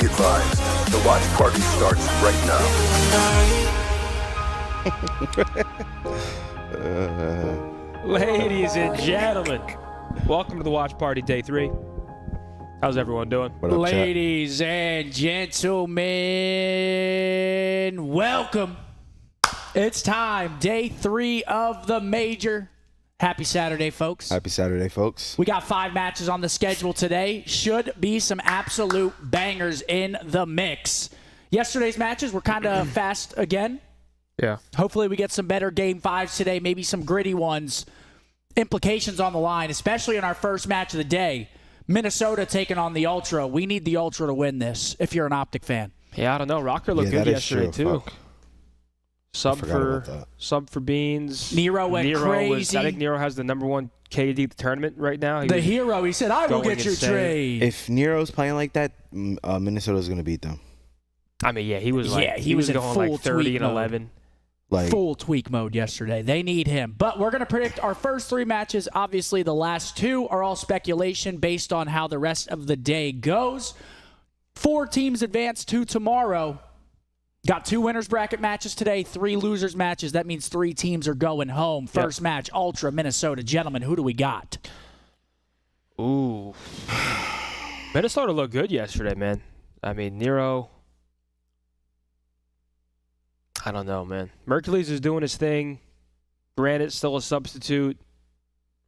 Be advised, the watch party starts right now. Ladies and gentlemen, welcome to the watch party day 3. How's everyone doing? What up, Ladies and gentlemen, welcome. It's time, day 3 of the major. Happy Saturday, folks. Happy Saturday, folks. We got 5 matches on the schedule today. Should be some absolute bangers in the mix. Yesterday's matches were kind of fast again. Yeah. Hopefully we get some better Game 5s today, maybe some gritty ones. Implications on the line, especially in our first match of the day. Minnesota taking on the Ultra. We need the Ultra to win this if you're an Optic fan. Yeah, I don't know. Rocker looked good yesterday, too. Fuck. Sub for Beans. Nero went crazy. I think Nero has the #1 KD at the tournament right now. The hero, he said, I will get your trade. If Nero's playing like that, Minnesota's going to beat them. I mean, yeah, he was he was in going full like 30 and tweak 11. Full tweak mode yesterday. They need him. But we're going to predict our first 3 matches. Obviously, the last 2 are all speculation based on how the rest of the day goes. 4 teams advance to tomorrow. Got 2 winners bracket matches today, 3 losers matches. That means 3 teams are going home. First match, Ultra, Minnesota. Gentlemen, who do we got? Ooh. Minnesota looked good yesterday, man. I mean, Nero, I don't know, man. Mercules is doing his thing. Granite's still a substitute.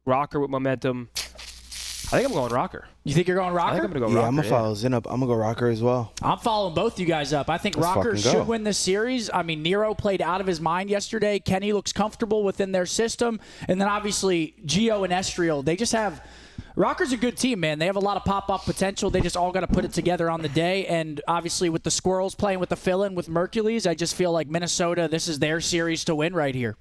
Rocker with momentum. I think I'm going Rocker. You think you're going Rocker? I think I'm going to go Rocker. I'm going to follow Zin up. I'm going to go Rocker as well. I'm following both you guys up. I think Rocker should win this series. I mean, Nero played out of his mind yesterday. Kenny looks comfortable within their system. And then obviously Gio and Estriel, they just have – Rocker's a good team, man. They have a lot of pop-up potential. They just all got to put it together on the day. And obviously with the Squirrels playing with the fill-in with Mercules, I just feel like Minnesota, this is their series to win right here.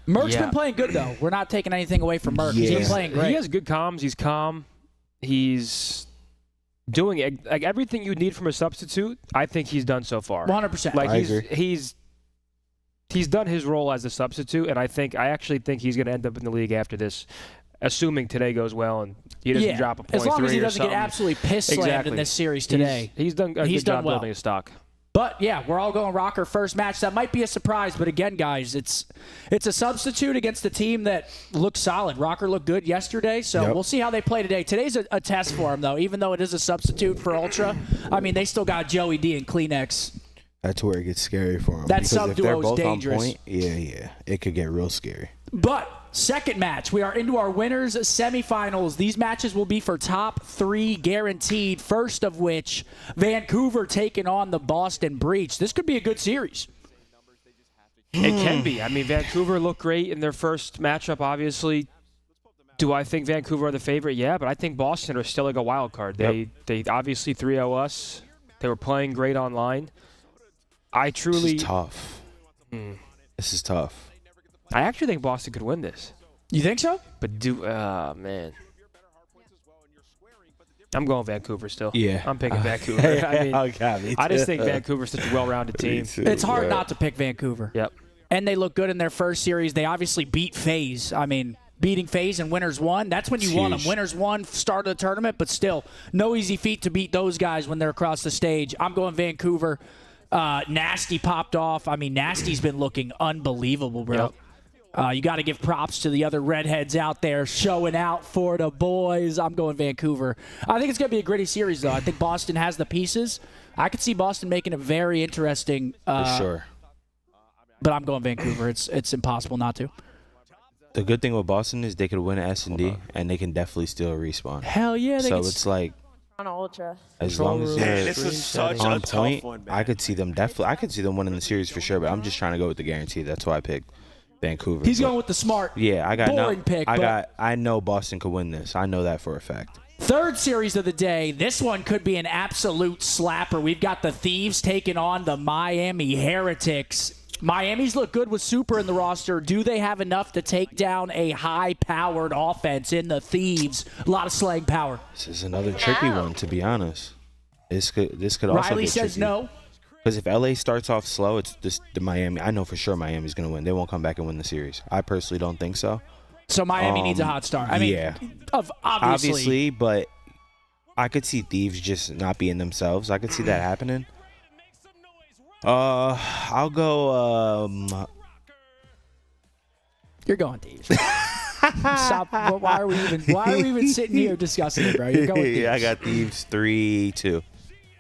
Merc's been playing good, though. We're not taking anything away from Merc. He's been playing great. He has good comms. He's calm. He's doing like everything you need from a substitute. I think he's done so far. 100%. Like I agree. He's done his role as a substitute, and I actually think he's going to end up in the league after this, assuming today goes well and he doesn't drop a point. As long as he doesn't get absolutely piss-slammed in this series today. He's done a good job building his stock. But, yeah, we're all going Rocker first match. That might be a surprise, but again, guys, it's a substitute against a team that looks solid. Rocker looked good yesterday, so we'll see how they play today. Today's a test for him, though, even though it is a substitute for Ultra. I mean, they still got Joey D and Kleenex. That's where it gets scary for them. That sub-duo is dangerous. On point, yeah, it could get real scary. But second match, we are into our winners semifinals. These matches will be for top 3 guaranteed, first of which Vancouver taking on the Boston Breach. This could be a good series. It can be. I mean, Vancouver looked great in their first matchup, obviously. Do I think Vancouver are the favorite? Yeah, but I think Boston are still like a wild card. They obviously 3-0 us. They were playing great online. This is tough. This is tough. I actually think Boston could win this. You think so? But man. I'm going Vancouver still. Yeah. I'm picking Vancouver. I just think Vancouver's such a well-rounded team. It's hard not to pick Vancouver. Yep. And they look good in their first series. They obviously beat FaZe. I mean, beating FaZe and winners won. That's when you want them. Winners won, start of the tournament, but still, no easy feat to beat those guys when they're across the stage. I'm going Vancouver. Nasty popped off. I mean, Nasty's been looking unbelievable, bro. Yep. You got to give props to the other redheads out there showing out for the boys. I'm going Vancouver. I think it's going to be a gritty series, though. I think Boston has the pieces. I could see Boston making it very interesting. For sure. But I'm going Vancouver. It's impossible not to. The good thing with Boston is they could win S&D, and they can definitely still respawn. Hell yeah. It's like, on Ultra. as long as they're this is such on a tough point, one, man. I could see them winning the series for sure, but I'm just trying to go with the guarantee. That's why I picked Vancouver. He's going with the smart, boring pick. I know Boston could win this. I know that for a fact. Third series of the day. This one could be an absolute slapper. We've got the Thieves taking on the Miami Heretics. Miami's look good with Super in the roster. Do they have enough to take down a high-powered offense in the Thieves? A lot of slang power. This is another tricky one, to be honest. This could also Riley get says tricky. no. Because if LA starts off slow, it's just the Miami. I know for sure Miami's going to win. They won't come back and win the series. I personally don't think so. So Miami needs a hot start. I mean, yeah. Obviously, but I could see Thieves just not being themselves. I could see that happening. I'll go. You're going Thieves. Stop. Why are we even sitting here discussing it, bro? You're going Thieves. Yeah, I got Thieves 3-2.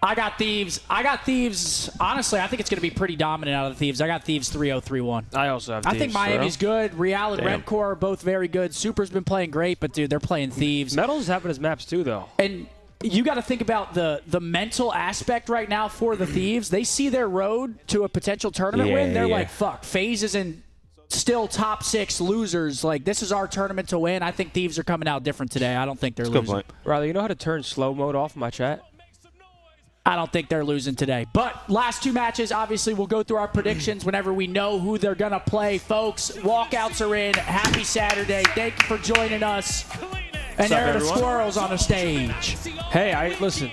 I got Thieves. Honestly, I think it's going to be pretty dominant out of the Thieves. I got Thieves 3-0, 3-1. I also have Thieves. I think Miami's good. Real and Red Core are both very good. Super's been playing great, but, dude, they're playing Thieves. Metal's having his maps, too, though. And you got to think about the mental aspect right now for the Thieves. They see their road to a potential tournament win. They're like, fuck, FaZe is in still top 6 losers. Like, this is our tournament to win. I think Thieves are coming out different today. I don't think they're losing. Point. Riley, you know how to turn slow mode off in my chat? I don't think they're losing today. But last 2 matches, obviously, we'll go through our predictions whenever we know who they're going to play. Folks, walkouts are in. Happy Saturday. Thank you for joining us. And there are the Squirrels on the stage. Hey, listen.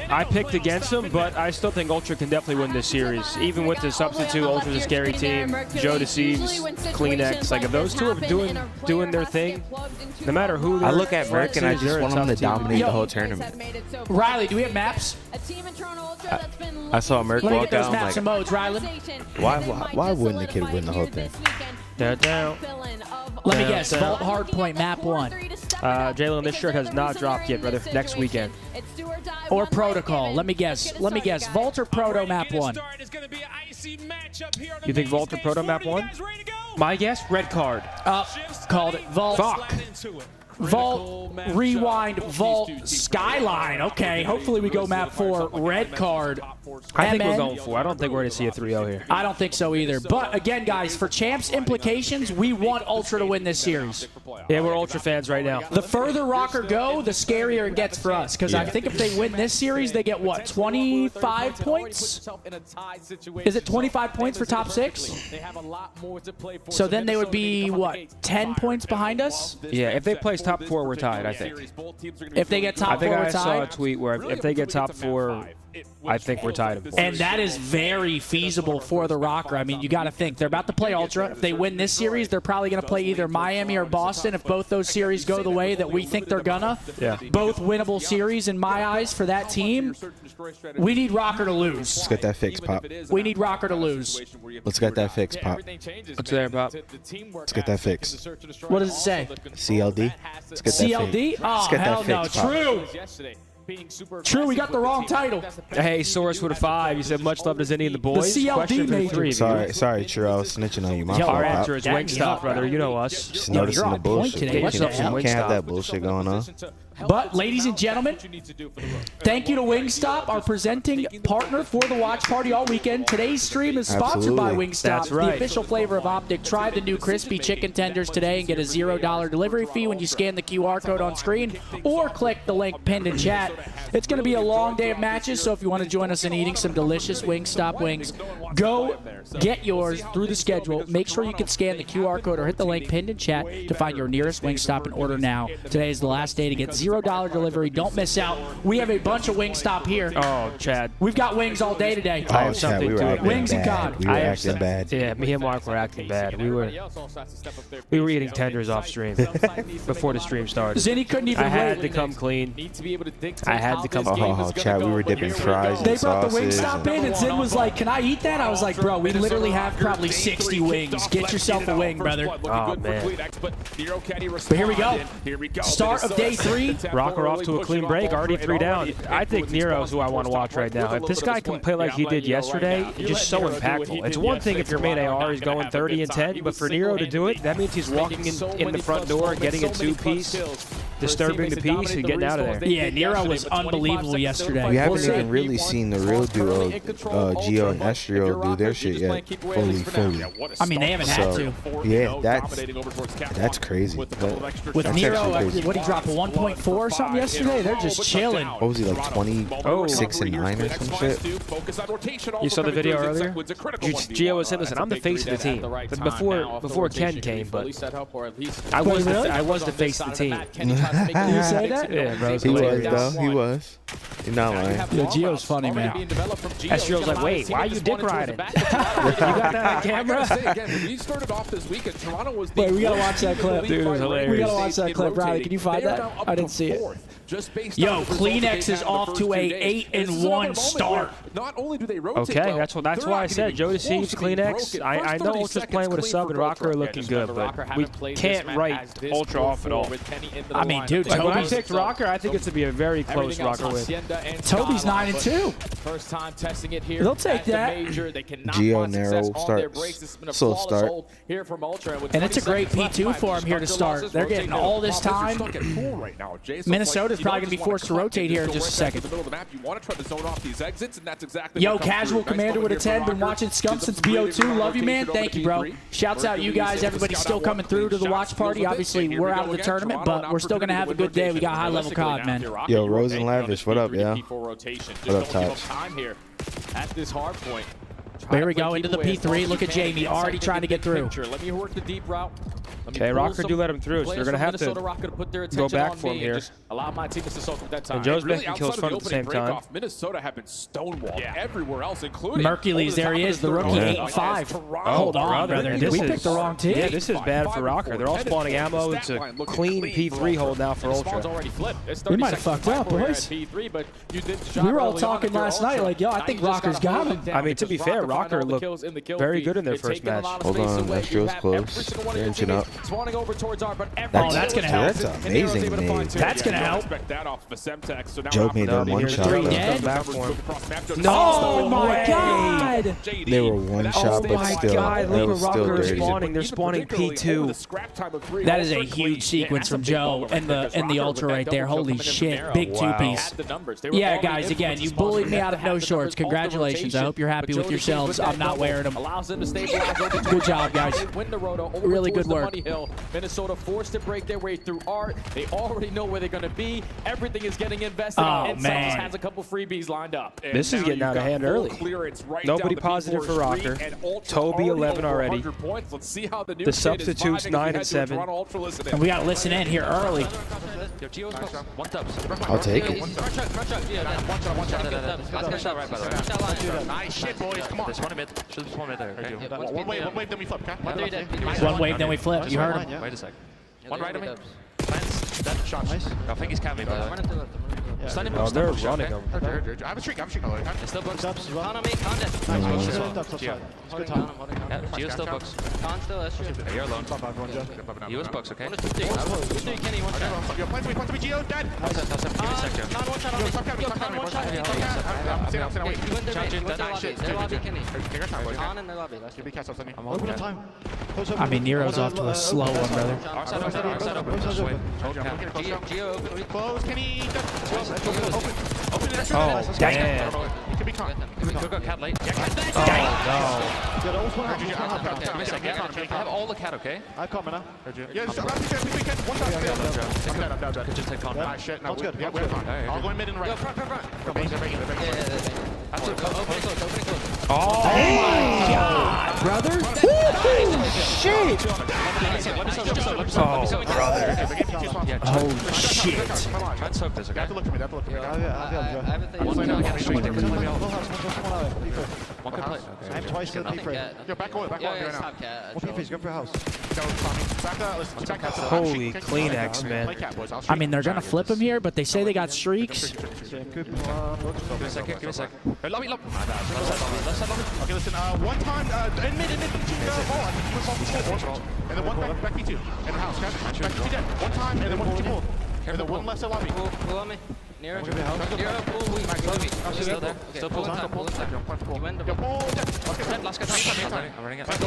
I picked against them, but I still think Ultra can definitely win this series. Even with the substitute, Ultra's a scary team. Joe Deceives, Kleenex. Like, if those two are doing their thing, no matter who they're I look at Merc and I just want them to dominate the whole tournament. Riley, do we have maps? I saw Merc Let me walk get those out. maps and modes, Riley. Why wouldn't the kid win the whole thing? Down. Let me guess. Vault Hardpoint map 1. Jalen, this shirt has not dropped yet, brother. Next weekend. Or Protocol. Let me guess. Vault or Proto map 1? You think Vault or Proto map 1? My guess, red card. Called it. Vault. Fuck. Vault, Rewind, Vault, Skyline. Okay, hopefully we go map 4, red card. I think we're MN. going 4. I don't think we're going to see a 3-0 here. I don't think so either. But again, guys, for champs implications, we want Ultra to win this series. Yeah, we're Ultra fans right now. The further Rocker go, the scarier it gets for us. Because I think if they win this series, they get, what, 25 points? Is it 25 points for top 6? So then they would be, what, 10 points behind us? Yeah, if they place top 4, we're tied, I think. If they get top 4, we're I saw a tied? tweet where if they get top 4, I think we're tied in points. And that is very feasible for the Rocker. I mean, you got to think. They're about to play Ultra. If they win this series, they're probably going to play either Miami or Boston. If both those series go the way that we think they're gonna. Yeah. Both winnable series in my eyes for that team. We need Rocker to lose. Let's get that fixed, Pop. We need Rocker to lose. Let's get that fixed, Pop. What's there, Bob? Let's get that fixed. What does it say? CLD? Let's get that CLD? fixed. Oh, Let's get hell that no. fixed, Pop. True. True, we got the wrong title. Hey, Source with a 5. You said much love to Zinni and the boys. The CLD Question for the major. 3. Sorry, True. I was snitching on you. My Yo, fault, Our Pop. answer is Wingstop, brother. You know us. Just Yo, noticing you're the on point bullshit. today. Get What the yourself some hell? You can't have Wingstop. that bullshit going on. But, ladies and gentlemen, thank you to Wingstop, our presenting partner for the watch party all weekend. Today's stream is sponsored by Absolutely. Wingstop, That's right. the official flavor of Optic. Try the new crispy chicken tenders today and get a $0 delivery fee when you scan the QR code on screen or click the link pinned in chat. It's going to be a long day of matches, so if you want to join us in eating some delicious Wingstop wings, go get yours through the schedule. Make sure you can scan the QR code or hit the link pinned in chat to find your nearest Wingstop and order now. Today is the last day to get $0 delivery. Don't miss out. We have a bunch of Wingstop here. Oh, Chad. We've got wings all day today. I have Chad, something we were to acting Wings and bad. cod. We were I have acting some- bad. Yeah, me and Mark were acting bad. We were eating tenders off stream before the stream started. Zinni couldn't even I had to wait. come clean. I had to come clean. Oh, Chad, we were dipping fries They and brought the sauces. Wingstop in, and Zin was like, "Can I eat that?" I was like, "Bro, we literally have probably 60 wings. Get yourself a wing, brother." Oh, man. But here we go. Start of day 3. Rocker off to a clean break, already 3 down. I think Nero's who I want to watch right now. If this guy can play like he did yesterday, just so impactful. It's one thing if your main AR is going 30 and 10, but for Nero to do it, that means he's walking in the front door, getting a 2-piece, disturbing the piece, and getting out of there. Yeah, Nero was unbelievable yesterday. We haven't even really seen the real duo, Gio and Estrio, do their shit yet, fully. I mean, they haven't had So, to. yeah, that's crazy. With That's Nero, actually crazy. what he dropped, a 1.4 or something yesterday? They're just chilling. What was he, like 26 and 9 or some shit? You saw the video earlier? Gio was saying, listen, I'm the face of the team. But before Ken came, but I was the face of the team. Did you say that? Yeah, bro. He was, though. He was. You're not lying. Yeah, Gio's funny, man. Estriel's like, wait, why are you dick riding? You got that on camera? Wait, we gotta watch that clip. Dude, it was hilarious. We gotta watch that clip. Riley, can you find that? I didn't see it. Yo, Kleenex is off to a 8-1 start. Not only do they rotate Okay, well, that's why I said Joe Deceives, Kleenex. I know Ultra's playing with a sub and Rocker are looking good, but we can't write Ultra off at all. I mean, dude, Like when I Toby's, picked Rocker, I think it's to be a very close Rocker win. Toby's 9-2. First time testing it here. They'll take that. Gio narrow start, slow start. And it's a great P2 for him here to start. They're getting all this time. Minnesota's probably going to be forced to rotate here in just a second. Yo, Casual Commander with a 10. Been watching Scump since BO2. Love you, man. Thank you, bro. Shouts out you guys. Everybody's still coming through to the watch party. Obviously, we're out of the tournament, but we're still going to have a good day. We got high-level COD, man. Yo, Rose and Lavish, what up, yeah? What up, Tops? At this hard point. Here we go into the P3. Look at Jamie already trying to get through. Let me work the deep route. Okay, Rocker do let him through, so they're going to have to go back for him here. Allow my teammates to soak with that time. And Joe's making kills front at the same time. Minnesota have been stonewalled everywhere else, including Mercules, there he is, the rookie, 8-5. Hold on, brother. We picked the wrong team. Yeah, this is bad for Rocker. They're all spawning ammo. It's a clean P3 hold now for Ultra. We might have fucked up, boys. We were all talking last night like, yo, I think Rocker's got him. I mean, to be fair, Rocker looked very good in their first match. Hold on, Estriel's close. They're inching up. That's going to help. That's amazing, man. That's going to help. Joe made that one shot. Three though. dead. No, Oh, my God. They were one shot, but still, God, that look was at still Rocker dirty. spawning. They're spawning P2. That is a huge sequence from Joe and the Ultra right there. Holy shit. Big two-piece. Yeah, guys, again, you bullied me out of no shorts. Congratulations. I hope you're happy with yourselves. I'm not wearing them. Good job, guys. Really good work. Minnesota forced to break their way through art. They already know where they're going to be. Everything is getting invested. Oh, and man. just has a couple freebies lined up. And This is getting out of hand early. Nobody positive for Rocker. Toby 11 already. Let's see how the The substitutes 9 and 7. And we got to listen in here early. I'll take it. Nice shit, boys. Come on. There's one mid. Should be one mid there. Okay. One wave, then we flip. Okay. One wave, then we flip. You heard him. Wait a sec. One right of me. Plants. Dead. Shot. Nice. I think he's camping. Oh, they're running him. I have a streak. I'm streaking. Still books. Con on me. Con dead. Gio still books. Con still. That's true. You're alone. He was books, okay? Kenny, one shot. Yo, plant to me, Gio, dead. Give me a sec, Joe. Con one shot on me. Yo, Con one shot on me. Wait. He went Charge their in, lobby. dead. Shit. Their lobby, Kenny. Take your time, boys. Con in their lobby. That's true. I'm holding time. I mean, Nero's off to a slow one, brother. Our side open. Just wait. Hold cap. Gio open. Close, Kenny. Open it. Oh, damn. It could be con. Go cat late. Yeah, cat. Oh, Give me a sec. I have all the cat, okay? I come now. Yeah, just one shot. I'm down. Just take con. Ah, shit. No, That's good. Yeah, we're fine. I'll go in mid and right. Yo, front. They're breaking. Open close. oh my God, brother. Shit. Oh, brother. Oh, shit. Try and soak this, okay? They have to look at me. I have a thing. One can play. I'm twice to the P frame. Yo, back away right now. Stop cat. One P-Phase, go for your house. Holy Kleenex, man. I mean, they're going to flip him here, but they say they got streaks. Give me a sec. Lobby. My bad. Okay, listen, one time, in mid, ball. I think he was ball. And then one back P2. In the house, back P2 dead. One time, and then one P2 pulled. And then one left side lobby. Pull on me. Nero, pull. Still there. Still pull. Pull. You win the Pull. Last guy. I'm running it. Back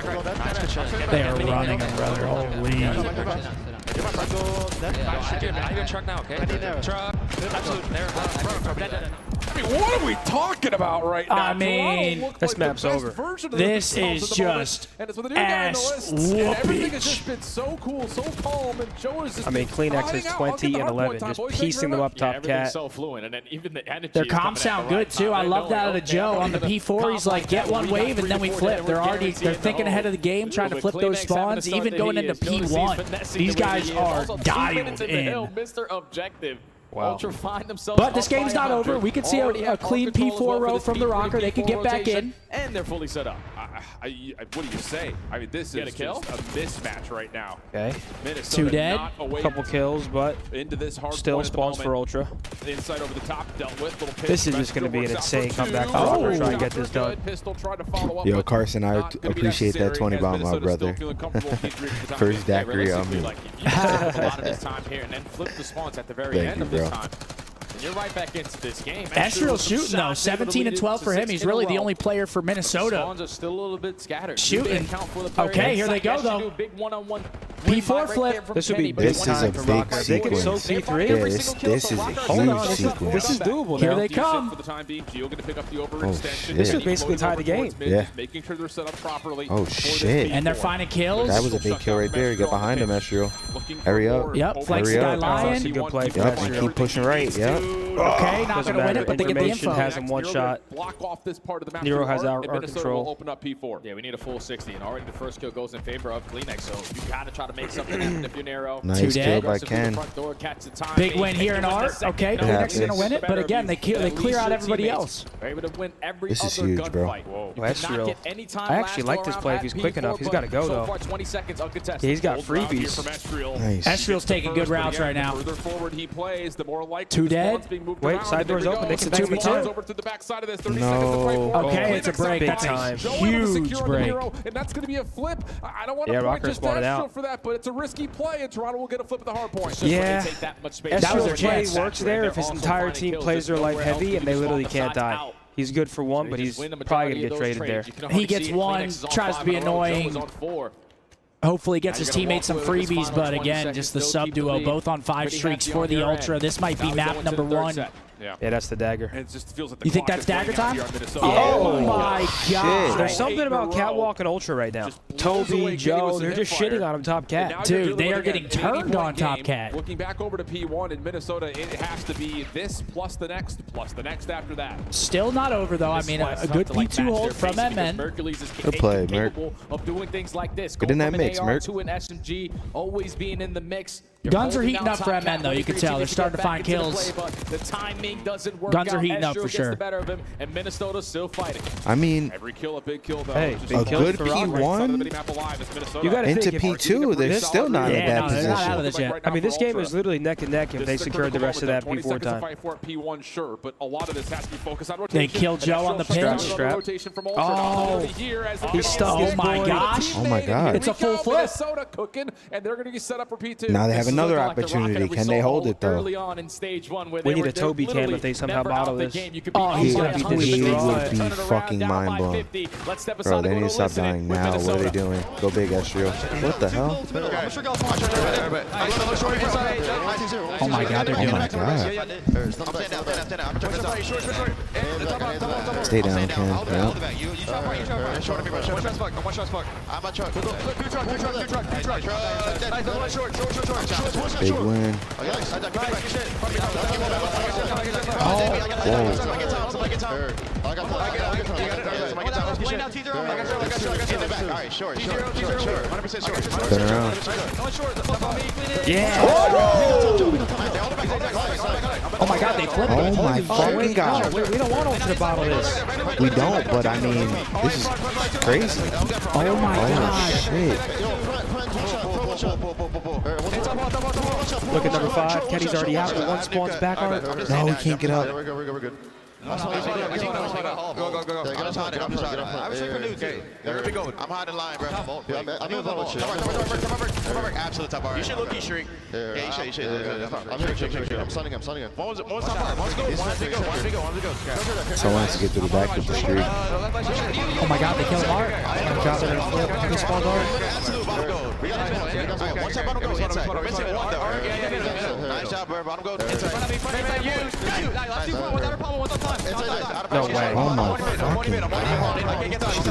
right. Nice, good shot. They are running him, brother. Holy. I have a truck now, okay? Truck. Absolute. There. I mean, what are we talking about right now? I mean, this map's over. This is just ass Everything has whoopage. just been so cool, so calm, and Joe is just I mean, Kleenex is 20 and 11, just piecing them up top cat. So fluent, and then even the energy Their is coming comms at sound the right good too. time. I They love know, that out of Joe okay, on the P4. He's like, get one wave and then we flip. They're thinking ahead of the game, trying to flip those spawns. Even going into P1, these guys are dialed in. Mr. Objective Wow. Ultra find themselves But this up by game's not 100. over. We could see Already a have clean ball control as P4 well for row this from the P3, Rocker. They could P4 get back rotation, in. and they're fully set up. What do you say? I mean, this Get is a kill? just a mismatch right now. Okay. Minnesota Two dead. not away Couple kills, but into this hard still point at the spawns for moment. Ultra. Inside over the top, dealt with. Little This is just going to be an insane comeback for Rocker trying to get this done. Pistol tried to follow up, Yo, but Carson, I not gonna be appreciate that necessary 20 as bomb, my Minnesota's still brother. feeling comfortable with P3 for the time First being. daiquiri on me. Like, if you spend a lot of this time here and then flip the spawns at the very Thank end you, of this bro. time, and you're right back into this game. Estriel's shooting, though. 17 and 12 for him. He's really the only player for Minnesota. Spawns are still a little bit scattered. Shooting. Count for the player Okay, here they inside. go, though. Big one-on-one P4 flip. This would be This is time a for big Rocker. If they can soak sequence. P3. Yeah, this is a Hold on, huge sequence. this is doable Here now. they come. For the time being, Gio going to pick up the overextension. shit. This would basically tie the game. Yeah. Making sure they're set up properly. Oh, for this shit. And they're P4. finding kills. That was a big kill right there. Get behind him, Estriel. Looking Hurry for up. more. Yep, Hoping flex the for guy more. lying. He Good wants play to for get Yep, Estriel. and keep pushing right. Yep. Okay, not Doesn't going to win matter. it, but they get the Information info. has him one shot. Block off this part of the map. Nero has through our Art, and Minnesota control. will open up P4. Yeah, we need a full 60, and already the first kill goes in favor of Kleenex, so you got to try to make something happen if you're Nero. Nice Two kill dead. by Ken. Big win here in Art. Okay, It Kleenex is going to happens. win it, but again, they clear out everybody else. They're able to win every This is other huge, bro. gunfight. Whoa. You That's cannot real. get any time I actually last like this go play if around he's at quick enough. P4, He's gotta go, so though. far, 20 seconds uncontested. He's got Old round here freebies. from Estriel. Nice. Estriel's taking good routes right now. The further forward he plays, the more likely Two the dead. spawn's being moved Wait, around. side And there door's we open. go. They can It's a bang 2v2. it. Over to the backside of this. 30 No. seconds to play for. Okay, it's a break. Big That's a time. Joe able to huge secure on the break. hero, and that's going to be a flip. I don't want to Yeah, point Rocker just spawned it Estriel out. for that, but it's a risky play, and Toronto will get a flip at the hard point. Yeah. They take that much space. That was their Estriel's play chance. works there if his entire team plays their life heavy and they literally can't die. He's good for one, but he's probably going to get traded there. He gets one, tries to be annoying. Hopefully gets his teammates some freebies, but again, just the sub duo, both on 5 streaks for the Ultra. This might be map number 1. Yeah. Yeah, that's the dagger. And it just feels like the You think clock that's is running dagger out time? here on Minnesota. Oh my god. There's something about Catwalk and Ultra right now. Toby, Joe, they're just shitting on him top cat. Dude, they are getting turned on Top Cat. Looking back over to P1 in Minnesota, it has to be this plus the next after that. Still not over, though. I mean, a good P2 hold from MN. Good play, Merc. Of doing things like this. Get in that mix, Merc. To an SMG, always being in the mix. Guns are heating up for MN, though. You can tell. They're starting to find kills. The timing doesn't work. Guns are heating up for Gets sure. the better of him, and Minnesota's still fighting. I mean, Every kill a big kill though. Hey, Just big a kills good for Rocker. P1 You got to into think if, P2, they're still not in Yeah, that no, they're not out of position. this yet. I mean, this game is literally neck and neck if they secured the rest of that P4 time. Fight for P1, sure, but a lot of this has to be focused on They rotation. killed Joe on the pinch. Rotation from Ultra. Oh, he's stuck. Oh my gosh. Oh my God. It's a full flip. Minnesota cooking, and they're going to be set up for P2. Now they have This is another looking like the opportunity. Rocket Can they hold it, though? Early on in stage 1, where We they need were a Toby cam literally if they somehow never bottle out the this. game. You could be Oh, he's gonna be He destroyed. would be fucking mind-blown. Bro, they need to stop dying now. What are they doing? Go big, Estriel. What the hell? Oh my god, they're Oh doing my it. god. Stay down, Ken. Yep. Big win. Turn around. Yeah. Oh my god, they flipped Oh it. my fucking god. We don't want Ultra to bottle this. We don't, but I mean, this is crazy. Oh my Oh god. shit. Look at number 5. Kenny's already out. The one spawns back on. No, we can't get up. We're good. Go. I'm hiding line, bro. I'm in with you. Absolute top bar. You should look key shrink. Yeah, you should. I'm here. I'm stunning him. One was top bar. One to go. Someone has to get to the back with the streak. Oh my god, they killed Art. Drop it in a flip. They spawned hard. Absolute bottom goal. We got one top bottom goal inside. We're missing one though. Nice job, bro. Bottom goal inside. No way. Oh my fucking god.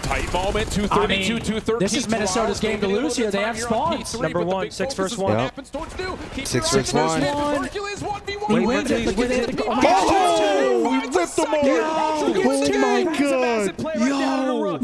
Tight moment, I 232, mean, 213. this is Minnesota's game to lose here. They have spawns. Number 1, 6 versus 1. Yep. 6 versus 1. He wins it, but gets it. Oh my god. We whipped them all.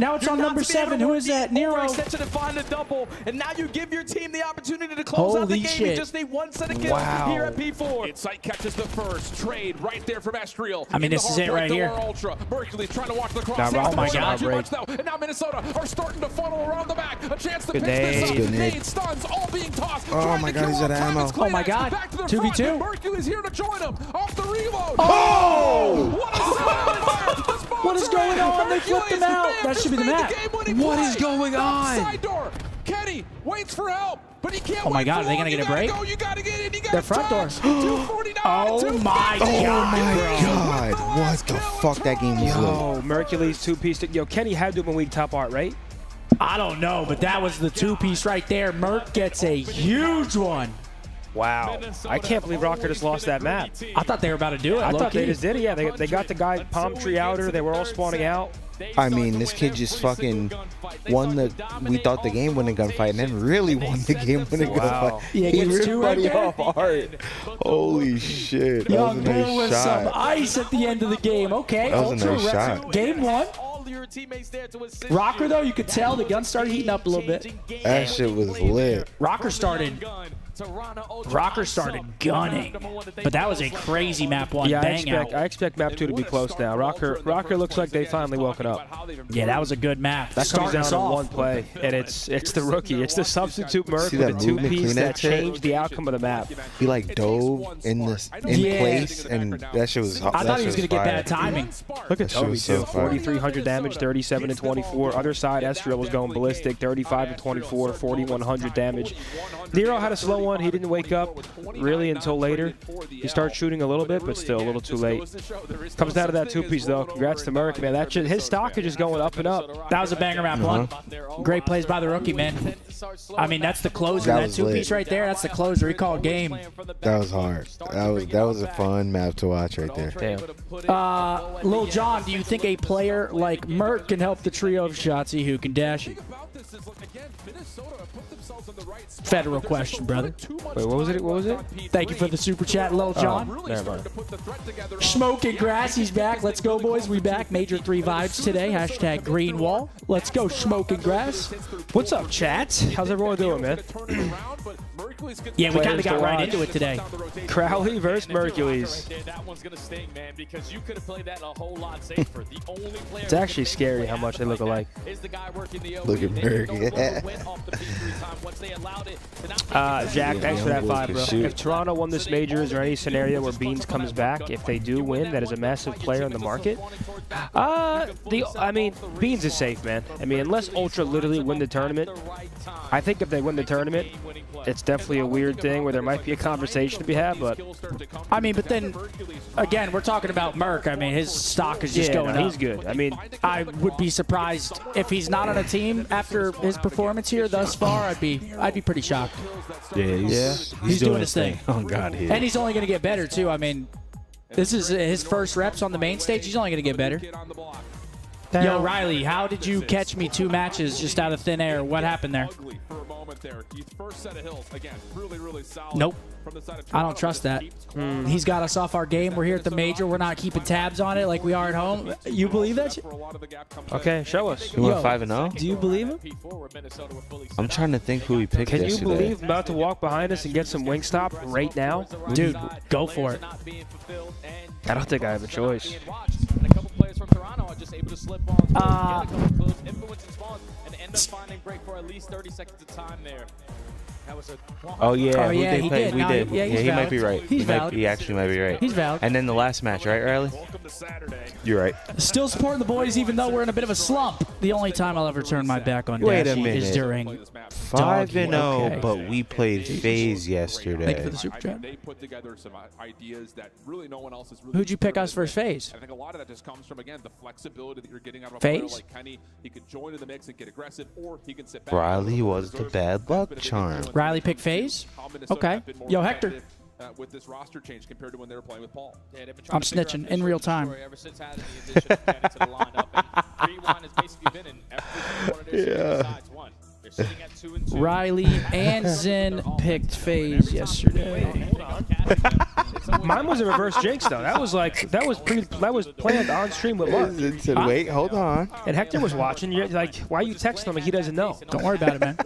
Now it's on number 7. Who is that? Nero. Extension and find a double, and now you give your team the opportunity to close out the Holy game. shit. You just need 1 set of kills here at P4. Insight catches the first trade right there from Estriel. I mean, this is it right here. Ultra. Berkeley's trying to watch the cross. Nah, oh my God. And now Minnesota are starting to funnel around the back. A chance to Good pitch this up. nade. Nade stuns all being tossed. Oh my God, he's out of ammo. Oh my God. 2v2. Mercury's here to join him. Off the reload. Oh! What is going on? They flipped him out. That should be the map. What is going on? Side door. Kenny waits for help, but he can't. Oh my wait God, for are they long. gonna get You a break? gotta go, you gotta get in. You gotta Their front door. touch. 249. Oh my Oh God. my God. What the fuck? That game was lit. Yo, Mercury's 2-piece. Yo, Kenny had to have been weak top art, right? I don't know, but that was the 2-piece right there. Merc gets a huge one. Wow. I can't believe Rocker just lost that map. I thought they were about to do it. I thought they low-key. just did it. Yeah, they got the guy palm tree outer. They were all spawning out. I mean, this kid just fucking won the. We thought the game winning gunfight, and then really won the game winning Wow. gunfight. Yeah, He gets ripped 2 right Buddy there. off hard. Holy shit! That Young was a Bull nice with some shot. ice at the end of the game. Okay, That was a Ultra nice reps shot. Game 1. All your teammates there to assist Rocker, you. though, you could tell the gun started heating up a little bit. That shit was lit. Rocker started gunning, but that was a crazy map 1 Yeah, bang out. I expect map 2 to be close now. Rocker looks like they finally woken up. Yeah, that was a good map. That comes Starting down us to off. one play, and it's the rookie. It's the substitute Merc See with a that movement two-piece that Kleenex hit? changed the outcome of the map. He like dove in this Yeah. place, and that shit was. I thought he was going to get bad timing. Look at That shit Toby, was so too. fire. 4,300 damage, 37 to 24. Other side, Estriel was going ballistic, 35 to 24, 4,100 damage. Nero had a slow one. He didn't wake up really until later. He started shooting a little bit, but still a little too late. Comes down to that 2-piece, though. Congrats to Merc, man. That shit, his stock is just going up and up. That was a banger map 1. Great plays by the rookie, man. I mean, that's the closer. That That was 2-piece lit. right there, that's the closer. He called game. That was hard. That was a fun map to watch right there. Damn. Lil John, do you think a player like Merc can help the trio of Shotzzy who can dash it? Federal question, brother. Wait, what was it? What was it? Thank you for the super chat, Lil John. Never mind. Smoking grass, he's back. Let's go, boys. We back. Major 3 vibes today. Hashtag green wall. Let's go, smoking grass. What's up, chat? How's everyone doing, man? Yeah, we kind Players of got to right watch. into it today. Crowley versus Mercules. That one's gonna sting, man, because you could have played that a whole lot safer. The only player It's actually scary how much they look alike. is the guy working the Look at Merc, yeah. Jack, thanks for that Young 5, boy bro. can shoot. If Toronto won this major, is there any scenario where Beans comes back? If they do win, that is a massive player in the market. I mean, Beans is safe, man. I mean, unless Ultra literally win the tournament, I think if they win the tournament, it's definitely a weird thing where there might be a conversation to be had, but I mean, but then, again, we're talking about Merc. I mean, his stock is just yeah, going no, up. he's good. I mean, I would be surprised if he's not on a team after his performance here thus far. I'd be pretty shocked. Yeah, He's doing his thing. Oh God, he And he's only going to get better too. I mean, this is his first reps on the main stage. He's only going to get better. Yo, Riley, how did you catch me 2 matches just out of thin air? What happened there? Nope. I don't trust that. He's got us off our game. We're here at the major. We're not keeping tabs on it like we are at home. You believe that shit? okay, show us. He went Yo. 5-0. Do you believe him? I'm trying to think who he picked Can you yesterday. believe I'm about to walk behind us and get some Wingstop right now? Dude, go for it. I don't think I have a choice. And a couple players from Toronto are just able to slip on through, get a couple close, influence and spawns, and end up finding break for at least 30 seconds of time there. That was a Oh yeah, Oh, who yeah, they he played? did. We No, did. yeah, he's he might valid. be right. He's valid. He actually might be right. He's valid. And then the last match, right, Riley? You're right. Still supporting the boys even though we're in a bit of a slump. The only time I'll ever turn my back on Wait a Dashy is minute. during 5-0, okay. but we played FaZe yesterday. Thank you for the super chat. They put together some ideas that really no one else is really. Who'd you pick us versus FaZe? I think a lot of that just comes from, again, the flexibility that you're getting out of a FaZe? player like Kenny. He could join in the mix and get aggressive, or he can sit back. Riley was the bad luck charm. Riley picked FaZe? Okay. Yo, Hector. With this roster change compared to when they were playing with Paul. Yeah, they've been trying I'm to figure out snitching this in real time. story ever since having the addition of Kenny to the lineup. And Rewind has basically been in every single one of their series besides one. They're sitting at 2-2. Riley and Zin picked FaZe yesterday. Mine was a reverse jinx though. That was planned on stream with Mark. It said, wait, hold on. And Hector was watching. You're like, why are you texting him? Like he doesn't know. Don't worry about it, man.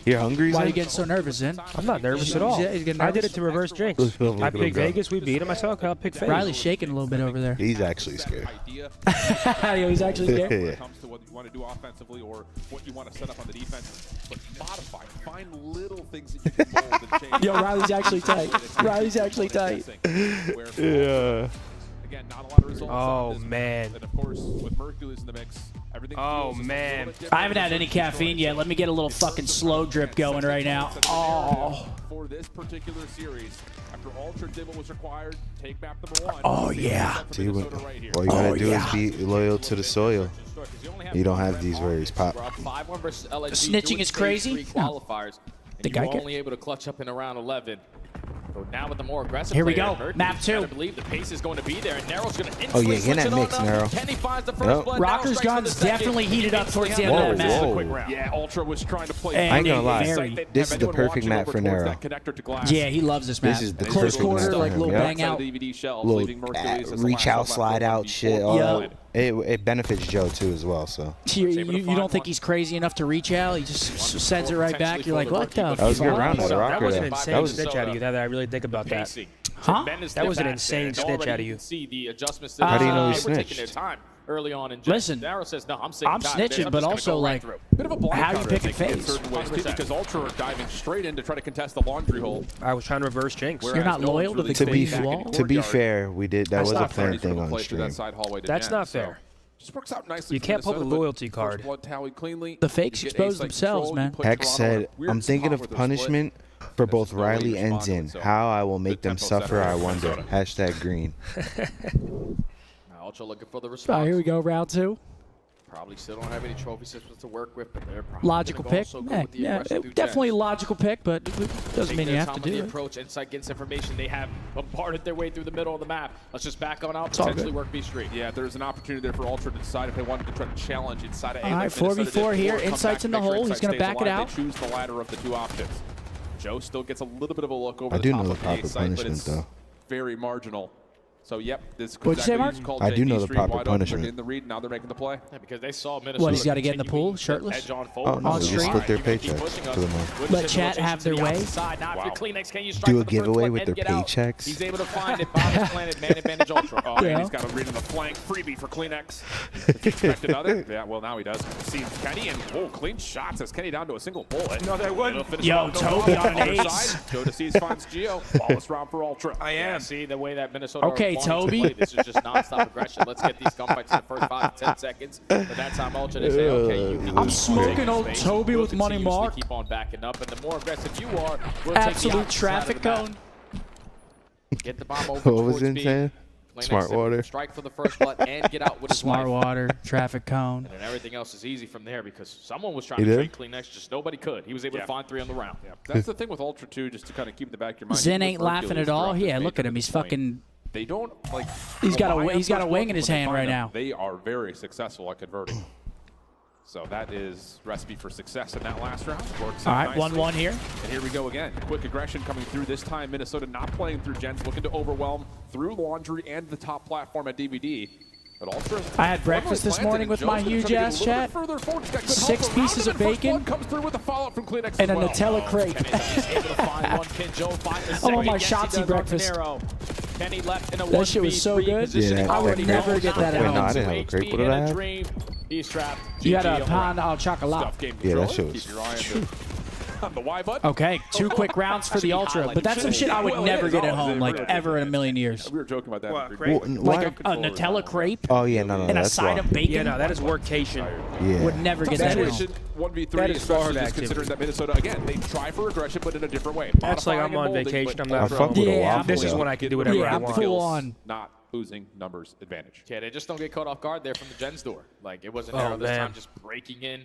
You're hungry, Why are Zen? you getting so nervous, Zen? I'm not nervous at all. Yeah, he's getting I did nervous. it to reverse jinx. I picked Vegas. We beat him. I said, okay, I'll pick Vegas. Riley's shaking a little bit over there. He's actually scared. Yeah, he's actually scared. When it comes to what you want to do offensively or what you want to set up on the defense, but modify, find little things that you can mold and change. Yo, Riley's actually tight. Riley's actually tight. Yeah. Again, not a lot of results. Oh, man. And of course, with Mercules in the mix, everything. Oh, feels man. a little bit different. I haven't had any caffeine yet. Let me get a little fucking slow drip going right now. Oh. For this particular series, after Ultra Dibble was required, take map number 1. Oh, yeah. See, all you gotta do is be loyal to the soil. You don't have these worries, Pop. Snitching is crazy? No. And I you're get- only able to clutch up in around 11. So now with the more aggressive Here we player, go. Hercules Map 2. gotta believe the pace is going to be there, and Nero's going to Oh, yeah, instantly get in that switch it on mix, up. Nero. Kenny finds the first Yep. blood. Rocker's Nero strikes for guns the second. definitely heated up towards the end Whoa, of that map. whoa. Quick round. Yeah, Ultra was trying to play. And I ain't gonna lie. very- This is the perfect map for Nero. Yeah, he loves this map. This is the Close perfect quarter, map for like him, little yeah. bang out. Little reach out, slide out shit. All Yeah. that. It benefits Joe too as well. So You don't think he's crazy enough to reach out? He just sends it right back. You're like, what the that was a good fuck? round of the That Rocker. was an there. insane That was snitch out of you. Now that I really think about that. Huh? That was an insane snitch out of you. See the adjustments. How do you know he they were taking their snitched? time early on. And Listen, Nero says, no, I'm saying I'm snitching, but also like, Bit of a blind how you counter, picking I think, in phase? certain ways, too, because Ultra are diving straight in to try to contest the laundry hole. I was trying to reverse jinx. You're not no loyal one's to the really To be staying back in wall? the to be courtyard. fair, we did. That That's was a not fair. planned He's gonna thing on play through that stream. side hallway to That's Jen, not so fair. just works out nicely. You for can't pull the Minnesota, but loyalty first card. blood tallied cleanly. The fakes You get expose A-site themselves, control, man. you put Hex Toronto in said, a weird "I'm thinking spot of with their punishment for split. both There's no way Riley you and respond to Zin. it, so How I will make good them tempo suffer, setter I for wonder." Minnesota. Hashtag green. Now Ultra looking for the response. Oh, here we go, round 2. Probably still don't have any trophy systems to work with, but they're probably Logical gonna go pick. so good Yeah, with the yeah, aggression through definitely a Jen. logical pick, but it doesn't Take mean you their have time to on the do it. approach. Insight gets information. They have bombarded their way through the middle of the map. Let's just back on out, all potentially good. work B Street. Yeah, there's an opportunity there for Ultra to decide if they wanted to try to challenge inside of A. All like right, Minnesota 4v4 did, here. or come Insight's back in the and make sure hole. He's Insight gonna stays back it alive. out. They choose the latter of the two options. Joe still gets a little bit of a look over I the do top know of the proper A site, but punishment it's though. very marginal. So, yep, this What'd you say, Mark? I do know the proper punishment. In the read, now they're making the play. Yeah, because they saw Minnesota. What, he's gotta get in the continuing pool, to shirtless? edge on Oh forward. no, On they just stream? split their You can keep paychecks pushing us. to the month. With Let the chat rotation have to their the way. outside. Now, if Wow. you're Kleenex, can you strike Do a for the first giveaway one with and their get out? paychecks. He's able to find it. Bob's planted man advantage Ultra. Oh, Yeah. and he's got a read in the flank. Freebie for Kleenex. If you expect another? Yeah, well, now he does. See Kenny, and whoa, clean shots as Kenny down to a single bullet. No, they wouldn't. Yo, Toby on an ace. Go to C's finds Geo. Flawless round for Ultra. I Yeah, am. see the way that Minnesota Okay, are wanting to Toby. play. This is just nonstop aggression. Let's get these gunfights in the first 5 to 10 seconds. But that time Ultra, they say, okay, you I'm smoking old Toby with money mark. Keep on backing up, and the more aggressive you are, we'll take the Absolute opposite side traffic of the map. cone. Get the bomb over What was towards it B. saying? Kleenex Smart said, water. Strike for the first blood and get out with his Smart life. water, traffic cone. And then everything else is easy from there because someone was trying He to did? trade Kleenex, just nobody could. He was able to find 3 on the round. Yeah, that's the thing with Ultra too, just to kind of keep in the back of your mind. Zen even ain't with laughing Hercules at all. throughout this Yeah, look major at him. He's point, fucking. They don't like. He's got a rely on he's got a first wing blood, in his but they hand find right them. now. They are very successful at converting. So that is recipe for success in that last round. Works All out right, nicely. 1-1 here. And here we go again. Quick aggression coming through this time. Minnesota not playing through gens, looking to overwhelm through laundry and the top platform at DVD. But Ultra. I had breakfast this morning with my huge ass chat. 6 pieces of bacon comes through with the follow-up from Kleenex and a as well. Nutella crepe. I'm on my Shotzi breakfast. Kenny left in a That shit was so good. Yeah, I would never get that at Wait, no, I home. didn't have a crepe. What did I have? He's trapped. You had GG a on pan al chocolate. Stuff game Yeah, that controller. shit was- Keep your eye on the Y button. Okay, 2 quick rounds for the Ultra, but that's some shit I would Well, it never is. get at Oh, home, it's like really ever in a million years. We were joking about that. What, in the crepe? pre- Like a Why? Nutella crepe Oh yeah, no, and a that's side why. of bacon. Yeah, no, that is workcation. Yeah. Would never get that at home. Situation 1v3, That is especially hard just activity. considering that Minnesota, again, they try for aggression, but in a different way. That's like I'm Modifying and on molding, vacation. but I'm not I fuck with a Yeah, waffle. This is though. when I can do whatever Yeah, I I'm want. full on. Not losing numbers advantage. Yeah, they just don't get caught off guard there from the Gens door. Like, it wasn't Oh, Arrow this man. time, just breaking in.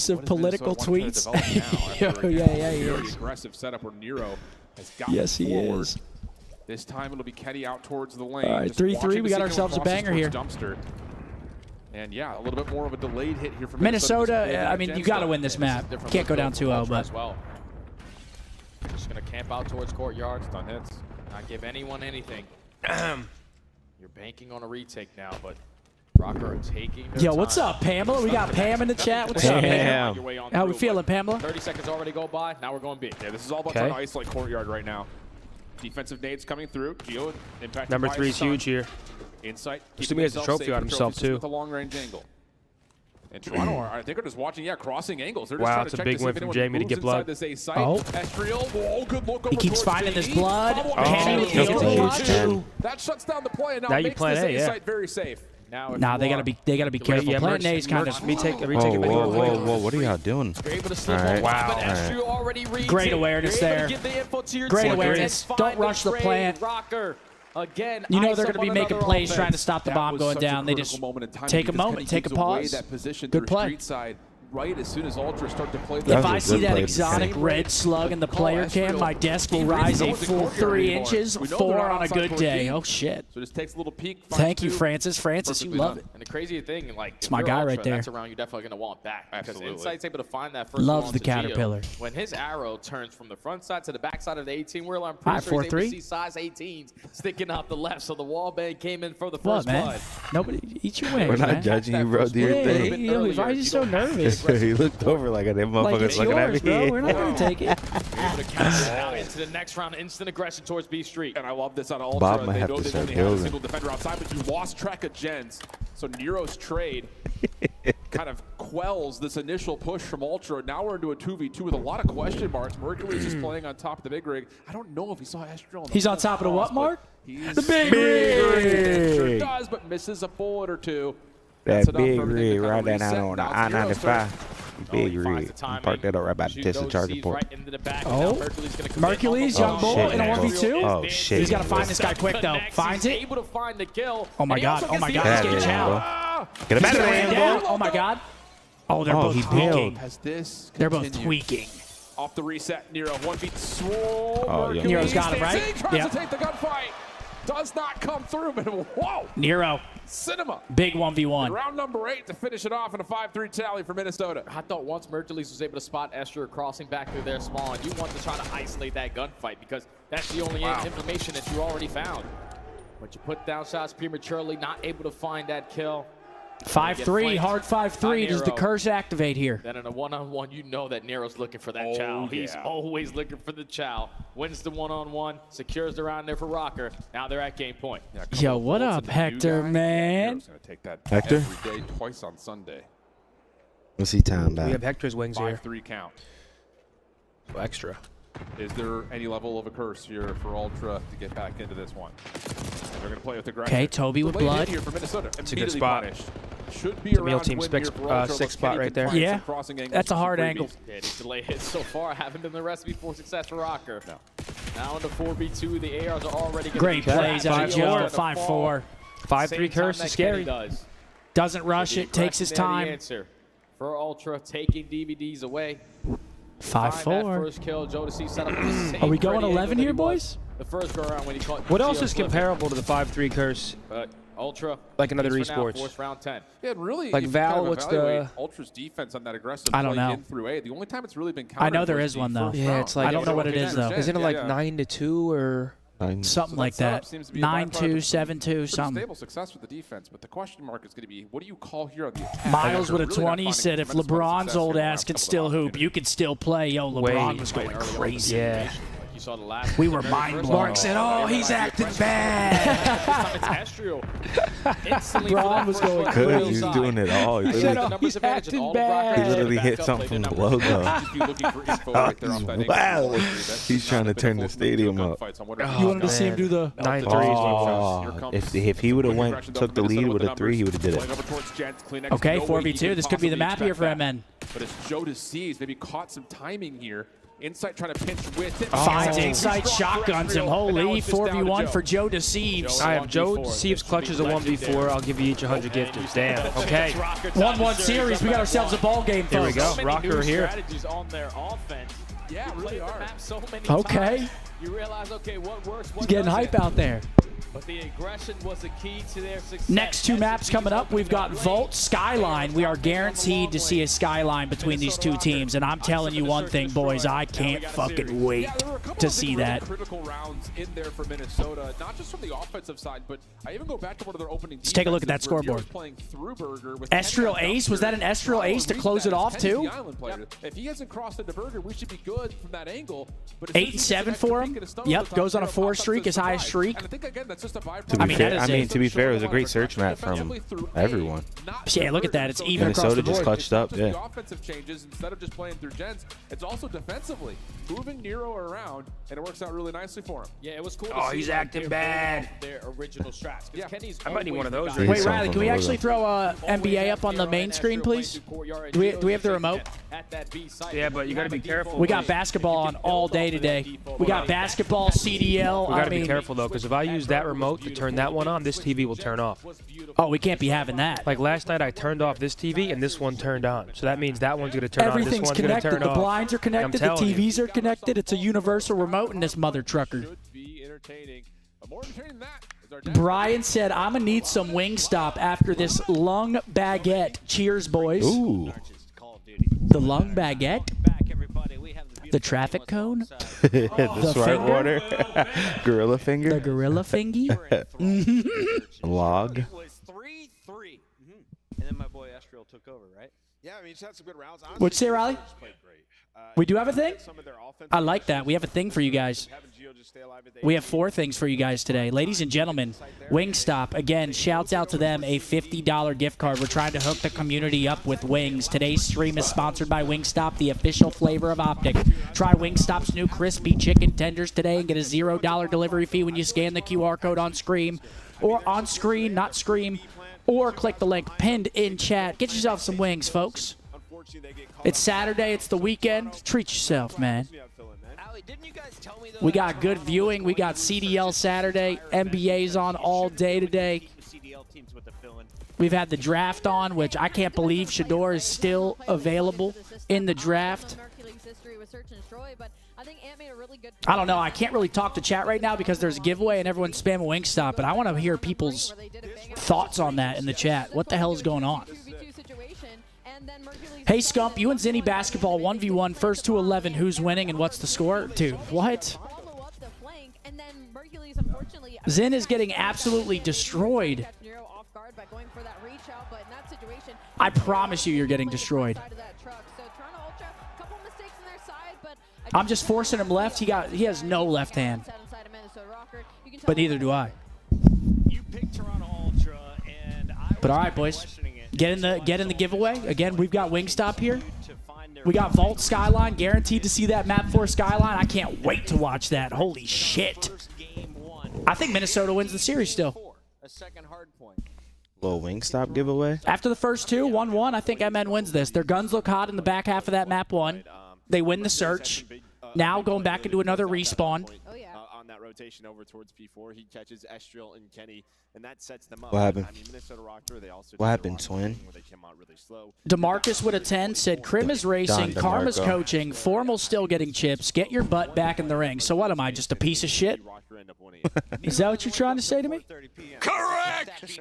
piece of political tweets. Now, yeah, he very is. aggressive setup where Nero has got Yes, he forward. is. This time it'll be Kenny out towards the lane. All right, just 3-3. watching We the got signal ourselves a crosses banger here. towards Dumpster. And yeah, a little bit more of a delayed hit here from Minnesota, I mean, you got to win this map. Can't go down 2-0, but. Well. Just going to camp out towards courtyard. Stun hits. Not give anyone anything. You're banking on a retake now, but Rocker are taking their Yo, what's up, Pamela? We got Pam in the chat. What's up, man? How we feeling, Pamela? 30 seconds already go by. Now we're going B. Yeah, this is all about trying to isolate courtyard right now. Defensive nades coming through. Geo impacted Number by 3 a is stun. huge here. Insight. Assuming he has a trophy on himself, too. With a long-range angle. And Toronto, I think, are just watching, crossing angles. They're just Wow, trying it's to a check big to see win if from anyone Jamie to moves get blood. inside this A site. Oh. Estriel, good look over He keeps towards finding this JD. blood. Kenny with the overwatch. That shuts down the play, and now Now you makes plan this A, A yeah. site very safe. Nah, they gotta be careful. Yeah, Plan A is kind Merch, of retake Whoa, it anymore. whoa, what are y'all doing? You're able to slip All right. on Wow. but Estriel already retake. Great awareness You're able to there. give the info to your Great team awareness. and Don't find rush the trade. plant. Rocker again. You know eyes they're up going to be on making another plays offense. trying to stop the bomb going down. They just take a moment, take a pause. Good play. Right as soon as Ultra start to play If That I was a see good that play. exotic red slug in the player cam, my desk will rise a full 3 inches, 4 on a good day. Oh, shit. So just takes a little peek. Thank you, Francis. Francis, you Perfectly love done. it. And the crazy thing, like, It's if my you're guy Ultra, right there. That's around you're definitely going to want back. Because Absolutely. Insight's able to find that first Loves one the to Geo. Caterpillar. When his arrow turns from the front side to the back side of the 18-wheeler, I'm pretty Alright, sure he's able 4-3. to see size 18s sticking out the left. So the wall bang came in for the What, first man? blood. Nobody, eat your wings, We're not man. judging you, bro. Do your Yeah, thing. you know, why are you so nervous? He looked over like a them Like motherfuckers it's looking yours, at me. bro. We're not going to take it. You're able to counter it out into the next round. Instant aggression towards B Street. And I love this on Ultra. Bob might they have know to they start only have a building. single defender outside, but you lost track of gens. So Nero's trade kind of quells this initial push from Ultra. Now we're into a 2v2 with a lot of question marks. Mercury's just playing on top of the big rig. I don't know if he saw Estriel. He's on top of the what, Mark? The big rig. Sure does, but misses a bullet or two. That That's enough big for everything to rig kinda right there reset. on the Now it's Nero's turn. I-95. Big rig. Park that up right by the Tesla charging port. Oh, Mercules, young bull shit, in a man. 1v2. Oh, shit. He's got to find this guy quick, though. Finds it. Able to find the kill. Oh, my And he God. also Oh, my gets God. the He's getting Yeah, chowed. Get him out of Ran there, down. bro. Oh, my God. Oh, they're both he tweaking. Has this They're both continued? tweaking. Off the reset, Nero 1v swole. Oh, yeah. Nero's got him, right? Tries Yeah. to take the gunfight. Does not come through, but whoa, Nero, cinema. big 1v1. Round number 8 to finish it off in a 5-3 tally for Minnesota. I thought once Mercules was able to spot Esther crossing back through their spawn, you want to try to isolate that gunfight because that's the only information that you already found. But you put down shots prematurely, not able to find that kill. 5-3, hard 5-3. Does the Nero. curse activate here? Then in a one-on-one, you know that Nero's looking for that chow. He's always looking for the chow. Wins the one-on-one, secures the round there for Rocker. Now they're at game point. Yeah, a Yo, couple what bullets up, in the Hector, new guy. man? Nero's gonna take that Hector? every day, twice on Sunday. What's he time We have about? Hector's wings here. 5-3 count. Extra. Is there any level of a curse here for Ultra to get back into this one? They're going to play with aggression. Okay, Toby with Delayed hit blood. here for Minnesota. It's a good Immediately spot. punished. Should be It's a around meal to team win six- here for Ultra, six but spot Kenny right can there. find Yeah, some crossing angles that's a with some hard freebies. angle. Yeah, these delay hits so far haven't been the recipe for success for Rocker. No. Now into 4v2, the ARs are already going to Great plays out of Joe. 5-4. 5-3 curse is scary. Doesn't rush it, takes his time. Answer for Ultra, taking DVDs away. Find that 5-4. first kill, Jodeci set up the same Are we going ready 11 angle here, that he was boys? The first go around when he caught What else Geo is slipping. comparable to the 5-3 curse? But Ultra, Like another at least for now, esports. forced round 10. Yeah, and really, Like if you Val, kind of what's evaluate the- Ultra's defense on that aggressive I don't play know. in through A? The only time it's really been I know countered there was is the one, though. first Yeah, round. it's like- I don't know what it is, though. Isn't it like 9-2 or? Something like setup that. seems to be a 9-2, byproduct of 7-2, pretty something. stable success with the defense, but the question mark is going to be, what do you call here on the attack? Miles They're with a really not 20 finding said if tremendous amount of LeBron's success old here in the ass last could couple of still hoop, opportunities. you could still play. Yo, LeBron Wait. was going crazy. Yeah. Like you saw the last We were very mind first blown. one. Mark said, "Oh, he's acting bad." This time it's Estriel. Instantly LeBron for that was first going one, crazy. real He's side. doing it all. He said, literally, "Oh, Numbers he's advantage and acting all of Rocker bad." he had literally back hit up, something played from the the numbers. logo. Just be looking for info right there off that angle. Wow. That's He's just trying not to turn been the a full stadium gunfight, up. so I'm wondering Oh, if You wanted to see him man. do the 9-3 is Oh, if he would have went took the lead with a 3, he would have did it. Okay, 4v2. This could be the map here for MN. But as Joe DeCease maybe caught some timing here. Insight trying to pinch with it. Finds Oh. inside, shotguns him. And now Holy, it's just down to 4v1 Joe. for Joe DeCeves. I have Joe 1v4. Thieves clutches a 1v4. I'll give you each 100 gifters. Damn. Okay. 1-1 series. We got ourselves a ball game, Here we folks. go. Rocker here. Strategies on their offense. Yeah, really are. Map so many Okay. times, you realize, okay, what works, what He's getting doesn't. hype out there. But the aggression was the key to their success. Next two maps coming up, we've got Vault, Skyline. We are guaranteed to see a Skyline between these two teams, and I'm telling you one thing, boys, I can't fucking wait to see that. Critical rounds in there for Minnesota, not just from the offensive side, but I even go back to one of their opening. Let's take a look at that scoreboard. Estriel ace, was that an Estriel ace to close it off too? If he hasn't crossed into Burger, we should be good from that angle. 8 and 7 for him. Yep, goes on a 4 streak, his highest streak. To be fair, it was a great search map from everyone. Yeah, look at that. It's even across the Minnesota board. just clutched up. The Yeah. offensive changes instead of just playing through gens. It's also defensively moving Nero around, and it works out really nicely for him. Yeah, it was cool. Oh, he's acting bad. Their original strats. Yeah. Kenny's I might need one of those. Wait, Wait, Riley, can we actually throw NBA up on the main screen, please? Do we have the remote? Yeah, but you got to be careful. We got basketball on all day today. We got basketball, CDL. We got to I be mean, careful, though, because if I use that remote to turn that one on, this TV will turn off. oh, we can't be having that. Like last night, I turned off this TV, and this one turned on. So that means that one's going to turn on, this Everything's one's going to connected. turn The off. blinds are connected. The telling you. TVs are connected. It's a universal remote in this mother trucker. Should be entertaining. But more entertaining than that is our Brian said, I'm going to need some Wingstop after this lung baguette. Cheers, boys. Ooh. The lung baguette? The traffic cone? The smart finger? water. Gorilla The finger. gorilla fingy? Log. It was 3-3. And then my boy Estriel took over, right? Yeah, I mean, he's had some good rounds. What'd you say, Riley? We do have a thing? Some of their offensive I like that. We have a thing for you guys. We have 4 things for you guys today. Ladies and gentlemen, Wingstop, again, shouts out to them, a $50 gift card. We're trying to hook the community up with wings. Today's stream is sponsored by Wingstop, the official flavor of Optic. Try Wingstop's new crispy chicken tenders today and get a $0 delivery fee when you scan the QR code on screen, or on screen, not scream, or click the link pinned in chat. Get yourself some wings, folks. It's Saturday. It's the weekend. Treat yourself, man. Didn't you guys tell me We got good viewing. We got CDL Saturday. NBA's on all day today. We've had the draft on, which I can't believe Shador is still available in the draft. I don't know. I can't really talk to chat right now because there's a giveaway and everyone's spamming Wingstop, but I want to hear people's thoughts on that in the chat. What the hell is going on? Hey, Scump, you and Zinni basketball 1v1, first to 11. Who's winning and what's the score? Dude, what? Zin is getting absolutely destroyed. I promise you, you're getting destroyed. I'm just forcing him left. He has no left hand. But neither do I. But all right, boys. Get in the giveaway. Again, we've got Wingstop here. We got Vault Skyline, guaranteed to see that map 4 Skyline. I can't wait to watch that. Holy shit. I think Minnesota wins the series still. Little Wingstop giveaway. After the first 2, 1-1, I think MN wins this. Their guns look hot in the back half of that map 1. They win the search. Now going back into another respawn. on that rotation over towards P4. He catches Estriel and Kenny, and that sets them up. What happened? I mean, Minnesota rocked her. They also What happened, Twin? where they came out really slow. DeMarcus with a 10 said, Krim is racing, Don Karma's DeMarco. coaching, Formal's still getting chips. Get your butt back in the ring. So what am I, just a piece of shit? Is that what you're trying to say to me? Correct!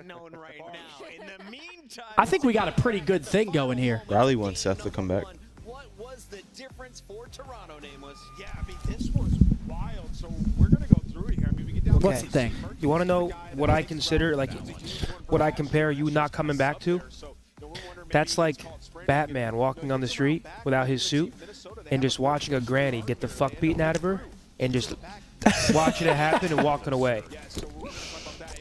I think we got a pretty good thing going here. Riley wants Seth to come back. What was the difference for Toronto, Nameless? Yeah, I mean, this was wild. So we're going to go through it here. I mean, we get down What's the thing? You want to know what I consider, like, what I compare you not coming back to? That's like Batman walking on the street without his suit and just watching a granny get the fuck beaten out of her and just watching it happen and walking away.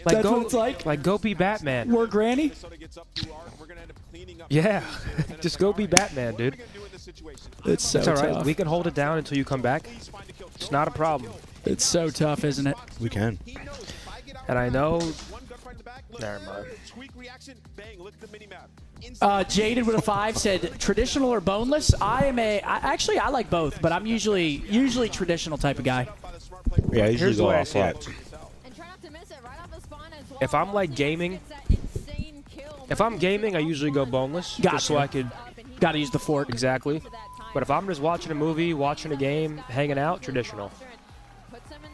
Like, That's go, what it's like? Like, go be Batman. We're Granny? Yeah. Just go be Batman, dude. It's so It's all right. tough. We can hold it down until you come back. It's not a problem. It's so tough, isn't it? We can. And I know... Never mind. Jaded with a 5 said, traditional or boneless? Actually, I like both, but I'm usually traditional type of guy. Yeah, I usually Here's the go way I off see it. flats. If I'm like gaming, I usually go boneless, just so I could Got to use the fork. Exactly. But if I'm just watching a movie, watching a game, hanging out, traditional.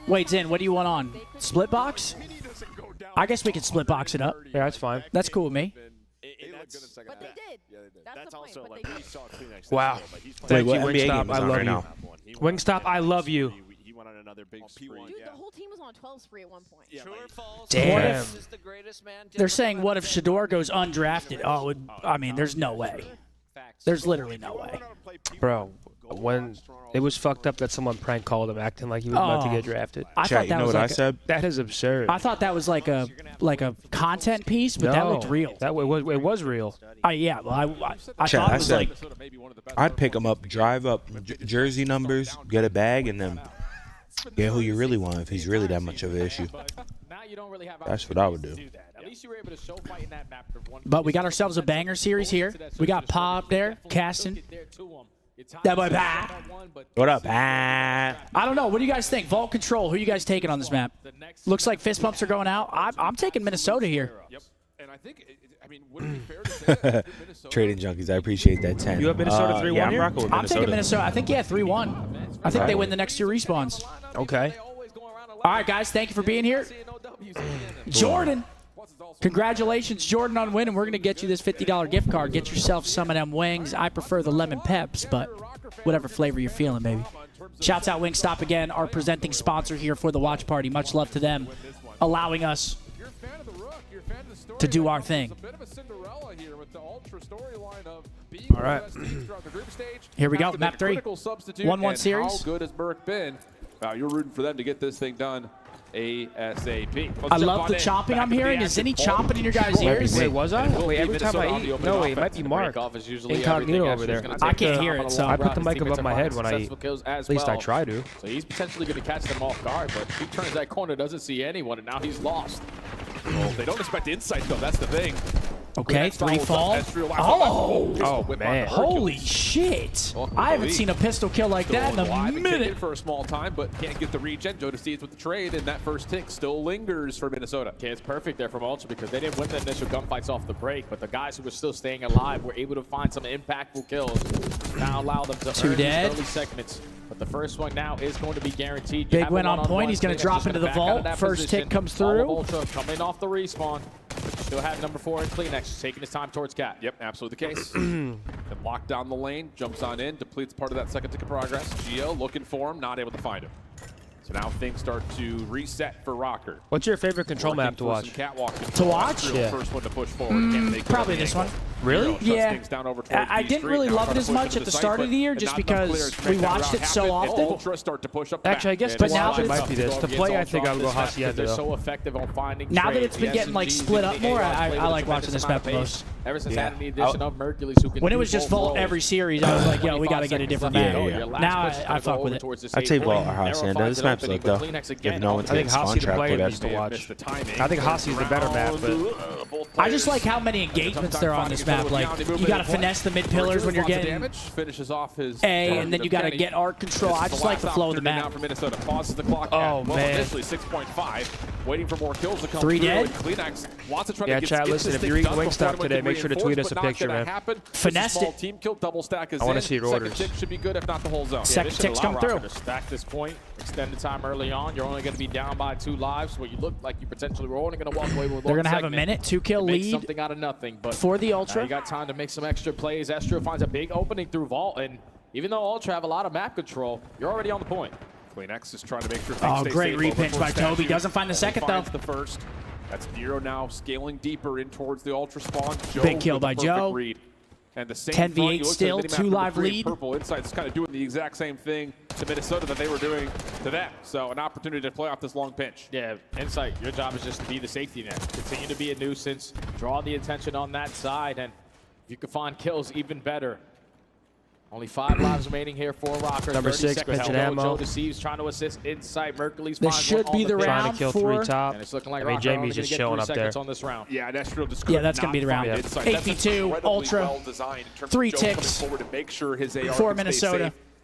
Wait, Zin, what do you want on? Split box? I guess we could split box it up. Yeah, that's fine. That's cool with me. But they did. That's also like Wow. Wait, Thank you, what NBA game Wingstop. is I on love right you. now? Wingstop, I love you. He went on another big spree. Dude, the whole team was on a 12 spree at one point. Damn. Is the greatest man. They're saying, what if Shador goes undrafted? Oh, I mean, there's no way. There's literally no way. Bro, when it was fucked up that someone prank called him acting like he was about to get drafted. I Chat, thought you that know was what I like said? That is absurd. I thought that was like a content piece, but that looked real. It was real. Yeah, well, I Chat, thought I it was said like I'd pick him up, drive up, jersey numbers, get a bag, and then get who you really want if he's really that much of an issue. That's what I would do. But we got ourselves a banger series here. We got Pop there, Casson. That boy, bah. What up? Ah. I don't know. What do you guys think? Vault Control, who you guys taking on this map? Looks like fist pumps are going out. I'm taking Minnesota here. Yep. And I think, I mean, would it be fair to say that Minnesota? Trading junkies, I appreciate that 10. You have Minnesota 3-1 yeah, I'm here? rocking with I'm Minnesota. taking Minnesota. I think, yeah, 3-1. I think they win the next 2 respawns. Okay. All right, guys, thank you for being here. Jordan. Congratulations, Jordan, on winning. We're going to get you this $50 gift card. Get yourself some of them wings. I prefer the lemon peps, but whatever flavor you're feeling, baby. Shouts out Wingstop again, our presenting sponsor here for the watch party. Much love to them, allowing us to do our thing. All right. Here we go, map 3. 1-1 series. How good has Burke been? You're rooting for them to get this thing done ASAP. I love the chomping I'm hearing. Is any chomping in your guys' ears? Wait, was I? Wait, every time I eat. No, wait, it might be Mark. Incognito over there. I can't hear it, so I put the mic above my head when I eat. At least I try to. So he's potentially going to catch them off guard, but he turns that corner, doesn't see anyone, and now he's lost. Well, they don't expect insight, though. That's the thing. Okay, 3 fall. Oh, man. Holy shit. I haven't seen a pistol kill like that in a minute. For a small time, but can't get the regen. Joe Steeds with the trade, and that first tick still lingers for Minnesota. Okay, it's perfect there from Ultra because they didn't win the initial gunfights off the break, but the guys who were still staying alive were able to find some impactful kills. Now allow them to earn these early segments. But the first one now is going to be guaranteed. Big win on point. He's going to drop into the vault. First tick comes through. Ultra coming off the respawn. Still have number 4 in Kleenex, taking his time towards Cat. Yep, absolutely the case. And lock down the lane, jumps on in, depletes part of that second tick of progress. Geo looking for him, not able to find him. So now things start to reset for Rocker. What's your favorite control map to watch? To watch? Yeah. First one to push forward. Probably this one. Really? Yeah. I didn't really love it as much at the start of the year just because we watched it so often. Ultra start to push up Actually, I guess But to now watch that it it's- might be this. To play, I think I would go Hacienda, They're though. so effective on finding Now that trades. it's been The getting like SMGs split and up the more, ARs I played like a watching this tremendous map the amount of most. pace. Ever since Yeah. adding the addition of Mercules, who can When it do was just both Vault roles. every series, I was like, yo, we got to get a different map. Now I fuck with it. I'd say Vault or Hacienda. This map's look though. If no one's I think getting spawn Hasi the trap, player that's needs to the watch. I think Hasi's the better map, but I just like how many engagements there are on this map. Like, you got to finesse the mid pillars when you're getting damage. Finishes off his A, and then you got to get arc control. I just like the flow of the map. For Minnesota, pauses the clock. Oh, well, man. initially 6.5, waiting for more kills to come 3 through. dead. And Kleenex wants to try Yeah, to chat, get listen, this if thing you're eating done Wingstop before today, anyone make sure to can tweet us a reinforce, picture, but not man. gonna happen. Finessed Small it. team kill, double stack is I wanna in. see your Second orders. tick should be good, if not the whole zone. Second this should ticks allow come through. Rocker to stack this point, extended time early on. You're only going to be down by 2 lives, where you look like you potentially were only going to walk away with They're one going to have a segment. minute, 2 kill Make lead something out of nothing, but for the now Ultra. you got time to make some extra plays. Estro finds a big opening through Vault, and even though Ultra have a lot of map control, you're already on the point. Kleenex is trying to make sure things Oh, stay great safe. repinch by Toby. Doesn't find the second, though. Finds the first. That's Nero now scaling deeper in towards the Ultra spawn. Joe Big kill with by the perfect Joe. read. And the same 10v8 front, you look still, to the minimap 2 number live 3 in lead. Purple Insight's kind of doing the exact same thing to Minnesota that they were doing to them. So an opportunity to play off this long pinch. Yeah, Insight, your job is just to be the safety net. Continue to be a nuisance, draw the attention on that side, and if you can find kills, even better. Only 5 lives remaining here for Rocker. Number 30 6, seconds to pitching go. ammo. Joe Deceives trying to assist Insight. Mercules This finds should one be on the pin. trying round to kill for- 3 top. And it's looking like I mean, Rocker only Jamie's gonna just get chilling 3 up there. seconds on this round. Yeah, and Estriel just Yeah, that's gonna be the round. 8v2, 8v2, Ultra, well designed in terms 3 of Joe ticks coming forward to make sure his AR for can stay Minnesota. safe.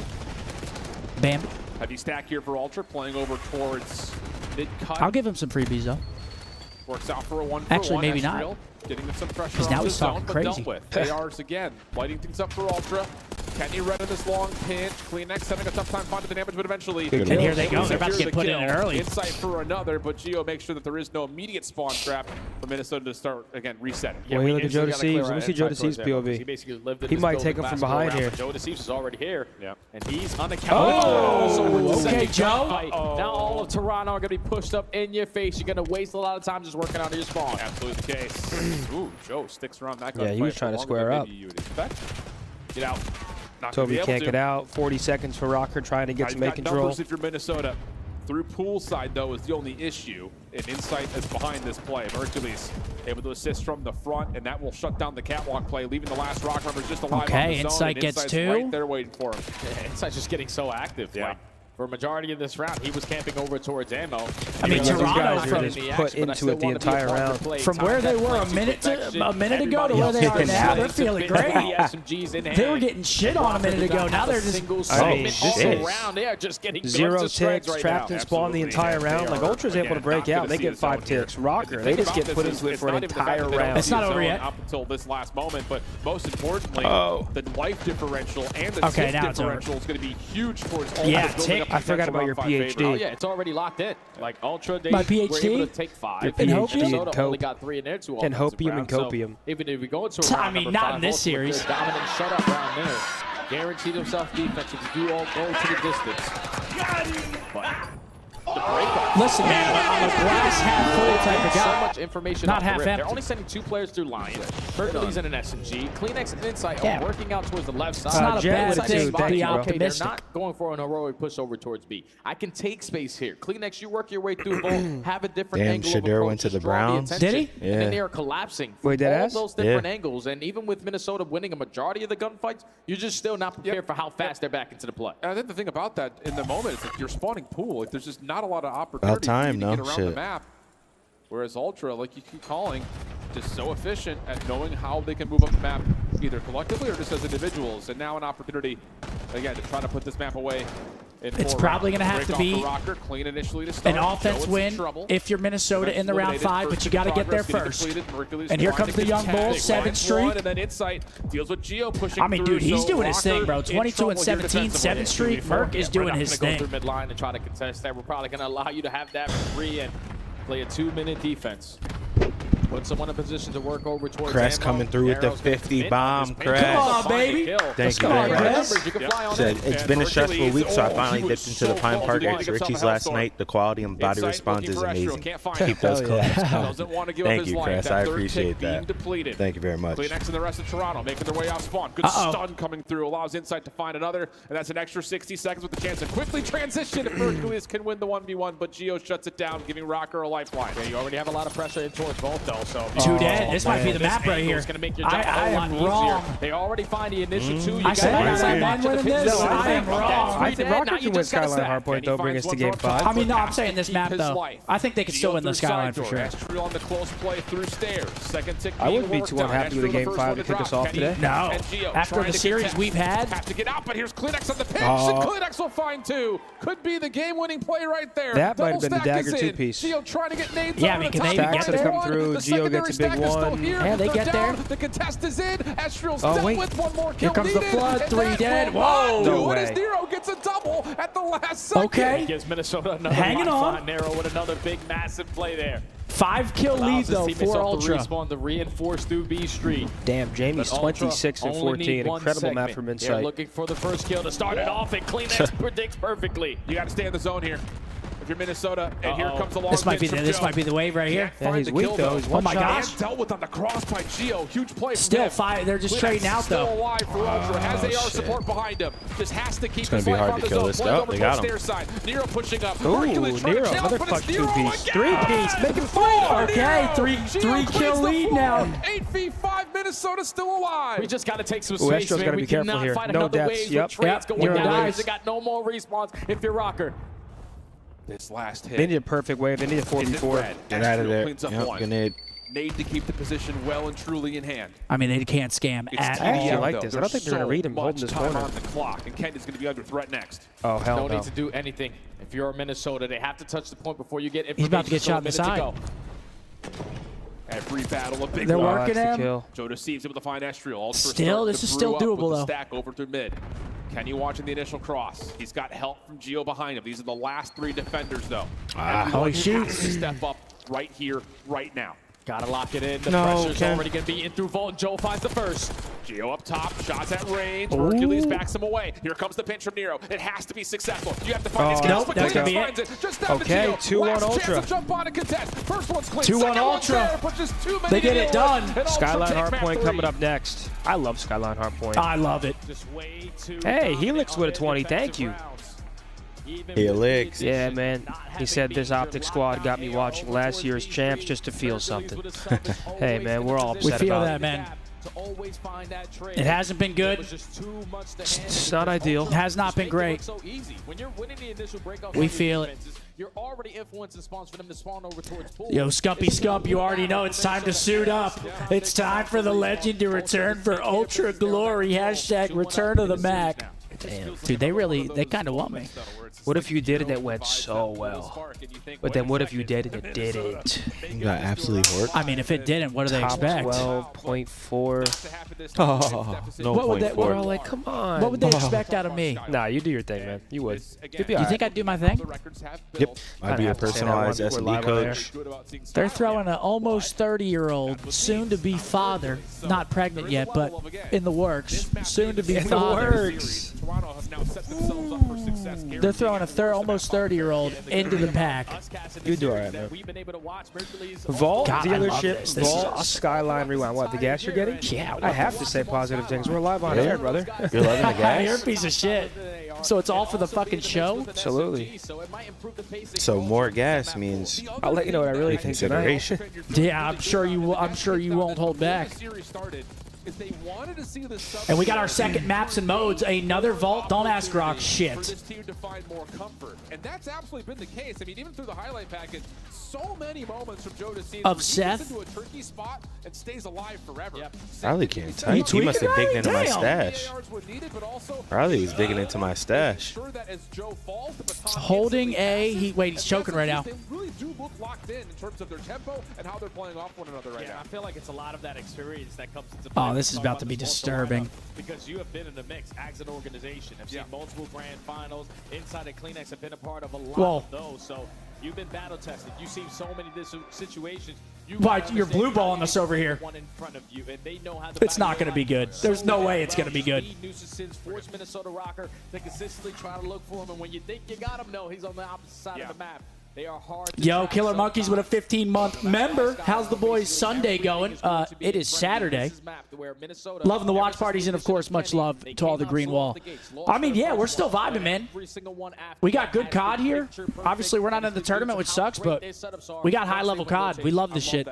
Ooh. Bam. Heavy stack here for Ultra, playing over towards mid-cut. I'll give him some freebies, though. Works out for a 1-for-1. Actually, maybe not. Getting some pressure Because now on the he's talking zone, but crazy. dealt with. ARs again, lighting things up for Ultra. Kenny red in this long pinch. CleanX having a tough time finding the damage, but eventually. And here they go. They're about to get put in early. Insight for another, but Gio makes sure that there is no immediate spawn trap for Minnesota to start, again, resetting. Yeah, look at Joe Deceives. Let me see Joe Deceives' POV. He basically lived in He this might building take him from last behind go-around, here. but Joe Deceives is already here. Yeah. And he's on the counter. Oh, okay, Joe. Now all of Toronto are going to be pushed up in your face. You're going to waste a lot of time just working out of your spawn. Absolutely the case. Ooh, Joe sticks around that gunfight. Yeah, he was trying to square up. You would expect. Get out. Not gonna Toby be able can't to. get out. 40 seconds for Rocker trying to get some make control. Numbers if you're Minnesota. Through poolside, though, is the only issue. And Insight is behind this play. Hercules able to assist from the front, and that will shut down the catwalk play, leaving the last rock members just alive on the zone. Insight gets Insight's two. right there waiting for him. Yeah, Insight's just getting so active. Yeah. Like, for a majority of this round, he was camping over towards ammo. I mean, These Toronto guys from are just put into it the entire round. From where they were a minute ago to where they are now, they're feeling great. They were getting shit on a minute ago. Now they're just all around. They are just getting 0 guns to shreds ticks, right trapped now. and spawn the entire round. Like Ultra's able to break out. They get 5 ticks. Rocker, they just get put into it for an entire round. It's not over yet. Up until this last moment, but most importantly, the life differential and the tick now it's over. differential is going to be huge towards Ultra. Yeah, building tick. up I forgot about your potential round five PhD. Oh yeah, it's already locked in. Like Ultra, they My were PhD? able to take 5. Your And PhD Hopium? and Minnesota only Cope. got 3 in their 2 And offensive Hopium and rounds. Copium. So even if we go into a round I mean, number not 5, in this ultimately, series. they're dominant shutout round there. Guaranteed himself defense if you do all go to the distance. But the breakup. Listen, man, I'm a glass half full type of So guy. much information Not off the half rip. empty. They're only sending 2 players through Lion. Hercules and an SMG. CleanX and Insight Yeah. are working out towards the left side. It's not a Jet bad with a thing two. to Thank be you, bro. optimistic. They're not going for an heroic push over towards B. I can take space here. CleanX, you work your way through both. Have a different Damn, angle of Shadur approach went to the draw the Browns. attention. Did he? And then Yeah. they are collapsing. Wait, From dead all ass? those different Yeah. angles, and even with Minnesota winning a majority of the gunfights, you're just still not prepared for how fast they're back into the play. And I think the thing about that in the moment is that you're spawning pool. Like there's just not a lot of opportunity time, for you to no? get around Shit. the map. Whereas Ultra, like you keep calling, just so efficient at knowing how they can move up the map, either collectively or just as individuals. And now an opportunity, again, to try to put this map away. It's probably going to have to be Rocker, clean initially to start. an offense Joe in win some trouble. if you're Minnesota in the round Eliminated 5, but first you got to get there progress, first. getting depleted, And here trying comes to the young contest. bull, 7th Lines streak. one, and then Insight deals with Gio pushing I mean, through, dude, he's so doing his thing, Rocker bro. in 22 and trouble here 17, defensively. 7th streak. Merc is We're doing not his gonna thing. go through midline and try to contest that. We're probably going to allow you to have that free and play a 2-minute defense. Put someone in position to work over towards Crest ammo. coming through with the Arrow's gonna 50 commit bomb, on this paint. Crest. Come on, baby. Thank you Come on, very much. Chris. You can fly on Said in. it's been a stressful week, so I finally dipped into the Pine Park X Richie's last night. The quality and body response is amazing. Keep those collabs coming. Thank you, Chris. I appreciate that. Thank you very much. CleanX and the rest of Toronto making their way off spawn. Good stun coming through. Allows Insight to find another, and that's an extra 60 seconds with the chance to quickly transition if Hercules can win the 1v1, but Gio shuts it down, giving Rocker a lifeline. Yeah, you already have a lot of pressure in towards both, though. So 2 dead. This might be the map right here. Going to make your job I a lot am easier. wrong. They already find the initial 2. You I said I gotta got match one the winning this. pins. I am wrong. I think Rocker can win Skyline Hardpoint, though, bring us to game 5. I mean, no, I'm saying this map, though. I think they could still win the Skyline for sure. Astral on the close play through stairs. Second tick I wouldn't be being too worked unhappy on. with a Astral game the 5 to first kick one us off drop. today. Kenny No. and Gio After trying the to series contest. we've had. Have to get out, but here's CleanX on the pinch. And CleanX will find 2. Could be the game-winning play right there. That might have Double been the stack is dagger in. 2-piece. Gio trying to get nades Yeah, I over mean, the can top. they even Stacks get have there? come through. The Gio secondary gets a big stack is still one. here. Yeah, they They're get down. there. The contest is in. Astral Oh, still wait. with one more kill Here comes the needed, flood. and 3 that dead. will not Whoa. do No it as way. Nero gets a double at the last second. Okay. Gives Minnesota another Hanging lifeline. on. Nero with another big, massive play there. 5-kill lead, Allows his though, teammates for off the Ultra. respawn to reinforce through B Street. Damn, Jamie's But Ultra 26 and only 14. need one Incredible map segment. from They're Insight. looking for the first kill to start it off, and CleanX predicts perfectly. You got to stay in the zone here. If you're Minnesota, and here comes the long This might be pitch the from Joe. wave right here. Yeah, he's weak, though. He's one my shot. gosh. And dealt with on the cross by Gio. Huge play from Still him. 5. They're just CleanX trading out, still though. alive for Ultra. Has AR support behind him. Just has to keep gonna his be life hard on to the kill zone. this. Plays Oh, over they towards got him. stair side. Nero pushing up. Ooh, Hercules trying to Nero, jump, another but clutch it's Nero 2-piece. again. 3-piece, making 4. Okay, three Nero kill cleans the lead floor. now. 8v5, Minnesota still alive. We just got to take some Ooh, space, Astro's man. gotta We be careful cannot here. fight No another deaths. wave Yep. with trades Yep. going Nero down. dies. They got no more respawns if you're Rocker. This last hit. They need a perfect wave. They need a 4v4. Get out of there. Cleans up Yep, one. grenade. Need to keep the position well and truly in hand. I mean, they can't scam It's at TDM, I actually all. like though. this. I don't think they're going to read him so holding much this time corner. on the clock, and Kent is going to be under threat next. Oh, hell No no. need to do anything. If you're Minnesota, they have to touch the point before you get information. He's about to get So a shot in the minute to side. go. Every battle a big They're one. working him. Kill. Joda seems able to find Estriel. Still, this is still doable, though. Stack over through mid. Kenny watching the initial cross. He's got help from Gio behind him. These are the last 3 defenders, though. Oh, he shoots. Has to step up right here, right now. Gotta lock it in. The pressure's already going to be in through Vault. Joe finds the first. Gio up top, shots at range. Hercules backs him away. Here comes the pinch from Nero. It has to be successful. You have to find these guys. Nope, But that's Clean gonna finds be it. Just down Okay, to Gio. 2-1 Last Ultra. chance to jump on a contest. First one's clean. 2-1 Second one's Ultra. there, but just too many They get to it deal done. with. And Ultra Skyline takes map Hardpoint 3. coming up next. I love Skyline Hardpoint. I love it. Just way too Hey, dominant Helix on with a the 20. defensive Thank you. rounds. Even Helix. with Yeah, the man. He said this Optic squad got me watching last year's champs just to feel something. Hey, man, we're all We upset feel about that, it. man. to always find that trade. It hasn't been good. It was just too much to handle. It's not ideal. It has not been great. So easy. When you're winning the initial breakout, We feel it. You're already influencing spawns for them to spawn over towards pool. Yo, Scumpy Scump, you already know it's time to suit up. It's time for the legend to return for Ultra Glory. Hashtag return of the Mac. Damn. Dude, they kind of want me. What if you did and it went so well? But then what if you did and it didn't? You got absolutely horked. I mean, if it didn't, what do they Top expect? 12.4. Oh, no What would point that- We're four. all like, come on. What would they expect out of me? Nah, you do your thing, man. You would. You'd be You all think right. I'd do my thing? Yep. I'd be a have to say that personalized one. S&D We're live on air. coach. They're throwing an almost 30-year-old, soon-to-be father, not pregnant yet, but in the works, soon-to-be In the father. works. They're throwing a almost 30-year-old into the pack. You do all right, man. Vault God, I love dealership, this. This is Vault, awesome. Skyline Rewind. What, the gas you're getting? Yeah. I have to say positive things. We're live on Really? air, brother. You're loving the You're a gas? piece of shit. So it's all for the fucking show? Absolutely. So more gas means I'll let you know what I really think tonight. consideration. Yeah, I'm sure you won't hold back. And we got our second maps and modes. Another Vault. Don't ask Rock shit. And that's absolutely been the case. I mean, even through the highlight package, so many moments from Joe to see Of Seth? into a tricky spot and stays alive forever. Riley can't type. He must have digged into my Damn. stash. Riley was digging into my stash. Holding A. He's choking right now. They really do look locked in terms of their tempo and how they're playing off one another right now. I feel like it's a lot of that experience that comes into play. Oh, this is about to be disturbing. Because you have been in the mix as an organization. I've seen multiple grand finals. Inside of Kleenex have been a part of a lot of those. So you've been battle tested. You've seen so many situations. Why, you're blue balling us over here. One in front of you, and they know how It's not going to be good. There's no way it's going to be good. Nuisances force Minnesota Rocker to consistently try to look for him, and when you think you got him, no, he's on the opposite side of the map. They are hard to Yo, track Killer sometimes. Monkeys with a 15-month member. How's the boys' Sunday going? It is Saturday. Loving the watch parties, and of course, much love to all the green wall. I mean, yeah, we're still vibing, man. We got good COD here. Obviously, we're not in the tournament, which sucks, but we got high-level COD. We love this shit.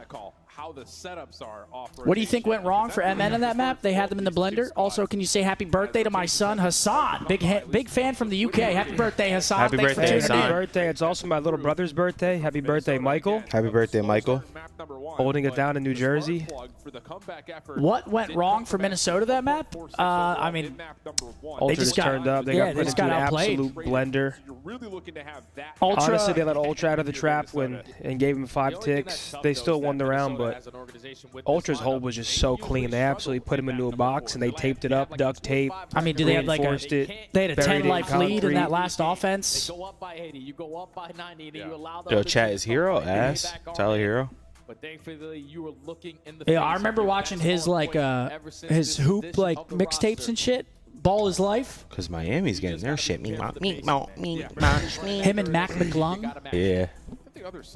How the setups are off. What do you think went wrong for MN in that map? They had them in the blender. Also, can you say happy birthday to my son, Hassan? Big fan from the UK. Happy birthday, Hassan. Happy Thanks for birthday, tuning Hassan. in. Happy birthday. It's also my little brother's birthday. Happy birthday, Michael. Happy birthday, Michael. Holding it down in New Jersey. What went wrong for Minnesota that map? I mean, Ultra just just got- turned up. They yeah, got they put just into got an outplayed. absolute blender. You're really looking to have that. Ultra. Honestly, they let Ultra out of the trap and gave him 5 ticks. They still won the round, but Ultra's hold was just so clean. They absolutely put him into a box and they taped it up, duct tape. I mean, do they have like reinforced it, they had a buried it in 10-life lead in concrete. that last offense? Go up by 80, you go up by 90, and you allow Yo, chat is Hero ass. Tyler Hero. But thankfully, you were looking in the Yeah, face I of remember your watching best his like ever since his this hoop position like of the mixtapes roster. and shit. Ball is life. Because Miami's getting their shit. Me. Him and Mac McClung. Yeah.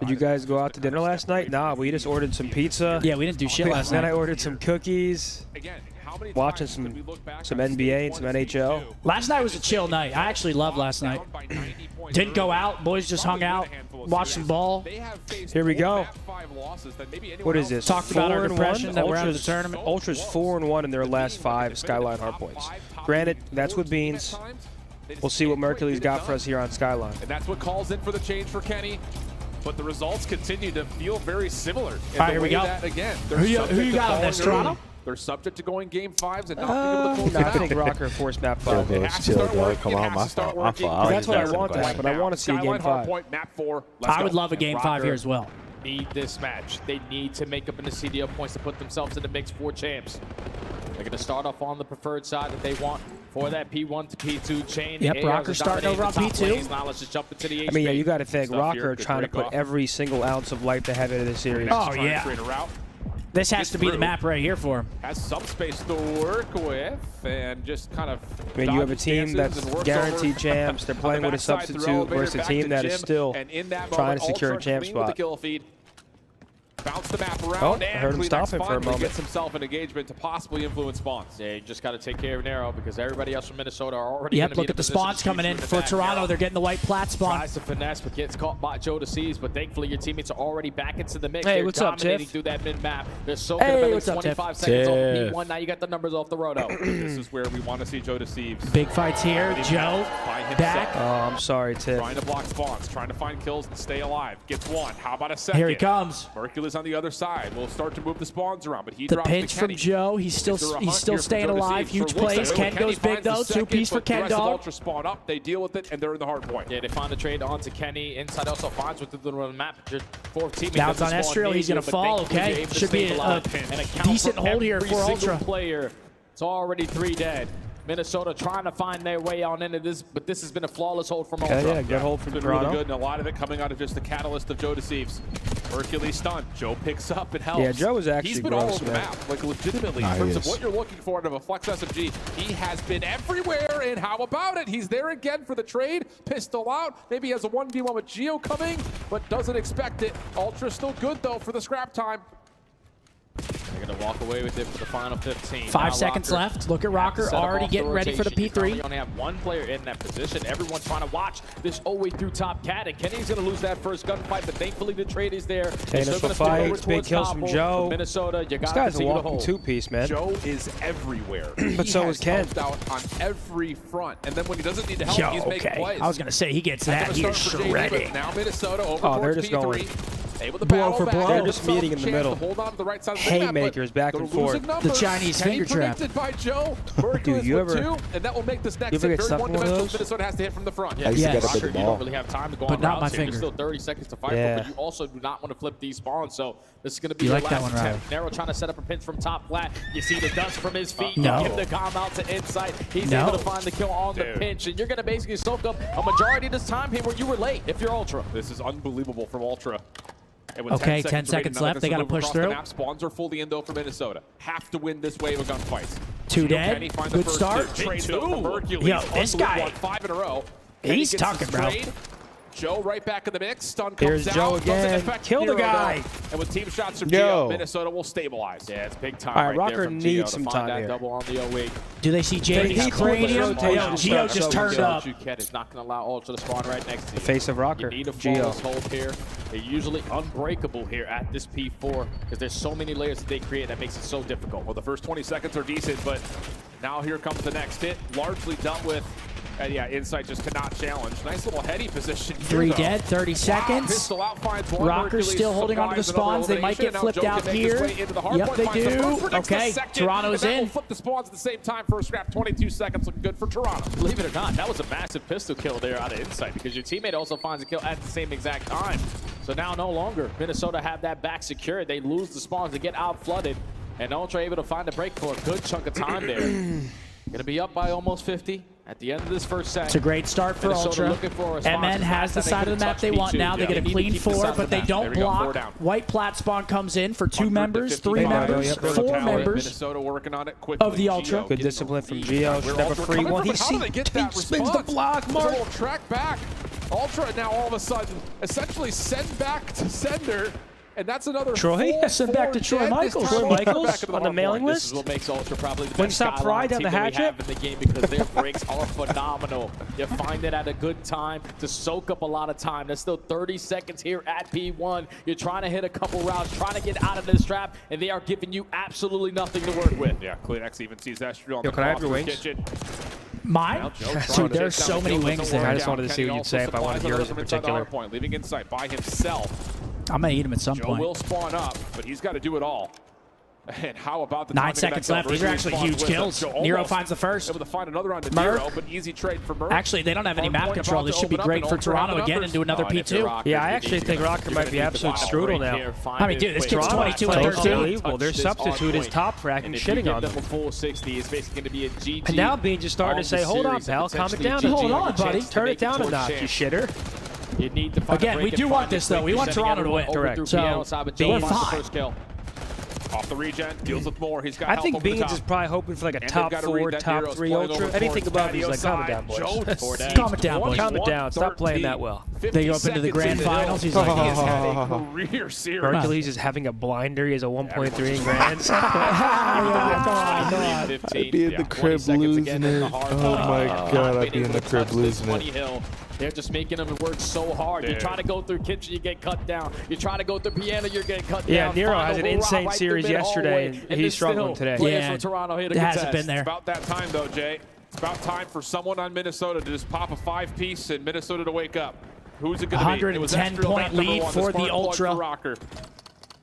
Did you guys go out to dinner last night? Nah, we just ordered some pizza. Yeah, we didn't do shit last Then I night. ordered some cookies. Watching some NBA and some NHL. Last night was a chill night. I actually loved last night. Didn't go out. Boys just hung out, watched some ball. Here we go. What is this? Talked about our 4-1? depression that we're out of the Ultra's- tournament. Ultra's 4-1 in their last 5 Skyline Hardpoints. Granted, that's with Beans. We'll see what Mercury's got for us here on Skyline. And that's what calls in for the change for Kenny. But the results continue to feel very similar. In right, the here we way go. that, again, Who you got on this, Toronto? They're subject to going game 5s and not being able to close No, it I out. think Rocker forced map Bro, 5. bro, chill, dog. Come on, my fault. My fault. That's what I want to happen. I want to see a game Skyline 5. Hardpoint, map 4. Let's I go. would love a game 5 Rocker here as well. need this match. They need to make up in the CDO points to put themselves in the mix for champs. They're going to start off on the preferred side that they want for that P1 to P2 chain. Yep, Rocker starting over on P2. Now let's just jump into the I mean, yeah, you got to think Rocker trying to put every single ounce of life they have into this series. Oh, yeah. This has to be the map right here for him. Has some space to work with and just kind of. I mean, you have a team that's guaranteed champs. They're playing with a substitute versus a team that is still trying to secure a champ spot. Bounce the map around I heard him stop him for a moment. Gets himself an engagement to possibly influence spawns. Yeah, you just got to take care of Nero because everybody else from Minnesota are already. Yep, look at the spawns coming in for Toronto. They're getting the white plat spawn. Tries to finesse, but gets caught by Joe Deceives. But thankfully, your teammates are already back into the mix. Hey, They're what's up, dominating Tiff? through that mid map. They're soaking about 25 seconds off P1. Now you got the numbers off the roto. This is where we want to see Joe Deceives. Big fights here. Joe back. Oh, I'm sorry, Tiff. Trying to block spawns, trying to find kills and stay alive. Gets one. How about a second? Here he comes. Mercules on the other side. Will start to move the spawns around, but he The drops pinch to from Kenny. Joe. He's still staying alive. Huge plays. Ken goes big though. 2-piece for Ken Dog. Ultra spawn up. They deal with it, and they're in the hard point. Yeah, they find the trade onto Kenny. Inside also finds with the map. Your fourth teammate. Now it's on Estriel. He's gonna fall. Okay, should be a decent hold here for Ultra. Player. It's already 3 dead. Minnesota trying to find their way on into this, but this has been a flawless hold from Ultra. Yeah, good hold from Toronto. Really good, and a lot of it coming out of just the catalyst of Joe Deceives. Hercules stunned. Joe picks up and helps. Yeah, Joe is actually He's been all gross, over the man. map, like legitimately, in terms of what you're looking for out of a Flex SMG. He has been everywhere, and how about it? He's there again for the trade. Pistol out. Maybe he has a 1v1 with Geo coming, but doesn't expect it. Ultra still good, though, for the scrap time. They're going to walk away with it for the final 15. 5 seconds left. Look at Rocker already getting ready for the P3. You only have one player in that position. Everyone's trying to watch this 0-way through top cat, and Kenny's going to lose that first gunfight, but thankfully the trade is there. Initial fights, big kills from Joe. Minnesota, you This got guy's to a continue to walking hold. 2-piece, man. Joe is everywhere. But so is Ken. Helped out on every front, and then when he doesn't need to help, he's making plays. I was going to say, he gets that. He is shredding. Now Minnesota over Oh, they're towards just going P3. Able to blow battle for back. blow. They're just meeting in the middle. Hold on to the right side of the Haymakers back and forth. The Chinese finger trap. Predicted by Joe. Dude, you ever, 2, and that will make this next you ever hit get very stuck in one of one-dimensional. those? Minnesota has to hit from the front. I used to get a Rocker, big you ball. don't really have time to go But on not my routes here. finger. There's still 30 seconds to fight Yeah. for, but you also do not want to flip these spawns. So this is going to be You your like that last one, attempt. Nero trying to set up a pinch from top flat. You see the dust from his feet. No. You give the calm out to inside. He's No. able to find the kill on the pinch, and you're going to basically soak up a majority of this time here where you were late if you're Ultra. This is unbelievable from Ultra. And with Okay, 10 seconds remaining, left. They got to move push across through. the map. Spawns are fully in though for Minnesota. Have to win this wave of gunfights. 2 Gio dead. Kenny finds the Good first start. two. Trades though from Hercules. Yo, this guy. Won 5 in a row. He's Kenny gets talking, his bro. trade. Joe right back in the mix. Stun comes Here's out. Joe Doesn't again. affect Kill the Nero, guy. though. And with team shots from Yo. Gio, Minnesota will stabilize. Yeah, it's big time All right, right there Rocker from needs Gio some to time find that here. double on the 0-8. Do they see Jamie's He cranium? rotation Yo, to Gio start just so turned good. up. Juket is not going to allow Ultra to spawn right next to you. The face of Rocker, You need a flawless Gio. hold here. They're usually unbreakable here at this P4 because there's so many layers that they create that makes it so difficult. Well, the first 20 seconds are decent, but now here comes the next hit. Largely dealt with. Yeah, Insight just cannot challenge. Nice little heady position here, 3 though. dead, 30 seconds. Pistol out finds one. Rocker's Hercules still holding onto the supplies another spawns. They might elimination. get flipped Now Joe out can make his here. way into the hard Yep, point, they finds the do. first, predicts the Okay, second, Toronto's and that in. will flip the spawns at the same time for a scrap. 22 seconds looking good for Toronto. Believe it or not, that was a massive pistol kill there out of Insight because your teammate also finds a kill at the same exact time. So now no longer Minnesota have that back secured. They lose the spawns. They get out flooded. And Ultra able to find a break for a good chunk of time there. Going to be up by almost 50 at the end of this first set. It's a great start for Minnesota Ultra. looking for a response. MN has the side of the map they want now. They get a They need to clean keep this 4, on but the they map. don't There we go, 4 block. down. White plat spawn comes in for 2 members, 150 3 yards. members, Yep, 4 Tower. members. Minnesota working on it quickly. of the Ultra. Gio Good getting discipline the from lead. Gio. Where Should never Ultra free coming one. from? He How do they get that spins the response? block, It's Mark. a little track back. Ultra now all of a sudden essentially send back to sender. And that's another Troy? full Send back to four Troy dead. Michaels. This Troy time Michaels back into the on the hard mailing point. This is what makes Ultra probably the When best stop Skyline Pride down team the that we hatchet? have in the game because their breaks are phenomenal. You find it at a good time to soak up a lot of time. There's still 30 seconds here at P1. You're trying to hit a couple rounds, trying to get out of this trap, and they are giving you absolutely nothing to work with. Yeah, Cleanex even sees Estriel on Yo, the can I have your Foster's wings? kitchen. Mine? Now Joe trying Dude, to there's chase so down the many kills, wings doesn't there. work I just out. wanted to see Kenny what you'd also say if I wanted to supplies hear another yours in from inside the particular. hard point, leaving Insight by himself. I'm going to eat him at some Joe point. will spawn up, but he's got to do it all. And how about the 9 seconds left. These are actually huge kills. Nero finds the first. Able to find another on Nero, but easy trade for Merc. Actually, they don't have any map control. This should be great for Toronto again and do another P2. Yeah, I actually think Rocker might be absolute strudel now. I mean, dude, this kid's 22 and 13. Unbelievable. Their substitute is top frack and shitting on them. Full 60 is basically going to be a GG. And now Bean just starting to say, hold on, pal, calm it down. Hold on, buddy. Turn it down a notch, you shitter. You need to find Again, we do want this, though. We want Toronto to win. Correct. So, we're fine. Off the regen, deals with more. He's got I think Beans is probably hoping for like a top 4, top 3 ultra. Anything above, he's like, calm it down, boys. Calm it down, boys. Calm it down. Stop playing that well. They go up into the grand finals. He's like, career series. Hercules is having a blinder. He has a 1.3 in grands. I'd be in the crib losing it. Oh my god, I'd be in the crib losing it. They're just making them work so hard. You try to go through kitchen, you get cut down. You try to go through piano, you're getting cut down. Yeah, Nero has an insane series yesterday, and he's struggling today. Yeah, it hasn't been there. It's about that time, though, Jay. It's about time for someone on Minnesota to just pop a 5-piece and Minnesota to wake up. Who's it going to be? 110-point lead for the Ultra.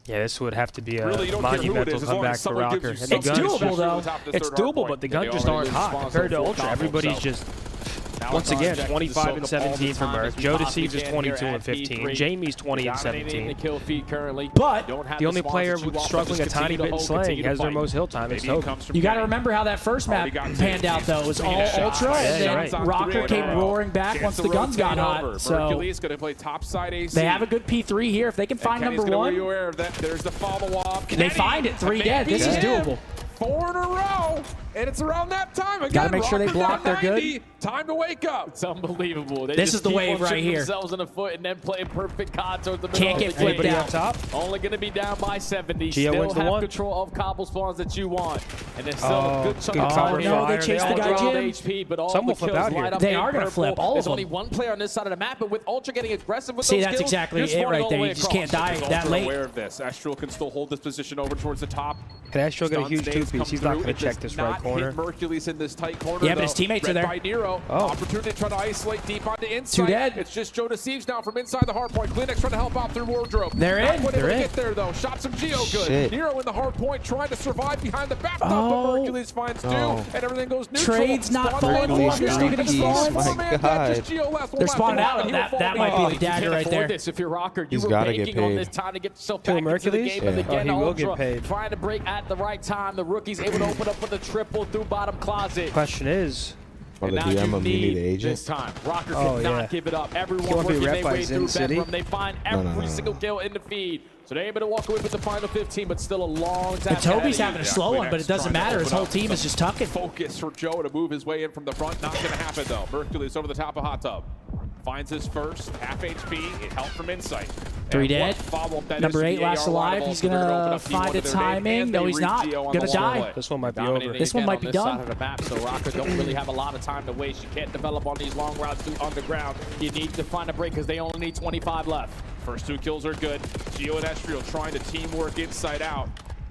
Yeah, this would have to be a really, monumental comeback for Rocker. It's doable, though. It's doable, but the guns just aren't hot compared to Ultra. Everybody's just... Once again, 25 and 17 for Merc. Joe Deceives is 22 and 15. Jamie's 20 and 17. But the only player struggling a tiny bit in slaying has their most hill time is Toby. You got to remember how that first map panned out, though. It was all Ultra, and then Rocker came roaring back once the guns got hot. So they have a good P3 here. If they can find number 1, they find it 3 dead. This is doable. 4 in a row, and it's around that time again. Got to make sure they block. They're good. Time to wake up. It's unbelievable. This is the wave right here. Themselves in the foot and then playing perfect cards towards the middle. Can't get flipped down. Top. Only going to be down by 70. Gio Still wins the have one. control of cobble spawns that you want, and there's still a good chunk of cover no, they chased the guy Jim. HP, but all Some will the flip kills out here. light up They in are going to purple. flip all of There's them. only one player on this side of the map, but with Ultra getting aggressive with See, those that's kills, exactly you're it right all the there. way You just across. can't die that Ultra late. aware of this. Astral can still hold this position over towards the top. Can Astral get a huge 2-piece? He's not going to check this right corner. Mercules in this tight corner. Yeah, but his teammates are there. By Nero. Opportunity to try to isolate deep onto inside. 2 dead. It's just Joe Deceives now from inside the hard point. Kleenex trying to help out through wardrobe. They're in. They're in. Get there though. Shot some Geo good. Shit. Nero in the hard point trying to survive behind the bathtub, but Mercules finds two, and everything goes neutral. Trade's not falling for him. They're still going to spawn. My God. They're spawning out. That might be the dagger right there. If you're Rocker, you He's were gotta get banking on paid. this time to get yourself Kill back into the Mercules? game. Yeah. But again, He will Ultra get paid. trying to break at the right time. The rookie's able to open up with a triple through bottom closet. Question is, Or the Now DM you of you need this agent. time. Rocker Oh, cannot yeah. give it up. Everyone Can't be working rep their by way Zen through City. bedroom. They find every single kill in the feed. So they're able to walk away with the final 15, but still a long time. And Toby's having a slow one, but it doesn't matter. His whole team is just tucking. Focus for Joe to move his way in from the front. Not going to happen though. Mercules over the top of Hot Tub. Finds his first, half HP, help from Insight. 3 dead. Number 8 last alive. He's going to find a timing. No, he's not. Going to die. this one might be over. This one might be done. Side of the map, so Rocker don't really have a lot of time to waste. You can't develop on these long routes through underground. You need to find a break because they only need 25 left. First 2 kills are good. Gio and Estriel trying to teamwork inside out.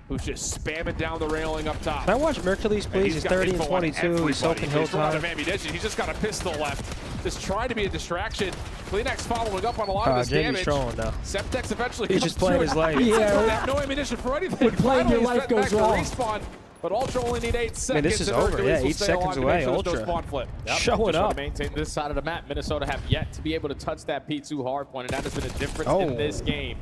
Who's just spamming down the railing up top. Can I watch Mercules, please? He's 30 and 22. He's soaking hill time. He's just got a pistol left. Just trying to be a distraction. Kleenex following up on a lot of his Jamie's damage. trolling now. Septex eventually He's comes just playing through. his life. They have no ammunition for anything. When playing your life goes wrong. Respawn, but Ultra only need 8 seconds. Man, this is over. Yeah, 8 seconds away. Ultra. Showing up. Maintain this side of the map. Minnesota have yet to be able to touch that P2 hardpoint, and that has been a difference in this game.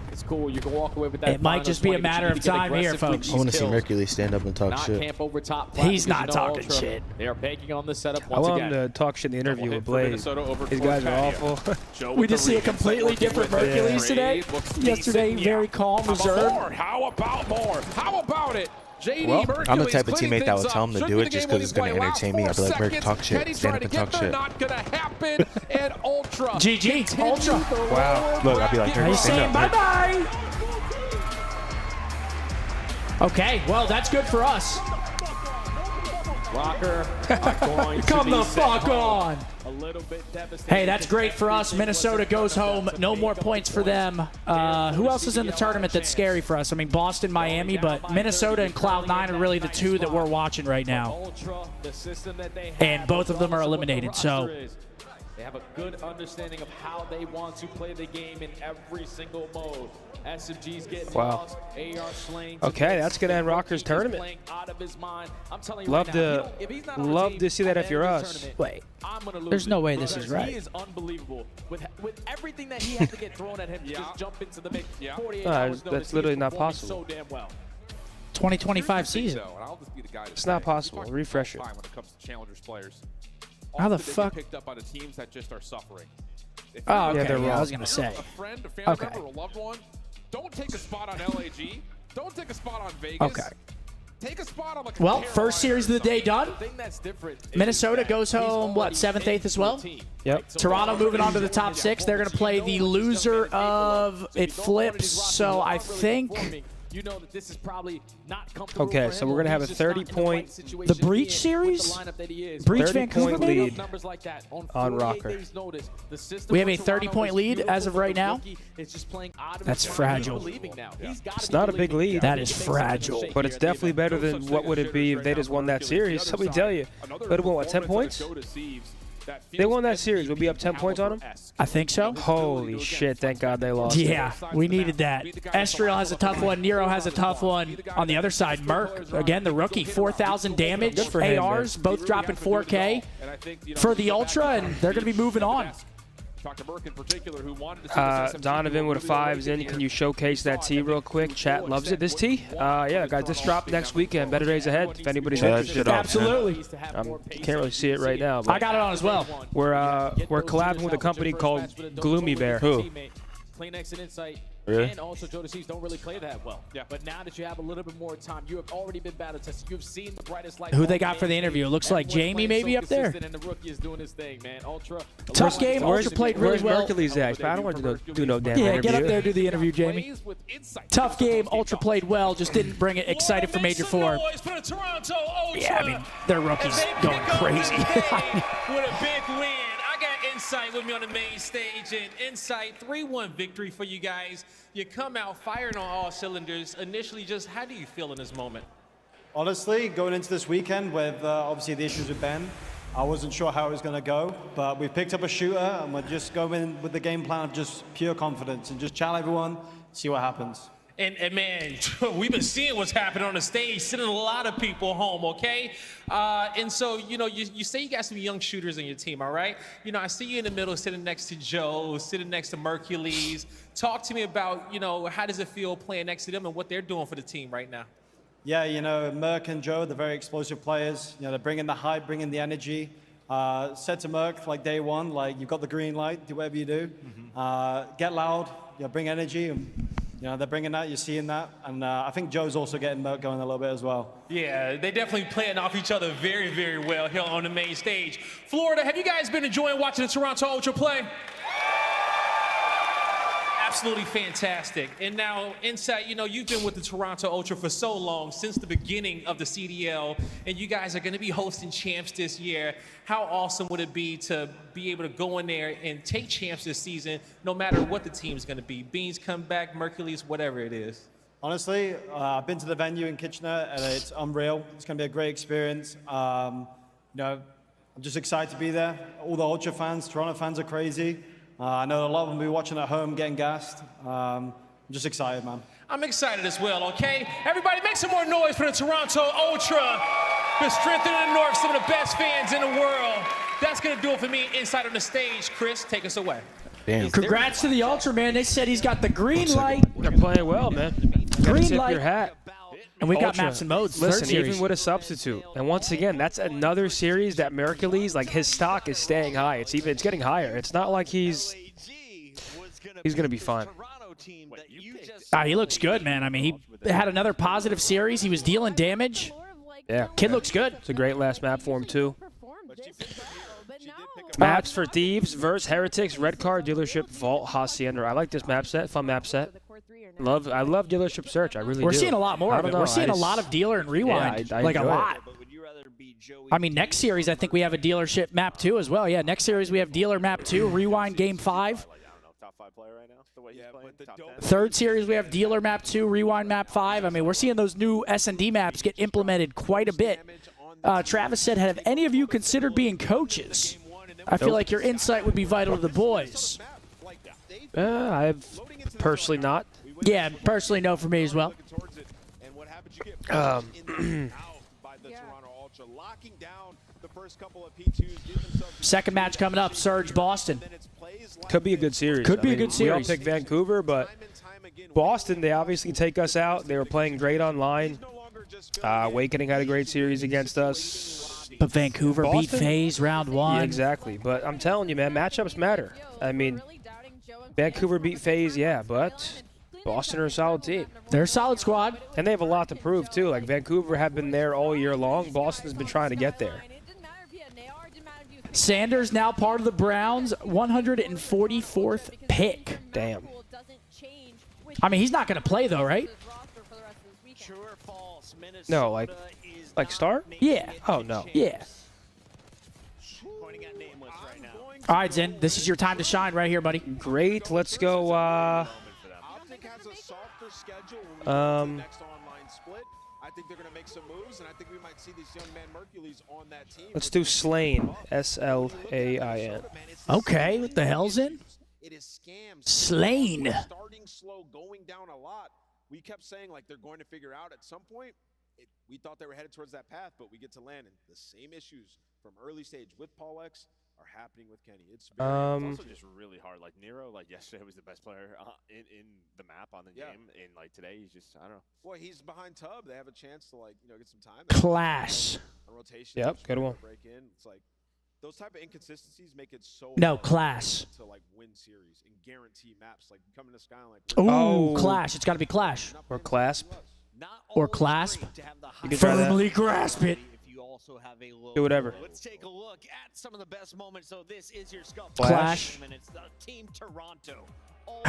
It's cool. You can walk away with that. It might just be a matter of time here, folks. I want to see Mercules stand up and talk shit. Camp over top. He's not talking shit. They are banking on this setup I once want again. him to talk shit in the interview with Blaze. These guys are awful. We just see a completely different Mercules today. Yesterday, very calm, reserved. How about more? How about it? Well, I'm the type of teammate that would tell him to do it just because it's going to entertain me. I'd be like, Merc, talk shit. Stand up and talk shit. Not going to happen. And Ultra. GG, Ultra. Wow. Look, I'd be like, He's saying stand up. bye-bye. Okay, well, that's good for us. Rocker are going to Come be the fuck sent home. on. A little bit devastating. Hey, that's great for us. Minnesota goes home. No more points for them. Who else is in the tournament that's scary for us? I mean, Boston, Miami, but Minnesota and Cloud9 are really the 2 that we're watching right now. And both of them are eliminated, so They have a good understanding of how they want to play the game in every single mode. SMG's getting lost, AR slaying. Okay, that's gonna end Rocker's tournament. Love to see that if you're us. Wait, there's no way this is right. He is unbelievable with everything that he had to get thrown at him to just jump into the mix. 48 that's literally not possible. So damn well. 2025 season. It's not possible. Refresh it. When it comes to challengers players. How the Often they get fuck? picked up by the teams that just are suffering. Oh, okay. Yeah, they're Yeah, I wrong. was gonna say. A friend, a family member, a loved one. Don't take a spot on LAG. Don't take a spot on Vegas. Okay. Take a spot on like Well, first series of the day done. The thing that's different is Minnesota that goes he's home, what, already 7th, 8th as well? team. Yep. Toronto moving on to the top 6. They're going to play the loser of it flips. So I think You know that this is probably not comfortable Okay, for so him, we're gonna or have he's a just not in 30-point right situation The to be Breach in series? with the lineup that he is. Breach 30-point Vancouver maybe? lead Numbers like that on on 48 Rocker. days notice, the system We have for a Toronto 30-point is lead beautiful, as of but right the now. rookie is just playing out of That's his mind. He's fragile. believing now. He's gotta It's be not a big believing. lead. That is He makes fragile. a mistake But here it's at the definitely end. better than what would it be if they just won that series. Let me tell you. They'd have won, what, 10 points? They won that series. We'll be up 10 points on them? I think so. Holy shit, thank God they lost. Yeah, we needed that. Estriel has a tough one. Nero has a tough one. On the other side, Merc, again, the rookie, 4,000 damage. Good for him, ARs, both dropping 4K for the Ultra, and they're going to be moving on. Donovan with a 5s in. Can you showcase that tee real quick? Chat loves it. This tee? Yeah, guys, this drop next weekend. Better days ahead if anybody's interested. Absolutely. You can't really see it right now. But I got it on as well. we're collabing with a company called Gloomy Bear. Who? Play next and Insight. Really? And also Joe Thieves don't really play that well. Yeah. But now that you have a little bit more time, you have already been battle tested. You've seen the brightest light. Who they got for the interview? It looks like Jamie maybe up there. And the rookie is doing his thing, man. Ultra. Tough game. Ultra played really Where's well. Hercules at? I don't want to do no damn Yeah, interview. get up there, do the interview, Jamie. Tough game. Ultra played well, just didn't bring it. Excited for Major 4. Yeah, I mean, their rookie's going crazy. With a big win. I got Insight with me on the main stage, and Insight 3-1 victory for you guys. You come out firing on all cylinders. Initially, just how do you feel in this moment? Honestly, going into this weekend with obviously the issues with Ben, I wasn't sure how it was going to go, but we picked up a shooter and we're just going with the game plan of just pure confidence and just challenge everyone, see what happens. And man, we've been seeing what's happening on the stage, sending a lot of people home, okay? And so, you know, you say you got some young shooters on your team, all right? You know, I see you in the middle sitting next to Joe, sitting next to Hercules. Talk to me about, you know, how does it feel playing next to them and what they're doing for the team right now? Yeah, you know, Merc and Joe, they're very explosive players. You know, they're bringing the hype, bringing the energy. Said to Merc, like day one, like, you've got the green light, do whatever you do. Get loud, you know, bring energy. And, you know, they're bringing that, you're seeing that. And I think Joe's also getting Merc going a little bit as well. Yeah, they definitely playing off each other very, very well here on the main stage. Florida, have you guys been enjoying watching the Toronto Ultra play? Absolutely fantastic. And now, Insight, you know, you've been with the Toronto Ultra for so long, since the beginning of the CDL, and you guys are going to be hosting champs this year. How awesome would it be to be able to go in there and take champs this season, no matter what the team's going to be? Beans come back, Hercules, whatever it is. Honestly, I've been to the venue in Kitchener, and it's unreal. It's going to be a great experience. You know, I'm just excited to be there. All the Ultra fans, Toronto fans are crazy. I know a lot of them will be watching at home, getting gassed. I'm just excited, man. I'm excited as well, okay? Everybody make some more noise for the Toronto Ultra. The strength in the North, some of the best fans in the world. That's going to do it for me inside on the stage. Chris, take us away. Damn. Congrats to the Ultra, man. They said he's got the green light. They're playing well, man. Green Tip light. your hat. And we've got Ultra. maps and modes. Listen, third series. even with a substitute, and once again, that's another series that Hercules, like, his stock is staying high. It's getting higher. It's not like he's gonna be fine. He looks good, man. I mean, he had another positive series. He was dealing damage. Yeah, Kid looks good. It's a great last map for him too. Maps for Thieves versus Heretics, Red Car, Dealership, Vault, Hacienda. I like this map set. Fun map set. I love Dealership Search. I really do. We're seeing a lot more of it. Know. We're seeing a lot of dealer and rewind. I like a enjoy lot. I mean, next series, I think we have a dealership map 2 as well. Yeah, next series we have dealer map 2, rewind game 5. Third series we have dealer map 2, rewind map 5. I mean, we're seeing those new S&D maps get implemented quite a bit. Travis said, have any of you considered being coaches? I feel like your insight would be vital to the boys. I've personally not. Yeah, personally no for me as well. Second match coming up, Surge Boston. Could be a good series. Could be a good series. We all pick Vancouver, but Boston, they obviously take us out. They were playing great online. Awakening had a great series against us. But Vancouver beat Boston? FaZe round 1. Yeah, exactly. But I'm telling you, man, matchups matter. I mean, Vancouver beat FaZe, yeah, but Boston are a solid team. They're a solid squad. And they have a lot to prove, too. Like, Vancouver have been there all year long. Boston's been trying to get there. Sanders now part of the Browns, 144th pick. Damn. I mean, he's not going to play, though, right? No, like start? Yeah. Oh, no. Yeah. All right, Zen, this is your time to shine right here, buddy. Great. Let's go. Let's do Slain. S-L-A-I-N. Okay, what the hell's in? Slain. Starting slow, going down a lot. We kept saying like they're going to figure out at some point. We thought they were headed towards that path, but we get to land, and the same issues from early stage with Paul X are happening with Kenny. It's also just really hard. Like Nero, like yesterday was the best player in the map on the game, and like today he's just I don't know. Boy, he's behind Tub. They have a chance to get some time. Clash. A rotation. Yep, good one. Break in. It's like those type of inconsistencies make it so no Clash to win series and guarantee maps. Like coming to Skyline. Ooh, Clash. It's got to be Clash. Or Clasp. Or Clasp. You can firmly grasp it. Do whatever. Let's take a look at some of the best moments. So this is your Scump Clash. Minutes. Team Toronto.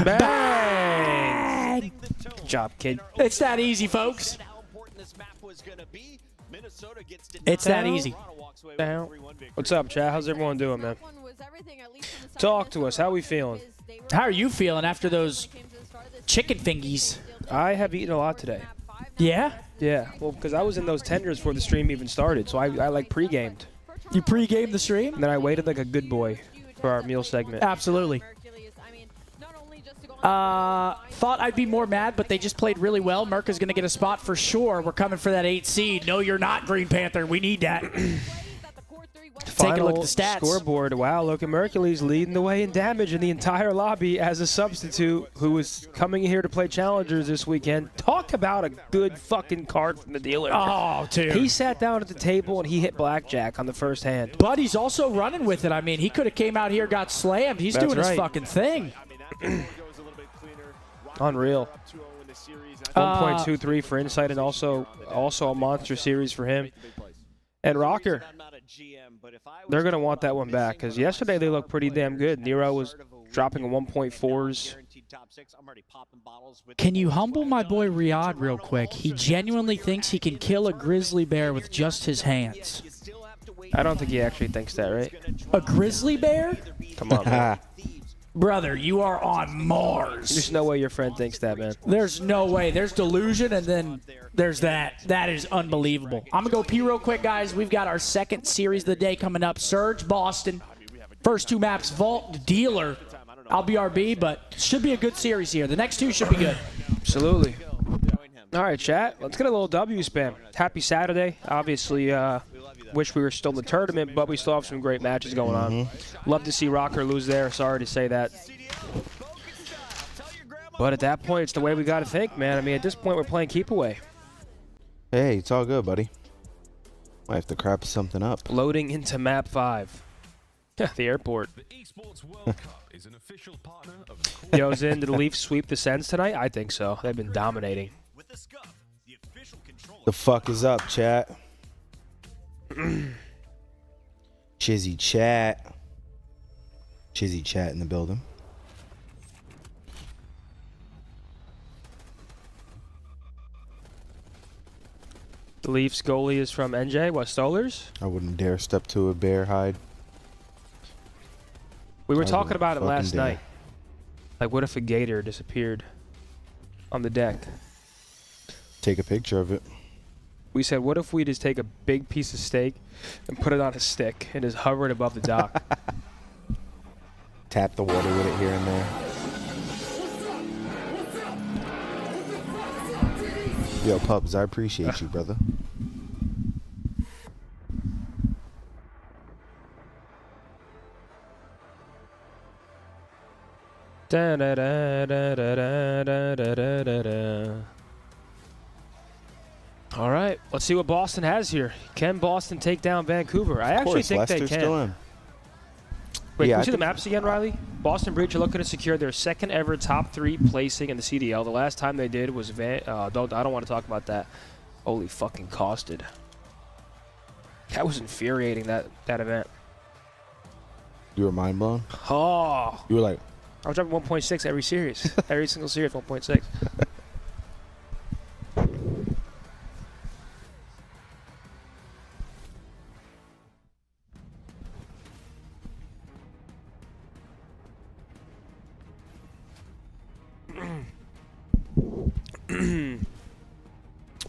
Bang! Good job, kid. It's that easy, folks. It's that easy. Down. What's up, chat? How's everyone doing, man? Talk to us. How we feeling? How are you feeling after those chicken fingies? I have eaten a lot today. Yeah? Yeah. Well, because I was in those tenders before the stream even started, so I like pre-gamed. You pre-gamed the stream? And then I waited like a good boy for our meal segment. Absolutely. Thought I'd be more mad, but they just played really well. Merc is going to get a spot for sure. We're coming for that 8 seed. No, you're not, Green Panther. We need that. Take a look at the stats. Scoreboard. Wow, look at Mercules leading the way in damage in the entire lobby as a substitute who was coming here to play challengers this weekend. Talk about a good fucking card from the dealer. Oh, dude. He sat down at the table and he hit blackjack on the first hand. But he's also running with it. I mean, he could have came out here, got slammed. He's doing his fucking thing. Unreal. 1.23 for Insight, and also a monster series for him. And Rocker, they're going to want that one back because yesterday they looked pretty damn good. Nero was dropping 1.4s. Can you humble my boy Riyadh real quick? He genuinely thinks he can kill a grizzly bear with just his hands. I don't think he actually thinks that, right? A grizzly bear? Come on, man. Brother, you are on Mars. There's no way your friend thinks that, man. There's no way. There's delusion, and then there's that. That is unbelievable. I'm going to go pee real quick, guys. We've got our second series of the day coming up. Surge, Boston. First 2 maps, Vault, Dealer. I'll be RB, but should be a good series here. The next 2 should be good. Absolutely. All right, chat. Let's get a little W spam. Happy Saturday. Obviously, wish we were still in the tournament, but we still have some great matches going on. Love to see Rocker lose there. Sorry to say that. But at that point, it's the way we got to think, man. I mean, at this point, we're playing keep away. Hey, it's all good, buddy. Might have to crap something up. Loading into map 5. The airport. Yo, Zin, did the Leafs sweep the Sens tonight? I think so. They've been dominating. The fuck is up, chat? Chizzy chat in the building. The Leafs goalie is from NJ. What, Stolers? I wouldn't dare step to a bear hide. We were talking about it last night. Like, what if a gator disappeared on the deck? Take a picture of it. We said, what if we just take a big piece of steak and put it on a stick and just hover it above the dock? Tap the water with it here and there. Yo, Pubs, I appreciate you, brother. Da, da, da, da, da, da, da, da, da, da. All right, let's see what Boston has here. Can Boston take down Vancouver? I actually think they can. Still in. Wait, Yeah, can we see the maps again, Riley? Boston Breach are looking to secure their second ever top 3 placing in the CDL. The last time they did was I don't want to talk about that. Holy fucking costed. That was infuriating, that event. You were mind blown? Oh. You were like... I was dropping 1.6 every series. Every single series, 1.6.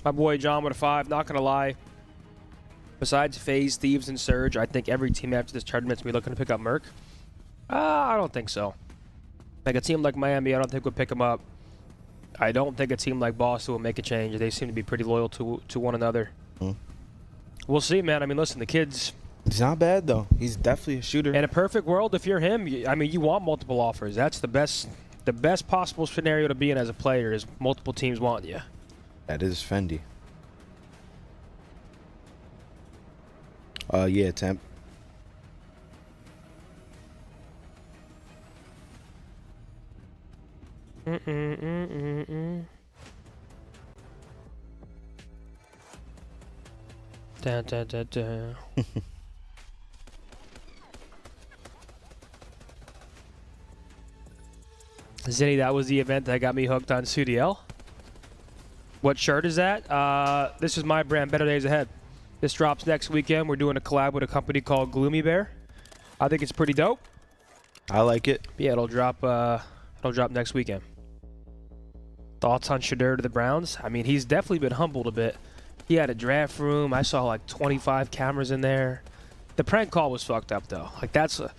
My boy John with a 5. Not gonna lie. Besides FaZe, Thieves, and Surge, I think every team after this tournament's gonna be looking to pick up Merc. I don't think so. Like a team like Miami, I don't think would pick him up. I don't think a team like Boston will make a change. They seem to be pretty loyal to one another. We'll see, man. I mean, listen, the kid's... He's not bad, though. He's definitely a shooter. In a perfect world, if you're him, I mean, you want multiple offers. That's the best possible scenario to be in as a player is multiple teams want you. That is Fendi. Yeah, Temp. Da, da, da, da. Zinni, that was the event that got me hooked on CDL. What shirt is that? This is my brand, Better Days Ahead. This drops next weekend. We're doing a collab with a company called Gloomy Bear. I think it's pretty dope. I like it. Yeah, it'll drop next weekend. Thoughts on Shedeur to the Browns? I mean, he's definitely been humbled a bit. He had a draft room. I saw like 25 cameras in there. The prank call was fucked up, though. Like, that's a...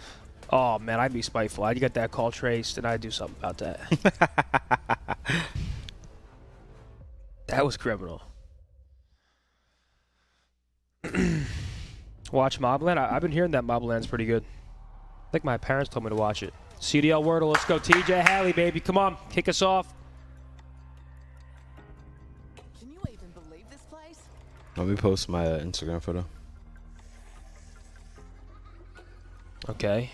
Oh, man, I'd be spiteful. I'd get that call traced, and I'd do something about that. That was criminal. Watch Mobland? I've been hearing that Mobland's pretty good. I think my parents told me to watch it. CDL Wordle, let's go. TJ Halley, baby. Come on, kick us off. Can you even believe this place? Let me post my Instagram photo. Okay.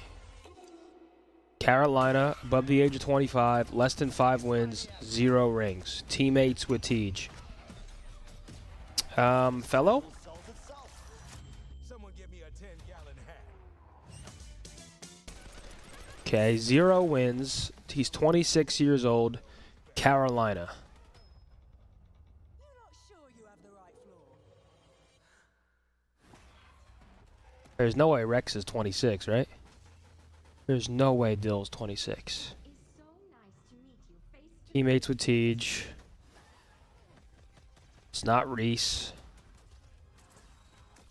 Carolina, above the age of 25, less than 5 wins, 0 rings. Teammates with Tej. Fellow? Okay, 0 wins. He's 26 years old. Carolina. There's no way Rex is 26, right? There's no way Dill's 26. Teammates with Tej. It's not Reese.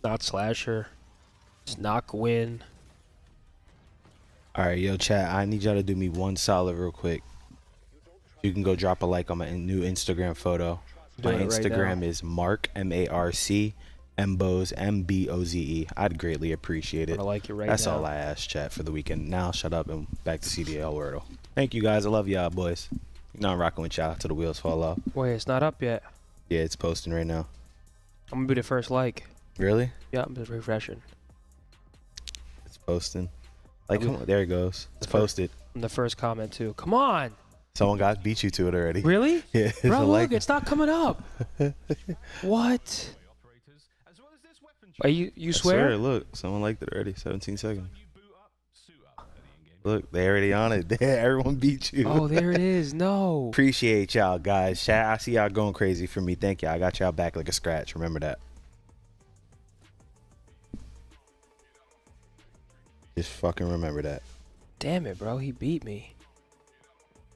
Not Slasher. It's not Gwyn. All right, yo, chat. I need y'all to do me one solid real quick. You can go drop a like on my new Instagram photo. My Instagram is Mark, M-A-R-C, Mboze, M-B-O-Z-E. I'd greatly appreciate it. I like you right That's now. all I ask, chat, for the weekend. Now, shut up and back to CDL Wordle. Thank you, guys. I love y'all, boys. You know I'm rocking with y'all till the wheels fall off. Wait, it's not up yet. Yeah, it's posting right now. I'm going to be the first like. Really? Yeah, I'm just refreshing. It's posting. Like, come on, there it goes. It's posted. I'm the first comment, too. Come on. Someone beat you to it already. Really? Yeah. Bro, look, it's not coming up. What? Are you swear? I swear, look, someone liked it already. 17 seconds. Look, they already on it. Everyone beat you. Oh, there it is. No. Appreciate y'all, guys. Chat, I see y'all going crazy for me. Thank y'all. I got y'all back like a scratch. Remember that. Just fucking remember that. Damn it, bro. He beat me.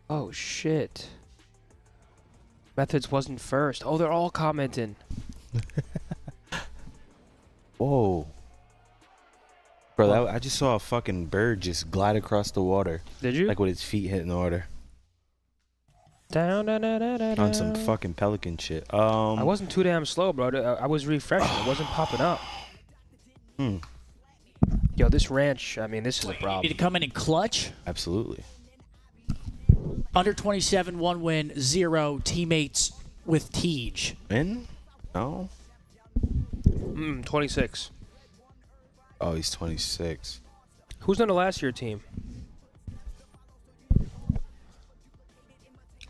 Oh, shit. Methods wasn't first. Oh, they're all commenting. Whoa. Bro, I just saw a fucking bird just glide across the water. Did you? Like with its feet hitting the water. Down, On some fucking pelican shit. I wasn't too damn slow, bro. I was refreshing. It wasn't popping up. Yo, this ranch, I mean, this is a problem. Need to come in and clutch? Absolutely. Under 27, 1 win, 0 teammates with Tej. In? No. 26. Oh, he's 26. Who's on the last year team?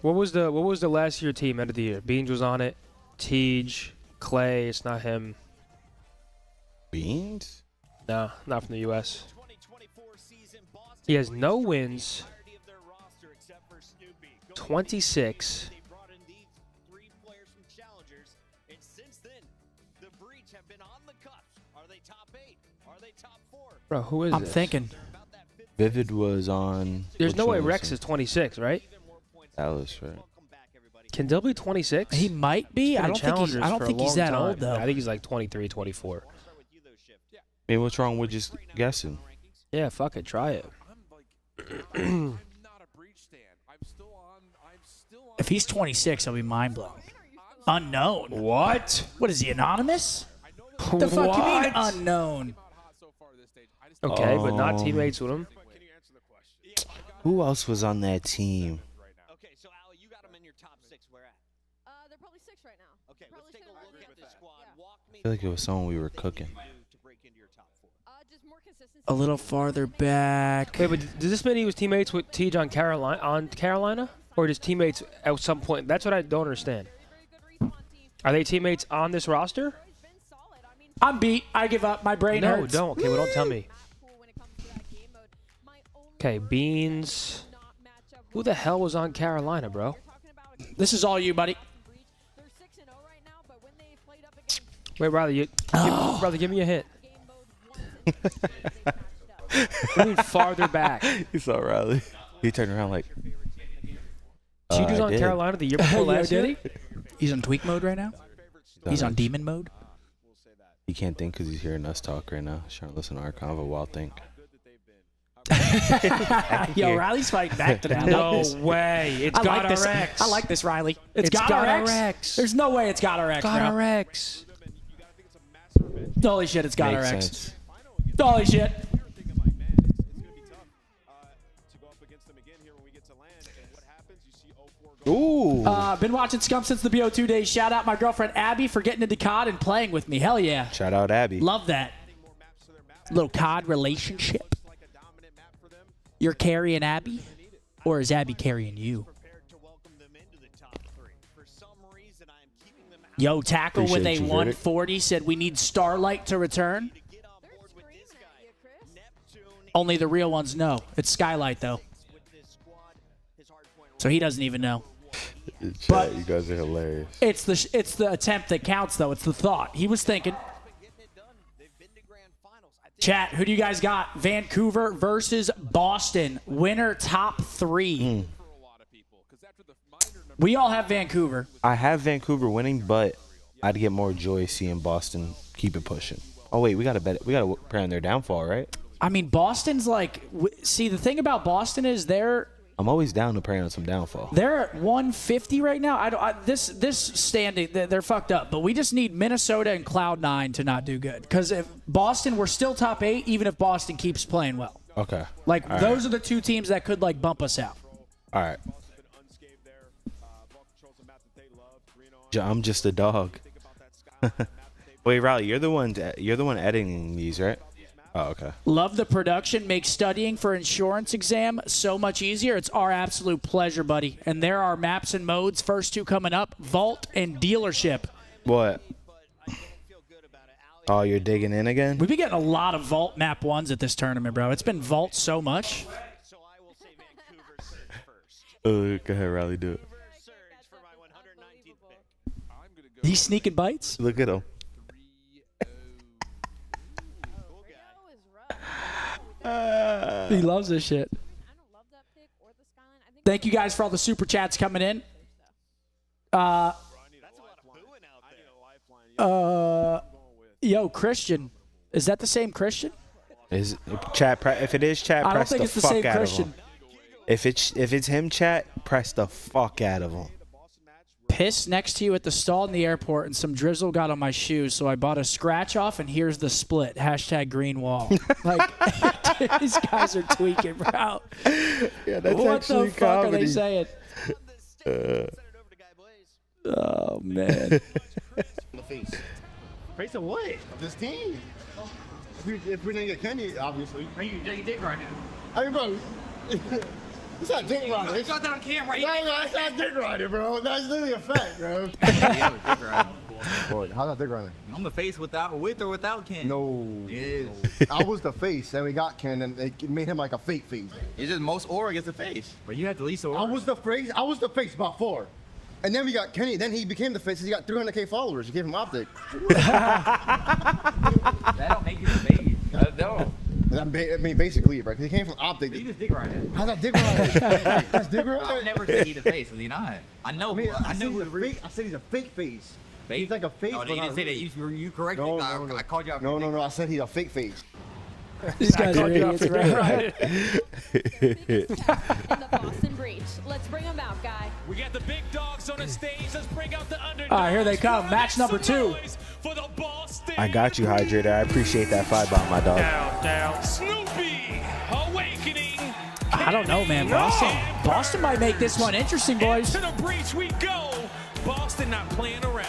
What was the last year team end of the year? Beans was on it. Tej, Clay, it's not him. Beans? No, not from the U.S. He has no wins. 26. Bro, who is I'm this? thinking. Vivid was on. There's which no way one was Rex he? is 26, right? Dallas, right? Can Dill be 26? He might be. I don't think he's that old, though. I think he's like 23, 24. I mean, what's wrong with just guessing? Yeah, fuck it. Try it. If he's 26, I'll be mind blown. Unknown. What? What is he, anonymous? The fuck you mean unknown? Okay, but not teammates with him. Who else was on that team? Okay, so Ali, you got them in your top 6. Where at? They're probably 6 right now. Okay, let's take a look at this squad. Walk me I feel like it was someone we were cooking. to break into your top 4. Just more consistency. A little farther back. Wait, but does this mean he was teammates with Tej on Carolina? Or just teammates at some point? That's what I don't understand. Are they teammates on this roster? I'm beat. I give up. My brain No, hurts. don't. Okay, well, don't tell me. Okay, Beans. Who the hell was on Carolina, bro? This is all you, buddy. Wait, Riley, give me a hit. What do you mean farther back? You saw Riley. He turned around like. She was on did. Carolina the year before last year? He's on tweak mode right now? He's on demon mode? He can't think because he's hearing us talk right now. He's trying to listen to our convo while think. Yo, Riley's fighting back to that. No way. It's got this. RX. I like this, Riley. It's got RX. There's no way it's got RX, Got bro. RX. Holy shit, it's got Makes RX. sense. Holy shit. Ooh. Been watching Scump since the BO2 days. Shout out my girlfriend Abby for getting into COD and playing with me. Hell yeah. Shout out Abby. Love that. Little COD relationship. You're carrying Abby? Or is Abby carrying you? Yo, Tackle when they Appreciate you, won Verdict. 40 said we need Starlight to return. Only the real ones know. It's Skylight, though. So he doesn't even know. Chat, you guys are hilarious. It's the attempt that counts, though. It's the thought. He was thinking. Chat, who do you guys got? Vancouver versus Boston. Winner top 3. We all have Vancouver. I have Vancouver winning, but I'd get more joy seeing Boston keep it pushing. Oh wait, we gotta bet. We gotta pray on their downfall, right? I mean, Boston's like. See, the thing about Boston is I'm always down to pray on some downfall. they're at 150 right now. This standing, they're fucked up. But we just need Minnesota and Cloud9 to not do good. Because if Boston, we're still top 8, even if Boston keeps playing well. Okay. Like All those are the two teams that could like bump us out. All right. I'm just a dog. Wait, Riley, you're the one editing these, right? Oh, okay. Love the production. Makes studying for insurance exam so much easier. It's our absolute pleasure, buddy. And there are maps and modes. First 2 coming up: Vault and Dealership. What? Oh, you're digging in again? We've been getting a lot of Vault map 1s at this tournament, bro. It's been Vault so much. Go ahead, Riley, do it. He's sneaking bites. Look at him. He loves this shit. Thank you guys for all the super chats coming in. Yo, Christian, Is that the same Christian? Is chat? If it is chat, I don't press think the it's the fuck same out Christian. of him. If it's him, chat, press the fuck out of him. Piss next to you at the stall in the airport, and some drizzle got on my shoes, so I bought a scratch off, and here's the split. # green wall. Like, these guys are tweaking, bro. Yeah, that's what actually the fuck comedy. are they saying? Oh, man. Face of what? This team. If we didn't get Kenny, obviously. You dick right now. I mean, bro, it's not dick riding. You got that on camera. No, it's not dick riding, bro. That's literally a fact, bro. Yeah, dick riding. Boy, how's that dick riding? I'm the face with or without Ken. No. Yes. I was the face, and we got Ken, and they made him like a fake face. It's just most aura gets the face. But you had the least aura. I was the face about 4. And then we got Kenny, then he became the face, he got 300K followers. You gave him optic. That don't make you the face. No. I mean, basically, right? He came from optic. You just dick riding. How's that dick riding? That's dick riding? I've never said he's the face. Is he not? I know. I said he's a fake face. Fake? He's like a fake. No, you didn't say that. You corrected me. I called you out. No. I said he's a fake face. These guys are idiots, right? In the Boston Breach. Let's bring them out, guy. We got the big dogs on the stage. Let's bring out the underdogs. All right, here they come. Match number 2. For the Boston. I got you, Hydrator. I appreciate that 5-bomb, my dog. Down. Snoopy awakening. I don't know, man. Boston might make this one interesting, boys. To the breach we go. Boston not playing around.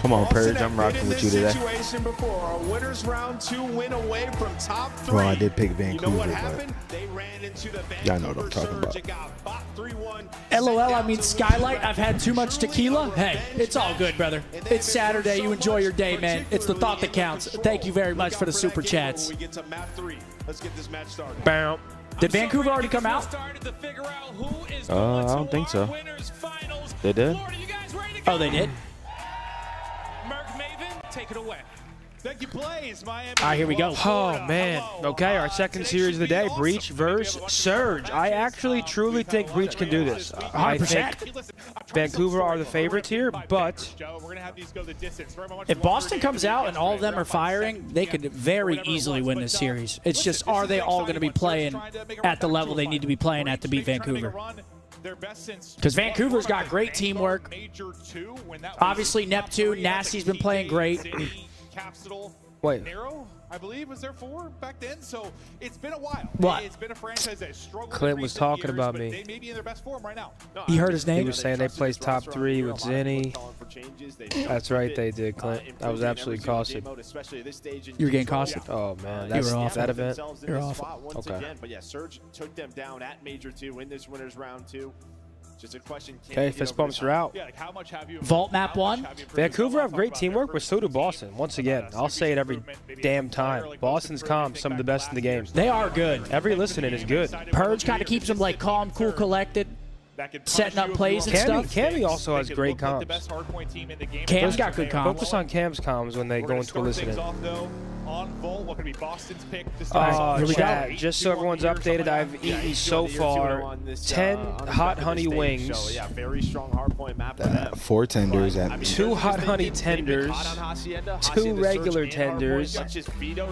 Come on, Purge. I'm rocking with you today. Situation before a winners round 2 win away from top 3. Well, I did pick Vancouver, You know what but happened? They ran into the y'all know what I'm talking about. Surge. It got bot 3-1. LOL, I mean Skylight. I've had too much tequila. Hey, it's all good, brother. It's Saturday. You enjoy your day, man. It's the thought that counts. Thank you very much for the super chats. We get to map 3. Let's get this match started. Bow. Did Vancouver already come out? I don't think so. They did? Oh, they did? Take it away. All right, here we go. Oh, man. Okay, our second series of the day, Breach versus Surge. I actually truly think Breach can do this. I think Vancouver are the favorites here, but if Boston comes out and all of them are firing, they could very easily win this series. It's just, are they all going to be playing at the level they need to be playing at to beat Vancouver? Because Vancouver's got great teamwork. Obviously, Neptune, Nasty's been playing great. wait. I believe was there 4 back then, so it's been a while. What? It's been a franchise that struggled. Clint was talking about me. They may be in their best form right now. You heard his name? He was saying they placed top 3 with Zinni. That's right, they did, Clint. That was absolutely costed. You were getting costed? Oh, man. You That's were off. that event. You're off. Okay. But yeah, Surge took them down at Major 2 in this winners round 2. Just a question. Okay, fist bumps are out. Vault map 1. Vancouver have great teamwork, but so do Boston. Once again, I'll say it every damn time. Boston's comms some of the best in the game. They are good. Every listening is good. Purge kind of keeps them like calm, cool, collected, setting up plays and stuff. Cammy also has great comms. Cam's got good comms. Focus on Cam's comms when they go into a listening. On Volt, what could be Boston's pick this Oh, Here we go. chat, just so everyone's updated, I've eaten so far 10 hot honey wings, So yeah, very strong hardpoint map for them. 4 tenders at 2 hot honey tenders, 2 regular tenders,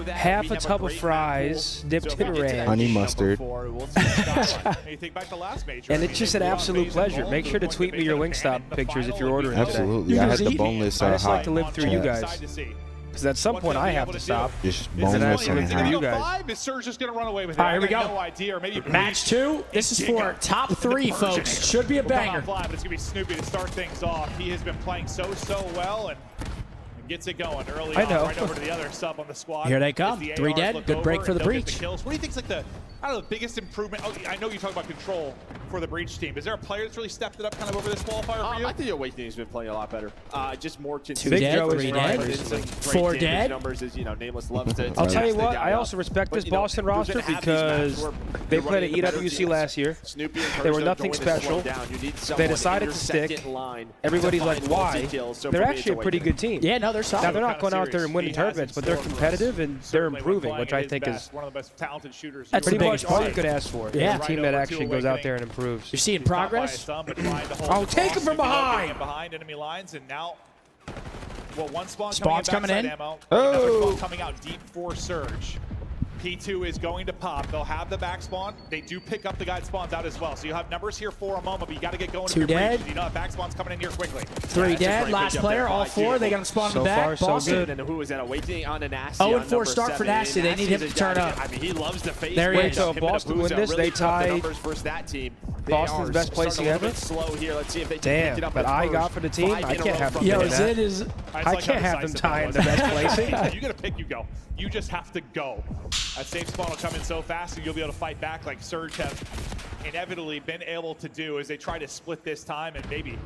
half a tub of fries dipped in ranch, honey mustard. and it's just an absolute pleasure. Make sure to tweet me your Wingstop pictures if you're ordering today. Absolutely. I had the boneless I just like hot. to live through you guys. Because at some point I have to stop. Just And then I boneless have to and live through you hot. guys. Is Surge just going to run away with it? All right, here we go. No idea, or maybe Match 2. This is for top 3, folks. Should be a banger. But it's going to be Snoopy to start things off. He has been playing so well and gets it going early on, right over to the other sub on the squad. Here they come. 3 dead. Good break for the Breach. What do you think's like the biggest improvement? Oh, I know you talk about control for the Breach team. Is there a player that's really stepped it up kind of over this qualifier for you? I think Awakening's been playing a lot better. Just more 2 consistent. dead, 3 dead, 4 dead. Numbers is, Nameless loves to. I'll tell you what, I also respect this Boston roster because they played at EWC last year. They were nothing special. They decided to stick. Everybody's like, why? They're actually a pretty good team. Yeah, no, they're solid. Now, they're not going out there and winning tournaments, but they're competitive and they're improving, which I think is one of the most talented shooters. That's pretty the much biggest all part. you could ask for. Yeah. A team that actually goes out there and improves. You're seeing progress? Oh, take him from behind! Behind enemy lines, and now Well, one Spawn's coming coming in. in. Ammo. Oh. Another spawn coming out deep for Surge. P2 is going to pop. They'll have the back spawn. They do pick up the guy that spawns out as well. So you have numbers here for a moment, but you got to get going. 2 dead. You know that back spawn's coming in here quickly. 3 dead. Last player, all 4. They got him spawned in the back. So Boston. good. And who is that? Awakening on the Nasty. 0-4 start for Nasty. They need him to turn up. I mean, he loves the face. There he is. So if Boston win this, they tie that team. Boston's best placing ever. Slow here. Let's see if they can Damn, pick it up. but I got for the team. I can't have them Yo, doing that. Zid is. I can't have them tying the best placing. You got to pick, you go. You just have to go. That safe spawn will come in so fast, and you'll be able to fight back like Surge have inevitably been able to do as they try to split this time and maybe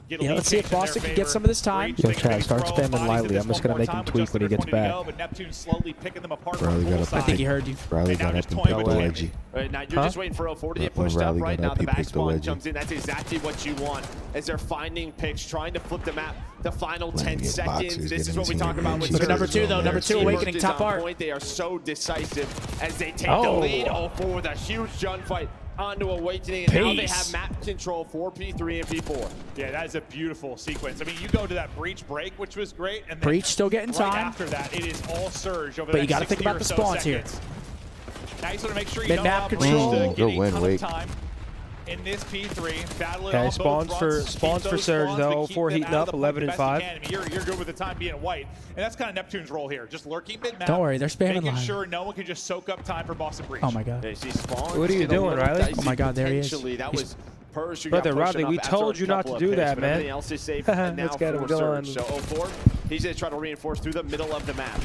get a lead Let's see if change in their Boston can favor. get some of this time. Breach, Yo, Chad, start throw spamming bodies Lively. at this I'm just one gonna more make time him with tweak just when he under gets 20 to back. go, but Neptune slowly picking them apart Riley from got both up and I think he sides. heard you. Riley And now got just up and toying picked the with wedgie. Right now, you're just waiting for 0-4 to get When pushed up Riley right got now. up, The he back picked the spawn wedgie. comes in. That's exactly what you want as they're finding picks, trying to flip the map. The final 10 get seconds. boxes, This get is what we into talk the about with wedgie. Look at number Surge. 2, though. Number 2, Teamwork Awakening, is top on art. point. They are so decisive as they take the Oh. lead. 0-4 with a huge gunfight onto Awakening. And now they have Peace. map control for P3 and P4. Yeah, that is a beautiful sequence. I mean, you go to that Breach break, which was great, and then Breach still getting right time. after that, it is all Surge over But the you next gotta think 60 about or the so spawns here. seconds. Now you just want to make sure you Mid don't map allow control. Breach to Good get a win, ton Wake. of time in this P3. Battle it Okay, on spawns both for- fronts. spawns Keep for those Surge, spawns, though. but keep 4 them heating out of up, the point 11 the and best you 5. can. I mean, you're good with the time being white, and that's kind of Neptune's role here. Just lurking mid map. Don't worry, they're spamming making live. sure no one can just soak up time for Boston Breach. Oh my god. They see spawns What are you get a doing, little Riley? dicey Oh my God, there he is. potentially. That was Purge who Brother got pushed Rodney, we enough after told a you not couple to of do picks, that, but man. everything else is safe. And now Let's get him for going. Surge. So 0-4, he's going to try to reinforce through the middle of the map.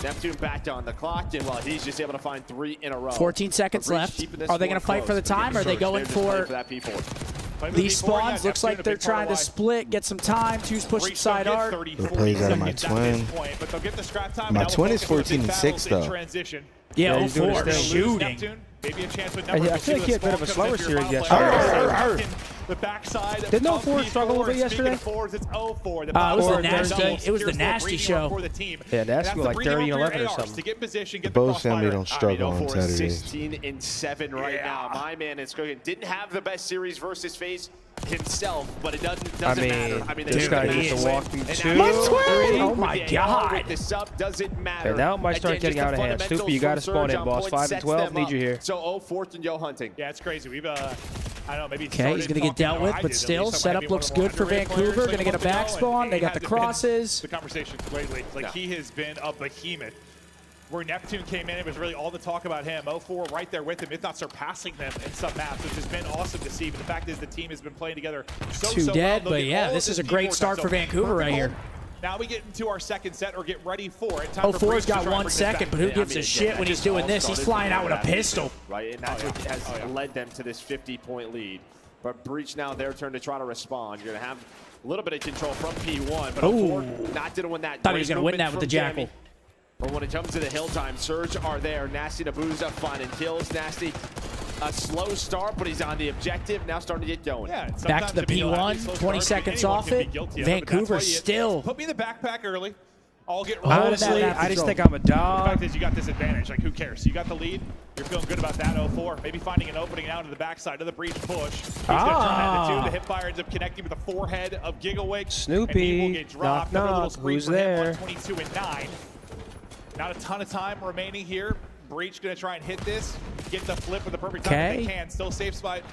Neptune back on the clock, and while he's just able to find 3 in a row. 14 seconds Breach left. keeping this Are they one going to fight for the close. time, or are they Surge, going they're just playing for that P4? Play with these P4, yeah, spawns? Looks Neptune, like a they're big part trying of to why split, get some time. Two's pushing Breach side will get art. 30, What 40 plays out of my seconds at twin? this point, but they'll get the scrap time. My and that will twin is focus on 14 and battles 6 in though. Transition. Yeah, he's doing his 0-4 thing. shooting. Neptune, maybe a chance with I feel like he had a bit of a slower series yesterday. The backside. Didn't of 0-4 struggle a little bit P4. Speaking yesterday? of fours, it's 0-4. The It was Or the nasty. Thursday. It was the Here's nasty breathing show. for the team. Yeah, And nasty that's was the like breathing 30 room and for your 11 or ARs something. To get position, get the Both family crossfire. don't struggle on 0-4 is Saturdays. 16 and 7 right now. My man is cooking. Didn't have the best series versus FaZe himself, but it doesn't matter. I mean, this they guy did needs to win. walk through And 2, now 3. Oh my God. With the sub doesn't matter. Okay, now it might start Again, getting just out the of hand. fundamentals Stoopy, you got to from spawn Surge in, on boss. point 5 and sets 12, them need up. you here. So 4th and Joe hunting. Yeah, it's crazy. We've, I don't know, maybe Okay, he's going to get dealt with, but still, setup looks good for Vancouver. Going to get a back spawn. They got the crosses. The conversation lately, like he has been a behemoth. Where Neptune came in, it was really all the talk about him. 0-4 right there with him, if not surpassing them in some maps, which has been awesome to see. But the fact is the team has been playing together so 2 dead, well. but yeah, this is a great start for Vancouver right here. Now we get into our second set or get ready for it. 0-4's got 1 second, but who gives a shit when he's doing this? He's flying out with a pistol. Right, and that's what has led them to this 50-point lead. But Breach now their turn to try to respond. You're going to have a little bit of control from P1, but 0-4 not going to win that. Thought he was going to win that with the Jackal. But when it comes to the hill time, Surge are there. Nasty Nabuza finding kills. Nasty, a slow start, but he's on the objective. Now starting to get going. Yeah, back to the P1, 20 seconds off it. Vancouver still. Put me in the backpack early. I'll get Honestly, I just think I'm a The dog. fact is you got this advantage. Like, who cares? You got the lead. You're feeling good about that 0-4. Maybe finding an opening now to the backside of the breach push. He's going to try the 2. The hipfire ends up connecting with the forehead of Gigawake. Snoopy. And he will get dropped. Knock, Another little knock. screen Who's for him, there? 122 and 9. Not a ton of time remaining here. Breach going to try and hit this. Get the flip with the perfect time if they can. Still safe side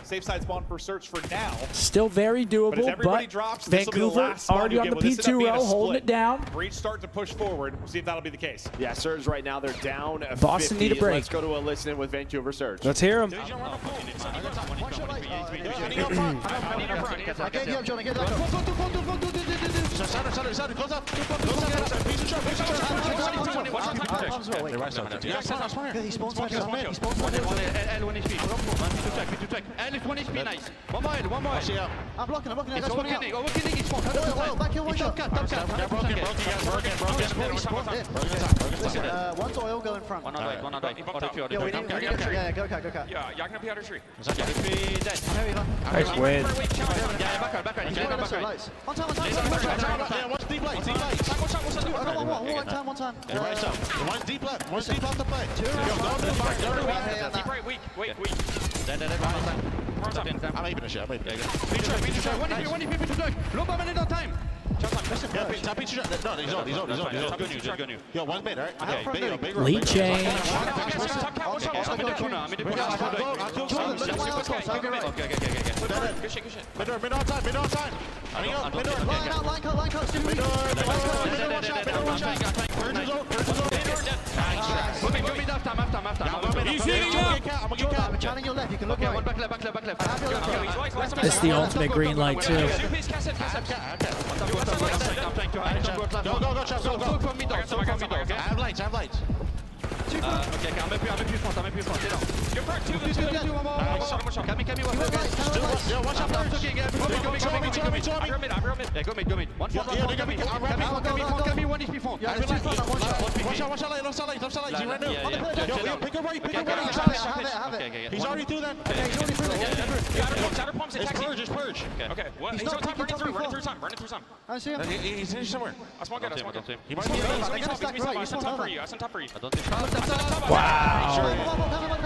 spawn for Search for now. Still very doable, but drops, Vancouver already on the P2 row, holding it down. Breach start to push forward. We'll see if that'll be the case. Yeah, Surge right now, they're down. Boston 50. need a break. Let's go to a listen with Vancouver Surge. Let's hear him. I'm blocking. Back here, one shot. One's oil, go in front. Yo, we need to yeah, go cut. Nice win. One time. One time. One's deep left. One's deep left to play. I'm even a shit. One if you time. Top each other. No, he's on. He's on. Yo, one's mid, right? Okay, big. Lead change. Mid outside. I'm channeling your left. You can look right. This is the ultimate green light, too. Go, Chef, go. I have lights. Ok, un peu plus front, t'es là. You're part 2, let's go. Camille, Yo, watch out first. okay, go mid. One front, Camille, one HP front. Watch out, left side light. You right there. Yo, pick a right. Okay. He's already through that. It's purge. Okay, what? He's on top, running through some. I see him. He's somewhere. I spawn good. He might be I on top for you. Wow.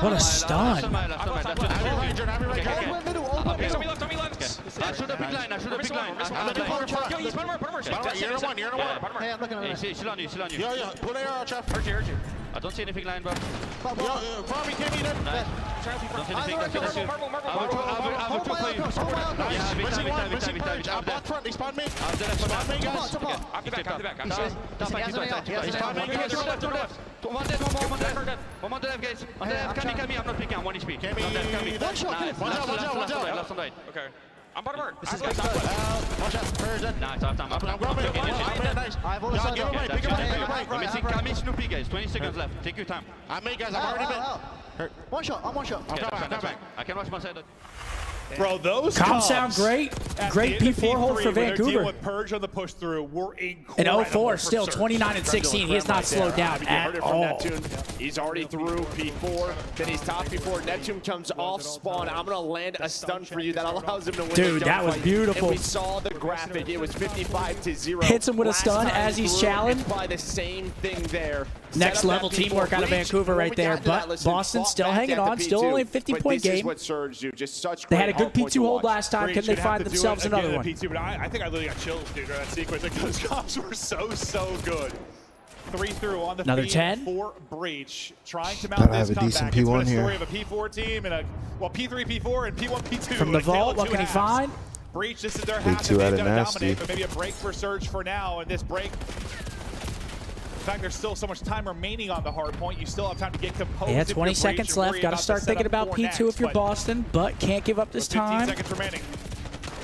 What a stun. On me left. I should have big line. Yo, he's bottom armor. You're one. Hey, I'm looking at Hey, still on you. Yo, pull AR, Chef. Heard you. I don't see anything line, bro. Yo, Bobby came in. Don't see anything. I will quick play. I'm back front. He spawned me. Spawn me, guys. I'll be back. He's spawned me, guys. One dead, guys. Camille, I'm not picking. 1 HP. Camille. One shot. Left on right. Okay. I'm bottom armor. This is good. Watch out. Persian. Nah, it's off time. I'm grabbing. Nice. I have all the side. Pick a right. We're missing Camille, Snoopy, guys. 20 seconds left. Take your time. I'm me, guys. I'm already been. One shot. I'm one shot. I'm coming back. I can watch my side. Bro, those Comms sound great. Great P4 hold for Vancouver. With Purge on the push through, we're And 0-4, still 29-16. He has not slowed down at all. Neptune. He's already through P4. Then he's top P4. Neptune comes off spawn. I'm going to land a stun for you that allows him to win. Dude, that was beautiful. And we saw the graphic. It was 55-0. Hits him with a stun as he's challenged. By the same thing there. Next level teamwork out of Vancouver right there. But Boston still hanging on. Still only a 50-point game. What Surge do. Just such they had a good P2 hold last time. Can they find themselves another one? P2, but I think I literally got chills, dude, during that sequence. Like, those comps were so good. 3 through on the another feed 10 for Breach, trying to mount this comeback. Decent It's P1 been a story here. of a P4 team and P3, P4, and P1, P2. From the vault, what can he find? Breach, this is their half. P2 out of nasty. nasty. But maybe a break for Surge for now, and this break. In fact, there's still so much time remaining on the hard point. You still have time to get composed. Yeah, 20 seconds left. Got to start thinking about P2 if you're Boston, but can't give up this 15 time. seconds remaining.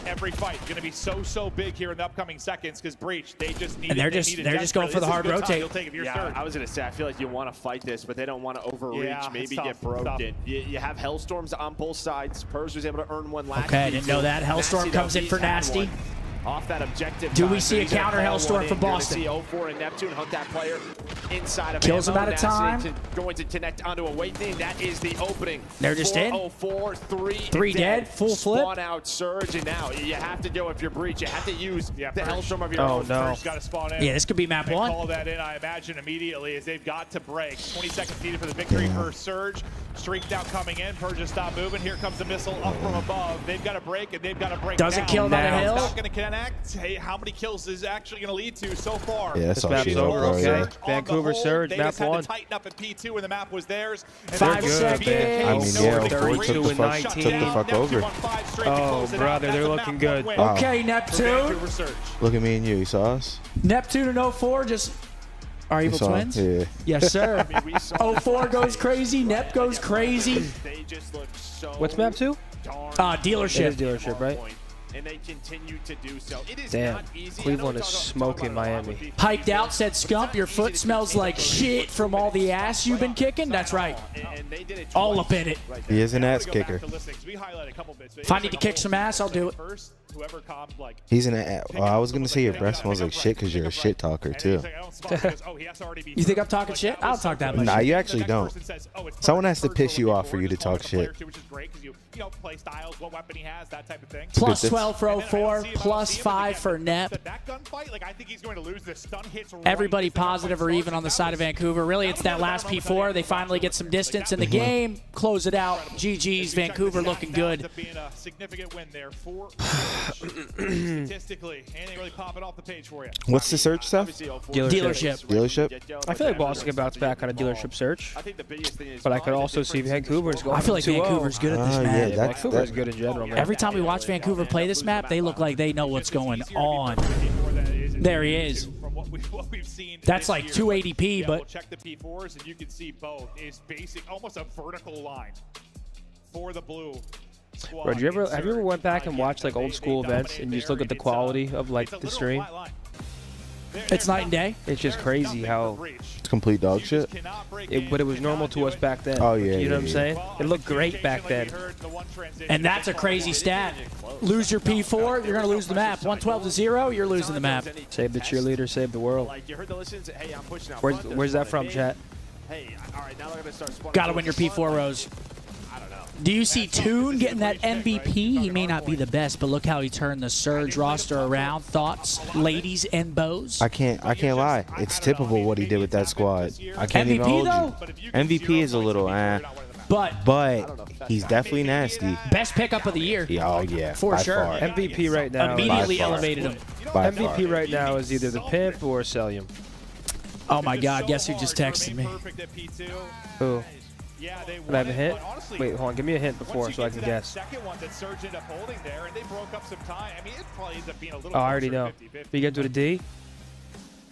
Every fight going to be so big here in the upcoming seconds because Breach, they just need. And they're just going for the hard rotate. Yeah, I was going to say, I feel like you want to fight this, but they don't want to overreach, maybe get broken. You have Hellstorms on both sides. Purge was able to earn one last. Okay, I didn't know that. Hellstorm comes in for Nasty. Off that objective. Do we see a counter Hellstorm for Boston? See 0-4 and Neptune hunt that player inside of kills him out of time. Going to connect onto Awakening. That is the opening. They're just in. 0-4, 3 dead. Full flip. Spawn out Surge, and now you have to go if you're Breach. You have to use the Hellstorm of your own. Oh no! Got to spawn in. Yeah, this could be map 1. Call that in, I imagine, immediately as they've got to break. 20 seconds needed for the victory for Surge. Streaked out coming in. Purge just stop moving. Here comes the missile up from above. They've got to break, and they've got to break. Doesn't kill him on the hill. Not going to connect. Hey, how many kills is actually going to lead to so far? Yeah, that's this map's over. Okay, Vancouver Surge, they map just had 1. To tighten up at P2 when the map was theirs. 5 seconds. I mean, yeah, 32 took the fuck over. Oh, brother, they're looking good. Wow. Okay, Neptune. Look at me and you. You saw us? Neptune and 0-4 just are evil twins? Yeah. Yes, sir. 0-4 goes crazy. Nep goes crazy. What's map 2? Dealership. It is dealership, right? And they continue to do so. It is Damn, not easy. Cleveland is smoking Miami. Hyped out, said Scump, your foot smells like shit from all the ass you've been kicking. That's right. All up in it. He is an ass kicker. If I need to kick some ass, I'll do it. He's an ass. Well, I was going to say your breath smells like shit because you're a shit talker, too. You think I'm talking shit? I don't talk that much. Nah, you actually don't. Someone has to piss you off for you to talk shit. Plus 12 for 0-4, plus 5 for Nep. Everybody positive or even on the side of Vancouver. Really, it's that last P4. They finally get some distance in the game, close it out. GG's, Vancouver looking good. Statistically, anything really popping off the page for you? What's the search stuff? Dealership. I feel like Boston can bounce back on a dealership search. But I could also see Vancouver's going. I feel like 2-0. Vancouver's good at this map. Yeah, Vancouver is good in general, man. Every time we watch Vancouver play this map, they look like they know what's going on. There he is. From what we've seen. That's like 280p, yeah, but we'll check the P4s, and you can see both. It's basic, almost a vertical line for the blue squad. Bro, have you ever went back and watched like old school events and you just look at the quality of like the stream? It's night and day. It's just crazy how It's complete dog shit. but it was normal to us back then. Oh, yeah, You know what I'm yeah. saying? It looked great back then. And that's a crazy stat. Lose your P4, you're going to lose the map. 112-0, you're losing the map. Save the cheerleader, save the world. Where's that from, chat? Got to win your P4, Rose. Do you see Toon getting that MVP? He may not be the best, but look how he turned the Surge roster around. Thoughts, ladies and bows? I can't lie. It's typical what he did with that squad. I can't even hold you. MVP is a little but he's definitely nasty. Best pickup of the year. Yeah, oh yeah, for by sure. far. MVP right now. Immediately elevated him. MVP right now is either the Pimp or Celium. Oh my God! Guess who just texted me? Who? Can I have a hint? Wait, hold on. Give me a hint before so I can guess. Second one that Surge ended up holding there, and they broke up some time. I mean, it probably ends up being a little. Oh, I already know. You get to the D?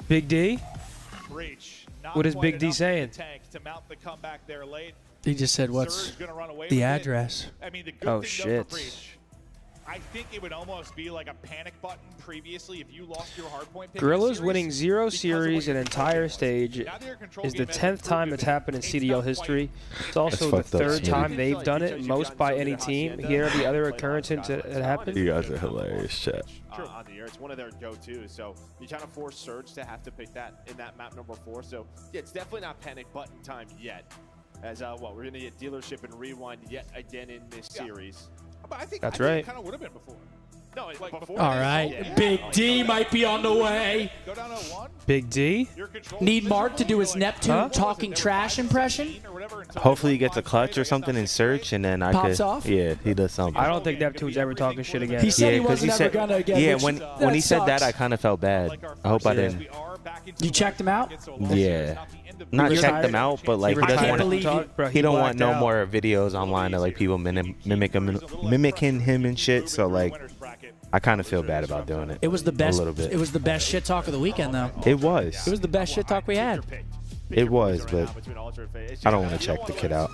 Big D? What is Big D saying? He just said, "What's the address?" I mean, the good Oh thing, shit. though, for Breach, I think it would almost be like a panic button previously if you lost your hardpoint pick. Gorilla's winning 0 series an entire stage is the 10th time it's happened in CDL history. It's also the 3rd time they've done it, most by any team. Here are the other occurrences that happened. You guys are hilarious, chat. On the air, it's one of their go-tos. So you trying to force Surge to have to pick that in that map number 4. So yeah, it's definitely not panic button time yet. As what we're gonna get dealership and rewind yet again in this series. But I think That's it right. kind of would have been before. No, it's like before. All right, Big D might be on the way. Go down 0-1. Big D? Need Mark to do his Neptune talking trash impression? Hopefully he gets a clutch or something in search, and then I Pops could. off? Yeah, he does something. I don't think Neptune's ever talking shit again. He said he 'cause wasn't ever said, gonna again. Yeah, which- when he said that, sucks. I kind of felt bad. I hope I didn't. You checked him out? Yeah. Not check them out, but like he I doesn't can't want believe you. Bro, he don't want blacked no out. more videos online of like people mimicking him and shit. So like, I kind of feel bad about doing it. It was the best. A little bit. It was the best shit talk of the weekend, though. It was. It was the best shit talk we had. It was, but I don't want to check the kid out.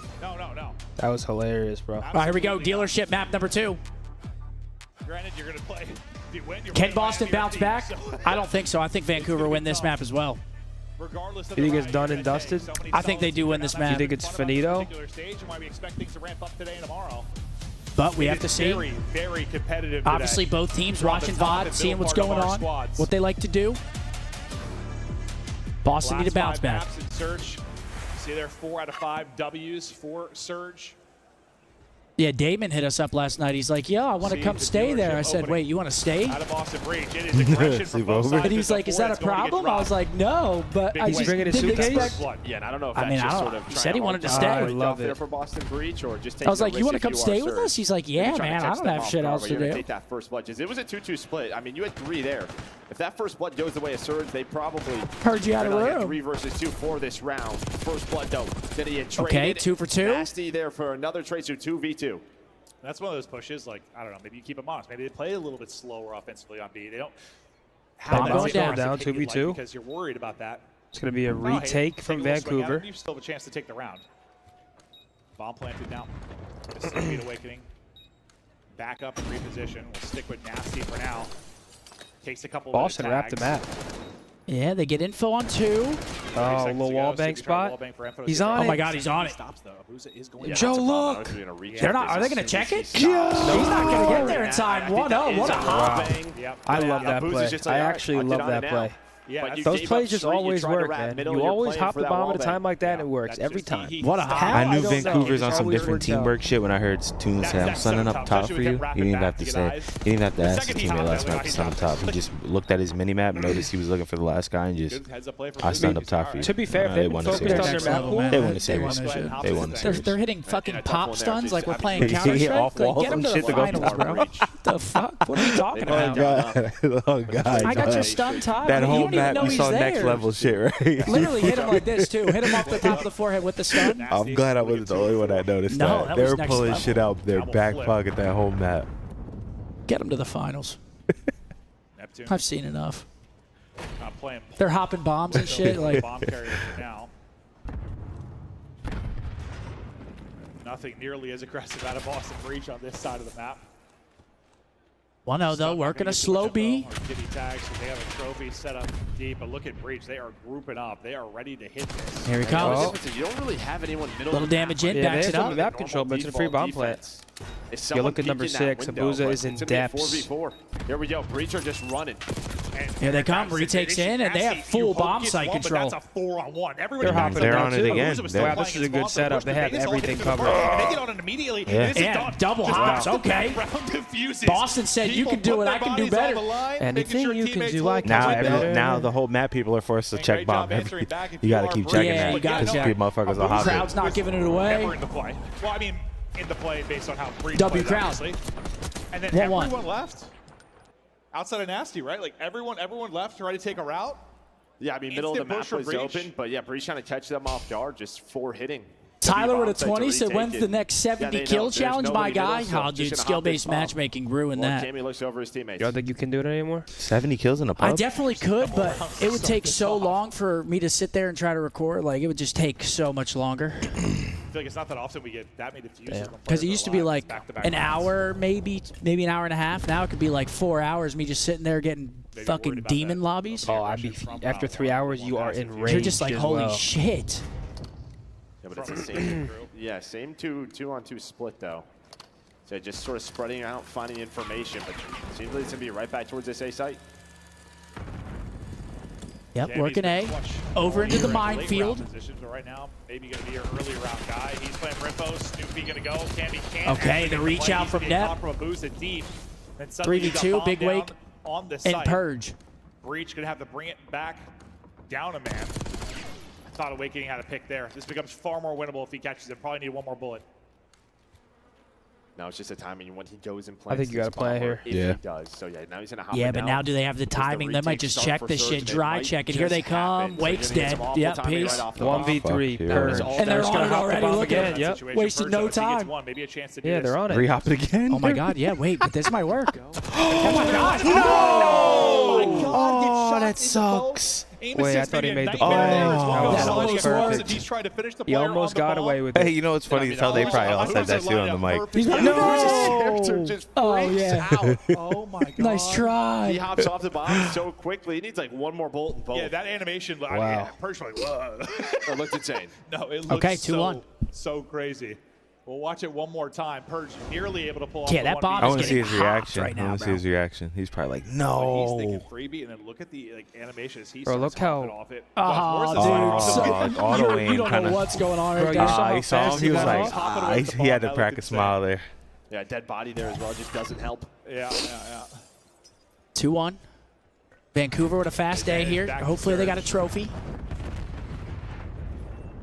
That was hilarious, bro. All right, here we go. Dealership map number 2. Granted, you're gonna play. If you win, you're Can playing Boston Miami bounce or back? Thieves, so- I don't think so. I think Vancouver win this map as well. Regardless of You think the it's round done you're and gonna dusted? take, so many I think they do win this You map. think it's What about this finito? particular stage, and why we expect things to ramp up today and tomorrow? But we have to It is see. Very, very competitive. Obviously, today. both teams From the watching top VOD, and seeing middle what's part of going our on, squads. what they like to do. Boston need to bounce Last 5 back. maps in Surge. See there, 4 out of 5 W's for Surge. Yeah, Damon hit us up last night. He's like, "Yo, I want to See come the stay there." I dealership said, opening. "Wait, you want to stay?" Out of Boston Breach, it is aggression from both sides. And he's like, "Is that a Before it's going to get problem?" I was dropped. like, "No, but Big I win. just bringing a didn't suitcase? expect." Yeah, and I don't know if I that's mean, just I don't sort know. of He trying said he to wanted to argue stay. I stuff love there it. for Boston Breach, or just I was like, taking "You a want to risk come if you stay are with Surge. us?" He's like, Maybe "Yeah, trying to man. I catch don't them have off shit guard, else but to you're gonna do." take that first blood. It was a 2-2 split. I mean, you had 3 there. If that first blood goes the way of Surge, they probably Heard you out of are gonna get room. 3 versus 2 for this round. First blood though. Then he had traded. Okay, 2 for 2. Nasty there for another trade, so 2v2. That's one of those pushes, like, I don't know, maybe you keep them honest. Maybe they play a little bit slower offensively on B. They don't have Bomb that going same down. aggressive hit you like $2v2. because you're worried about that. It's going to be a No, hey, retake take from a little swing at Vancouver. it, you still have a chance to take the round. Bomb planted now. This is Speed Awakening. Back up and reposition. We'll stick with Nasty for now. Takes a couple Boston of wrapped the map. Yeah, they get info on 2. Oh, little wall bank spot. He's on Oh it. my God, he's on it. Stops though. Is going Joe, look. They're not. Are they going to check it? He's not going to get there in time. 1-0. What a hop. Yep. I love that Booz play. is just like, I all right, actually I'll get love on it that now. play. Yeah, those plays just always work, man. You always hop the bomb at a time like that, and it works every time. What a hop. I knew Vancouver's on some different teamwork shit when I heard Toon say, I'm sunning up top for you. He didn't even have to say, he didn't even have to ask his teammate last night to sun up top. He just looked at his mini-map, noticed he was looking for the last guy, and just, I stunned up top for you. To be fair, they won the series. They won the series. They won the series. They're hitting fucking pop stuns like we're playing Counter-Strike. Get them to the finals, bro. The fuck? What are you talking about? Oh, God. I got your stun top. That whole map, map, you saw next level shit, right? Literally hit him like this, too. Hit him off the top of the forehead with the stun. I'm glad I wasn't the only one that noticed that. They were pulling shit out their back pocket that whole map. Get them to the finals. I've seen enough. Not playing. They're hopping bombs and shit. Like bomb carrier for now. Nothing nearly as aggressive out of Boston Breach on this side of the map. 1-0 though, working a slow B. Kitty tags, so they have a trophy set up deep, but look at Breach. They are grouping up. They are ready to hit this. Here he comes. You don't really have anyone middle. Little damage in, backs it up. Map control, but it's a free bomb plant. You look at number 6, Abuza is in depths. Here we go. Breach are just running. Here they come. Retakes in, and they have full bomb site control. That's a 4-on-1. They're on it again. Wow, this is a good setup. They have everything covered. They get on it immediately. And double hops. Okay. Boston said you can do it. I can do better. Anything you can do, I can do better. Now the whole map people are forced to check bomb. You got to keep checking that because motherfuckers will hop Crowd's not giving it away. Never in the play. Well, I mean, in the play based on how Breach W plays, crowd. obviously. And then everyone left. Outside of Nasty, right? Like everyone left to try to take a route. Yeah, I mean, middle of the map was open, but yeah, Breach trying to catch them off guard, just 4 hitting. Tyler with a 20 said, when's the next 70 kill challenge, my guy? Oh, dude, skill-based matchmaking ruined that. Cammy looks over his teammates. You don't think you can do it anymore? 70 kills in a pub? I definitely could, but it would take so long for me to sit there and try to record. Like, it would just take so much longer. I feel like it's not that often we get that many diffuses. Because it used to be like an hour, maybe an hour and a half. Now it could be like 4 hours, me just sitting there getting fucking demon lobbies. Oh, after 3 hours, you are enraged. You're just like, holy shit. Yeah, but it's the same. Yeah, same 2-on-2 split though. So just sort of spreading out, finding information, but seems like it's gonna be right back towards this A site. Yep, working A. Over into the minefield. Right now, maybe gonna be your early round guy. He's playing Riffo. Snoopy gonna go. Cammy can't. Okay, the reach out from net. 3v2, big wake, on the and purge. Breach gonna have to bring it back down a man. Thought Awakening had a pick there. This becomes far more winnable if he catches it. Probably need one more bullet. Now it's just a timing when he goes and plays. I think you got to play here. If he does. So yeah, now he's gonna hop but now do they have the timing? They might just check this shit, dry check it. Here they come. Wake's dead. Yep, peace. 1v3. And they're on it already. Look at it. Yep. Wasted no time. Maybe a chance to they're on it. Re-hop it again? Oh my god, yeah, wait, but this might work. Oh my god, no! Oh, that sucks. Wait, I thought he made the play. That almost worked. He's trying to finish the He almost got away with it. Hey, you know what's funny? It's how they probably all said that too on the mic. Oh, yeah. Oh my god. Nice try. He hops off the bomb so quickly. He needs like one more bolt and bolt. Yeah, that animation, Wow. I mean, personally, It looked insane. No, it looks okay, 2-1. So crazy. We'll watch it one more time. Purge nearly able to pull off that bomb I is want to see getting his reaction. right now, I want to see his reaction. He's probably like, no. He's thinking freebie, and then look at the animation as he Bro, starts look how- off it. auto You don't know what's going on right Bro, you saw now. how he saw him. fast He was got like, off? he had to crack a smile there. Yeah, dead body there as well just doesn't help. Yeah. 2-1. Vancouver with a fast day here. Hopefully they got a trophy.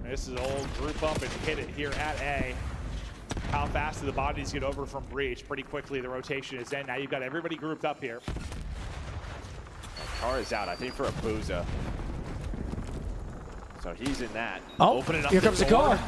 This is old group up and hit it here at A. How fast do the bodies get over from Breach? Pretty quickly, the rotation is in. Now you've got everybody grouped up here. Car is out, I think, for a Booza. So he's in that. Oh, here comes the car.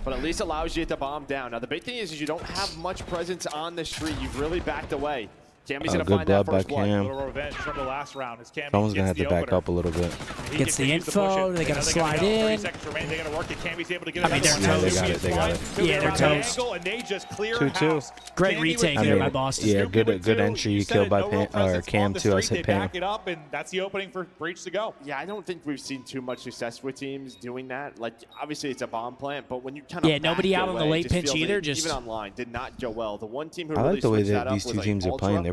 But at least allows you to bomb down. Now the big thing is you don't have much presence on the street. You've really backed away. Cammy's gonna good find that blood first by blood. Cam. Little revenge from the last round as Cammy Someone's going to gets have to the back opener. up a little bit. He Gets the continues to push info. it. They got to Now slide go. 30 in. seconds remain. They got to work it. Cammy's able to get it. I mean, they're another toast. one. Yeah, they got it. Yeah, they're Around toast. the angle, and they just clear 2-2. house. Great Cammy retake with there two. by Boston. Yeah, Snoopy with good two. entry. You You said killed it, by no real presence Cam on the too. I street. said They Pam. back it up, and that's the opening for Breach to go. Yeah, I don't think we've seen too much success with teams doing that. Like, obviously it's a bomb plant, but when you kind of Yeah, nobody out on the late pinch either. Even online, did not go well. The one team who I really like the way switched that up these was, two like, teams are Ultra. playing. They're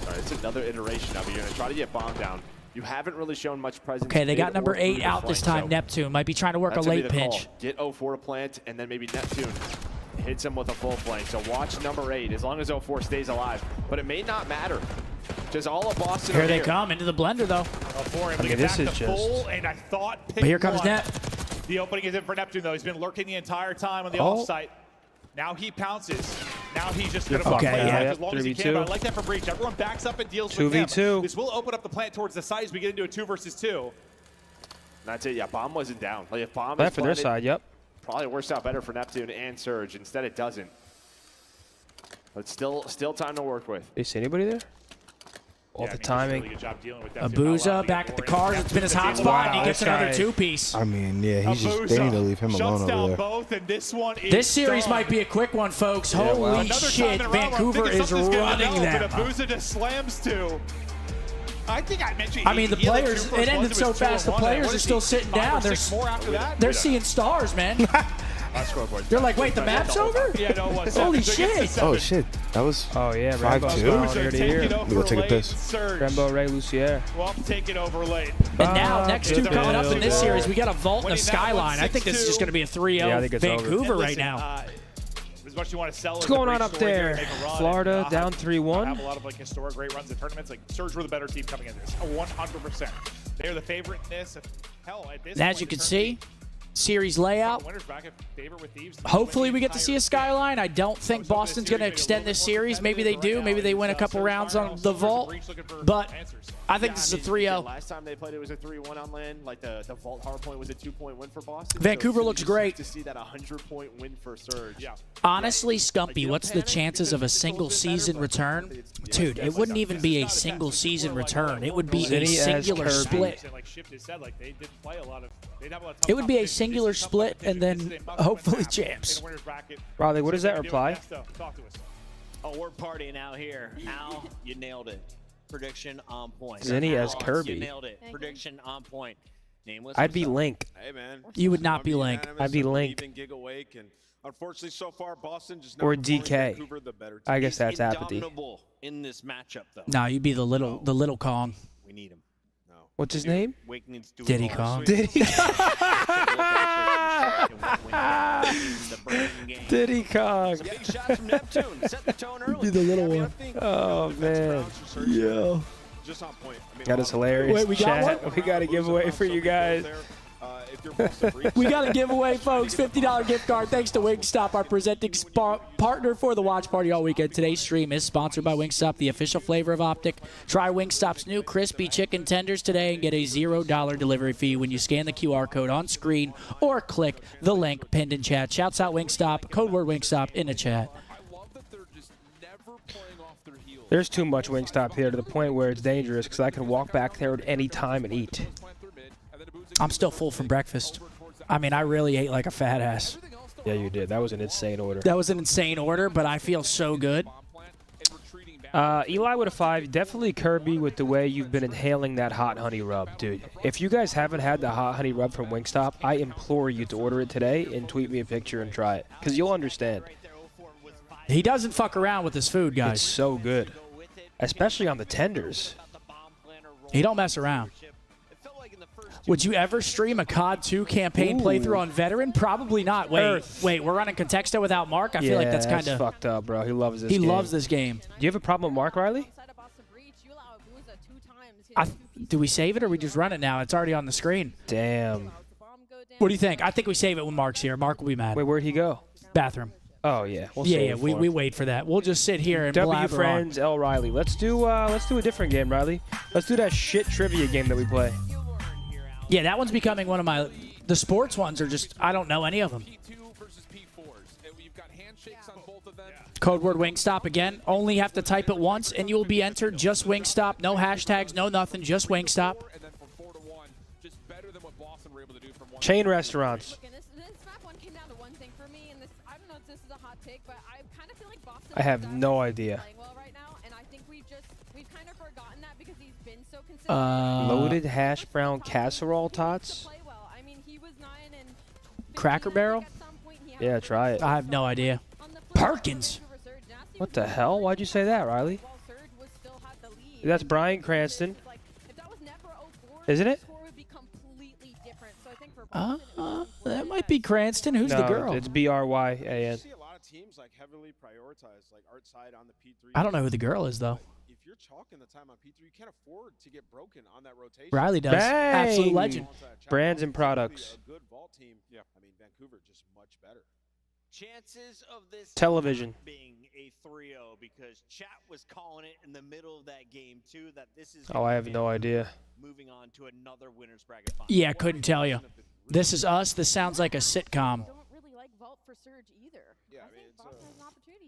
All right, it's another iteration of it. You're going to try to get bomb down. You haven't really shown much presence. Okay, they got number mid or 8 through out the this flank, time. so Neptune might be trying to work a that's gonna be late the call. pinch. Get 04 to plant, and then maybe Neptune hits him with a full flank. So watch number 8 as long as 04 stays alive. But it may not matter. Just all of Boston Here are they here. come into the blender, though. 04 able to I mean, get this back is to just- full, and I thought pick But here comes one. Net. The opening is in for Neptune, though. He's been lurking the entire time on the off-site. Now he pounces. Now he's just going to play as long as he can. But I like that for Breach. Everyone backs up and deals with him. 2v2. This will open up the plant towards the side as we get into a 2 versus 2. That's it. Yeah, Bomb wasn't down. Like if Bomb Left for their side, yep. Probably works out better for Neptune and Surge. Instead, it doesn't. But still time to work with. You see anybody there? All the timing. Really good job dealing with Abuza back at the cars. It's been his hot spot, and he gets another 2-piece. I mean, yeah, he's just, they need to leave him alone over there. Both, and this one is this series might be a quick one, folks. Yeah, Holy shit, Vancouver is running them. But Abuza just slams 2. I think I mentioned. I mean, the players, it ended so fast, the players are still sitting down. They're seeing stars, man. They're like, wait, the map's over? Yeah, no, it was. Holy shit. Oh, shit. That was 5-2. Let me go take a piss. Rambo, Ray, Lucier. Well, take it over late. And now, next 2 coming up in this series, we got a Vault and a Skyline. I think this is just going to be a 3-0 Vancouver right now. As much as you want to sell What's going on up there? Florida down 3-1. Have a lot of like historic great runs in tournaments. Like Surge were the better team coming in this. 100%. They are the favorite in this. Hell, at this As you can see, series layout. Thieves. Hopefully we get to see a Skyline. I don't think Boston's going to extend this series. Maybe they do. Maybe they win a couple rounds on the Vault. But I think this is a 3-0. Last time they played, it was a 3-1 on land. Like the Vault Hardpoint was a 2-point win for Boston. Vancouver looks great. To see that 100-point win for Surge. Yeah. Honestly, Scumpy, what's the chances of a single season return? Dude, it wouldn't even be a single season return. It would be a singular split. It would be a singular split and then hopefully champs. Riley, what does that reply? Oh, we're partying out here. Al, you nailed it. Prediction on point. Zinni as Alex, Kirby. You nailed it. Prediction on point. Nameless. I'd be Link. Hey, man. You would not be Link. I'd be Link. Unfortunately, so far, Boston just or DK. I guess that's apathy. In this matchup, though. No, you'd be the little Kong. We need him. No. What's his name? Diddy Kong. Diddy. Diddy Kong. Big shots from Neptune. Set the tone early. Be the little one. Oh man. Yeah. Just on point. I mean, that is hilarious. Wait, we got one? We got a giveaway for you guys. We got a giveaway, folks. $50 gift card thanks to Wingstop, our presenting partner for the watch party all weekend. Today's stream is sponsored by Wingstop, the official flavor of Optic. Try Wingstop's new crispy chicken tenders today and get a $0 delivery fee when you scan the QR code on screen or click the link pinned in chat. Shouts out Wingstop, code word Wingstop in the chat. There's too much Wingstop here to the point where it's dangerous because I can walk back there at any time and eat. I'm still full from breakfast. I mean, I really ate like a fat ass. Yeah, you did. That was an insane order. That was an insane order, but I feel so good. Eli with a 5. Definitely Kirby with the way you've been inhaling that hot honey rub, dude. If you guys haven't had the hot honey rub from Wingstop, I implore you to order it today and tweet me a picture and try it because you'll understand. He doesn't fuck around with his food, guys. It's so good, especially on the tenders. He don't mess around. Would you ever stream a COD 2 campaign playthrough on Veteran? Probably not. Wait, we're running Contexto without Mark? I feel like that's kind of fucked up, bro. He loves this game. He loves this game. Do you have a problem with Mark, Riley? Do we save it or we just run it now? It's already on the screen. Damn. What do you think? I think we save it when Mark's here. Mark will be mad. Wait, where'd he go? Bathroom. Oh, yeah. We wait for that. We'll just sit here and blabber friends, on. L. Riley. Let's do a different game, Riley. Let's do that shit trivia game that we play. Yeah, that one's becoming one of my... The sports ones are just... I don't know any of them. Code word Wingstop again. Only have to type it once, and you will be entered. Just Wingstop. No hashtags, no nothing. Just Wingstop. Chain restaurants. I have no idea. Loaded hash brown casserole tots? Cracker Barrel? Yeah, try it. I have no idea. Perkins? What the hell? Why'd you say that, Riley? That's Bryan Cranston. Isn't it? That might be Cranston. Who's the girl? It's B-R-Y-A-N. I don't know who the girl is, though. you're chalking the time on P3, you can't afford to get broken on that rotation. Riley does. Absolute legend. Brands and products. A good vault team. Yeah. I mean, Vancouver just much better. Chances of this Television being a 3-0 because chat was calling it in the middle of that game too that this is Oh, I have no idea. moving on to another winners bracket final. Yeah, couldn't tell you. This is us. This sounds like a sitcom. Don't really like vault for Surge either. Yeah, I mean, it's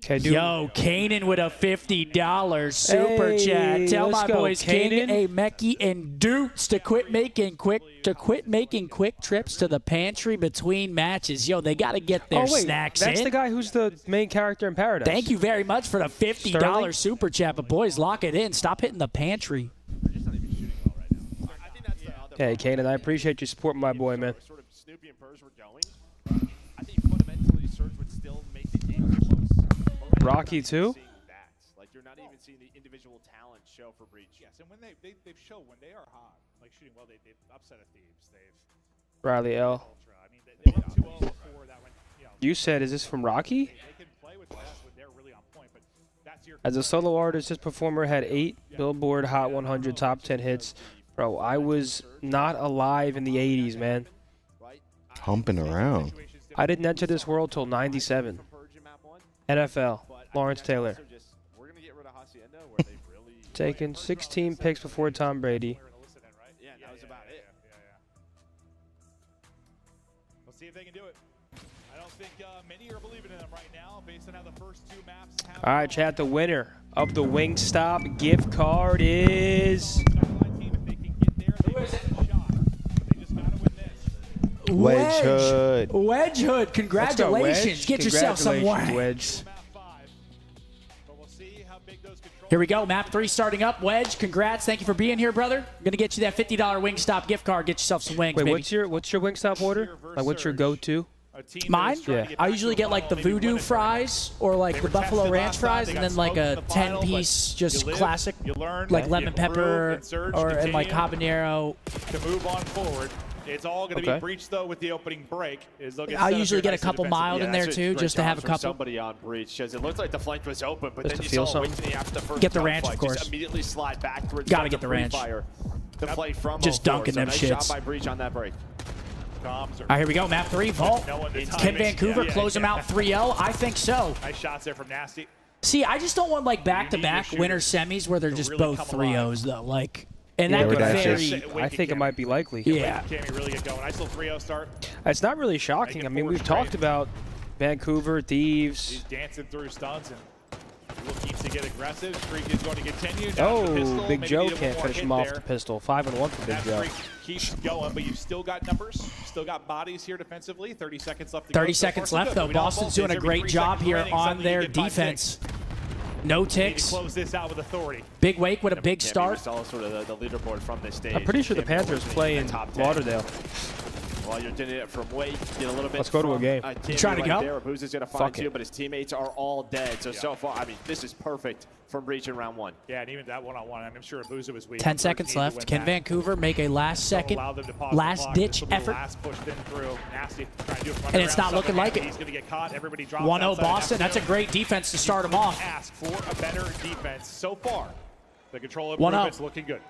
Okay, Yo, Kanan with a $50 super chat. Tell let's my go, boys Kanan, Kanan. Mecky, and Doots to quit making quick trips to the pantry between matches. Yo, they got to get their snacks that's in. the guy who's the main character in Paradise. Thank you very much for the $50 Sterling? super chat. But boys, lock it in. Stop hitting the pantry. Hey, Kanan, I appreciate you supporting my boy, man. Sort of Snoopy and Purrs were going. I think fundamentally Surge would still make the game close. Rocky too. Like you're not even seeing the individual talent show for Breach. Yes, and when they've shown when they are hot, like shooting well, they've upset a Thieves. They've Riley L. Ultra. I mean, they went 2-0 before that went. You know, You said, is this from Rocky? they can play with class when they're really on point, but that's your. As a solo artist, this performer had 8 Billboard Hot 100 top 10 hits. Bro, I was not alive in the 80s, man. Humping around. I didn't enter this world till 97. NFL, Lawrence Taylor. We're gonna get rid of Hacienda where they really Taken 16 picks before Tom Brady. yeah, that was about it. We'll see if they can do it. I don't think many are believing in them right now, based on how the first 2 maps have. All right, chat, the winner of the Wingstop gift card is... Wedge Hood. Wedge Hood, congratulations. Wedge. Get yourself some Congratulations, wax. Wedge. Here we go. Map 3 starting up. Wedge, congrats. Thank you for being here, brother. I'm going to get you that $50 Wingstop gift card. Get yourself some wings, Wait, baby. what's your Wingstop order? Like, what's your go-to? Mine? Yeah. I usually get like the Voodoo fries or like the Buffalo Ranch fries and then like a 10-piece just classic like lemon pepper and like habanero. To move on forward. It's all going to be breached though with the opening break. I usually get a couple mild in there too, just to have a couple. Somebody on Breach because it looked like the flank was open, but Just then to you feel saw something. Whitney after the first Get the ranch, of gunfight, course. just immediately slide back towards Gotta get the ranch. fire to play from Just 04. dunking So them nice shits. job by Breach on that break. All right, here we go. Map 3, Vault. Can Vancouver close them out 3-0? I think so. Nice shots there from Nasty. See, I just don't want like back-to-back winner semis where they're just both 3-0s though. Like, and that could vary. I think it might be likely. Yeah. Can we really get going? Nice little 3-0 start. It's not really shocking. I mean, we've talked about Vancouver, Thieves. He's dancing through stunts and looking to get aggressive. Streak is going to continue. Oh, Big Joe can't finish him off with the pistol. 5-1 for Big That Joe. streak keeps going, but you've still got numbers. You've still got bodies here defensively. 30 seconds left to go. 30 So seconds far, so left good. though. We know Boston's both doing a days, every great 3 job seconds here remaining, on suddenly you their get 5 defense. ticks. No Need to ticks. close this out with authority. Big Wake with a big Yeah, we start. saw sort of the leaderboard from this stage. I'm pretty sure the Kim Panthers Miller play in in the top 10. Lauderdale. While you're doing it from Wake, get a little bit. Let's go to a from, game. Timmy trying to right go? There. Booz is going to Fuck find it. two, but his teammates are all dead. So far, I mean, this is perfect from Breach in round 1. Yeah, and even that one-on-one, I'm sure Boozer was weak. 10 seconds left. Can Vancouver make a last-second, last-ditch effort? Last push in through. Nasty. Trying to do it from And it's not underground. looking like it. He's going to get caught. Everybody drops 1-0 outside. Boston. That's a great defense to start them off. Ask for a better defense so far. The control 1-0. improvement's looking good.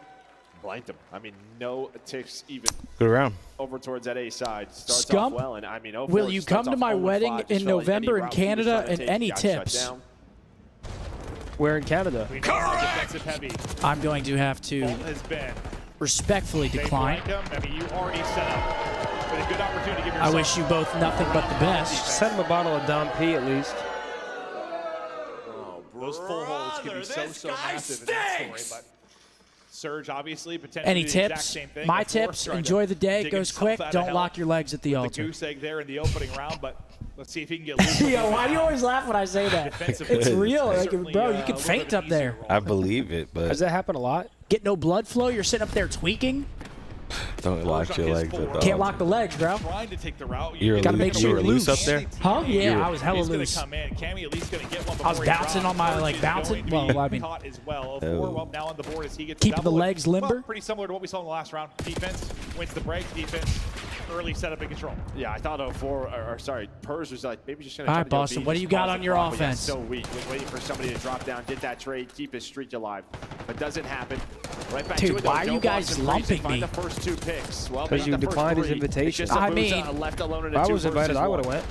Blanked him. I mean, no ticks even. Good round. Over towards that A side. Starts Scump, off well, and I mean, will you come to my wedding in November in Canada, and any tips? Where in Canada? We know how defensive heavy I'm going to have to Bolt has been. respectfully They decline. blank him. I mean, you already set up with a good opportunity to give I yourself. wish you both nothing but the best. Send him a bottle of Dom P at least. Those full holes can be so massive in that story, but Surge obviously potentially Any the exact tips? same thing. My Of course, tips, trying to enjoy the day. It dig goes himself quick. out of Don't hell lock your legs at the with altar. The goose egg there in the opening round, but let's see if he can get loose. Yo, why do you always laugh when I say that? It's real. Like, bro, you can faint up there. I believe it, Does but that happen a lot? Get no blood flow. You're sitting up there tweaking. don't lock your legs at the Can't lock the legs, bro. Trying to take the route. You were Gotta make sure you were you're loose up loose. there? Huh? Yeah, I was hella He's gonna loose. come in. Cammy at least gonna get one I was before he bouncing drops. on my, Surge like, is bouncing. going to Well, be I mean, caught as well. Oh. 4 up now on the board as he gets Keeping the double. legs limber. Well, pretty similar to what we saw in the last round. Defense wins the break. Defense early setup and control. Yeah, I thought 04, or sorry, Purrs was like, maybe just going All to right, Boston, what do you got on your offense? So weak, waiting for somebody to drop down, get that trade, keep his streak alive. It doesn't happen. Right back Dude, to it. why are No you guys Boston lumping Breeze. Find me? the first 2 picks. Well, Because you declined his invitation. It's just I Abuza mean, left alone in If a I 2 was invited, versus I 1. would have went.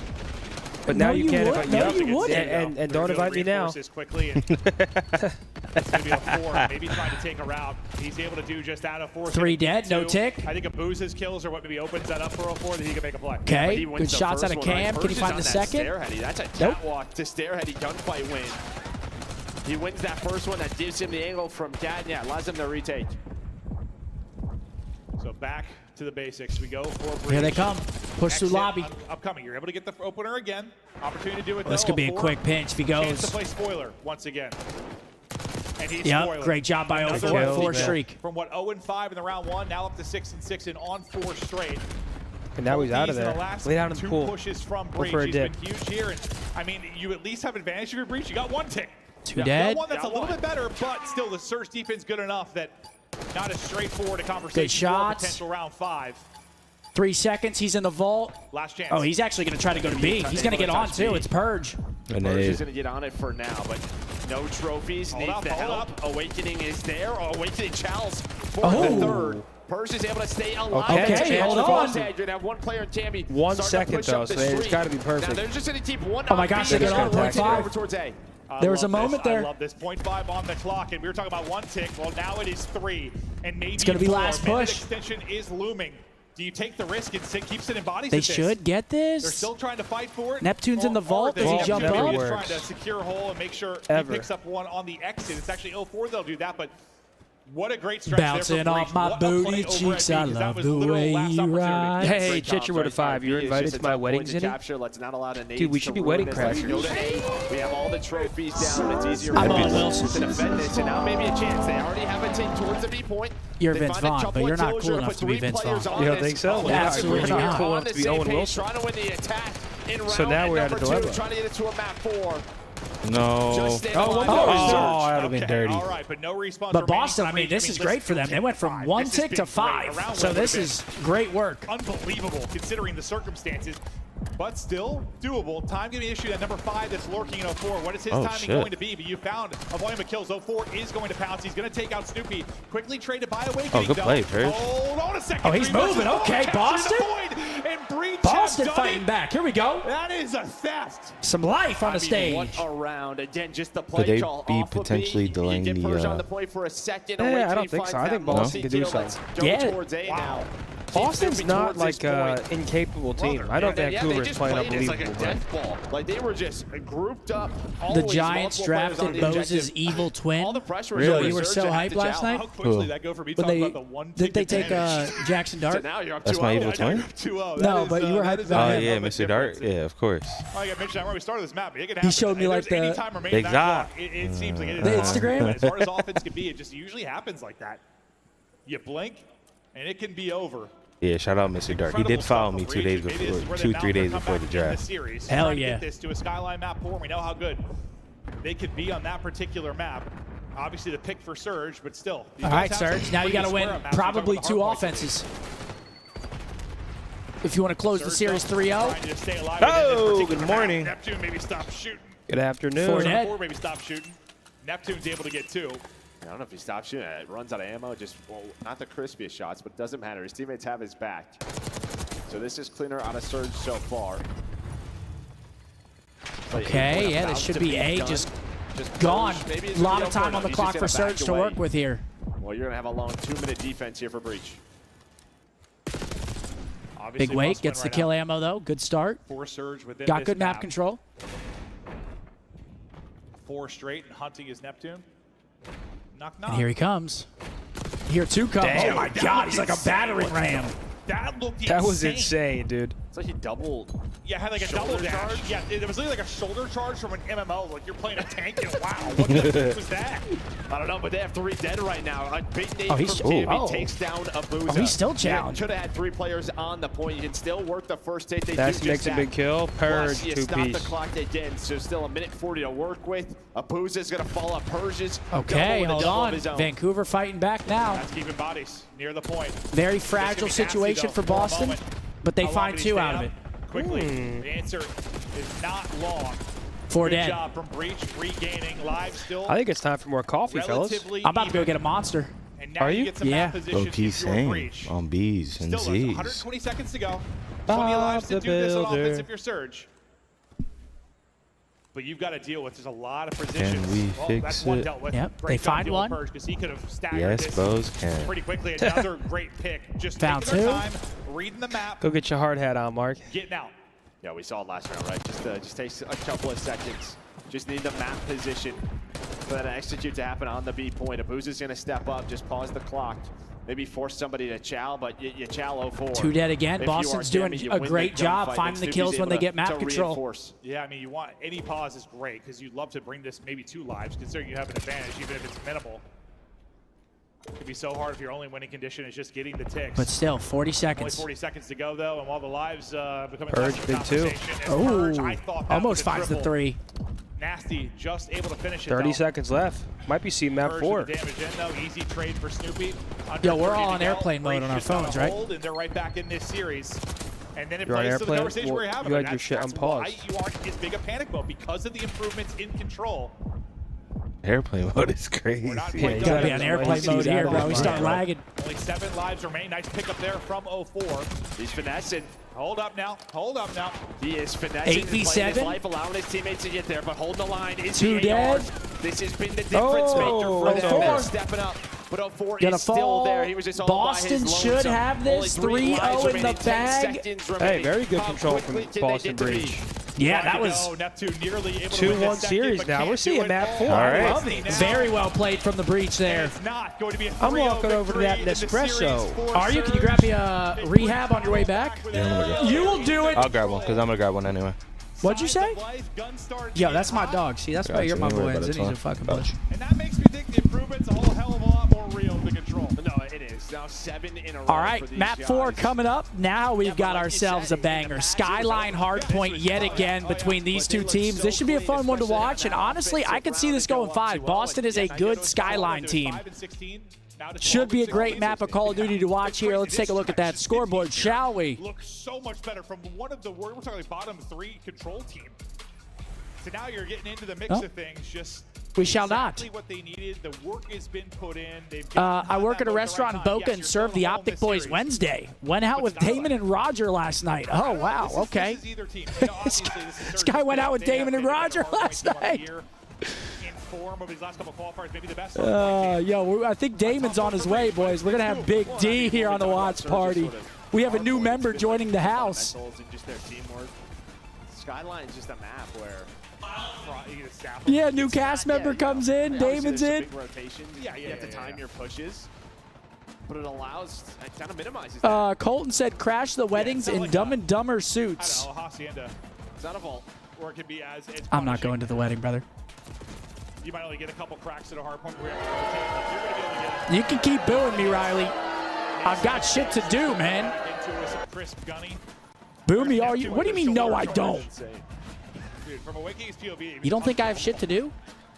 But now you can't invite me. No, you wouldn't. And don't invite me now. Quickly and it's going to be a 4, maybe trying to take a route. He's able to do just out of 4. 3 dead, no tick. I think Abuza's kills are what maybe opens that up for a 4 that he can make a play. Okay, good shots out of Cam. Can he find the second? That's a catwalk to Stairheady gunfight win. He wins that first one. That gives him the angle from Dad. Yeah, allows him to retake. So back to the basics. We go for breach. Here they come. Push through Exit lobby. Upcoming. You're able to get the opener again. Opportunity to do it. This could be a quick pinch if he Chance goes. to play spoiler once again. And he's Yep, spoiler. great job by Another 0-4, 4 yeah. streak. From what 0-5 in the round 1, now up to 6-6 and on 4 straight. And now he's out of These in there. the last Lay down in the 2 pool. pushes from Go breach. for a He's dip. been huge here. And I mean, you at least have advantage of your breach. You got 1 tick. 2 You dead. got one that's a little bit better, but still the Surge defense good enough that not as straightforward a conversation. Good shots. For potential round 5. 3 seconds. He's in the vault. Last chance. Oh, he's actually going to try to go to B. He's going to get on too. It's Purge. Purge is going to get on it for now, but no trophies. Needs the help. Awakening is there. Awakening Charles for the 3rd. Purge is able to stay alive. Okay, hold on. You're going to have 1 player in Tammy. 1 second though, so it's got to be perfect. Now they're just going to keep 1 Oh my gosh, they get on point 5. over towards A. There was a moment there. I love this. 0.5 on the clock, and we were talking about 1 tick. Well, now it is 3, and maybe It's gonna be 4. last Minute push. extension is looming. Do you take the risk and keep sitting bodies? They at this? should get this. They're still trying to fight for it. Neptune's in the vault. Does he Neptune jump up? is trying to secure a hole and make sure he picks up 1 on the exit. It's actually 0-4 they'll do that, but what a great stretch Bouncing there for off Breach. my What a play booty over cheeks. at I B, 'cause that love was the literal way last you opportunity. ride. Hey, Great job, Chitcher with a 5. You're invited to my wedding, Zinni? Capture. Let's not allow the Dude, we should be wedding crashers. We have all the trophies down. It's easier I'm for on us Wilson. to defend this, and now maybe a chance. They already have a take towards the B point. You're They Vince find a Vaughn, couple but you're of not kills, cool you're enough gonna to put be 3 Vince players Vaughn. on You don't this. think so? We're Absolutely on not. Cool enough the to be same Owen page, Wilson. trying to win the attack in round So now we're at a number 2, dilemma. trying to get it to a map 4. No. Just stay Oh, alive. oh, Surge. that would have been dirty. All right, but no response. But remaining Boston, for I mean, Breach. this is great for them. They went from 1 This has tick to been great. A 5. round So one this would've is great work. unbelievable considering the circumstances, but still doable. Time giving issue that number 5 that's lurking in 04. What is his Oh, timing shit. going to be? But you found a volume of kills. 04 is going to pounce. He's going to take out Snoopy. Quickly traded by Awakening. Oh, good though. play, Purge. Hold on a second. Oh, he's 3 versus moving. 4, Okay, capturing Boston. the point, and Breach Boston have done fighting it. back. Here we go. That is a theft. Some life on the What stage. a round. Again, just the play Could they call be off of potentially B. delaying You get the, Purge on the point for a second. I Awakening don't think so. I finds think that Boston could do multi-kill. something. Let's go Yeah. towards A now. Boston's Keep not moving towards like this an point. incapable team. I know Yeah, they Vancouver's just playing played it as like a unbelievable. death ball. Like they were just grouped up. The always Giants multiple players on drafted the Bose's objective. evil twin. All the pressure was Really? on You were Surge so to have hyped to last jowl. night? How quickly Cool. that go for me When talking they, about the 1 did they tick take advantage. Jackson So Dart? now you're up That's 2-0. my evil twin? 2-0. No, but you were hyped about Oh, him. yeah, Mr. Dart. Yeah, of course. Like I mentioned, where we started this map, it can He happen. showed me, If like, there's any the- time remaining in that Exact. clock, it seems like it is The hard. Instagram? But as hard as offense can be, it just usually happens like that. You blink, and it can be over. Yeah, shout out Mr. Dart. He did follow me 2 days before, 3 days before the draft. Hell Trying to yeah. Get this to a Skyline map 4. We know how good they could be on that particular map. Obviously, the pick for Surge, but still. these All guys right, have some Surge. Now you pretty got to win square maps. We're talking probably about 2 Hardpoint. offenses. If you want to close the Surge series though, 3-0. trying to stay alive Oh, within this particular good morning. map. Neptune maybe stop shooting. Good afternoon. Four dead. Four maybe stop shooting. Neptune's able to get 2. I don't know if he stops shooting. It runs out of ammo. Just, well, not the crispiest shots, but it doesn't matter. His teammates have his back. So this is cleaner out of Surge so far. Okay, yeah, this should be A just gone. A lot of time on the clock for Surge to work with here. Well, you're going to have a long 2-minute defense here for Breach. Obviously, Big weight, must win gets the right kill now. ammo though. Good start. For Surge within Got this good map control. 4 straight, and hunting is Neptune. Knock, knock. And here he comes. Here 2 come. Damn, Oh my that God, looked he's like a insane. battering ram. That looked That was insane, dude. It's like he doubled. Yeah, had like a Shoulder double dash. charge? Yeah, it was literally like a shoulder charge from an MMO. Like you're playing a tank, and wow, what the heck was that? I don't know, but they have 3 dead right now. A big name Oh, he's- from Tammy oh. takes down Abuza. Oh, he's still challenged. Should have had 3 players on the point. You can still work the first take. They That's do makes just a that. big kill. Purge, Plus, you 2 stop the piece. clock again, so still 1:40 to work with. Abuza's going to follow up Purge's. Okay, hold on. Vancouver. Vancouver fighting back now. That's keeping bodies near the point. Very This could be fragile nasty, situation though, for a Boston, moment. but they How long find can he 2 stay out of up? it. Quickly, the answer is not long. 4 Good dead. job from Breach, regaining live still. I think it's time for more coffee, fellas. Relatively I'm about to go even. get a monster. And now Are you you? get some Yeah. map positions Low-key if you're same Breach. on B's and Still Z's. 120 seconds to go. Plenty of lives to Bob do the this on Builder. offense if you're Surge. But you've got to deal with just a lot of positions. we Well, fix that's one it? dealt with. Yep, Great they job find dealing with one. Purge, 'cause he could have staggered Yes, this Bows can. pretty quickly. Another great pick. Just Found taking their two. time, reading the map, Go get your hard hat on, Mark. getting out. Yeah, we saw it last round, right? Just takes a couple of seconds. Just need the map position for that execute to happen on the B point. Abuz is going to step up, just pause the clock. Maybe force somebody to chow, but you chow 0-4. 2 dead again. If you Boston's are doing Demi, you a win great the job gunfight, finding the and kills Snoopy's when they able get map to control. reinforce. Yeah, I mean, you want any pause is great because you'd love to bring this maybe 2 lives, considering you have an advantage, even if it's minimal. It could be so hard if your only winning condition is just getting the ticks. But still, 40 Only seconds. 40 seconds to go, though, and while the lives become a Purge, tougher big two. conversation, and Purge, I Oh, thought that almost was a finds the triple. 3. Nasty, just able to finish it. 30 though. seconds left. Might be seeing map Purge 4. with the damage in, though. Easy trade for Snoopy. Under Yo, we're 30 all to on go. airplane mode Breach on our just got a phones, right? hold, and they're right back in this series. And then it You're on plays to the airplane? conversation Well, we're having. you had Like, your shit that's on pause. why you aren't as big a panic mode, because of the improvements in control. Airplane mode is crazy. We're not Yeah, quite you done. Gotta be on airplane mode here, bro. We start lagging. Only 7 lives remain. Nice pickup there from 0-4. He's finessing. Hold up now. Hold up now. He is finessing. 8v7. His life, allowing his teammates to get there, but holding the line. Is 2 the AR. dead. This has been the difference maker for them. 0-4. They're stepping up. But 0-4 Gonna is still fall. there. He was just all Boston by his should lonesome. have this. Only 3-0 lives in remaining, the 10 bag. seconds Hey, remaining. very good How control from quickly can they Boston get to Breach. Yeah, that Way to was go. Neptune nearly able to 2-1 win this second, series but now. can't We're do seeing it map all. 4. All right. love it. Very well played from the breach there. It's not going to be a I'm 3-0 walking over to that victory in the Nespresso. series for Are you? Can you Surge. grab me a rehab on your way back? Yeah, I'm gonna go. You will do it. I'll grab one because I'm gonna grab one anyway. What'd you say? Signs of life, gun start Yo, being that's my hot. dog. See, that's why Gotcha, you're my don't worry boy, about and it, Zinni's a Tom. fucking bush. And that makes me think the improvement's a whole hell of a lot more real than control. No, it is. Now 7 in a row. All right, for these map guys. 4 coming up. Now we've got like you ourselves said, a banger. Skyline Hardpoint yet again between these two teams. This should be a fun one to watch, and honestly, I could see this going 5. Boston is a good Skyline team. Should be a great map of Call of Duty to watch here. Let's take a look at that scoreboard, shall we? Looks so much better from one of the, we're talking like bottom 3 control team. So now you're getting into the mix Oh. of things. Just We shall not. exactly what they needed. The work has been put in. They've I work at a restaurant in Boca and served the Optic Boys Wednesday. Went out with Damon and Roger last night. Oh, wow. Okay. This is either team. You know, obviously, this is This guy went out with They have Damon and been Roger Hardpoint last team of the night. year. In form of his last couple qualifiers, maybe the best Hardpoint team. Yo, I think Damon's on his way, boys. We're going to have Big D here on the watch party. We have a new member joining the house. Mentals and just their teamwork. Skyline's just a map where Yeah, new cast member comes in. Damon's in. big rotations. Yeah, You have to time your pushes. But it allows, it kind of minimizes Colton said crash the weddings in Dumb and Dumber suits. I don't know, Hacienda. It's not a vault. Or it could be as it's I'm not punishing. going to the wedding, brother. You might only get a couple cracks at a hard point where you have to rotate, but you're going to be able to get it. You can keep booing me, Riley. I've got shit to do, man. Into with some crisp gunny. Boo me, are you? What do you mean, no, I don't? Dude, from a Wiki's POV, You don't think I have shit to do?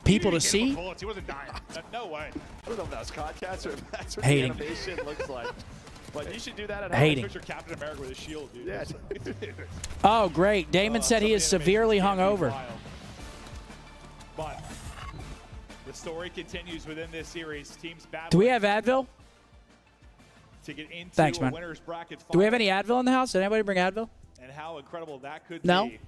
People to see? He wasn't dying. No way. I don't know if that's podcast or if that's what Hating. the animation looks like. But you should do that at home. Hating. Picture Captain America with a shield, dude. Yeah. Oh, great. Damon said he is severely hungover. But the story continues within this series. Teams battle Do we have Advil? to get into Thanks, a man. winner's bracket Do we have final. any Advil in the house? Did anybody bring Advil? And how incredible that could No. be.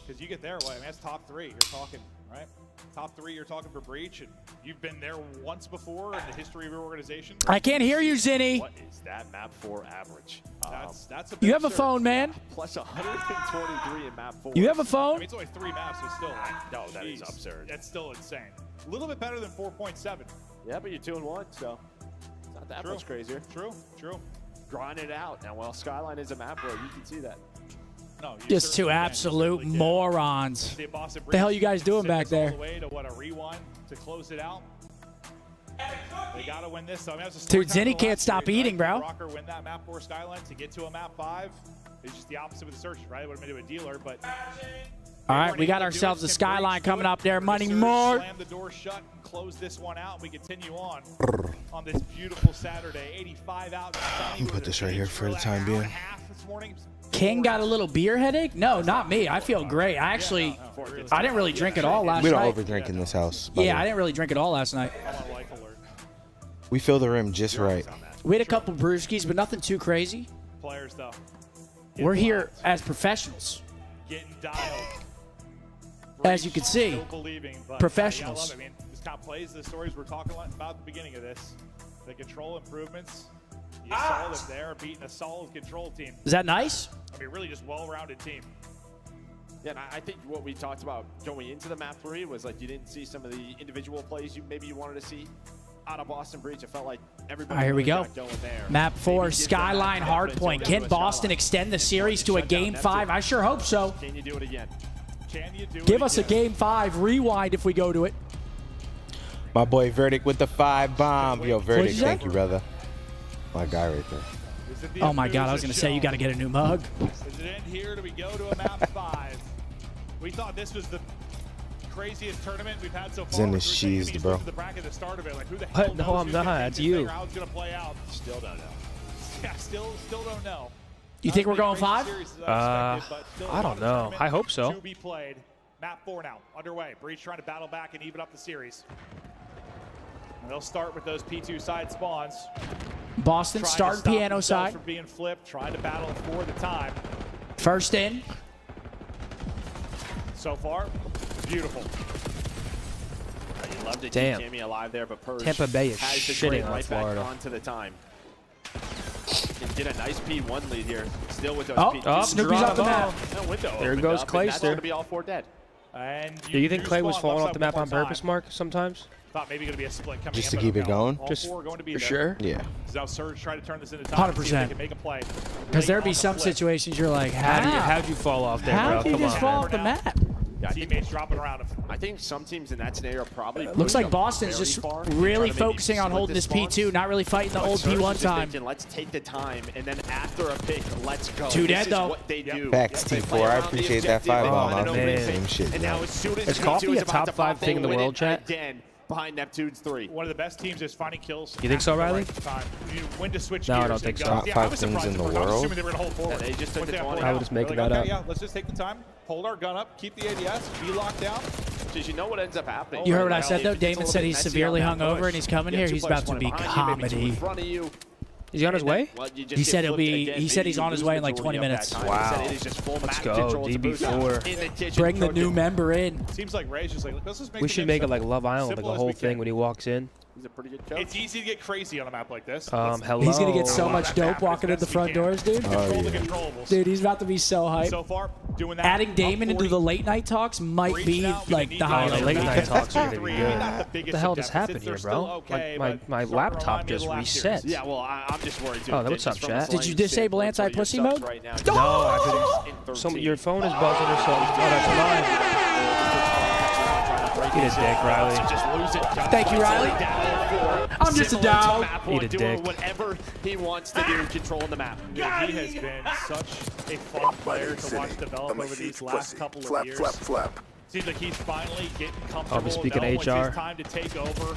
Because you get there, well, I mean, that's top 3. You're talking, right? Top 3, you're talking for Breach, and you've been there once before in the history of your organization. I can't hear you, Zinni. What is that map 4 average? That's a You big have a surge. phone, man. Plus 123 in map 4. You have a I phone? mean, it's only 3 maps, but still. No, that is Jeez. absurd. That's still insane. A little bit better than 4.7. Yeah, but you're 2-1, so it's not that True. much crazier. True, true. Grind it out. Now, well, Skyline is a map where you can see that. No, you Just two certainly can. You absolute certainly can. morons. See, Boston The hell Breach you guys doing sent back us all there? the way to what, a rewind to close it out. They got to win this. So, I mean, that's a Dude, story time Zinni for the can't last stop series, eating, right? bro. Rocker win that map 4 Skyline to get to a map 5. It's just the opposite with the searches, right? It would have been to a dealer, but. All right, we got ourselves a Skyline coming up there. Money more. Slam the door shut and close this one out. And we continue on this beautiful Saturday. 85 out. You put this right here for the time being. Half this morning. King got a little beer headache? No, not me. I feel great. I didn't really drink at all last We night. don't overdrink in this house. by the Yeah, way. I didn't really drink at all last night. We fill the rim just right. We had a couple brewskis, but nothing too crazy. Players, though. We're here as professionals. Getting dialed. As you can see, Still believing, but, professionals. I mean, this kind of plays the stories we're talking about at the beginning of this. The control improvements. You saw them there, beating a solid control team. Is that nice? I mean, really just well-rounded team. Yeah, and I think what we talked about going into the map 3 was like you didn't see some of the individual plays you wanted to see out of Boston Breach. It felt like everybody. All right, here we really go. got going there. Map 4, Maybe give them that Skyline confidence Hardpoint. to Can go to Boston Skyline. extend the series to a Game 5? I sure hope so. Can you do it again? Can you do Give it us a again? Game 5 rewind if we go to it. My boy Verdict with the 5 bomb. Yo, Verdict, you say? thank you, brother. My guy right there. Is it the Oh my God, I was Abusa going to say you show? got to get a new mug. Is it in here? Do we go to a map 5? We thought this was the craziest tournament we've had so far. It's in We the were saying, sheaths, I mean, you bro. looked at the bracket at the start of it, like who the What? hell No, knows I'm who's gonna not. take It's this you. thing or how it's gonna play out? Still don't know. Yeah, still don't know. You think Not we're as going many 5? crazy series as I expected, but still I don't another know. tournament I hope so. To be played. Map 4 now underway. Breach trying to battle back and even up the series. And they'll start with those P2 side spawns. Boston Trying to starting stop piano themselves side. from being flipped, trying to battle for the time. First in. So far, beautiful. You love to Damn. keep Cammy alive there, but Purge Tampa Bay is has the shitting trade on right Florida. back onto the time. And get a nice P1 lead here. Still with those Oh, P2. Snoopy's off the map. No window There opened goes up, and that's Clayster. going to be all 4 dead. And Do you think Clay was spawn falling left off the side map one on more purpose, time. Mark, sometimes? Thought maybe going to be a split coming Just in, to but keep it no. going? All Just 4 going to be for there. sure? Yeah. So now Surge try to turn this into time. 100%. See if they can make a play. Because there'd be Late on some the flip. situations you're like, How'd you fall off there, How'd bro? you Come just on, fall man. off the map? Yeah, I think, Teammates dropping around him. I think some teams in that scenario probably Looks push like them Boston's very just far, really try to maybe focusing on split holding the this spawns. P2, not really fighting the But old Surge is P1 just time. thinking, let's take the time, and then after a pick, let's go. Two This dead, is though. what they do. Facts, They T4. play I around the appreciate that objective, 5 they bomb. want I'm an open same pick, shit. And now as soon as Is P2 Coffee is a about top to 5 pop, thing in the they win world, it chat? Again, behind Neptune's 3. One of the best teams is finding kills. You think so, at the Riley? right time. You when to switch No, I gears don't and think go. so. Top Yeah, 5 I was things surprised in the at first. I was world? assuming they were going to hold forward. Yeah, they just took Once the they 20. pulled I out, would just make they're that like, up. okay, yeah, let's just take the time, hold our gun up, keep the ADS, be locked down. Because you know what ends up happening. You heard what I Right? said, though? If it's a Damon little said bit he's messy severely on that hungover push, and he's coming you here. have two He's players, about to one be behind you, maybe two in comedy. front of you. Is he on his way? Well, you just He get said it'll flipped be. again. He said Maybe he's you on his lose way in like majority 20 of that minutes. time. Wow. He said it is just full Let's map go, control to DB4. in the kitchen Bring the new cooking. member in. Seems like Ray's just like, let's just make We the should game make it simple. like Love Island, like Simple the as whole we thing can. when he walks in. He's a pretty good coach. It's easy to get crazy on a map like this. Hello. He's gonna get so Allow much that to dope happen as walking in the best we front can. doors, dude. Control the yeah. controllables. Dude, he's about to be so hype. So far, doing that. Adding Up Damon into 40. the late night talks might Breach be now, like we the need Oh, to the highlight. late of the night week. talks are gonna be good. Not the What biggest the hell of just deficits. happened here, They're bro? still okay, my but my starting to laptop remind me of just the last years. reset. Yeah, well, I'm just worried too. Oh, what's up, Just from chat? a Did you flying disable standpoint, anti-pussy what your mode? subs right now, No, I in couldn't. Some 13. your phone is buzzing or something. Oh, that's mine. Eat a dick, Riley. Just lose it. Thank you, Riley. I'm just a dog. Eat a Doing dick. whatever he wants to do, controlling the map. Dude, he has been such a fun player to watch develop over these last couple of years. Seems like he's finally getting comfortable. speaking knowing of when HR. it's time to take over.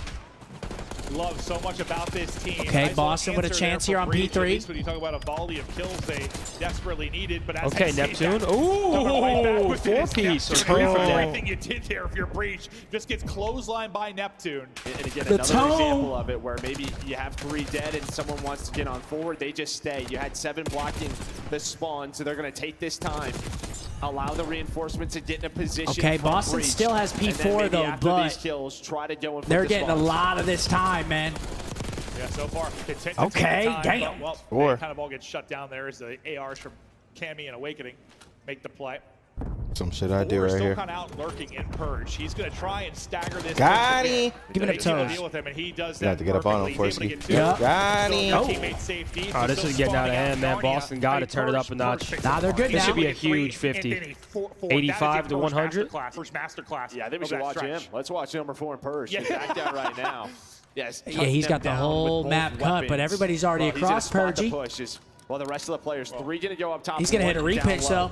Love so much about this team. Okay, Nice Boston little with a answer chance there here for on Breach, P3. at least when you talk about a volley of kills they desperately needed. But as Okay, I say Neptune. that, Ooh, coming right back with it, 4-piece or Neptune. 3 for dead. Everything you did there if you're Breach just gets clotheslined by Neptune. And again, The another tone. example of it where maybe you have 3 dead and someone wants to get on forward, they just stay. You had 7 blocking the spawn, so they're going to take this time. Allow the reinforcements to get in a position. Okay, from Boston Breach. still has And then P4 maybe though, after but these kills, try to go and they're flip the getting a spawns. lot of this time, man. Yeah, so far, content to Okay, take the time, damn. but, well, Or- they kind of all get shut down there as the ARs from Cammy and Awakening make the play. Some shit I do Or right still here. kind of out lurking in Purge. He's going to try and stagger this. Got him. Giving They up can't toes. deal with him, and he does You that have to get up on him, perfectly. He's able to Forsky. get two. Yeah. Got Still him. got Oh. teammate safety. Oh, this Still is getting out of spawning hand, man. Narnia. Boston got to turn it up a notch. Nah, they're good This now. should be a huge 50. 85 to 100. First masterclass. Yeah, I think we of should that watch stretch. him. Let's watch number 4 in Purge. Yeah. He's back down right now. Yes. Yeah, he's got the whole map cut, but everybody's already across He's gonna spot the Purgy. push. Well, the rest of the players, 3 going to go up top. He's gonna hit a 1 down repitch, low. though.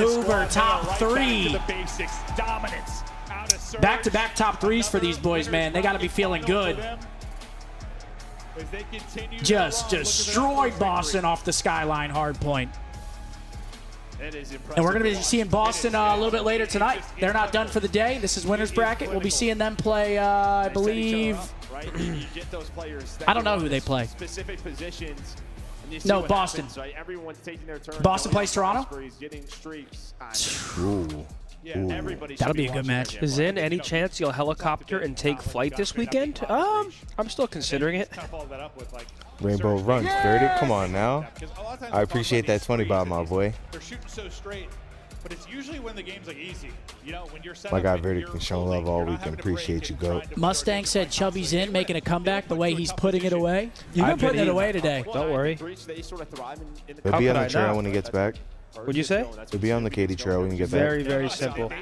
Vancouver top three. The basics, dominance. Back-to-back top threes for these boys, man. They got to be feeling good. Just destroyed Boston off the skyline hardpoint. It is impressive. And we're going to be seeing Boston a little bit later tonight. They're not done for the day. This is winner's bracket. We'll be seeing them play, I believe. You get those players I don't know who they play. Specific positions. And you see No, what Boston. happens, right? Everyone's taking their turn. Boston plays Toronto? Getting streaks. Ooh. Yeah, everybody That'll should be a good match. Is in any chance you'll helicopter and take flight this weekend? I'm still considering it. Rainbow runs, Dirty. Come on now. I appreciate that 20 by my boy. They're shooting so straight, but it's usually when the game's like easy. You know, when you're set My up guy and Verdict you're been showing holding, love all you're not weekend. having to break Appreciate you, and Goat. trying to Mustang said Chubby's in, making a comeback the way he's putting it away. You've been putting it away today. Don't worry. He'll be on the trail when he gets back. What'd you say? He'll be on the Katy trail when he gets back. Very, very simple.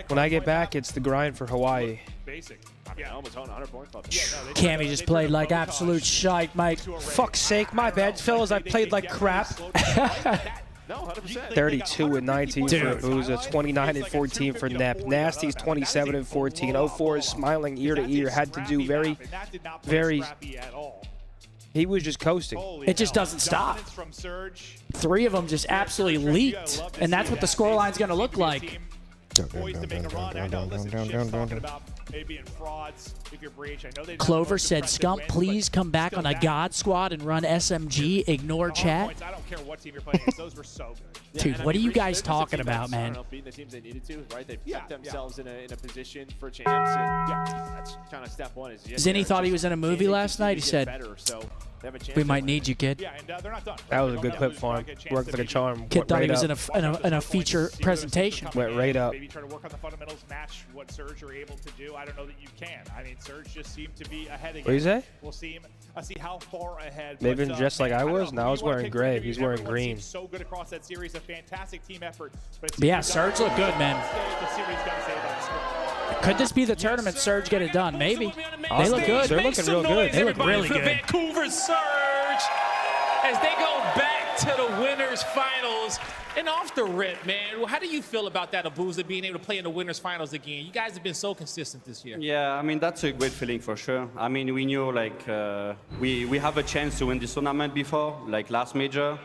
When I get back, it's the grind for Hawaii. Basic. Cammy just played like absolute shite, Mike. Fuck's sake, my bad, fellas. I played like crap. 32 and 19 for Booza, 29 and 14 for Nep. Nasty's 27 and 14. 04 is smiling ear to ear. Had to do very. He was just coasting. It just doesn't stop. 3 of them just absolutely leaked, and that's what the scoreline's going to look like. Clover said, Scump, please come back on a God squad and run SMG. Ignore chat. I don't care what team you're playing against. Those were so good. Dude, what are you guys talking about, man? Beating the teams they needed to, right? They've kept themselves in a position for champs, and that's kind of step one. Zinni thought he was in a movie last night. He said, we might need you, kid. Yeah, and they're not done. That was a good clip for him. Worked like a charm. Kid thought he was up. in a feature presentation. Went right up. Maybe try to work on the fundamentals, match what Surge are able to do. I don't know that you can. I mean, Surge just seemed to be ahead again. What do you say? We'll see him. I see how far ahead. They've been dressed like I was. Now I was wearing gray. He's wearing Everyone green. seems so good across that series. A fantastic team effort. But Yeah, Surge looked good, man. The series got to say about the score. Could this be the tournament Surge get it done? Maybe. They look good. They're looking real good. They look really for good. Vancouver Surge as they go back to the winners finals. And off the rip, man, how do you feel about that, Abuza, being able to play in the winners finals again? You guys have been so consistent this year. Yeah, I mean, that's a great feeling for sure. I mean, we knew, like, we have a chance to win this tournament before, like last major.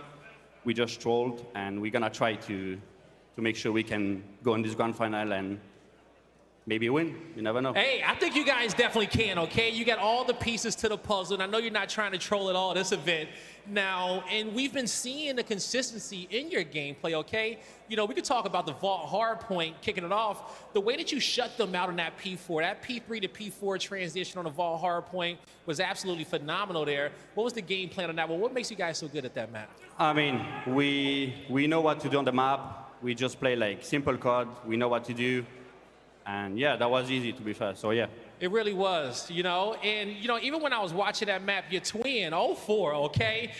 We just trolled, and we're going to try to make sure we can go in this grand final and maybe win. You never know. Hey, I think you guys definitely can, okay? You got all the pieces to the puzzle, and I know you're not trying to troll at all this event now, and we've been seeing the consistency in your gameplay, okay? You know, we could talk about the Vault Hardpoint kicking it off. The way that you shut them out on that P4, that P3 to P4 transition on the Vault Hardpoint was absolutely phenomenal there. What was the game plan on that one? What makes you guys so good at that map? I mean, we know what to do on the map. We just play, like, simple code. We know what to do. And, yeah, that was easy, to be fair. So, yeah. It really was, you know, and, you know, even when I was watching that map, your twin, 04, okay,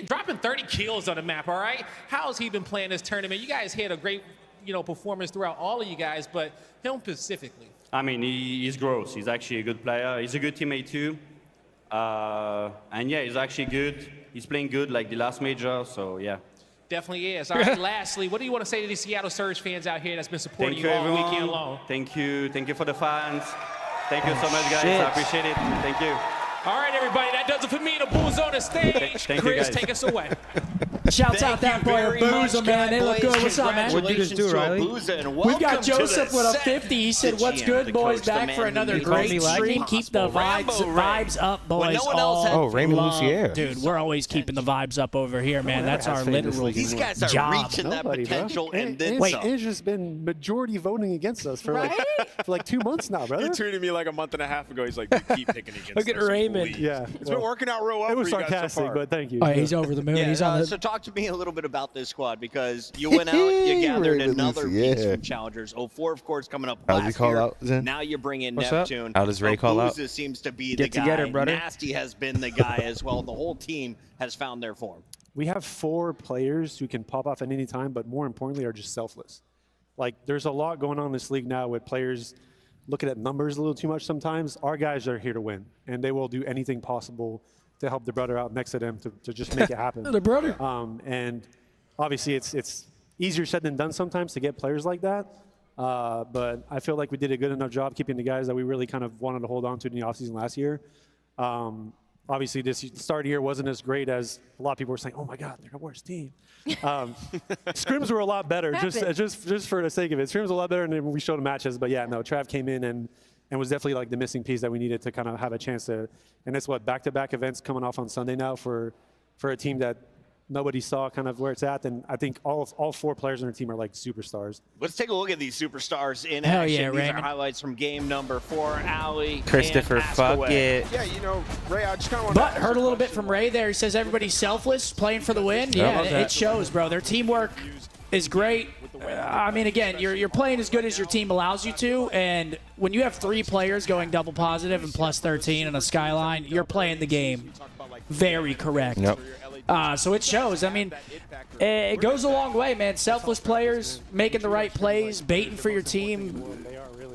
dropping 30 kills on the map, all right? How's he been playing this tournament? You guys had a great, you know, performance throughout all of you guys, but him specifically. I mean, he's gross. He's actually a good player. He's a good teammate, too. And, yeah, he's actually good. He's playing good like the last major, so, yeah. Definitely is. All right, lastly, what do you want to say to these Seattle Surge fans out here that's been supporting you all everyone. weekend long? Thank you for the fans. Thank you so much, guys. I appreciate it. Thank you. All right, everybody, that does it for me. The Bulls on the stage. Thank Chris, you, guys. take us away. Shouts out that boy Abuza, man. They look good. What's up, man? What'd you just do, Riley? We've got Joseph with a 50. He said, what's good, boys? Back for another great stream. Keep the vibes up, boys. Oh, Raymond Lucier. Dude, we're always keeping the vibes up over here, man. That's our literal These guys are job. reaching that potential and then Wait, some. it's just been majority voting against us for like 2 months now, brother. He tweeted me like a month and a half ago. He's like, "You keep picking against Look at us, Raymond. please." Yeah, It's been working out real well. It was for you guys so sarcastic, far. but thank you. Oh, he's over the moon. Yeah, He's on the... so talk to me a little bit about this squad because you went out, you gathered Raymond another Lucier. piece from Challengers. 04, of course, coming up How does he last call year. out, Zen? Now you bring in What's up? Neptune. How does Ray call out? Abuza seems to be Get the guy. together, brother. Nasty has been the guy as well. The whole team has found their form. We have 4 players who can pop off at any time, but more importantly are just selfless. Like, there's a lot going on in this league now with players looking at numbers a little too much sometimes. Our guys are here to win, and they will do anything possible to help the brother out next to them to just make it happen. The brother. And obviously it's easier said than done sometimes to get players like that. But I feel like we did a good enough job keeping the guys that we really kind of wanted to hold on to in the offseason last year. obviously this start of the year wasn't as great as a lot of people were saying. Oh my God, they're the worst team. Scrims were a lot better, just for the sake of it. Scrims were a lot better than we showed in matches. But yeah, no, Trav came in and was definitely like the missing piece that we needed to kind of have a chance to. And it's what, back-to-back events coming off on Sunday now for a team that nobody saw kind of where it's at. And I think all 4 players on our team are like superstars. Let's take a look at these superstars in Hell action. yeah, These Raymond. are highlights from game number 4. Ali, Christopher, and fuck Askaway. it. Yeah, you know, Ray, I just kind of want But heard a little bit from Ray there. He says everybody's selfless, playing for the win. Yeah, it shows, bro. Their teamwork is great. I mean, again, you're playing as good as your team allows you to, and when you have 3 players going double positive and plus 13 on a skyline, you're playing the game very correct. Yep. So it shows. I mean, it goes a long way, man. Selfless players, making the right plays, baiting for your team.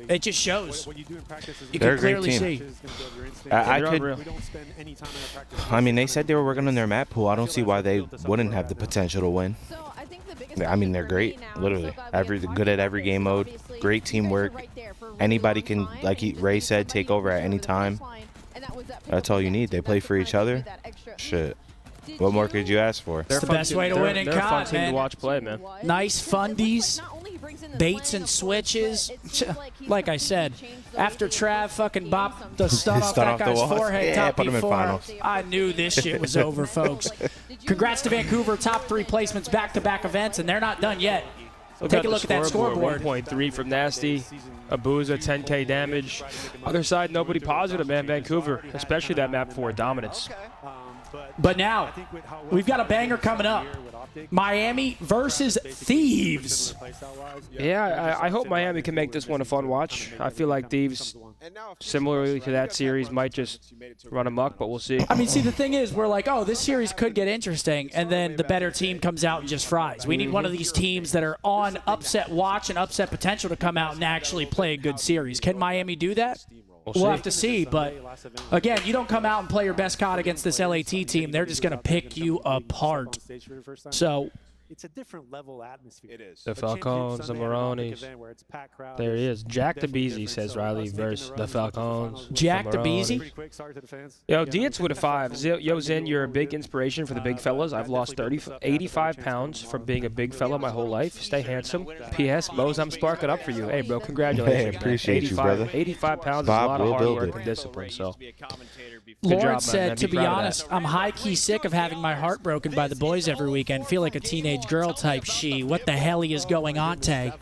It just shows. You They're can a great clearly team. see. I mean, they said they were working on their map pool. I don't see why they wouldn't have the potential to win. I mean, they're great, literally. Good at every game mode. Great teamwork. Anybody can, like Ray said, take over at any time. That's all you need. They play for each other. Shit. What more could you ask for? It's the best way to win in COD, COD, team man. to watch play, man. Nice fundies, baits and switches. Like I said, after Trav fucking bopped the stun off that guy's forehead, top put him in B4, finals. I knew this shit was over, folks. Congrats to Vancouver, top 3 placements, back-to-back events, and they're not done yet. Take a look at that scoreboard. 1.3 from Nasty. Abuza, 10K damage. Other side, nobody positive, man. Vancouver, especially that map 4 dominance. But now, we've got a banger coming up. Miami versus Thieves. Yeah, I hope Miami can make this one a fun watch. I feel like Thieves, similarly to that series, might just run amok, but we'll see. I mean, see, the thing is, we're like, oh, this series could get interesting, and then the better team comes out and just fries. We need one of these teams that are on upset watch and upset potential to come out and actually play a good series. Can Miami do that? We'll have to see, but again, you don't come out and play your best COD against this LAT team. They're just going to pick you apart. So it's a different level atmosphere. It is. The Falcons, the Maronis. There he is. Jack DeBeezy, says Riley, versus the Falcons. Jack DeBeezy? Yo, Dietz with a 5. Yo, Zen, you're a big inspiration for the big fellas. I've lost 85 pounds from being a big fella my whole life. Stay handsome. P.S. Mose, I'm sparking up for you. Hey, bro, congratulations. Hey, appreciate you, brother. 85 pounds Bob is a lot of will hard build work it. and discipline. So, Lawrence said, to be honest, I'm high-key sick of having my heart broken by the boys every weekend. Feel like a teenage girl type she. What the hell is going on, Tay?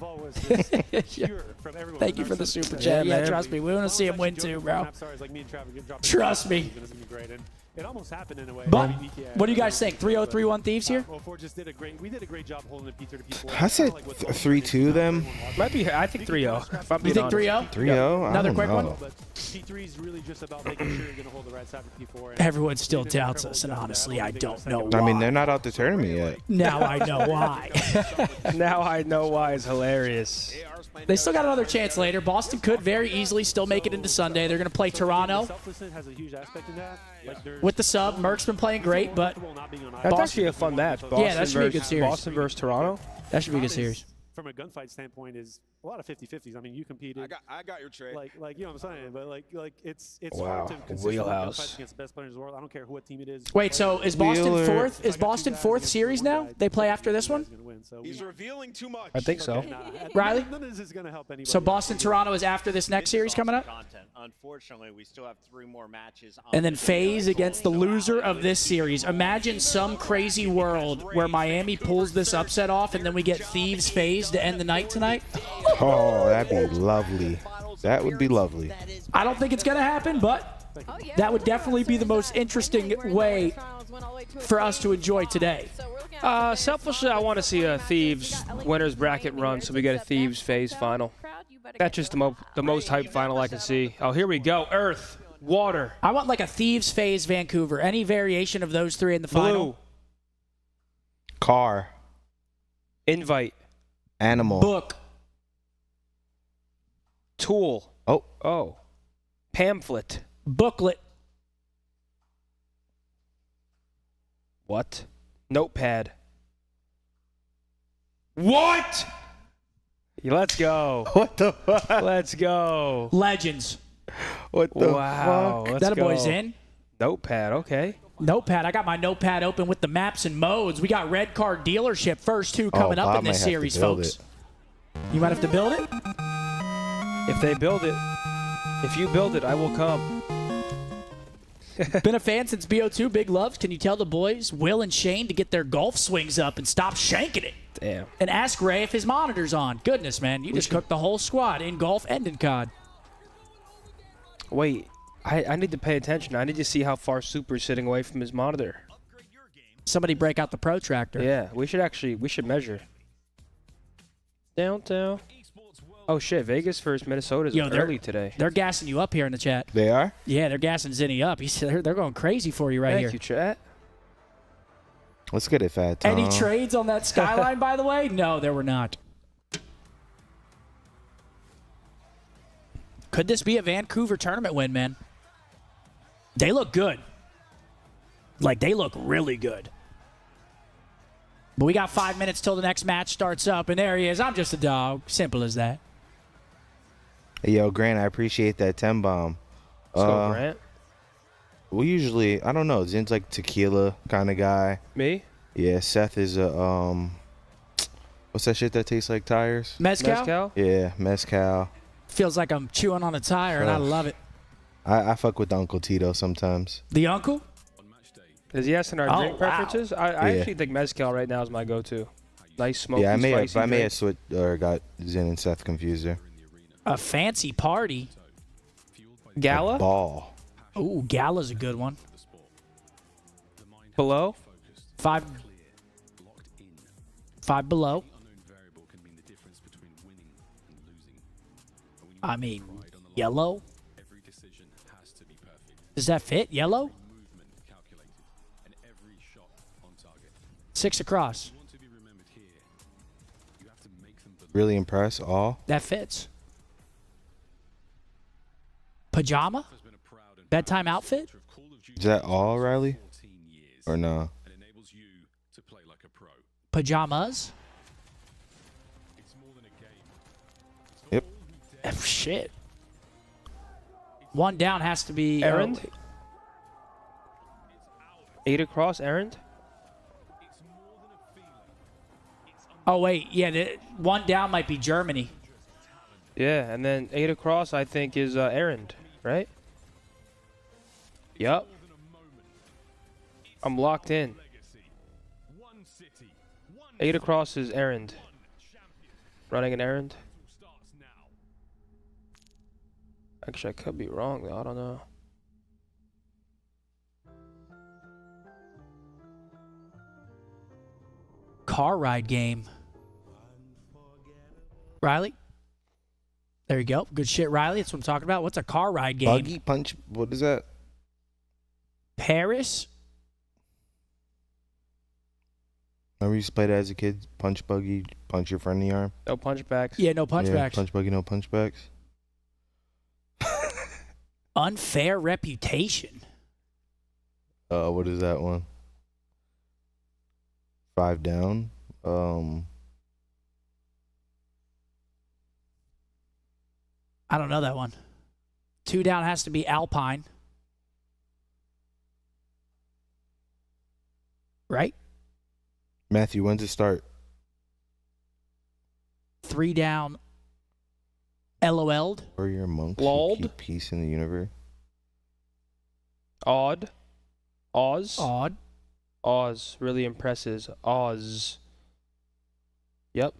Thank you for the super chat. Yeah, trust me. We want to see him win too, bro. Trust me. It almost happened in a way. But what do you guys think? 3-0, 3-1 Thieves here? We did a great job holding the P3 to P4. I said 3-2 them. Might be. I think 3-0. You think 3-0? 3-0? Another quick one? P3 is really just about making sure you're going to hold the right side for P4. Everyone still doubts us, and honestly, I don't know why. I mean, they're not out the tournament yet. Now I know why. Now I know why. It's hilarious. They still got another chance later. Boston could very easily still make it into Sunday. They're going to play Toronto with the sub. Merck's been playing great, but That's actually a fun match. Boston yeah, that should be a good series. Boston versus Toronto. That should be a good series. From a gunfight standpoint, is a lot of 50-50s. I mean, you competed. I got your trade. Like you know what I'm saying, but like it's Wow. hard to consistently Wheelhouse. gunfight against the best players in the world. I don't care what team it is. Wait, so is Boston fourth? Is Boston fourth series now? They play after this one? He's revealing too much. I think so. Riley? None of this is going to help anybody. So Boston Toronto is after this next series coming up? Unfortunately, we still have 3 more matches. And then FaZe against the loser of this series. Imagine some crazy world where Miami pulls this upset off and then we get Thieves FaZe to end the night tonight. Oh, that'd be lovely. That would be lovely. I don't think it's going to happen, but that would definitely be the most interesting way for us to enjoy today. Selfishly, I want to see a Thieves winners bracket run, so we get a Thieves FaZe final. That's just the most hyped final I can see. Oh, here we go. Earth, water. I want like a Thieves FaZe Vancouver. Any variation of those 3 in the final. Blue. Car. Invite. Animal. Book. Tool. Oh. Pamphlet. Booklet. What? Notepad. What? Let's go. What the fuck? Let's go. Legends. What the Wow. fuck? Let's That go. boy's in. Notepad, okay. Notepad. I got my notepad open with the maps and modes. We got red card dealership first two coming up in this series, folks. You might have to build it? If they build it, if you build it, I will come. Been a fan since BO2. Big loves. Can you tell the boys, Will and Shane, to get their golf swings up and stop shanking it? Damn. And ask Ray if his monitor's on. Goodness, man. You just cooked the whole squad in golf and in COD. Wait, I need to pay attention. I need to see how far Super's sitting away from his monitor. Somebody break out the protractor. Yeah, we should measure. Downtown. Oh shit, Vegas versus Minnesota's early today. They're gassing you up here in the chat. They are? Yeah, they're gassing Zinni up. They're going crazy for you right here. Thank you, chat. Let's get it, Fat Tom. Any trades on that skyline, by the way? No, there were not. Could this be a Vancouver tournament win, man? They look good. Like, they look really good. But we got 5 minutes till the next match starts up, and there he is. I'm just a dog. Simple as that. Hey, yo, Grant, I appreciate that 10 bomb. Let's go, Grant. We usually, I don't know, Zin's like tequila kind of guy. Me? Yeah, Seth is a, what's that shit that tastes like tires? Mezcal? Yeah, mezcal. Feels like I'm chewing on a tire, and I love it. I fuck with Uncle Tito sometimes. The uncle? Is he asking our drink preferences? I actually think Mezcal right now is my go-to. Nice, smoky, yeah, I may drink. have switched or got Zin and Seth confused there. A fancy party. Gala? A ball. Ooh, Gala's a good one. Below? 5 below. I mean, yellow? Does that fit? Yellow? 6 across. Really impressed, all? That fits. Pajama? Bedtime outfit? Is that all, Riley? Or no? Pajamas? Yep. Shit. One down has to be... Errand? 8 across, Errand? Oh, wait. Yeah, one down might be Germany. Yeah, and then 8 across, I think, is Errand, right? Yup. I'm locked in. 8 across is Errand. Running an errand. Actually, I could be wrong, though. I don't know. Car ride game. Riley? There you go. Good shit, Riley. That's what I'm talking about. What's a car ride game? Buggy punch. What is that? Paris? Remember you used to play that as a kid? Punch buggy, punch your friend in the arm? No punchbacks. Yeah, no punchbacks. Punch buggy, no punchbacks. Unfair reputation. What is that one? 5 down. I don't know that one. 2 down has to be Alpine. Right? Matthew, when's it start? 3 down. LOL'd. Or your monks who Lulled. keep peace in the universe. Odd. Oz. Odd. Oz. Really impresses. Oz. Yep.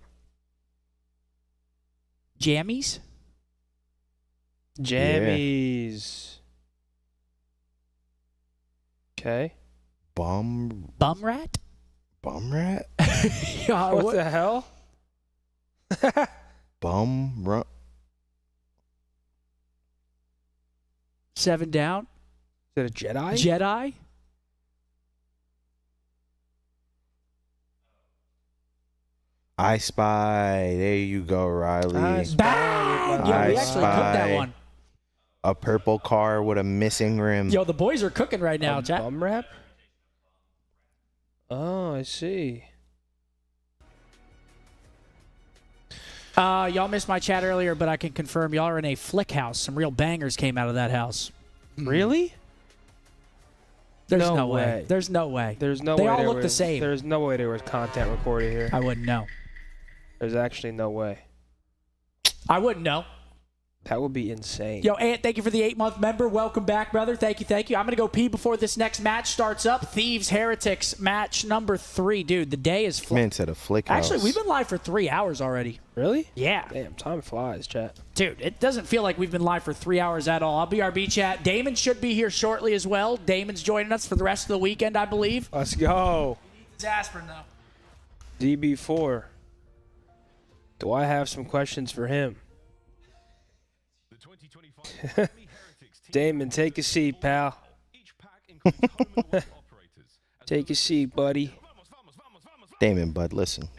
Jammies? Jammies. Okay. Bum rat? Bum rat? What the hell? Bum run. 7 down. Is it a Jedi? Jedi? I Spy. There you go, Riley. Bang! Yo, we actually cooked that one. A purple car with a missing rim. Yo, the boys are cooking right now, chat. Bum rap? Oh, I see. Y'all missed my chat earlier, but I can confirm y'all are in a flick house. Some real bangers came out of that house. Really? There's no way. There's no way. There's no they way. all look the same. There's no way there was content recorded here. I wouldn't know. There's actually no way. I wouldn't know. That would be insane. Yo, Ant, thank you for the 8-month member. Welcome back, brother. Thank you, thank you. I'm going to go pee before this next match starts up. Thieves, Heretics, match number 3. Dude, the day is Man said a flick house. Actually, we've been live for 3 hours already. Really? Yeah. Damn, time flies, chat. Dude, it doesn't feel like we've been live for 3 hours at all. I'll be RB chat. Damon should be here shortly as well. Damon's joining us for the rest of the weekend, I believe. Let's go. It's aspirin, though. DB4. Do I have some questions for him? Damon, take a seat, pal. Take a seat, buddy. Damon, bud, listen.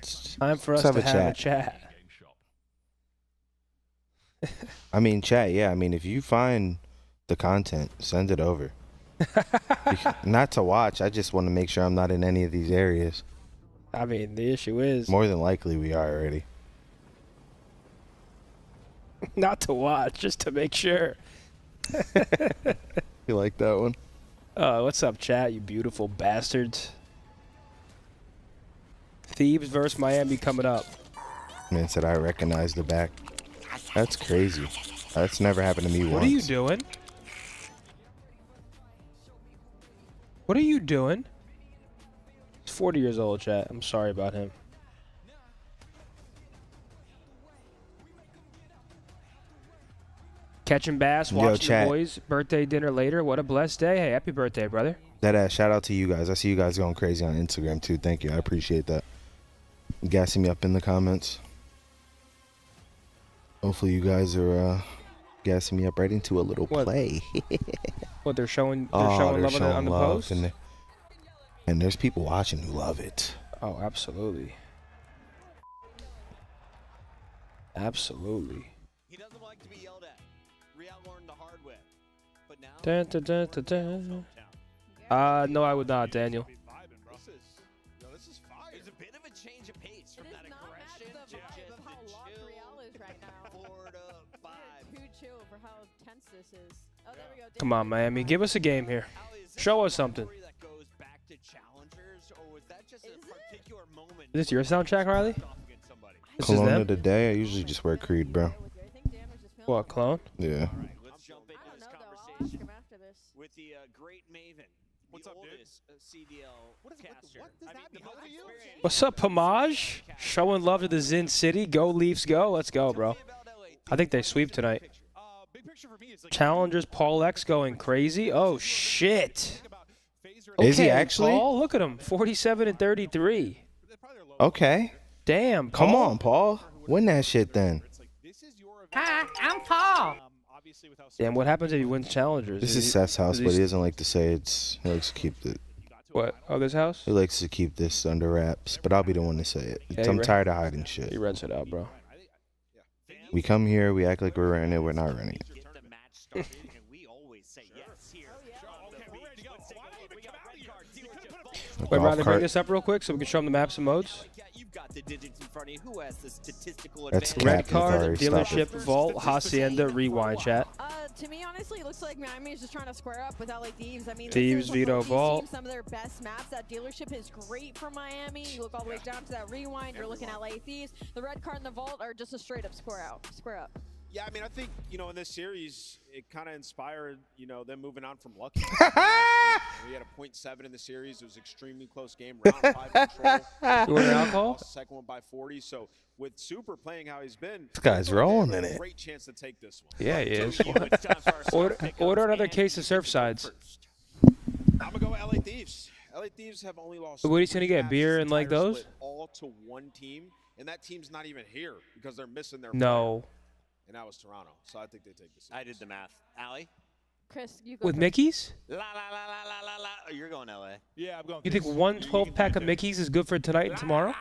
Time for us to have a chat. I mean, chat, yeah. I mean, if you find the content, send it over. Not to watch. I just want to make sure I'm not in any of these areas. I mean, the issue is... More than likely we are already. Not to watch, just to make sure. You like that one? What's up, chat, you beautiful bastards? Thieves versus Miami coming up. Man said I recognize the back. That's crazy. That's never happened to me once. What are you doing? What are you doing? He's 40 years old, chat. I'm sorry about him. Catching bass, watching the boys. Birthday dinner later. What a blessed day. Hey, happy birthday, brother. That shout out to you guys. I see you guys going crazy on Instagram too. Thank you. I appreciate that. Gassing me up in the comments. Hopefully you guys are gassing me up right into a little play. What they're showing? They're showing love on the post. And there's people watching who love it. Oh, absolutely. Absolutely. He doesn't like to be yelled at. Real learned the hard way. But now Dun, dun, dun, dun, dun. No, I would not, Daniel. this is fire. There's a bit of a change of pace from that aggression to just how locked Real is right now. 4 to 5. Too chill for how tense this is. Oh, there we go. Come on, Miami. Give us a game here. Show us something. That goes back to challengers, or was that just a particular moment? Is this your soundtrack, Riley? This is Cologne them? of the day. I usually just wear Creed, bro. What, clone? Yeah. Let's jump into this conversation with the great Maven. What's up, dude? CDL caster. What does that mean? What's up, Homage? Showing love to the Zin City. Go, Leafs, go. Let's go, bro. I think they sweep tonight. Challengers, Paul X going crazy. Oh, shit. Is he Okay, actually? Paul, look at him. 47 and 33. Okay. Damn, Paul. Come on, Paul. Win that shit then. Hi, I'm Paul. Damn, what happens if he wins Challengers? This is Seth's house, but he doesn't like to say it's. He likes to keep it. What? Oh, this house? He likes to keep this under wraps, but I'll be the one to say it. Yeah, I'm tired of hiding shit. He rents it out, bro. We come here, we act like we're renting it, we're not renting it. Wait, Riley, bring this up real quick so we can show them the maps and modes. The digits in front of you. Who has the statistical That's advantage? Red card, Sorry, stop dealership, vault, hacienda, rewind, chat. To me, honestly, it looks like Miami is just trying to square up with LA Thieves. I mean, Thieves, this is Vito, these vault. teams, some of their best maps. That dealership is great for Miami. You look all the way down to that rewind. You're looking at LA Thieves. The red card and the vault are just a straight up square up. Yeah, I mean, I think, in this series, it kind of inspired, them moving on from Lucky. We had a .7 in the series. It was an extremely close game. Round 5 control. You order alcohol? Second one by 40. So with Super playing how he's been, This guy's rolling in it. Great chance to take this one. Yeah, he is. Order another case of Surfsides. I'm going to go with LA Thieves. LA Thieves have only lost. What are you going to get? Beer and like those? Split all to one team, and that team's not even here because they're missing their No. player. And that was Toronto. So I think they take this. I did the math. Allie? Chris, you go With first. Mickey's? La la la la la la la. Oh, you're going LA. Yeah, I'm going. You think one 12-pack of Mickey's is good for tonight and tomorrow?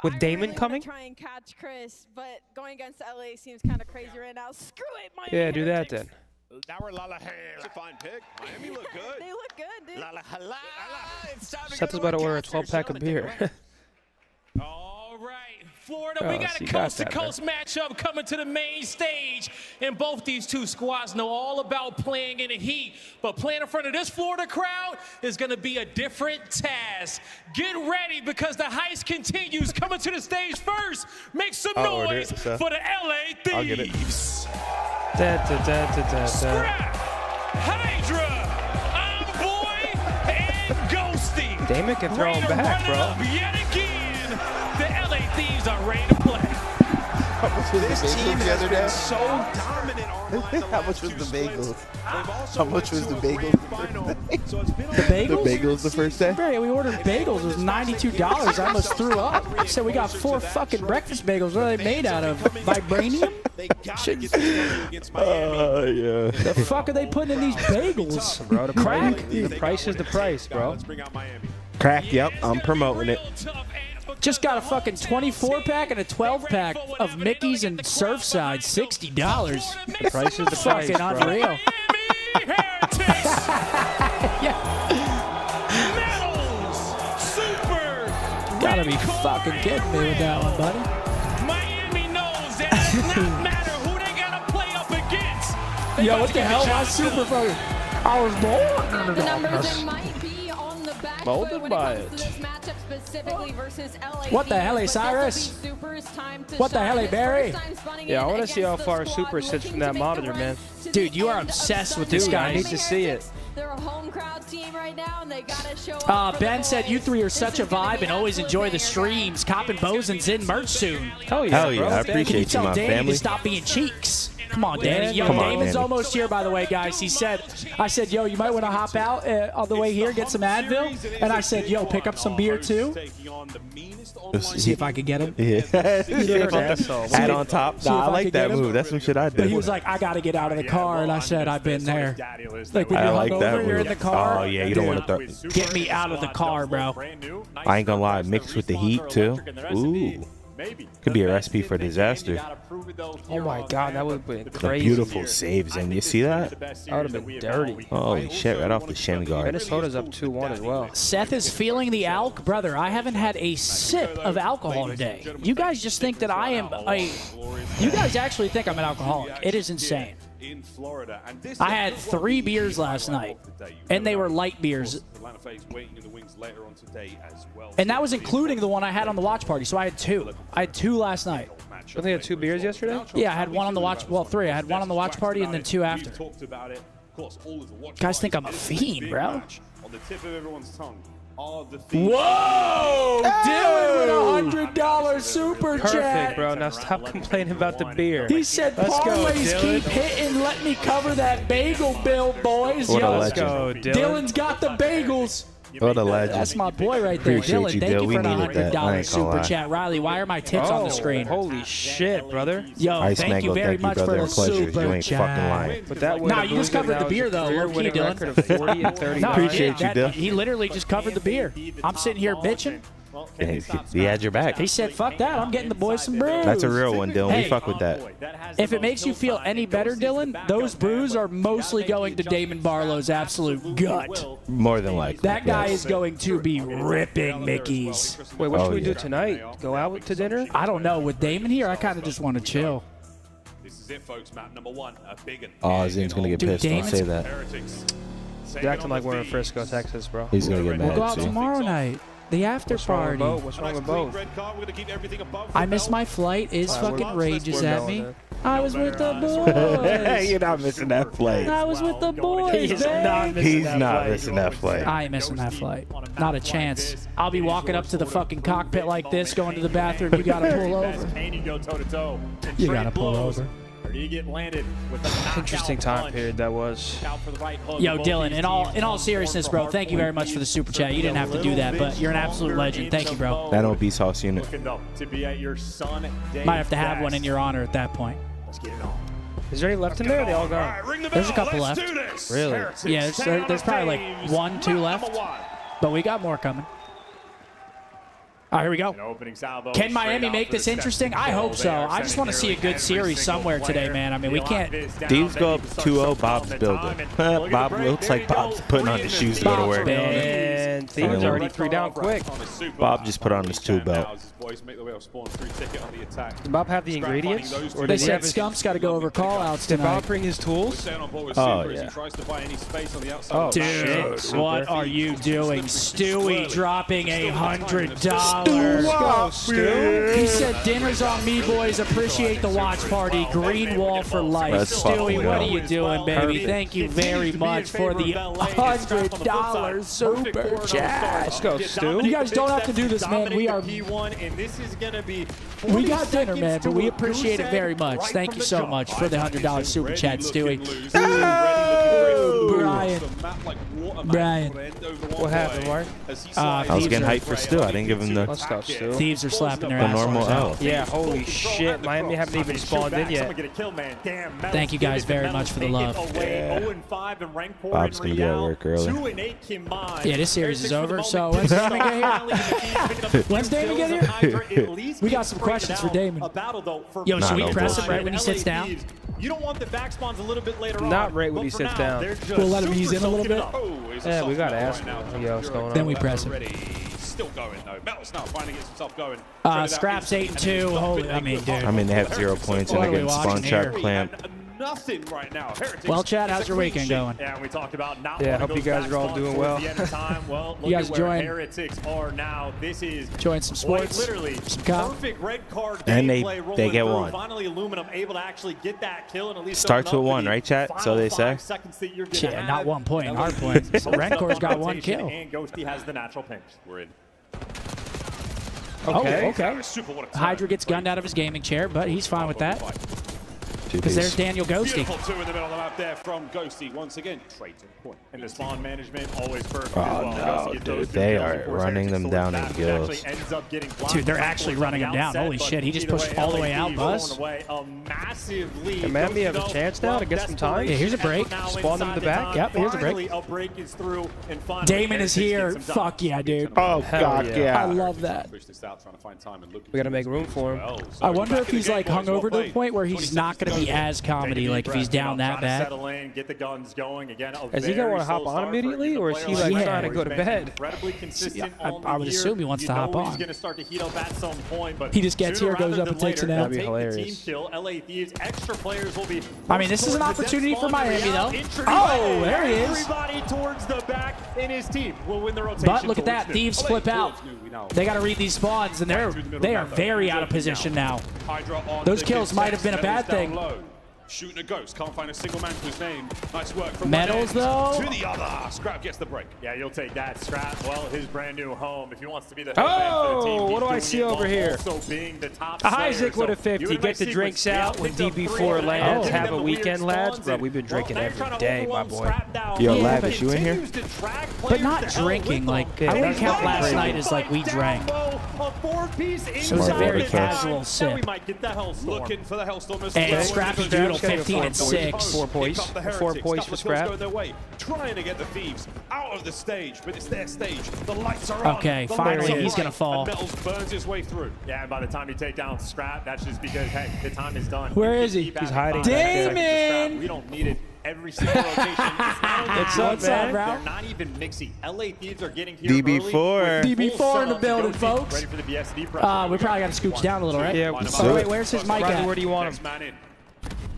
With Damon coming? Try and catch Chris, but going against LA seems kind of crazy right now. Screw it, Miami. Yeah, do that then. Now we're la la. It's a fine pick. Miami look good. They look good, dude. La la la. It's time to Seth go is about to our order a casters. 12-pack of beer. All Florida, we got a coast-to-coast matchup coming to the main stage, and both these two squads know all about playing in the heat, but playing in front of this Florida crowd is going to be a different task. Get ready because the heist continues. Coming to the stage first, make some noise for the LA Thieves. Scrap, Hydra, Boy, and Ghosty. Damon can throw him back, bro. Yet again, the LA Thieves are ready to play. This team has been so dominant online. How much was the bagels? How much was the bagels? The bagels? The bagels the first day? Barry, we ordered bagels. It was $92. I almost threw up. I said we got 4 fucking breakfast bagels. What are they made out of? Vibranium? Yeah. The fuck are they putting in these bagels? Bro, Crack? The price is the price, bro. Crack, yep. I'm promoting it. Just got a fucking 24-pack and a 12-pack of Mickey's and Surfside. $60. The price is the price, fucking bro. unreal. Gotta be fucking kidding me with that one, buddy. Miami knows that it does not matter who they gotta play up against. Yo, what the hell? My super fucking. I was born. The numbers might be on the back foot when it comes to this matchup specifically versus LA. What the hell, Cyrus? What the hell, Barry? Yeah, I want to see how far Super sits from that monitor, man. Dude, you are obsessed with this guy. I need to see it. They're a home crowd team right now, and they gotta show up. Ben said you three are such a vibe and always enjoy the streams. Coppin' Bozen's in merch soon. Hell yeah, bro. I appreciate you, my Danny family. to stop being cheeks. Come on, Danny. Yo, Come on, Damon's Danny. almost here, by the way, guys. I said, yo, you might want to hop out on the way here, get some Advil. And I said, yo, pick up some beer, too. See if I could get him. Yeah. Hat on top. Nah, I like that move. That's some shit I But did. he was like, I got to get out of the car. And I said, I've been there. Like when I you're like that hungover, you're in move. the car. Oh, yeah, you don't want to throw. Get me out of the car, bro. I ain't gonna lie, mixed with the heat, too. Ooh. Could be a recipe for disaster. Oh my God, that would have been The crazy. beautiful saves, and you see that? That would have been dirty. Holy shit, right off the shin guard. Minnesota's up 2-1 as well. Seth is feeling the alk. Brother, I haven't had a sip of alcohol today. You guys just think that I am You guys actually think I'm an alcoholic. It is insane. I had 3 beers last night, and they were light beers. And that was including the one I had on the watch party, so I had 2. I had 2 last night. You only had 2 beers yesterday? Yeah, I had 1 on the watch, well, 3. I had 1 on the watch party and then 2 after. Guys think I'm a fiend, bro. On the tip of everyone's tongue. Whoa! Dylan with $100 super chat. Perfect, bro. Now stop complaining about the beer. He said, Let's go, parlays Dylan. keep hitting. Let me cover that bagel bill, boys. What a Yo, legend. Go, Dylan. Dylan's got the bagels. What a legend. That's my boy right there. Appreciate Dylan, you, thank Dill. you We for the needed that. I $100 ain't gonna super lie. chat. Riley, why are my tips on the screen? Holy shit, brother. Yo, Ice thank you Mango, very thank you, much for brother. the Pleasure. super You ain't chat. fucking lying. But that Nah, you just covered the beer, though. Low-key, Dylan. Record of 40 and 39. No, Appreciate you, Dill. he literally just covered the beer. I'm sitting here bitching. He had your back. He said, fuck that. I'm getting the boys some brews. That's a real one, Dylan. Hey, We fuck with that. if it makes you feel any better, Dylan, those brews are mostly going to Damon Barlow's absolute gut. More than likely. That guy yes. is going to be ripping Mickey's. Wait, what should Oh, we do yeah. tonight? Go out to dinner? I don't know. With Damon here, I kind of just want to chill. This is it, folks. Map number 1, a big one. Oh, Zine's gonna get Dude, pissed. Don't Damon's- say that. Heretics. You're acting like we're in Frisco, Texas, bro. He's gonna get We'll go mad, out see? tomorrow night. The after What's wrong with party. both? What's wrong with both? Red card. We're going to keep everything above. I missed my flight. Is All right, fucking we're rages going at me. then. I was with the boys. You're not missing that flight. I was with the boys, He's babe. not missing He's that not flight. missing that flight. I ain't missing that flight. Not a chance. I'll be walking up to the fucking cockpit like this, going to the bathroom. You gotta pull over. Can you go toe to toe? You gotta pull over. Or do you get landed with a knockout Interesting time punch? period that was. Out for the right hook. Yo, Both Dylan, these in all teams seriousness, bro, thank you very much for the super chat. You didn't have to do that, but you're an absolute legend. Thank you, bro. That OB sauce unit. looking up to be at your son Might have to have one in your honor at that point. Let's get it on. Is there any left in there? Or they all gone. There's a couple left. Really? Yeah, there's probably like 1, 2 left, but we got more coming. All right, here we go. An opening salvo Can straight Miami out make for this the interesting? second I goal. hope They so. are I just sending want to see a nearly good every series single somewhere today, player. man. I mean, we can't. Thieves go up 2-0. Bob's building. Bob looks like Bob's putting on his shoes to go to Bob's work. building. And and Thieves already 3 down quick. Bob just put on his 2 belt. Did Bob have the ingredients? Or They did he said have his, Scump's got to go over call-outs did tonight. Bob bring his tools? Oh, yeah. Oh, Dude, shit. what are you doing? Stewie dropping $100. Go, Stu. He said, dinner's on me, boys. Appreciate the watch party. Green wall for life. Let's Stewie, fucking what go. are you doing, baby? Thank you very much for the $100 super chat. Let's go, Stu. You guys don't have to do this, man. We are. and this is gonna be. We got dinner, man, but we appreciate it very much. Thank you so much for the $100 super chat, Stewie. Brian. What happened, Mark? I was getting hyped for Stu. I didn't give him the Let's go, Stu. Thieves are slapping their the ass. normal L. Yeah, holy shit. Miami haven't even spawned in yet. Thank you guys very much for the love. Bob's going to be at work early. Yeah, this series is over, so when's Damon get here? When's Damon get here? We got some questions for Damon. Yo, should we press him right when he sits down? You don't want the back spawns a little bit later on. Not right when he sits down. We'll let him ease in a little bit. Yeah, we got to ask him. Yo, what's going on? Then we press him. Still going though. Metal's now finally gets himself going. Scrap's 8-2. Holy, I mean, dude. I mean, they have 0 points and What they're are we getting spawn watching trap here? clamped. Nothing right now. Heretics. Well, Chad, how's your weekend going? Yeah, we talked about not Yeah, hope you guys are all doing well. Well, You guys enjoying? Heretics are now. This is Enjoying some sports, literally some cop. perfect red card And gameplay they get rolling one. through. Finally, Aluminum able to actually get that kill and at least Starts open with up 1, the right, chat? So final they say. 5 seconds that you're gonna Yeah, not have. 1 point in Hardpoint. Renkor's got 1 kill. And Ghosty has the natural pinch. We're in. Okay. Hydra gets gunned out of his gaming chair, but he's fine with that. Because there's Daniel Ghosty. Beautiful 2 in the middle of the map there from Ghosty. Once again, straight to the point. And the spawn management always perfect Oh, as well. no, Ghosty gets those dude. two They kills. are Of course, running them Heretics down in actually gills. ends up getting blocked Dude, they're by actually Force running on him the down. outset, Holy but shit, he just either pushed way, all the way out, LAPs Buzz. rolling away a massive lead. Can Miami have a Ghosty, chance now to get some time? Yeah, here's a break. Spawn them in the back. Yep, here's a break. Finally, a break is through, and finally Damon is Heretics here. get some time. Fuck yeah, dude. Oh, God, yeah. yeah. I love that. Push this out, trying to find time and look. We got to make room for him. I wonder if he's like hungover to the point where he's not going to be as comedy, like if he's down that bad. Settle in, get the guns going again. Is he going to want to hop on immediately, or is he like trying to go to bed? Incredibly consistent I would assume he wants to hop He's on. going to start to heat up at some point, but He just gets sooner here, goes rather up and than takes a later, nap. they'll That'd be take the hilarious. team kill. LA Thieves, extra players will be. I mean, this is an opportunity for Miami, though. Oh, there he is. Everybody towards the back, and his team will win the rotation. But look at that. Thieves flip out. They got to read these spawns, and they are very out of position now. Those kills might have been a bad thing. Shooting a ghost, can't find a single man to his name. Nice work from Medals, one end though? to the other. Scrap gets the break. Yeah, you'll take that. Scrap, well, his brand new home. If he wants to be the Oh, headman for the team, what do I he's see doing it over while here? Also being the top Isaac slayer. with a 50. You and Get nice the drinks sequence. out when Picked up DB4 three lands. and Have a the weird weekend, lads. spawns Bro, in. we've been drinking Well, every they're day, my trying to boy. overwhelm Scrap down. Yo, He Lavish, you in here? continues to drag But players not to hell drinking. with Like, them. I wouldn't that's count not last crazy. night as like we drank. A four-piece It was a very casual sip. We might get the Hellstorm. Looking for the Hellstorm as And well. Scrappy Doodle 15 and 6. 4 points. Pick up the 4 Heretics. points Couple for of kills Scrap. going their way. Trying to get the Thieves out of the stage, but it's their stage. The lights are on. Okay, The finally lights are he's bright, gonna fall. and Metals burns his way through. Yeah, and by the time you take down Scrap, that's just because, hey, the time is done. Where You is can he? keep He's having hiding 5 back there. seconds to Scrap. Damon! We don't need it every single rotation. It's not only What's up, good, man? They're not even mixy. LA Thieves are getting here DB4. early with full DB4 in the setups to building, go folks. Ready for the BSD We probably got to scooch down a little, right? Yeah, Oh, wait, where's his mic Riley, at? where do you want Next him? man in.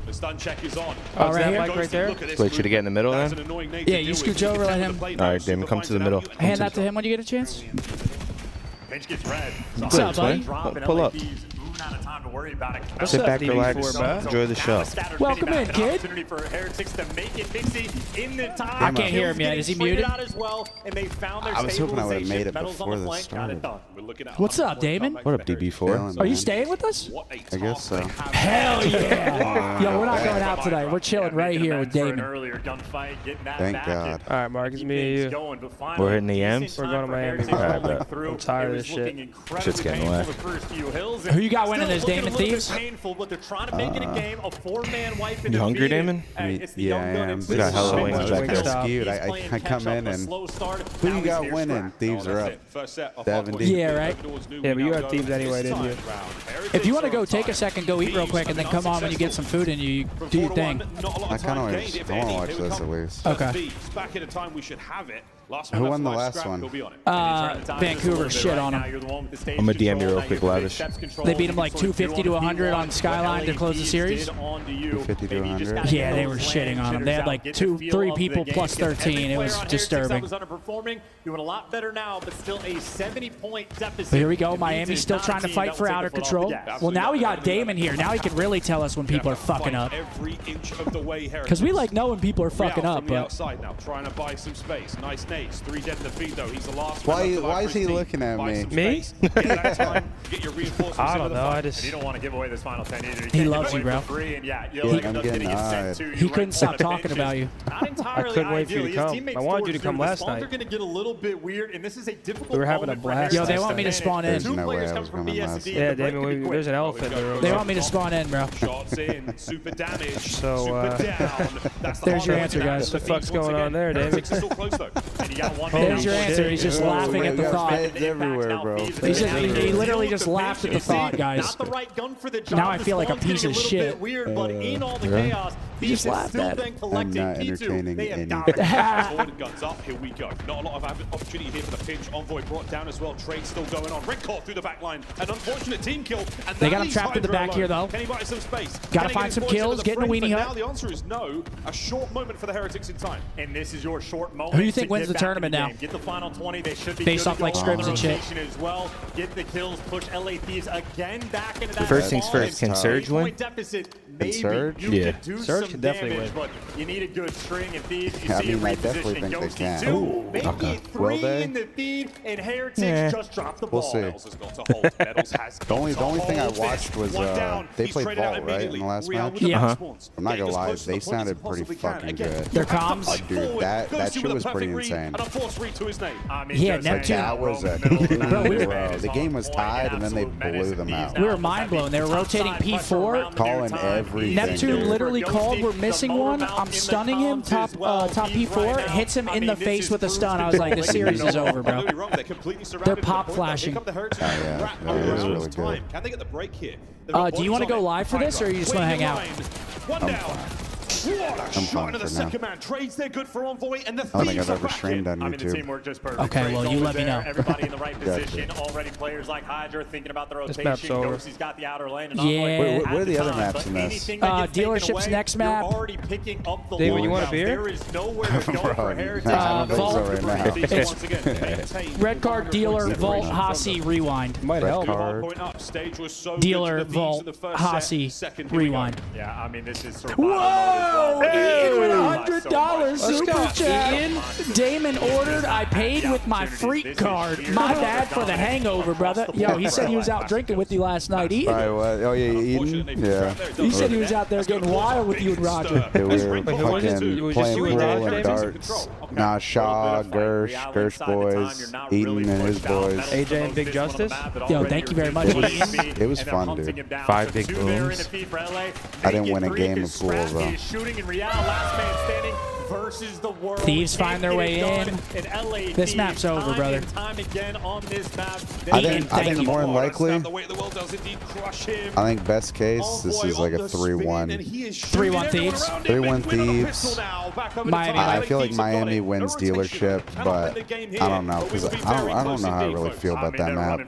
The stun check is on. Oh, right that here? mic right there? Look at this Wait, should I get in the middle That's then? an annoying name Yeah, to you deal scooch with. over, let him. Play All now, right, Damon, super come to the finds it middle. out. Hand that to him when you get a chance. Bench gets red. What's up, buddy? Pull up. Out of time to worry about it. Sit back, DB4, relax, bro? enjoy the show. Welcome in, kid. Opportunity for Heretics to make it mixy in the time. I can't hear him yet. Is he muted? Out as well, and they found their I was hoping I would have made it Metals on before the this flank, got it started. done. We're looking at What's up, Damon? What up, DB4? Are you staying with us? I guess so. Hell yeah! Yo, we're not going out tonight. We're chilling right here with Damon. Earlier gunfight, getting that Thank back God. All right, Mark, it's me and you. going, but finally, We're hitting the M's? We're going to Miami. All right, bro. I'm tired of this shit. Shit's getting wet. Who you got winning this, Damon? Thieves? Painful, but they're trying to make it a game. A four-man wipe You hungry, Damon? Yeah, I am. We got hella wings back there. Skewed. I come in and who you got winning? Thieves are up. 70. Yeah, right. Yeah, but you had Thieves anyway, didn't you? If you want to go take a second, go eat real quick, and then come on when you get some food and you do your thing. I kind of want to watch this at least. Okay. Back at a time we should have it. Who won the last one? Vancouver shit on him. I'm gonna DM you real quick, Lavish. They beat him like 250 to 100 on Skyline to close the series. 250 to 100. Yeah, they were shitting on him. They had like 3 people plus 13. It was disturbing. Was underperforming, doing a lot better now, but still a 70-point deficit. But here we go. Miami's still trying to fight for outer control. Well, now we got Damon here. Now he can really tell us when people are fucking up. Because we like know when people are fucking up. But outside now, trying to buy some space. Nice nades. 3 dead in the feed though. He's the last Why is he looking at me? Me? I don't know. I just. You don't want to give away this final 10 either. He loves you, bro. I'm getting eyed. He couldn't stop talking about you. I couldn't wait for you to come. I wanted you to come last night. They're going to get a little bit weird, and this is a difficult. We were having a blast. Yo, they want me to spawn in. There's no way I was coming last night. Yeah, Damon, there's an elephant in the room. They want me to spawn in, bro. Shots in, super damage, So, super down. That's there's your answer, guys. What the fuck's going on there, David? There's your answer. He's just laughing at the thought. Everywhere, bro. He literally just laughed at the thought, guys. Now I feel like a piece of shit. He just laughed at it. I'm not entertaining anything. Guns up, here we go. Not a lot of opportunity here for the pinch. Envoy brought down as well. Trade still going on. Red Court through the back line. An unfortunate team kill. And they got him trapped in the back here, though. Can he buy some space? Gotta find some kills, get in a weenie hut. Now the answer is no. A short moment for the Heretics in time. And this is your short moment. Who do you think wins the tournament now? Get the final 20. They should be based off like scrims and shit. As well. Get the kills. Push LA Thieves again back into that. First things first. Can Surge win? Can Surge? Yeah. Surge can definitely win. But you need a good string and Thieves. You I see mean, a I definitely think they can. Maybe 3 in the feed, and Heretics just dropped the ball. We'll see. The only thing I watched was they played Vault, right, in the last match? Yeah. I'm not gonna lie, they sounded pretty fucking good. Their comms? Like, dude, that shit was pretty insane. Yeah, Neptune. That was a bro. The game was tied, and then they blew them out. We were mind blown. They were rotating P4. Calling everything. Neptune literally called, we're missing one. I'm stunning him, top P4, hits him in the face with a stun. I was like, this series is over, bro. They're pop flashing. Oh, yeah. It was really good. Can they get the break here? Do you want to go live for this, or you just want to hang out? I'm fine for now. Trades they're good for Envoy, and the I don't think I've ever streamed on I mean, the YouTube. teamwork just perfect. Okay, well, you let me know. Everybody in the right position. Already players like Hydra thinking about the rotation. map's over. Ghosty's got the outer lane. And Yeah. What are the other maps in this? Dealership's next map. Already picking up the David, you want a beer? There is nowhere to go for Heretics. I don't think so right now. Red card, dealer, Vault, Hasi, rewind. Might help. Dealer, Vault, Hasi, rewind. Yeah, I mean, this is Whoa! Ian with $100 super chat. Damon ordered, I paid with my freak card. My bad for the hangover, brother. Yo, he said he was out drinking with you last night. Eating. Oh, yeah, Eden? Yeah. He said he was out there getting wild with you and Roger. Yeah, we were fucking playing pool and darts. Nah, Shaw, Gersh boys, Eden and his boys. AJ and Big Justice? Yo, thank you very much. It was fun, dude. 5 big booms. I didn't win a game of pool, though. Thieves find their way in. This map's over, brother. I think more than likely, I think best case, this is like a 3-1. 3-1 Thieves. 3-1 Thieves. I feel like Miami wins dealership, but I don't know, because I don't know how I really feel about that map. I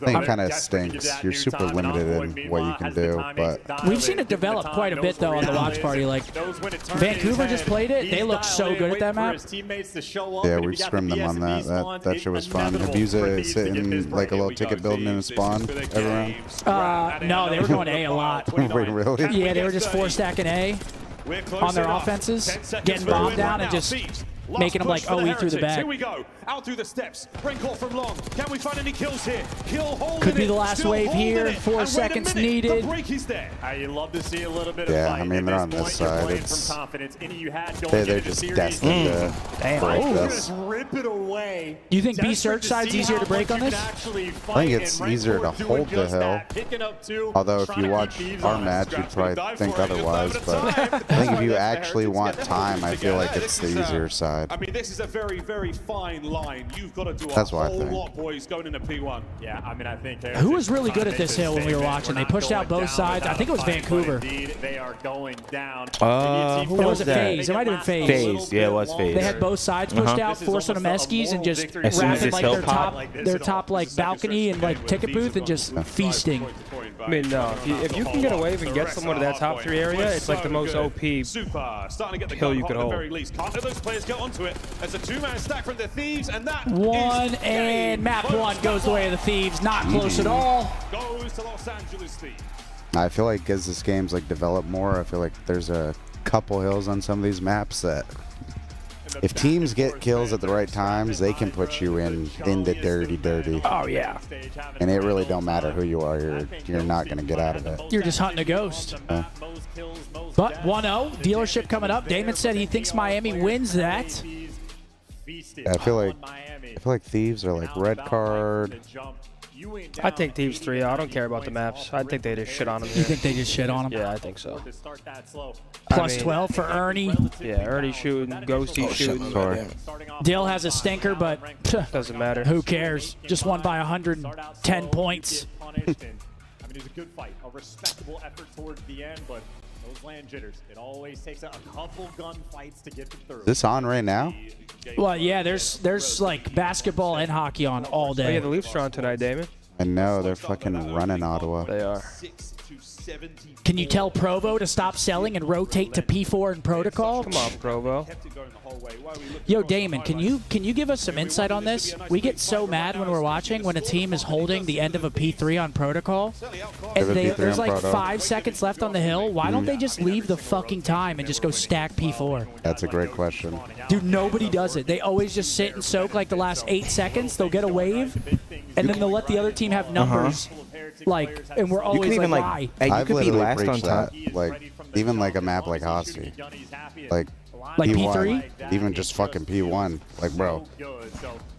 think it kind of stinks. You're super limited in what you can do, but we've seen it develop quite a bit though on the watch party. Like Vancouver just played it. They look so good at that map. Yeah, we scrimmed them on that. That shit was fun. Abusa sitting like a little ticket building in a spawn every round. No, they were going A a lot. Wait, really? Yeah, they were just 4-stacking A on their offenses, getting bombed down and just making them like OE through the back. Here we go. Out through the steps. Raincourt from long. Can we find any kills here? Could be the last wave here. 4 seconds needed. The break is there. You love to see a little bit of fight. I mean, they're on this side. It's they're just destined to break this. Rip it away. Do you think B search side's easier to break on this? I think it's easier to hold the hill. Although if you watch our match, you'd probably think otherwise. But I think if you actually want time, I feel like it's the easier side. side. I mean, this is a very, very fine line. You've got to do That's a what I whole think. lot, boys, going into P1. Yeah, I mean, I think Who was really good at this hill when we were watching? They pushed out both sides. I think it was Vancouver. They are going down. Who was it? FaZe. It might have been FaZe. FaZe, yeah, it was FaZe. They had both sides pushed out, forcing them eskies and just wrapping like their top like balcony and like ticket booth and just feasting. I mean, no. If you can get a wave and get someone to that top 3 area, it's like the most OP hill you could hold. Can't let those players get onto it. It's a 2-man stack from the Thieves, and that One and map 1 goes the way of the Thieves. Not close at all. Goes to Los Angeles Thieves. I feel like as this game's like develop more, I feel like there's a couple hills on some of these maps that if teams get kills at the right times, they can put you in the dirty. Oh yeah. And it really don't matter who you are. You're not going to get out of it. You're just hunting a ghost. But 1-0, dealership coming up. Damon said he thinks Miami wins that. I feel like Thieves are like red card. I think Thieves 3. I don't care about the maps. I think they just shit on them. You think they just shit on them? Yeah, I think so. Plus 12 for Ernie. Yeah, Ernie shooting, Ghosty shooting. Sorry. Dill has a stinker, but doesn't matter. Who cares? Just won by 110 points. I mean, it was a good fight, a respectable effort towards the end, but those land jitters, it always takes a couple gunfights to get them through. Is this on right now? Well, yeah, there's like basketball and hockey on all day. Oh, yeah, the Leafs are on tonight, Damon. I know, they're fucking running Ottawa. They are. Can you tell Provo to stop selling and rotate to P4 and protocol? Come on, Provo. Yo, Damon, can you give us some insight on this? We get so mad when we're watching when a team is holding the end of a P3 on protocol, and there's like 5 seconds left on the hill. Why don't they just leave the fucking time and just go stack P4? That's a great question. Dude, nobody does it. They always just sit and soak like the last 8 seconds. They'll get a wave, and then they'll let the other team have numbers. Like, and we're always like, why? I've literally preached that. Like, even like a map like Hosty. Like P3? Even just fucking P1. Like, bro.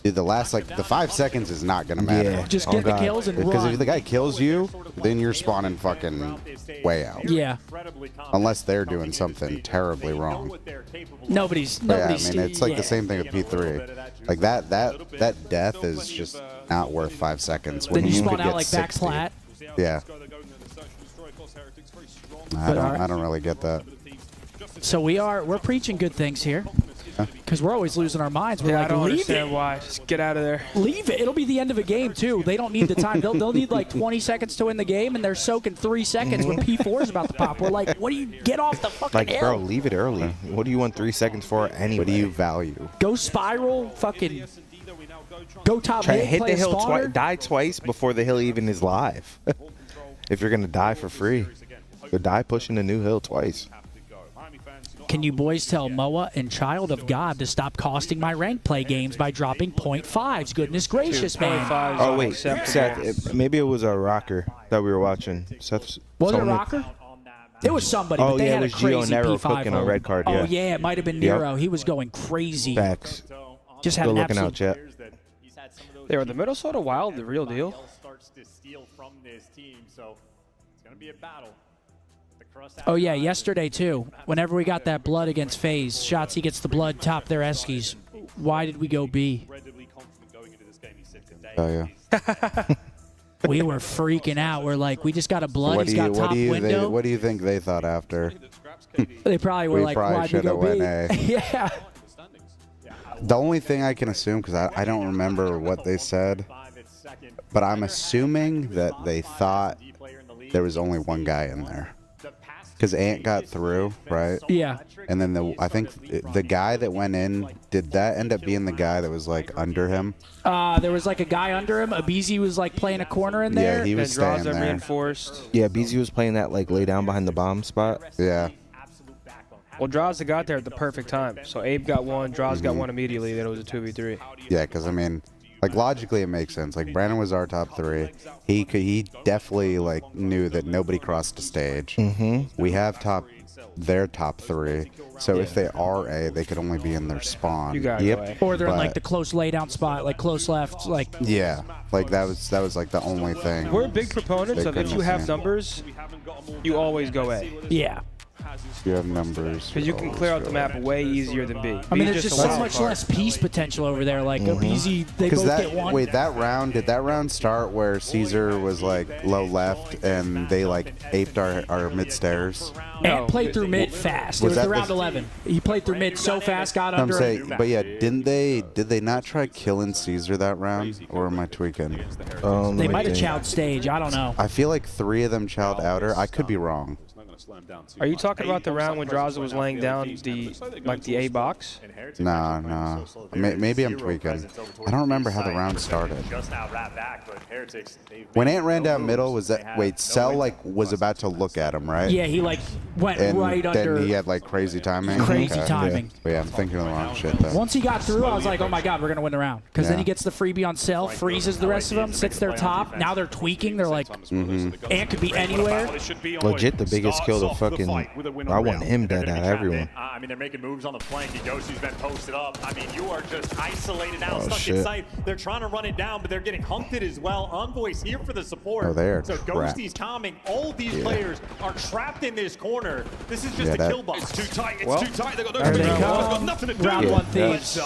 Dude, the last, like, the 5 seconds is not going to matter. Yeah. Just get the kills and because run. if the guy kills you, then you're spawning fucking way out. Yeah. Unless they're doing something terribly wrong. Nobody's. Yeah, I mean, it's like the same thing with P3. Like, that death is just not worth 5 seconds. Then you spawn out like back plat. Yeah. I don't really get that. So we're preaching good things here, because we're always losing our minds. We're Yeah, like, I don't leave understand it. why. Just get out of there. Leave it. It'll be the end of a game too. They don't need the time. They'll need like 20 seconds to win the game, and they're soaking 3 seconds when P4 is about to pop. We're like, what do you get off the fucking Like, hill? bro, leave it early. What do you want 3 seconds for anyway? What do you value? Go spiral, fucking go top Try to mid, hit play the a hill spawner. twice. Die twice before the hill even is live. If you're gonna die for free, go die pushing the new hill twice. Can you boys tell Moa and Child of God to stop costing my rank play games by dropping .5s? Goodness gracious, man. Oh wait, Seth. Maybe it was a rocker that we were watching. Seth. Was it a rocker? It was somebody, but they yeah, had it was a crazy Gio Nero P5 cooking on hold. red card. Oh Yeah. yeah, it might have been Nero. He was going crazy. Facts. Just had Still an looking out, absolute. Jet. They were the Minnesota Wild, the real deal. Starts to steal from this team, so it's going to be a battle. Oh yeah, yesterday too. Whenever we got that blood against FaZe, Shotzzy gets the blood, top their eskies. Why did we go B? Oh yeah. We were freaking out. We're like, we just got a blood. He's got top window. What do you think they thought after? They probably were We like, probably why'd we go should've B? went A. Yeah. The only thing I can assume, because I don't remember what they said, but I'm assuming that they thought there was only one guy in there. Because Ant got through, right? Yeah. And then I think the guy that went in, did that end up being the guy that was like under him? There was like a guy under him. Abizi was like playing a corner in there. Yeah, he was draws staying are there. reinforced. Yeah, BZ was playing that like lay down behind the bomb spot. Yeah. Well, Draza got there at the perfect time. So Abe got one, Draza got one immediately. Then it was a 2v3. Yeah, because I mean, like logically it makes sense. Like Brandon was our top 3. He definitely like knew that nobody crossed the stage. We have their top 3. So if they are A, they could only be in their spawn. You got it. Or they're in like the close laydown spot, like close left, like. Yeah, like that was like the only thing. We're big proponents they of if couldn't you have see. numbers, you always go A. Yeah. You have numbers. Because you can clear out the map way easier than B. I mean, B's there's just a so wild much card. less piece potential over there. Like, BZ, they both get one. Wait, that round, did that round start where Caesar was like low left and they like aped our mid stairs? And played through mid fast. It was the round 11. He played through mid so fast, got I'm under. saying, but yeah, did they not try killing Caesar that round, or am I tweaking? They might have chowed stage. I don't know. I feel like 3 of them chowed outer. I could be wrong. Are you talking about the round when Draza was laying down the A box? No. Maybe I'm tweaking. I don't remember how the round started. When Ant ran down middle, was that Cell like was about to look at him, right? Yeah, he like went and right under. Then he had like crazy timing. Crazy timing. Yeah. But yeah, I'm thinking of the wrong shit though. Once he got through, I was like, oh my god, we're gonna win the round. Because then he gets the freebie on Cell, freezes the rest of them, sits their top. Now they're tweaking. They're like, Ant could be anywhere. Legit, the biggest kill to fucking. I want him dead out of everyone. I mean, they're making moves on the flank. Yoshi's been posted up. I mean, you are just isolated now, stuck shit. in sight. They're trying to run it down, but they're getting hunted as well. Envoy's here for the support. Oh, they're so trapped. Ghosty's calming. All these players are trapped in this corner. This is just a kill box. It's too tight. It's too tight. They've got There they come. nothing to do. Round 1 Thieves.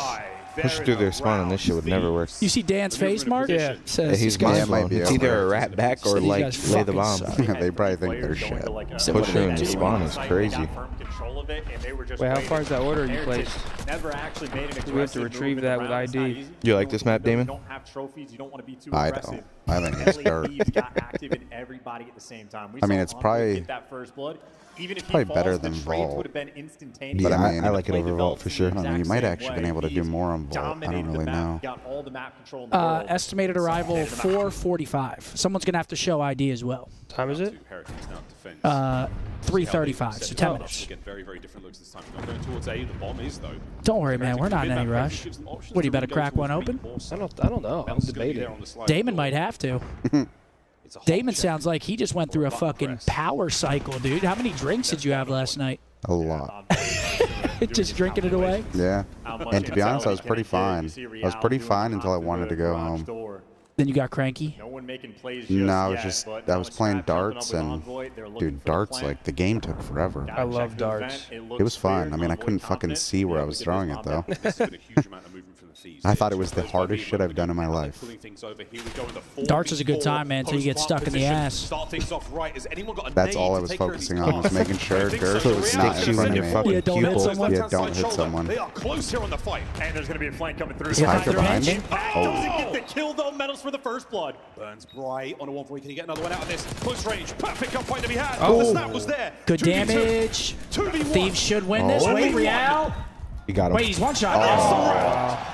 Push through their spawn and this shit would never work. You see Dan's face, Mark? Yeah. Yeah, he's mind blown. It's either a rat back or like lay the bomb. They probably think they're shit. Push through and the spawn is crazy. Wait, how far is that order you placed? Never actually made an Do we have to retrieve that with ID? You like this map, Damon? Don't have trophies. You don't want to be too I aggressive. don't. I think it's dirt. Thieves got active in everybody at the same time. I mean, it's probably get that first blood. Even if probably he better falls, than the trades Vault. would have been instantaneous. But I like it over Vault for sure. I don't know. You might actually been able to do more on Vault. I don't really know. Got all the map control in the world. Estimated arrival 4:45. Someone's gonna have to show ID as well. Time is it? 3:35. So 10 minutes. Very, very different looks this time. Not going towards A. The bomb is though. Don't worry, man. We're not in any rush. What, you better crack one open? I don't know. I'm debating. Damon might have to. Damon sounds like he just went through a fucking power cycle, dude. How many drinks did you have last night? A lot. Just drinking it away? Yeah. And to be honest, I was pretty fine. I was pretty fine until I wanted to go home. Then you got cranky? No, I was playing darts and dude, darts, like the game took forever. I love darts. It was fun. I mean, I couldn't fucking see where I was throwing it though. I thought it was the hardest shit I've done in my life. Darts is a good time, man, until you get stuck in the ass. That's all I was focusing on, was making sure Dirk was not in front of me. Yeah, don't hit someone. Yeah, don't hit someone. They are close here on the fight. And there's going to be a flank coming through. Is Hyper behind me? Doesn't get the kill though. Medals for the first blood. Burns bright on a 1-4. Can he get another one out of this? Close range. Perfect gunfight to be had. The snap was there. Good damage. Thieves should win this. Wait, Real. You got him. Wait, he's one shot.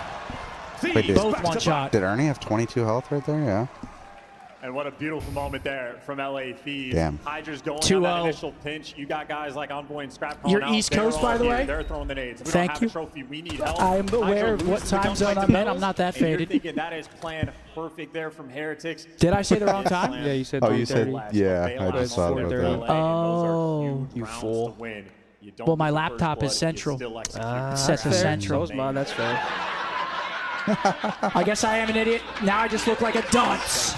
Wait, Both one shot. Did Ernie have 22 health right there? Yeah. And what a beautiful moment there from LA Thieves. Damn. Hydra's going 2-0. on that initial pinch. You got guys like Envoy and Scrap calling You're out. East Coast, by the way? They're throwing the nades. We Thank don't have you. a trophy. We need help. I'm aware of Hydra what loses the time zone gunfight I'm to in. I'm Metals, not that and you're faded. thinking that is planned perfect there from Heretics. Did I say the wrong time? Yeah, you said Oh, you said, 3:30. yeah, I just saw about that. Oh, you fool. Well, my laptop is central. Set to central. So is mine. That's fair. I guess I am an idiot. Now I just look like a dunce.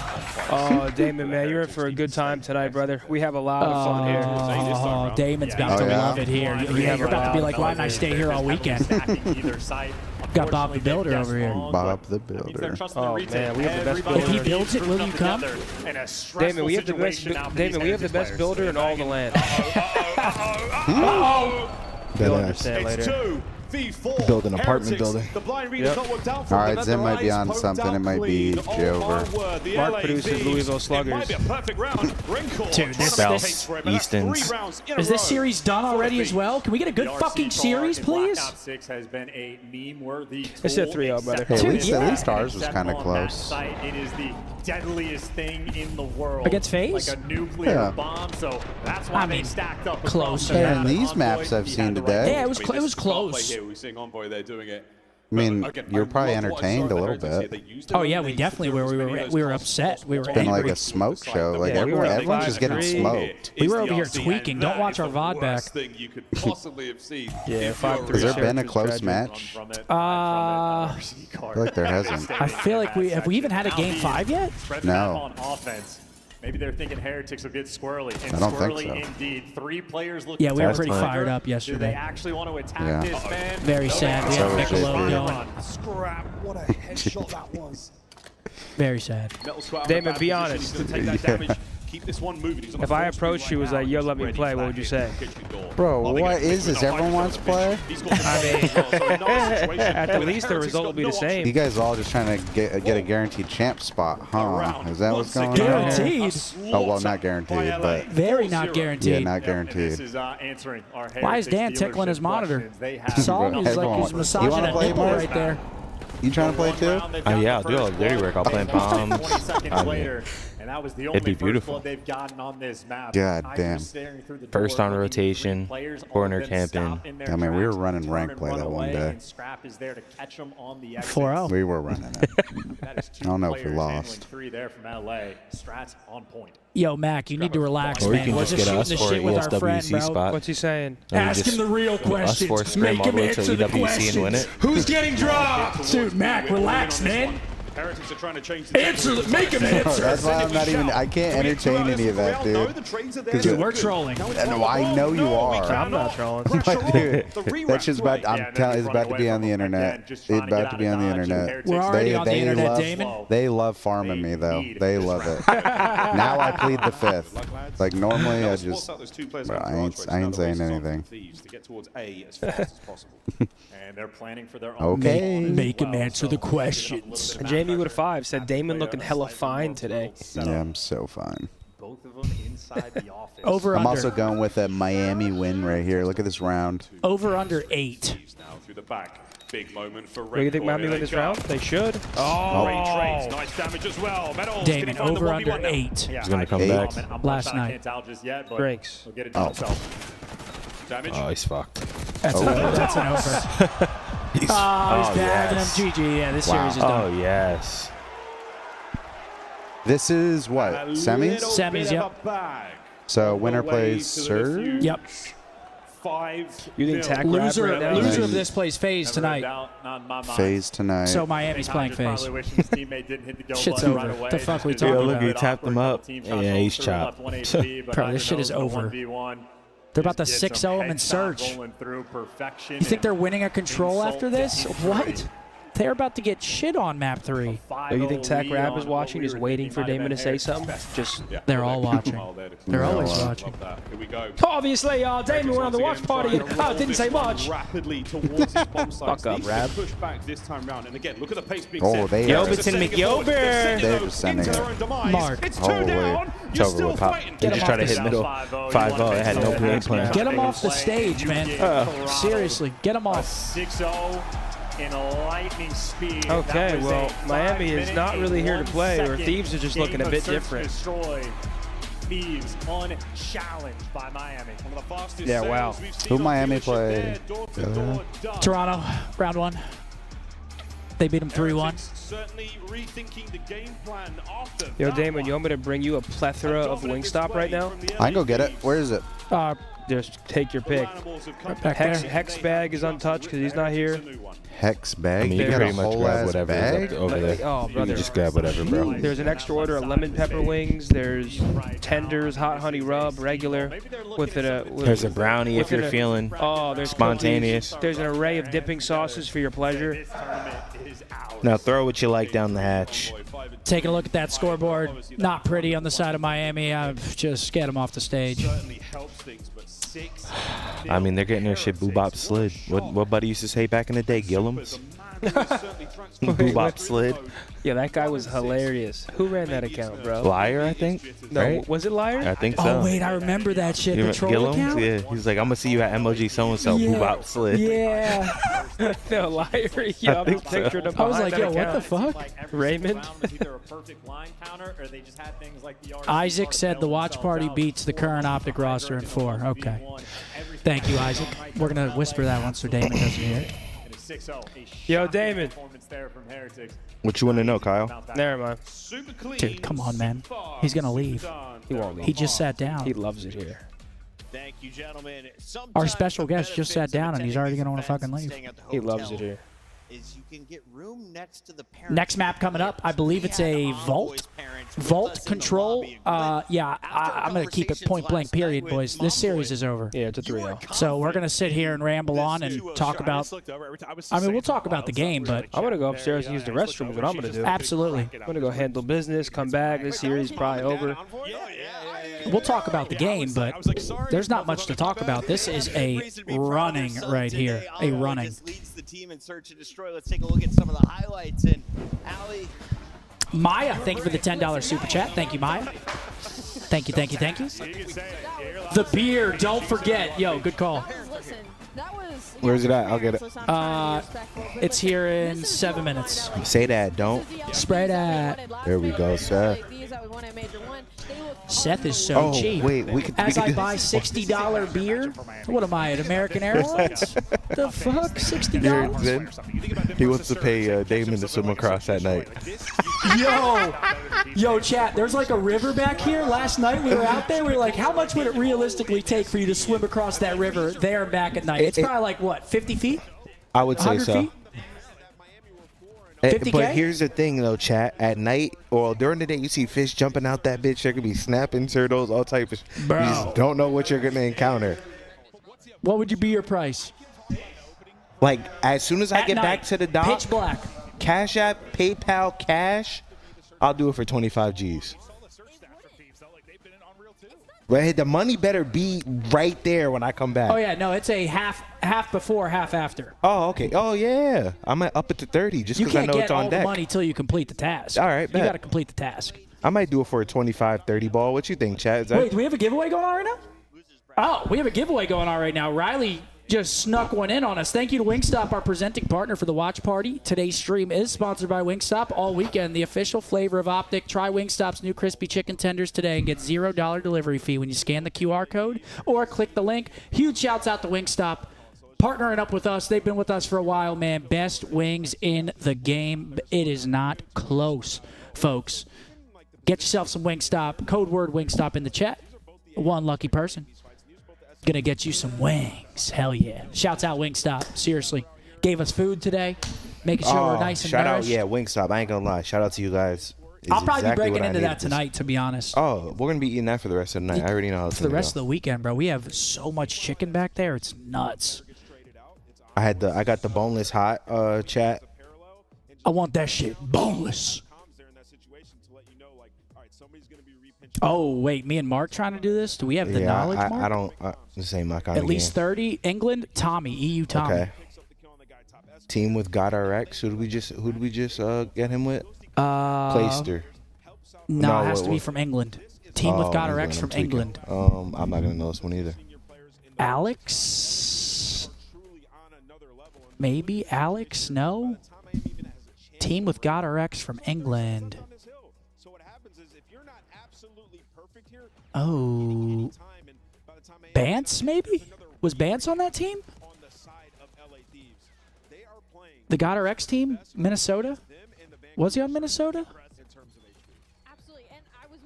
Oh, Damon, man, you're in for a good time tonight, brother. We have a lot of fun here. Oh, Damon's about to love it here. You're about to be like, why didn't I stay here all weekend? Got Bob the Builder over here. Bob the Builder. Oh man, we have the best builder. If he builds it, will you come? Damon, we have the best. Damon, we have the best builder in all the land. You'll understand later. Build an apartment building. Yep. All right, Zim might be on something. It might be Jover. Mark produces Louisville Sluggers. Dude, this Easton's. is this series done already as well? Can we get a good fucking series, please? Six has been a meme-worthy. It's a 3-0, brother. Hey, at least ours was kind of close. It is the deadliest thing in the world. Against FaZe? Like a nuclear bomb, so that's why they stacked up. Close. Hey, and these maps I've seen today. Yeah, it was close. We're seeing Envoy there doing it. I mean, you're probably entertained a little bit. Oh yeah, we definitely were. We were upset. We were It's been like angry. a smoke show. Like Yeah, we were everyone's just getting 5-3. smoked. We were over here tweaking. Don't watch our VOD back. Thing you could possibly have seen. Yeah, 5-3. Has there been a close match? I I feel like there hasn't. feel like have we even had a game 5 yet? No. Maybe they're thinking Heretics will get squirrely. And I don't think squirrely so. indeed. 3 players looking Yeah, we were to pretty the fired trigger. up yesterday. Do they actually want to attack Yeah. this, man? Very sad. We had Piccolo going. Scrap. What a headshot that was. Very sad. Damon, be honest. Keep this one moving. If I approached you, was like, yo, let me play, what would you say? Bro, what is this? Everyone wants to play? I mean, at least the result will be the same. You guys all just trying to get a guaranteed champ spot, huh? Is that what's going on? Guaranteed. Oh, well, not guaranteed, but Very not guaranteed. yeah, not guaranteed. Why is Dan tickling his monitor? Saw him. He's like he's massaging a nipple right there. You trying to play too? Yeah, I'll do all the dirty work. I'll play bombs. 20 seconds later, and that was the only It'd be first beautiful. blood they've gotten on this map. God Eyes damn. were staring through the First door, on looking rotation, for players, all corner of them camping. stop in their I mean, we were tracks, running turn rank and play run that one away, day. and Scrap is there to catch them on the exits. 4-0. We were running it. That is 2 I don't know if we players lost. handling 3 there from LA. Strats on point. Yo, Mac, you need to relax, Or you man. can We're just just get shooting us the for shit an with our friend, ESWC bro. spot. What's he saying? Ask him the real Us questions. 4 scrim Make all him the way to answer the EWC and win it. Who's getting dropped? Dude, Mac, relax, man. Heretics are trying to change the Answer. Make him Bro, answer. that's why I'm not even. I can't entertain any of that, dude. Dude, we're trolling. No, I know you are. I'm not trolling. Dude, that's just about. I'm telling. It's about to be on the internet. It's about to be on the internet. We're already on the internet, love, Damon. They love farming me though. They love it. Now I plead the fifth. Like normally I just. Bro, I ain't saying anything. To get towards A as fast as possible. And they're planning for their own. Okay. Make him answer the questions. Jamie with a 5 said Damon looking hella fine today. Yeah, I'm so fine. Both of them inside the office. Over I'm under. also going with a Miami win right here. Look at this round. Over under 8. Now through the back. Big moment for Do you think Miami win this round? They should. Oh, great trades. Nice damage as well. Medals. Damon, Can he find the over 1v1 under now? 8. Yeah, He's gonna come 8. back. Last night. Can't tell just yet, but Drinks. he'll get it done himself. Damage. Oh, he's fucked. That's an over. That's an over. He's bagging him. GG. Yeah, this series is done. Oh, yes. This is what? Semis? Semis, yep. So winner plays Surge? Yep. 5. You think Tack Loser, right now? loser of this plays phase tonight. Phase tonight. So Miami's playing phase. Shit's Shit's over. The fuck we talking Yo, look, about? he tapped him up. Yeah, he's chopped. Bro, this shit is over. They're about to 6-0 him in Surge. You think they're winning a control after this? What? They're about to get shit on map 3. Do you think Tack Rab is watching, just waiting for Damon to say something? Just They're all watching. They're always watching. Here we go. obviously, Damon went on the watch party and didn't say much. Rapidly towards his bomb sites. Fuck up, These Rab. should push back this time round. And again, look at the pace being Oh, set. they Gilbertson McGilbert. They're just sending it. Mark. It's 2 Holy. down. It's You're over still with Pop. fighting. They just try to hit middle. 5-0. It had no game plan. Get him off the stage, man. Seriously, get him off. 6-0 in lightning speed. Okay, That was well, a Miami is 5-minute, not really here to play, or 1-second Thieves are just game looking a of bit search and different. Destroy. Thieves unchallenged by Miami. One of the fastest Yeah, wow. sails we've seen Who on Miami dealership play? there, door to door, done. Toronto, round 1. They beat them 3-1. Heretics certainly rethinking the game plan after Yo, that Damon, one. you want me to bring you a plethora of Wingstop right now? I can go get it. Where is it? Just take your pick. back there. Hex bag is untouched because he's not here. Hex bag? I mean, you you got pretty a much whole grab ass whatever bag? is up over there. Oh, You brother. can just grab whatever, bro. There's an extra order of lemon pepper wings. There's tenders, hot honey rub, regular, with it. There's a brownie if you're feeling there's spontaneous. cookies. There's an array of dipping sauces for your pleasure. Now throw what you like down the hatch. Taking a look at that scoreboard. Not pretty on the side of Miami. Just get them off the stage. I mean, they're getting their shit boobop slid. What buddy used to say back in the day? Gillums? Boobop slid. Yeah, that guy was hilarious. Who ran that account, bro? Liar, I think. No, right? was it Liar? I think so. Oh, wait, I remember that shit. You The remember troll Gillums? account? Yeah. He's like, I'm gonna see you at MOG so and so. Yeah. Boobop slid. Yeah. No, Liar. Yeah, I think so. pictured him I was behind like, yo, that what the account. fuck? Raymond? Isaac said the watch party beats the current Optic roster in 4. Okay. Thank you, Isaac. We're going to whisper that once so Damon doesn't hear it. Yo, Damon. What you want to know, Kyle? Never mind. Dude, come on, man. He's going to leave. He won't leave. He just sat down. He loves it here. Thank you, gentlemen. Our special guest just sat down and he's already going to want to fucking leave. He loves it here. is you can get room next to the parent. Next map coming up, I believe it's a Vault. Vault Control. Yeah, I'm going to keep it point blank, period, boys. This series is over. Yeah, it's a 3-0. So we're going to sit here and ramble on and talk about. I mean, we'll talk about the game, but I'm going to go upstairs and use the restroom is what I'm going to do. Absolutely. I'm going to go handle business, come back. This series is probably over. We'll talk about the game, but there's not much to talk about. This is a running right here. A running. Leads the team in search and destroy. Let's take a look at some of the highlights. And Ali. Maya, thank you for the $10 super chat. Thank you, Maya. Thank you, thank you, thank you. The beer, don't forget. Yo, good call. Where's it at? I'll get it. It's here in 7 minutes. Say that, don't. Spray that. There we go, Seth. Seth is so cheap. Wait, we could. As I buy $60 beer, what am I, at American Airlines? The fuck, $60? He wants to pay Damon to swim across that night. Yo, chat. There's like a river back here. Last night we were out there. We were like, how much would it realistically take for you to swim across that river there and back at night? It's probably like what, 50 feet? I would say so. Feet? 50K? But here's the thing, though, chat. At night or during the day, you see fish jumping out that bitch. There could be snapping turtles, all type of. Bro. You just don't know what you're gonna encounter. What would be your price? Like as soon as I get back to the dock, pitch black. Cash App, PayPal, cash. I'll do it for 25 G's. But the money better be right there when I come back. Oh yeah, no, it's a half before, half after. Oh, okay. Oh, yeah. I might up it to 30 just because I know it's on deck. You can't get all the money till you complete the task. All right, you got to complete the task. I might do it for a 25-30 ball. What you think, Chad? Wait, do we have a giveaway going on right now? Oh, we have a giveaway going on right now. Riley just snuck one in on us. Thank you to Wingstop, our presenting partner for the watch party. Today's stream is sponsored by Wingstop. All weekend, the official flavor of Optic. Try Wingstop's new crispy chicken tenders today and get $0 delivery fee when you scan the QR code or click the link. Huge shouts out to Wingstop. Partnering up with us. They've been with us for a while, man. Best wings in the game. It is not close, folks. Get yourself some Wingstop. Code word Wingstop in the chat. One lucky person. Gonna get you some wings. Hell yeah. Shouts out Wingstop. Seriously. Gave us food today. Making sure we're nice and shout nourished. out, yeah, Wingstop. I ain't gonna lie. Shout out to you guys. I'll probably be breaking into that tonight, to be honest. Oh, we're gonna be eating that for the rest of the night. I already know how it's for the rest of the weekend, bro. We have so much chicken back there. It's nuts. I got the boneless hot chat. I want that shit boneless. Oh, wait, me and Mark trying to do this? Do we have the knowledge, Mark? I don't. The same Mark. At least 30. England, Tommy, EU Tommy. Okay. Team with GodRx. Who did we just get him with? Playster. No, it has to be from England. Team with GodRx from England. I'm not gonna know this one either. Alex? Maybe Alex? No. Team with GodRx from England. Oh, Bance maybe? Was Bance on that team? The GodRx team? Minnesota? Was he on Minnesota?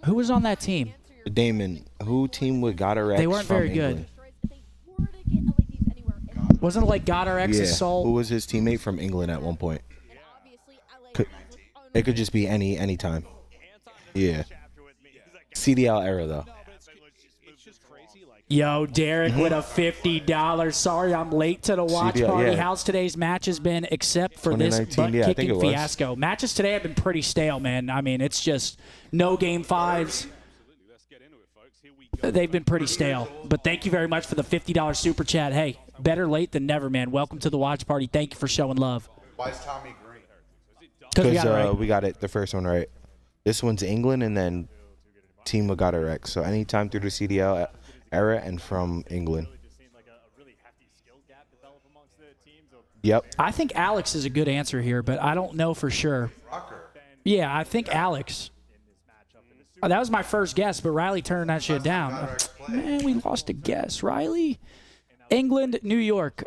Who was on that team? Damon, who team with GodRx? They weren't very good. Wasn't it like GodRx Assault? Who was his teammate from England at one point? It could just be any time. Yeah. CDL era though. Yo, Derek with a $50. Sorry, I'm late to the watch party. How's today's match has been, except for this butt-kicking fiasco? Matches today have been pretty stale, man. I mean, it's just no game fives. They've been pretty stale. But thank you very much for the $50 super chat. Hey, better late than never, man. Welcome to the watch party. Thank you for showing love. Why is Tommy green? Because we got it the first one right. This one's England and then Team with GodRx. So anytime through the CDL era and from England. Yep. I think Alex is a good answer here, but I don't know for sure. Yeah, I think Alex. Oh, that was my first guess, but Riley turned that shit down. Man, we lost a guess. Riley? England, New York.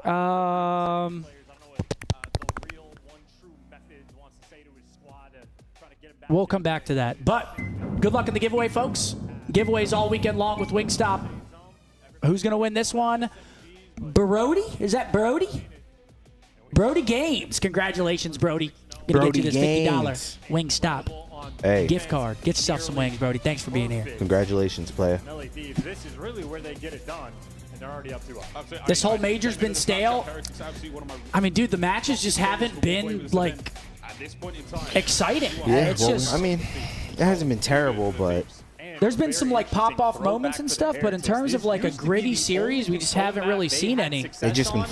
We'll come back to that. But good luck in the giveaway, folks. Giveaways all weekend long with Wingstop. Who's going to win this one? Brody? Is that Brody? Brody Games. Congratulations, Brody. Gonna Brody get you this Games. $50 Wingstop Hey. gift card. Get yourself some wings, Brody. Thanks for being here. Congratulations, player. Thieves, this is really where they get it done, and they're already up to us. This whole major's been stale. I mean, dude, the matches just haven't been, like, exciting. Yeah, It's well, just, I mean, it hasn't been terrible, but there's been some, like, pop-off moments and stuff, but in terms of, like, a gritty series, we just haven't really seen any. they just been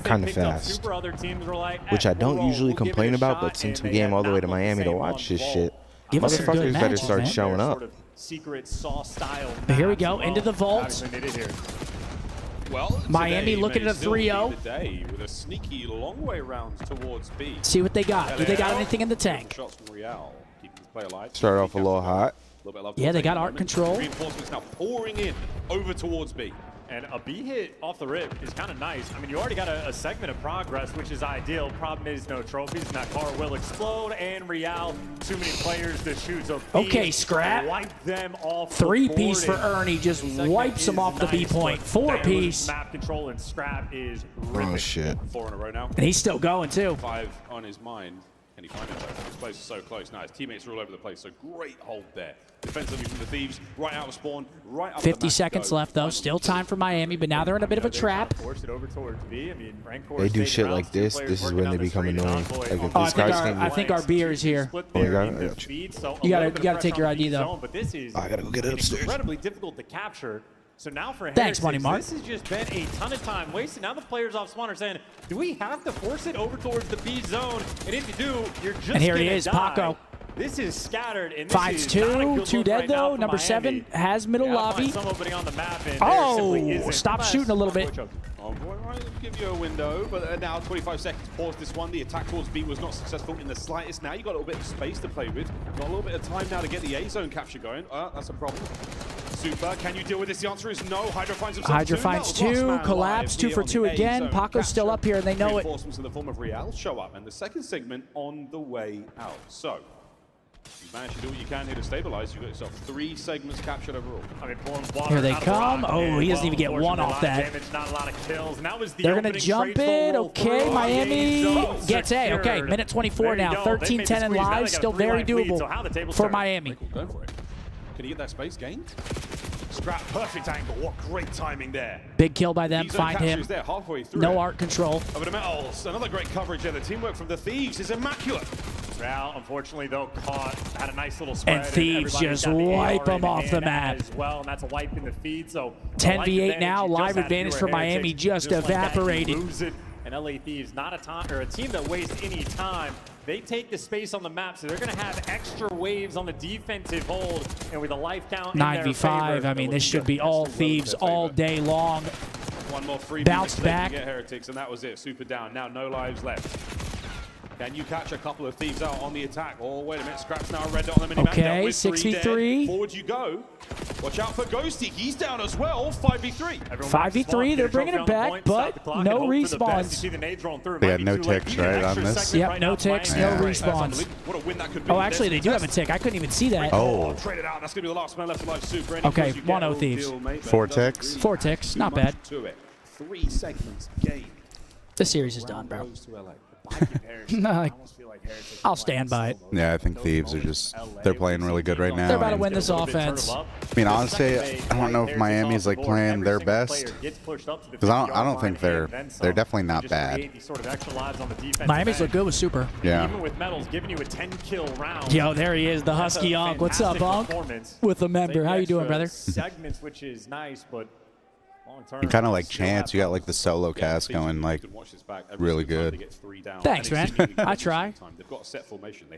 kind of fast, which I don't usually complain about, but since we came all the way to Miami to watch this shit, Give us some good motherfuckers better matches, start man. showing up. Secret sauce style. But here we go, into the vault. Well, Miami looking at a 3-0. With a sneaky long way round towards B. See what they got. Do they got anything in the tank? Shots from Real, keeping this play alive. Start off a little hot. Yeah, they got art control. Reinforcements now pouring in over towards B. And a B hit off the rip is kind of nice. I mean, you already got a segment of progress, which is ideal. Problem is no trophies, and that car will explode. And Real, too many players to shoot. So Okay, Scrap. Wipe them off. 3-piece for Ernie. Just wipes him off the B point. 4-piece. Map control and Scrap is Oh, shit. 4 in a row now. And he's still going, too. 5 on his mind. Can he find it though? This place is so close. Now his teammates are all over the place, so great hold there. Defensively from the Thieves, right out of spawn, right up 50 seconds left, though. Still time for Miami, but now they're in a bit of a trap. Force it over towards B. I mean, They do shit like this. This is when they become annoying. Like if Oh, this guy's thing, I think our beer is here. Oh, you got it? You gotta take your ID, though. But this is I gotta go get it upstairs. incredibly difficult to capture. So now for Thanks, Heretics, Money Mark. this has just been a ton of time wasted. Now the players off spawn are saying, do we have to force it over towards the B zone? And if you do, you're just And here he gonna is, die. Paco. This is scattered. And this Finds is not a two. good 2 look dead, right now though. for Number Miami. 7 has middle Gotta lobby. find some opening on the map, and there simply Oh, isn't. stop shooting a little bit. Oh, boy, right, give you a window, but now 25 seconds. Pause this one. The attack towards B was not successful in the slightest. Now you've got a little bit of space to play with. Got a little bit of time now to get the A zone capture going. That's a problem. Super. Can you deal with this? The answer is no. Hydra finds himself Hydra finds 2. Collapse. 2 for 2 again. Paco's still up here, and they know it. Reinforcements in the form of Real show up, and the second segment on the way out. So, you managed to do what you can here to stabilize. You've got yourself 3 segments captured overall. I mean, pulling water Here they out of the come. rock, Oh, and, he doesn't even get unfortunately, one off a lot that. of damage, not a lot of kills. And that was the They're going to opening jump straight it. roll Okay, through. Miami Zone gets A. Okay, secured. minute 24 There you now. go. They made the 13-10 in squeeze. Now they live. got a Still very 3-life lead. doable So how the tables for turn. Miami. Going for it. Can he get that space gained? Scrap, perfect angle. What great timing there. Big kill by them. D-zone Find capture him. is there halfway through No it. art control. Over to Metals. Another great coverage there. The teamwork from the Thieves is immaculate. Real, unfortunately, though, caught, had a nice little spread. And Thieves everybody's just got the wipe AR them in off the hand map. As well, and that's a wipe in the feed. So 10v8 now. you just Live had advantage fewer for Miami. Heretics. Just like that, you evaporated. lose it. And LA Thieves, not a team that wastes any time. They take the space on the map, so they're going to have extra waves on the defensive hold. And with a life count in their 9v5. favor, I mean, this should be all Thieves all day long. One more free Bounced back. Get Heretics, and that was it. Super down. Now no lives left. Can you catch a couple of Thieves out on the attack? Oh, wait a minute. Scrap's now a red dot on the minimap. Okay, Dealt with 6v3. Forward you go. Watch out for Ghosty. He's down as well. 5v3. 5v3. They're bringing it back, but no respawns. They got no ticks, right, on this? Yep, no ticks, no respawns. What a win that could be. Oh, actually, they do have a tick. I couldn't even see that. Oh. Trade it out. That's going to be the last man left alive. Super. Any Okay, kills you get, 1-0 all Thieves. deal, mate, but 4 it doesn't ticks. really 4 ticks. too Not much bad. to it. 3 segments game. The series is done, bro. Goes to LA. I'll stand by it. Yeah, I think Thieves are just, they're playing really good right now. They're about to and- win this offense. I mean, honestly, I don't know if Miami's like playing their best, because I don't think they're definitely not bad. Miami's look good with Super. Yeah. Even with Metals giving you a 10-kill round. Yo, there he is, the Husky Unk. What's up, Unk? With a member. How you doing, brother? Segments, which is nice, but And kind of like Chance, you got like the solo cast going like really good. Thanks, man. I try.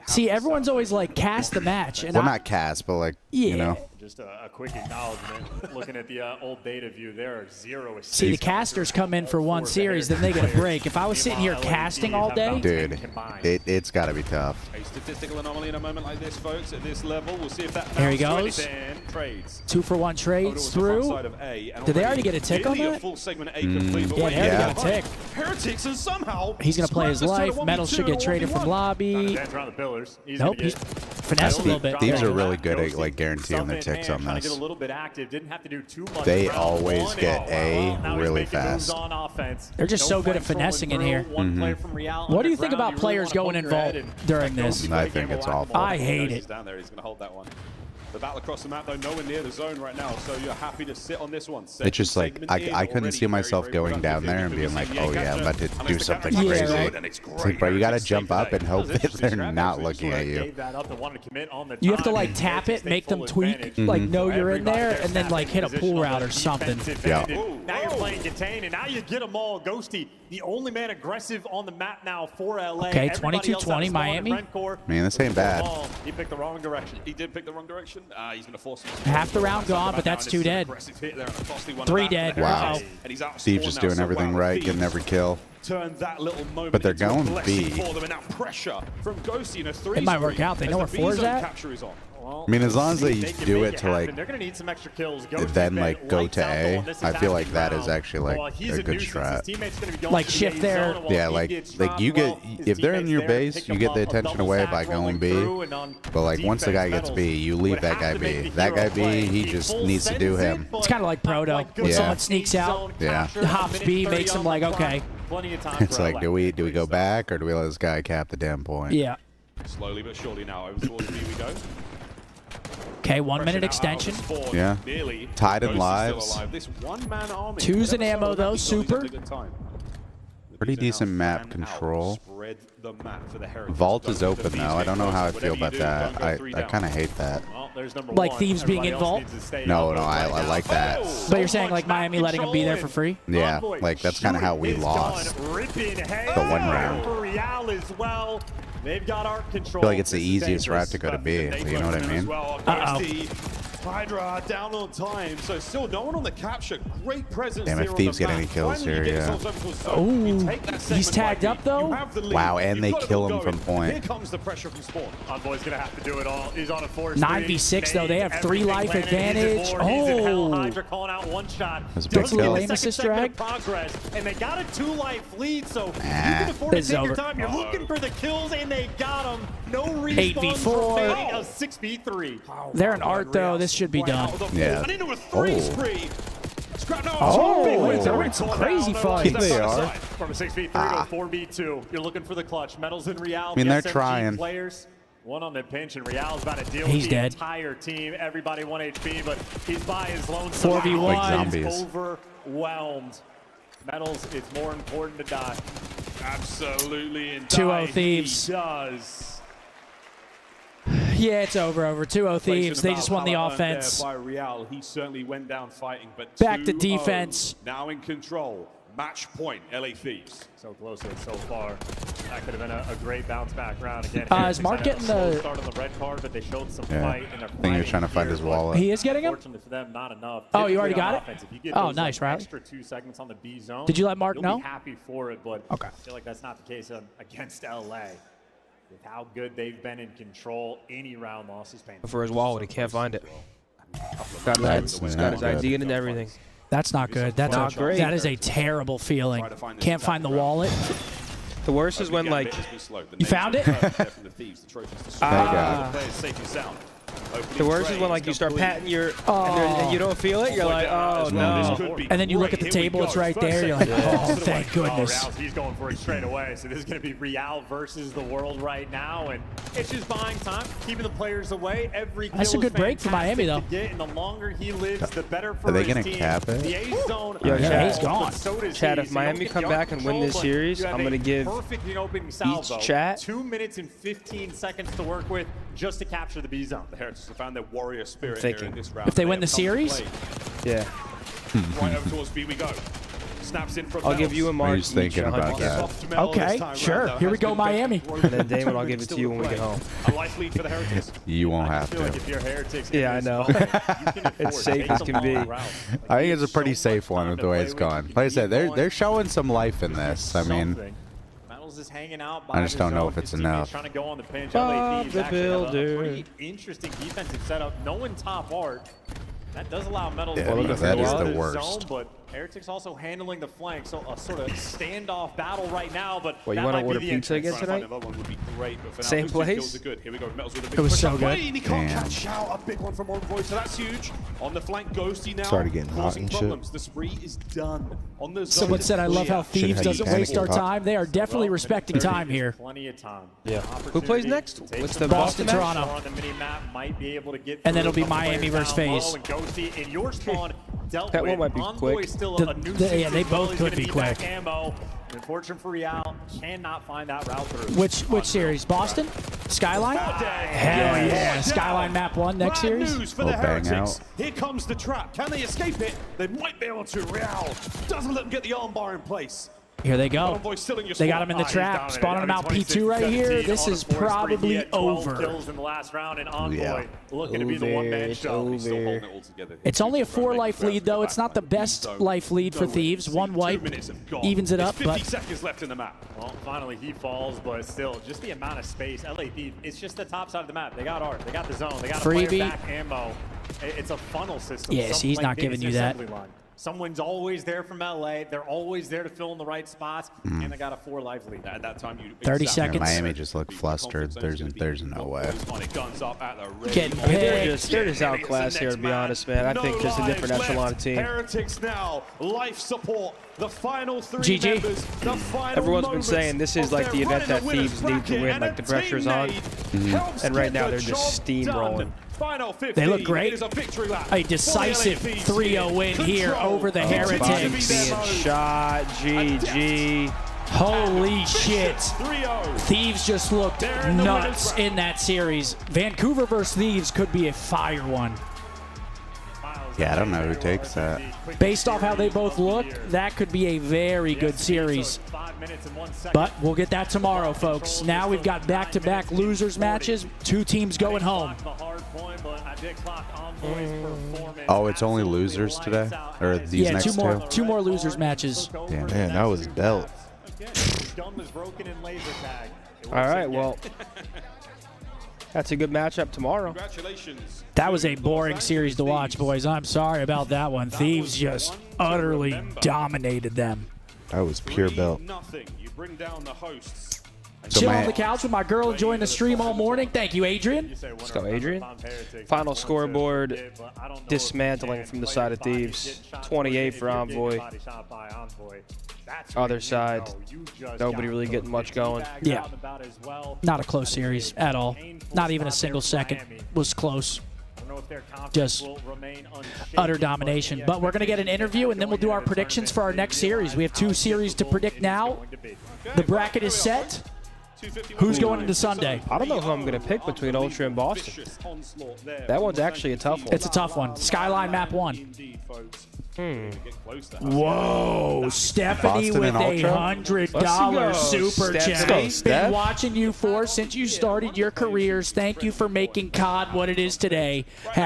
See, everyone's always like, cast the match. And Well, not cast, but like, you know. Just a quick acknowledgement. Looking at the old data view, there are 0 assists. See, the casters come in for one series, then they get a break. If I was sitting here casting all day, Dude, it's got to be tough. A statistical anomaly in a moment like this, folks. At this level, we'll see if that There he counts to goes. anything. Trades. 2-for-1 trades through. Did they already get a tick on that? Full segment A complete, but Yeah, wait, they already got a tick. Heretics, and somehow He's going to play his Scrap life. us to the Metals should get 1v2 traded from lobby. Dance around the pillars. Nope, He's finesse a little bit. Thieves are really good at like guaranteeing their ticks on Trying to get this. a little bit active. Didn't have to do too much. They Round always one, get and A really fast. on offense. They're just so good at finessing in here. What do you think about players going in vault during this? I think it's awful. I hate it. Down there, he's going to hold that one. The battle across the map, though, nowhere near the zone right now, so you're happy to sit on this one. It's just like I couldn't see myself going down there and being like, oh yeah, I'm about to do something crazy. It's like, bro, you got to jump up and hope that they're not looking at you. You have to like tap it, make them tweak, like know you're in there, and then like hit a pull route or something. Yeah. Now you're playing contain, and now you get them all. Ghosty, the only man aggressive on the map now for LA. Okay, 22-20 Miami. Man, this ain't bad. He picked the wrong direction. He did pick the wrong direction. He's going to force him. Half the round gone, but that's 2 dead. 3 dead. Wow. Steve's just doing everything right, getting every kill. Turn that little moment But they're into a going blessing B. for them, and now pressure from Ghosty in a 3. It might work out. They know where 4 is at. Capture is on. I mean, as long as they do it to like, they're gonna need some extra kills. then like go to A, I feel like that is actually like a good strat. Like shift there. Yeah, like you get, if they're in your base, you get the attention away by going B. But like once the guy gets B, you leave that guy B. That guy B, he just needs to do him. It's kind of like Proto. When someone sneaks out, Yeah. hops B, makes them like, okay. It's like, do we go back or do we let this guy cap the damn point? Yeah. Slowly but surely now over towards B we go. Okay, 1 minute extension. Yeah. Tied in lives. This one-man army. 2's in ammo though, super. Pretty decent map control. Spread the map for the Heretics. Vault is open though. I don't know how I feel about that. I kind of hate that. Like Thieves being in vault? No, I like that. But you're saying like Miami letting them be there for free? Yeah, like that's kind of how we lost the 1 round. They've got art I control. feel like it's the easiest route to go to B. You know what I mean? Uh-oh. Hydra down on time, so still no one on the capture. Great presence. Damn, if Thieves get any kills here, yeah. Oh, he's tagged up though. Wow, and they kill him from point. Here comes the pressure from spawn. Envoy's gonna have to do it all. He's on a 4-3. 9v6 though. They have 3 life advantage. Oh, Hydra calling out one shot. That's a big gets a little kill. aim assist drag. Progress, and they got a 2-life lead, so you Nah. can afford to It's take your over. time. You're looking for the kills, and they got them. No respawns 8v4. remaining. A 6v3. They're an art though. This should be done. Yeah. And into a 3 spree. Scrap no. Oh, they're winning some crazy fights. They are. From a 6v3 to a 4v2. You're looking for the clutch. Metals in Real. I mean, they're SMG trying. Players. One on the pinch, and Real's about to deal He's with the dead. entire team. Everybody 1 HP, but he's by his lone. 4v1. Like zombies. He's overwhelmed. Metals, it's more important to die. Absolutely. And 2-0 Thieves. He does. Yeah, it's over. 2-0 Thieves. They just won the offense. By Real, he certainly went down fighting, but Back to 2-0, defense. Now in control. Match point, LA Thieves. So close to it so far. That could have been a great bounce back round again. Is Mark getting the start on the red card, but they showed some Yeah. fight in their I think he was trying to find his wallet. He is getting him? Fortunately for them, not enough. Oh, you already got it? Offense, if you get Oh, those, nice, Riley. Extra 2 segments on the B zone. Did you let Mark you'll know? Be happy for it, but Okay. I feel like that's not the case against LA. With how good they've been in control, any round loss is painful. For his wallet, he can't find it. Got That's his not ID in and everything. That's not good. That's Not great. That is a terrible feeling. Can't find the wallet. The worst is when like You found it? the worst is when like you start patting your and you don't feel it. You're like, oh no. And then you look at the table, it's right there. You're like, oh, thank goodness. He's going for it straight away. So this is going to be Real versus the world right now, and it's just buying time, keeping the players away. Every kill That's a is good break for Miami, though. fantastic to get, and the longer he lives, the better for Are they his gonna team. cap it? The A zone, Yo, Yeah, he's gone. So does Chad, he. if So you Miami don't get come the back and win this control, but series, you have I'm a gonna give perfect opening salvo. chat 2 minutes and 15 seconds to work with just to capture the B zone. The Heretics have found their warrior spirit thinking. here in this round. If they win have the come to series? play. yeah. Right over towards B we go. Snaps in from I'll give you a mark. I'm just thinking about that. Okay, sure. Here we go, Miami. And then Damon, I'll give it to you when we get home. A life lead for the Heretics. You won't have I feel like to. if you're Heretics, Yeah, I know. It's safe as can be. I think it's a pretty safe one with the way it's gone. Like I said, they're showing some life in this. I mean, Metals is hanging out I just don't know if it's enough. Trying to go on the pinch. Bob LA Thieves the actually have a Builder. pretty interesting defensive setup. No one top art. That does allow Metals Yeah, to be that is in the the worst. zone, but Heretics also handling the flank, so a sort of standoff battle right now. But Well, you want to order pizza again tonight? Same place? Here we go. Metals with a big It was push so up good. lane. He can't Damn. catch out. A big one from Envoy, so that's huge. On the flank, Ghosty now. Started getting hot causing and shit. problems. The spree is done. On the Someone said, I love how Thieves doesn't waste our time. They are definitely respecting time here. Plenty of time. Yeah. Who plays next? What's the Boston, match? Toronto. On the mini-map, might be able to get And then through. it'll be A couple Miami players versus down FaZe. low, and Ghosty in your spawn dealt That with. one might be Envoy quick. Still The- a new yeah, they both He's could gonna be need quick. that ammo. Unfortunate for Real, cannot find that route through. Which series? Boston? Skyline? Hell yeah. Skyline map 1 next series? News for Oh, the bang Heretics. out. Here comes the trap. Can they escape it? They might be able to. Real doesn't let them get the armbar in place. Here they go. Envoy still in your They got spot. him in the He's trap. dominated. Spawning him out P2 right here. This is probably over. Kills in the last round, and Envoy Yeah. looking to be the one-man It's show. over. He's still holding it all together. It's only a 4-life lead, though. It's not the best life lead for Thieves. One wipe evens it up, 50 but seconds left in the map. Well, finally he falls, but still, just the amount of space. LA Thieves, it's just the top side of the map. They got art, they got the zone, they got a Freebie. player back ammo. It's a funnel system. Yeah, see, he's not giving you that. Someone's always there from LA. They're always there to fill in the right spots, and they got a 4-life lead. At that time, you 30 Yeah, seconds. Miami just looked flustered. There's no way. Getting They're picked. just outclassed here, to be honest, man. I think just a different echelon of team. Heretics now, life support. The final 3 GG. members, the final Everyone's been moments saying this is of like their the event run that in the winners Thieves need to bracket, win, and like a the pressure's on. teammate helps And right get now the they're just job steamrolling. done. Final 50. They look great. It is a victory lap A decisive for the LA Thieves 3-0 team. win here Control over the continues to be Heretics. their Being mode. shot, GG. Holy shit. 3-0. Thieves just looked They're in the nuts winners in that series. Vancouver versus Thieves could be a fire one. Yeah, I don't know who takes that. Based off how they both look, that could be a very good series. But we'll get that tomorrow, folks. Now we've got back-to-back losers matches. 2 teams going home. Oh, it's only losers today? Or these Yeah, next two more losers matches. Damn, man, that was belt. All right, well, that's a good matchup tomorrow. Congratulations. That was a boring series to watch, boys. I'm sorry about that one. Thieves just utterly dominated them. That was pure belt. Nothing. You bring down the hosts. So Chill my- on the couch with my girl enjoying the stream all morning. Thank you, Adrian. Let's go, Adrian. Final scoreboard, dismantling from the side of Thieves. 28 for Envoy. Other side, nobody really getting much going. Yeah. Not a close series at all. Not even a single second was close. Just utter domination. But we're going to get an interview, and then we'll do our predictions for our next series. We have 2 series to predict now. The bracket is set. Who's going into Sunday? I don't know who I'm going to pick between Ultra and Boston. That one's actually a tough one. It's a tough one. Skyline map 1. Whoa, Stephanie Boston with and Ultra? $100 super Steph. chat. Steph. Been watching you since you started your careers. Think you for making COD what it is today. #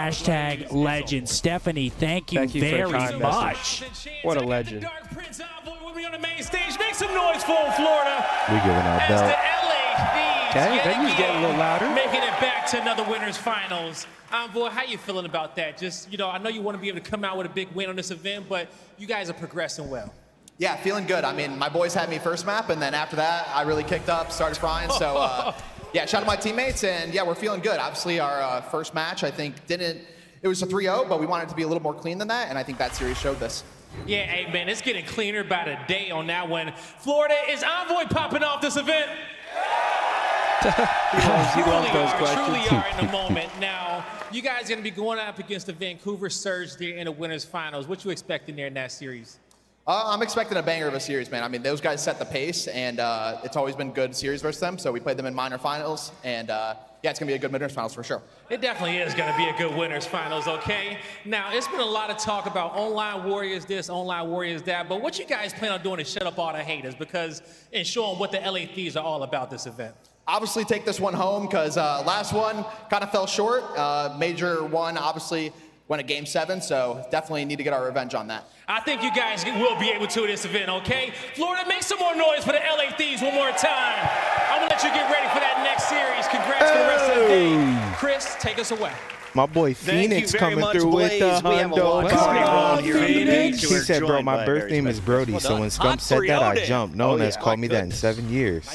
legend. Stephanie, thank you Thank you for the very kind much. What a legend. Dark Prince Envoy will be on the main stage. Make some noise for him, Florida. We giving our As belt. the LA Thieves Okay, yet venue's getting a little again louder. making it back to another winners finals. Envoy, how you feeling about that? Just, I know you want to be able to come out with a big win on this event, but you guys are progressing well. Yeah, feeling good. I mean, my boys had me first map, and then after that, I really kicked up, started frying. So, yeah, shout out to my teammates, and yeah, we're feeling good. Obviously, our first match, I think, it was a 3-0, but we wanted it to be a little more clean than that, and I think that series showed this. Yeah, hey, man, it's getting cleaner by the day on that one. Florida, is Envoy popping off this event? He loves those Truly questions. are in the moment. Now, you guys are going to be going up against the Vancouver Surge there in the winners finals. What you expecting there in that series? I'm expecting a banger of a series, man. I mean, those guys set the pace, and it's always been good series versus them. So we played them in minor finals, and yeah, it's gonna be a good winners finals for sure. It definitely is going to be a good winners finals, okay? Now, it's been a lot of talk about online warriors this, online warriors that, but what you guys plan on doing to shut up all the haters and show them what the LA Thieves are all about this event? Obviously, take this one home because last one kind of fell short. Major one, obviously, went a game 7, so definitely need to get our revenge on that. I think you guys will be able to this event, okay? Florida, make some more noise for the LA Thieves one more time. I'm going to let you get ready for that next series. Congrats for the rest of the day. Chris, take us away. My boy Phoenix coming through with the hundo. He said, bro, my birth name is Brody, so when Scump said that, I jumped. No one has called me that in 7 years.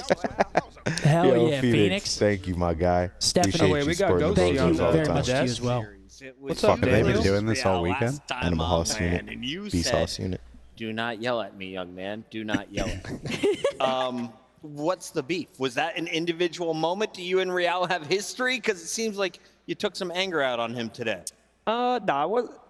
Hell Yo, yeah, Phoenix. Thank you, my guy. Stephanie, Appreciate you supporting the thank you Bozos all the very time. much to you as well. What's up, Have they been Daniel? doing this all weekend? Animal House Unit. And you Beast said, House Unit. do not yell at me, young man. Do not yell at me. What's the beef? Was that an individual moment? Do you and Real have history? Because it seems like you took some anger out on him today. Nah,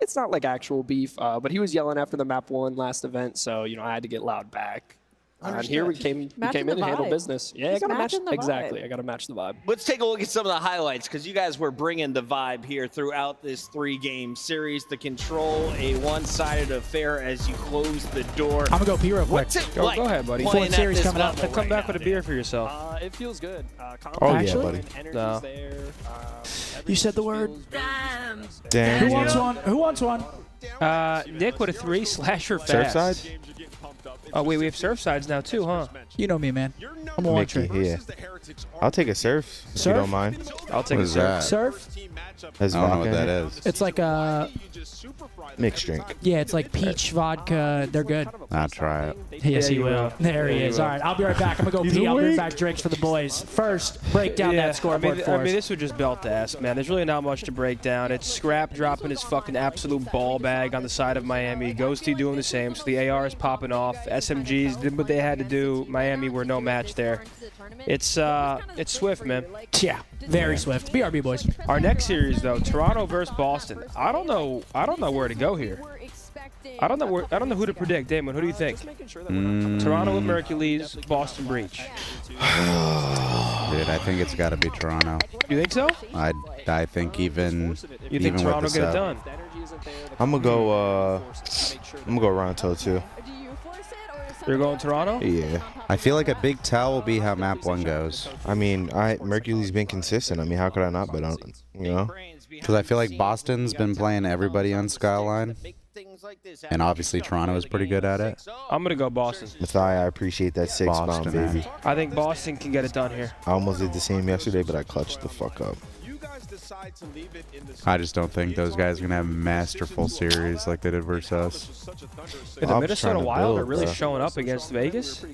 it's not like actual beef, but he was yelling after the map 1 last event, so, you know, I had to get loud back. And here we came in and handled business. Yeah, I got to match exactly. I got to match the vibe. Let's take a look at some of the highlights, because you guys were bringing the vibe here throughout this 3-game series. The control, a one-sided affair as you close the door. I'm gonna go pee real quick. What's it like Go ahead, buddy. playing at series this coming up. level Come right back now, with a beer for yourself. It feels good. Oh, yeah, buddy. No. There. You said the word. Damn. Who wants one? Who wants one? Nick with a 3 slasher fast. Surfside? Oh, wait, we have surf sides now, too, huh? You know me, man. I'm a one Mickey, trick. yeah. I'll take a surf, if you don't mind. I'll take What a is surf. that? Surf? Has I don't know vodka what in that it. is. It's like a Mixed drink. yeah, it's like peach vodka. They're good. I'll try it. Yes, Yeah, he you will. will. There he Yeah, you is. will. All right, I'll be right back. I'm gonna go pee. I'll bring back drinks for the boys. First, break down that scoreboard for I us. mean, this would just belt ass, man. There's really not much to break down. It's Scrap dropping his fucking absolute ball bag on the side of Miami. Ghosty doing the same. So the AR is popping off. SMGs did what they had to do. Miami were no match there. It's swift, man. Yeah, very swift. BRB boys. Our next series though, Toronto versus Boston. I don't know where to go here. I don't know who to predict. Damon, who do you think? Toronto with Mercules, Boston Breach. Dude, I think it's got to be Toronto. You think so? I think even You think Toronto with the get it sub. done? I'm gonna go Ronto too. You're going Toronto? Yeah. I feel like a big tell will be how map 1 goes. I mean, Mercury's been consistent. I mean, how could I not bet on it? You know? Because I feel like Boston's been playing everybody on Skyline. And obviously Toronto is pretty good at it. I'm gonna go Boston. Mathai, I appreciate that 6 Boston, pound, baby. man. I think Boston can get it done here. I almost did the same yesterday, but I clutched the fuck up. I just don't think those guys are going to have a masterful series like they did versus us. And the I'm Minnesota trying to Wild are build, really bro. showing up against Vegas.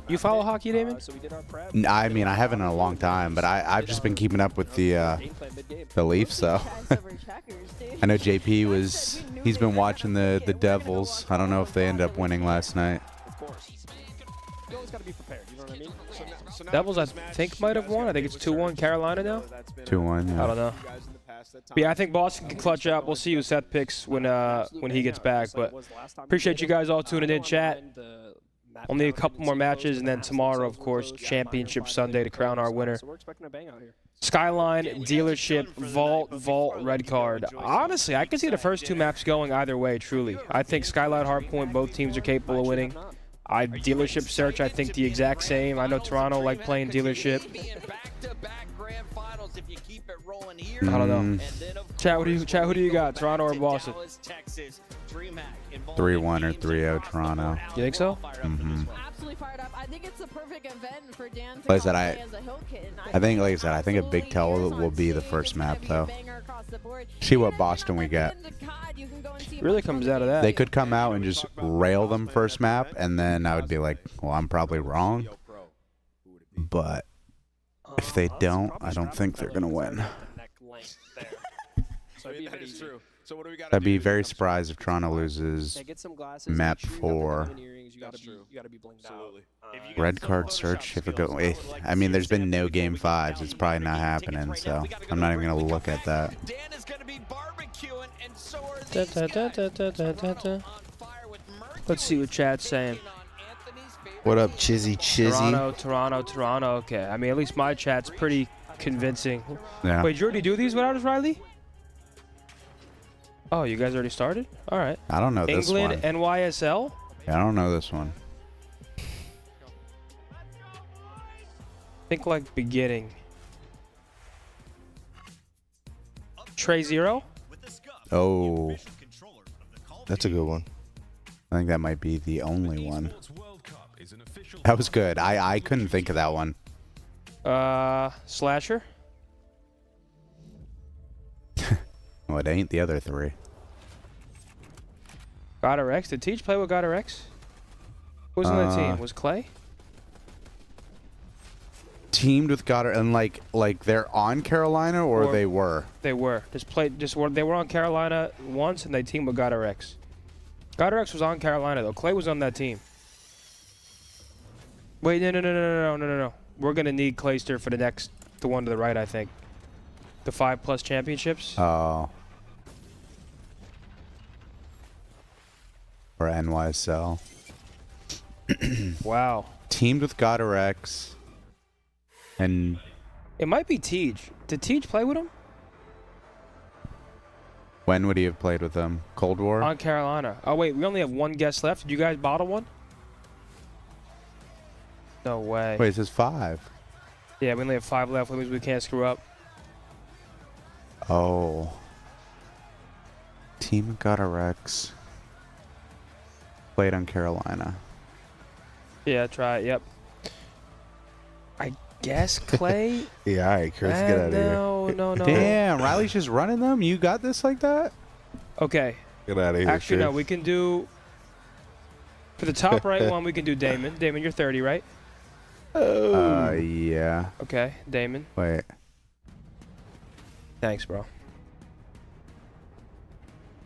You follow hockey, Damon? I mean, I haven't in a long time, but I've just been keeping up with the Leafs, so. I know JP he's been watching the Devils. I don't know if they ended up winning last night. You always got to be prepared. You know what I mean? Devils, I think, might have won. I think it's 2-1 Carolina now. 2-1, yeah. I don't know. But yeah, I think Boston can clutch up. We'll see who Seth picks when he gets back. But appreciate you guys all tuning in, chat. Only a couple more matches, and then tomorrow, of course, Championship Sunday to crown our winner. So we're expecting a bang out here. Skyline, Dealership, Vault, Red Card. Honestly, I can see the first 2 maps going either way, truly. I think Skyline, Hardpoint, both teams are capable of winning. Dealership Search, I think the exact same. I know Toronto like playing Dealership. I don't know. Chat, who do you got? Toronto or Boston? 3-1 or 3-0 Toronto. You think so? Mm-hmm. Absolutely fired up. I think it's the perfect event for Dan to Like I said, play as a hill kitten. I think a big tell will be the first map, though. See what Boston we get. Really comes out of that. They could come out and just rail them first map, and then I would be like, well, I'm probably wrong. But if they don't, I don't think they're going to win. That is true. So what do we got? I'd be very surprised if Toronto loses map 4. Red card search if it go. I mean, there's been no game 5s. It's probably not happening, so I'm not even gonna look at that. Let's see what chat's saying. What up, Chizzy? Toronto. Okay. I mean, at least my chat's pretty convincing. Yeah. Wait, did you already do these without us, Riley? Oh, you guys already started? All right. I don't know this one. England, NYSL? Yeah, I don't know this one. Think like beginning. Trey Zero? Oh. That's a good one. I think that might be the only one. That was good. I couldn't think of that one. Slasher? Well, it ain't the other 3. Goddard X. Did Teach play with Goddard X? Who was on that team? Was Clay? Teamed with Goddard, and like they're on Carolina, or they were? They were. They were on Carolina once, and they teamed with Goddard X. Goddard X was on Carolina, though. Clay was on that team. Wait, no. We're going to need Clayster for the one to the right, I think. The 5+ championships. Oh. Or NYSL. Wow. Teamed with Goddard X. And it might be Tej. Did Tej play with him? When would he have played with them? Cold War? On Carolina. Oh, wait. We only have one guest left. Did you guys bottle one? No way. Wait, it says 5. Yeah, we only have 5 left, which means we can't screw up. Oh. Team Goddard X. Played on Carolina. Yeah, try it. Yep. I guess Clay? Yeah, all right, Chris, get out of here. No. Damn, Riley's just running them? You got this like that? Okay. Get out of here, Actually, Chris. no, we can do... For the top right one, we can do Damon. Damon, you're 30, right? Yeah. Okay, Damon. Wait. Thanks, bro.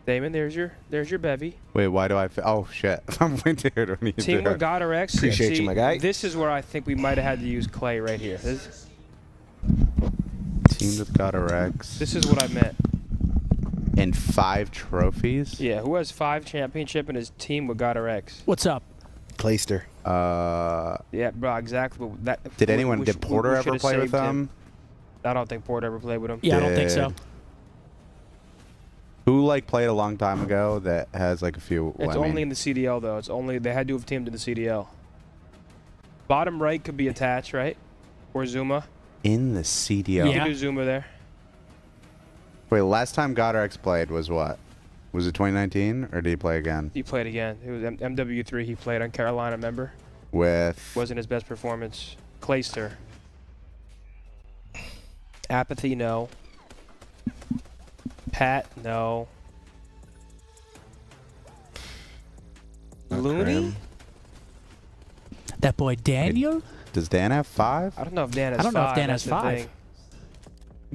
Damon, there's your bevy. Wait, why do I... Oh, shit. I'm dude, what are you Team doing? with Goddard X. Appreciate you, my guy. This is where I think we might have had to use Clay right here. Team with Goddard X. This is what I meant. And 5 trophies? Yeah, who has 5 championship in his team with Goddard X? What's up? Clayster. Yeah, bro, exactly. Did Porter ever play with them? I don't think Porter ever played with him. Yeah, I don't think so. Who played a long time ago that has a few? It's only in the CDL though. It's only they had to have teamed in the CDL. Bottom right could be attached, right? Or Zuma. In the CDL. You can do Zuma there. Wait, last time Goddard X played was what? Was it 2019 or did he play again? He played again. It was MW3. He played on Carolina. Remember? With wasn't his best performance. Clayster. Apathy, no. Pat, no. Looney? That boy Daniel? Does Dan have 5? I don't know if Dan has 5. I don't know if Dan That's has the 5. thing.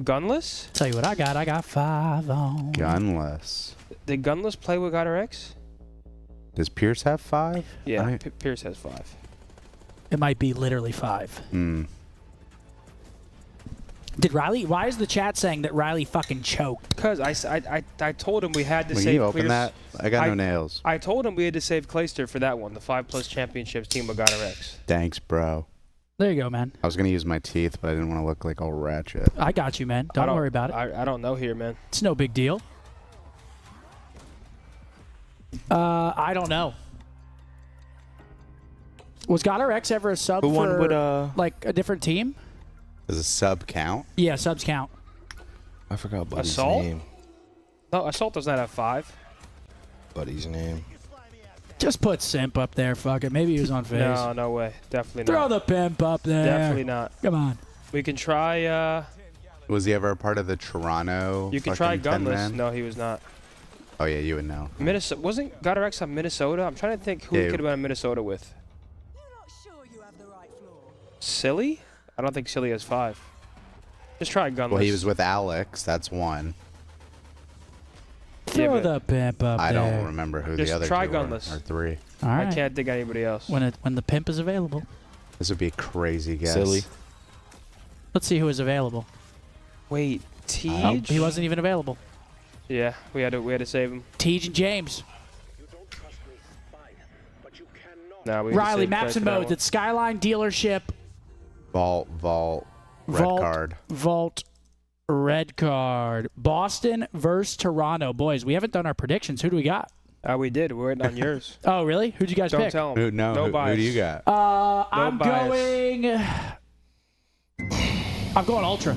Gunless? Tell you what I got. I got 5 on. Gunless. Did Gunless play with Goddard X? Does Pierce have 5? Yeah, Pierce has 5. It might be literally 5. Hmm. Did Riley? Why is the chat saying that Riley fucking choked? Because I told him we had to When save you open Clears. that, I got no nails. I told him we had to save Clayster for that one, the 5+ championships team with Goddard X. Thanks, bro. There you go, man. I was going to use my teeth, but I didn't want to look like all ratchet. I got you, man. Don't worry about it. I don't know here, man. It's no big deal. I don't know. Was Goddard X ever a sub Who won for with, like a different team? Does a sub count? Yeah, subs count. I forgot Buddy's Assault? name. No, Assault does not have 5. Buddy's name. Just put Simp up there. Fuck it. Maybe he was on phase. No, no way. Definitely Throw not. the pimp up there. Definitely not. Come on. We can try. Was he ever a part of the Toronto? You can try fucking 10 Gunless. man? No, he was not. Oh yeah, you would know. Minnesota wasn't Goddard X on Minnesota? I'm trying to think who he Yeah. could have been in Minnesota with. Silly? I don't think Silly has 5. Just try Gunless. Well, he was with Alex. That's one. Throw the pimp up I there. don't remember who Just the other try two Gunless. were. Or 3. All right. I can't think of anybody else. When the pimp is available. This would be a crazy guess. Silly. Let's see who is available. Wait, Oh, Tej? he wasn't even available. Yeah, we had to save him. Tej and James. No, we had to Riley, save maps Clay and for that modes one. at Skyline Dealership. Vault, red card. Vault, red card. Boston versus Toronto. Boys, we haven't done our predictions. Who do we got? We did. We're waiting on yours. Oh, really? Who'd you guys Don't pick? tell him. Who, no, no who bias. do you got? I'm bias. going Ultra.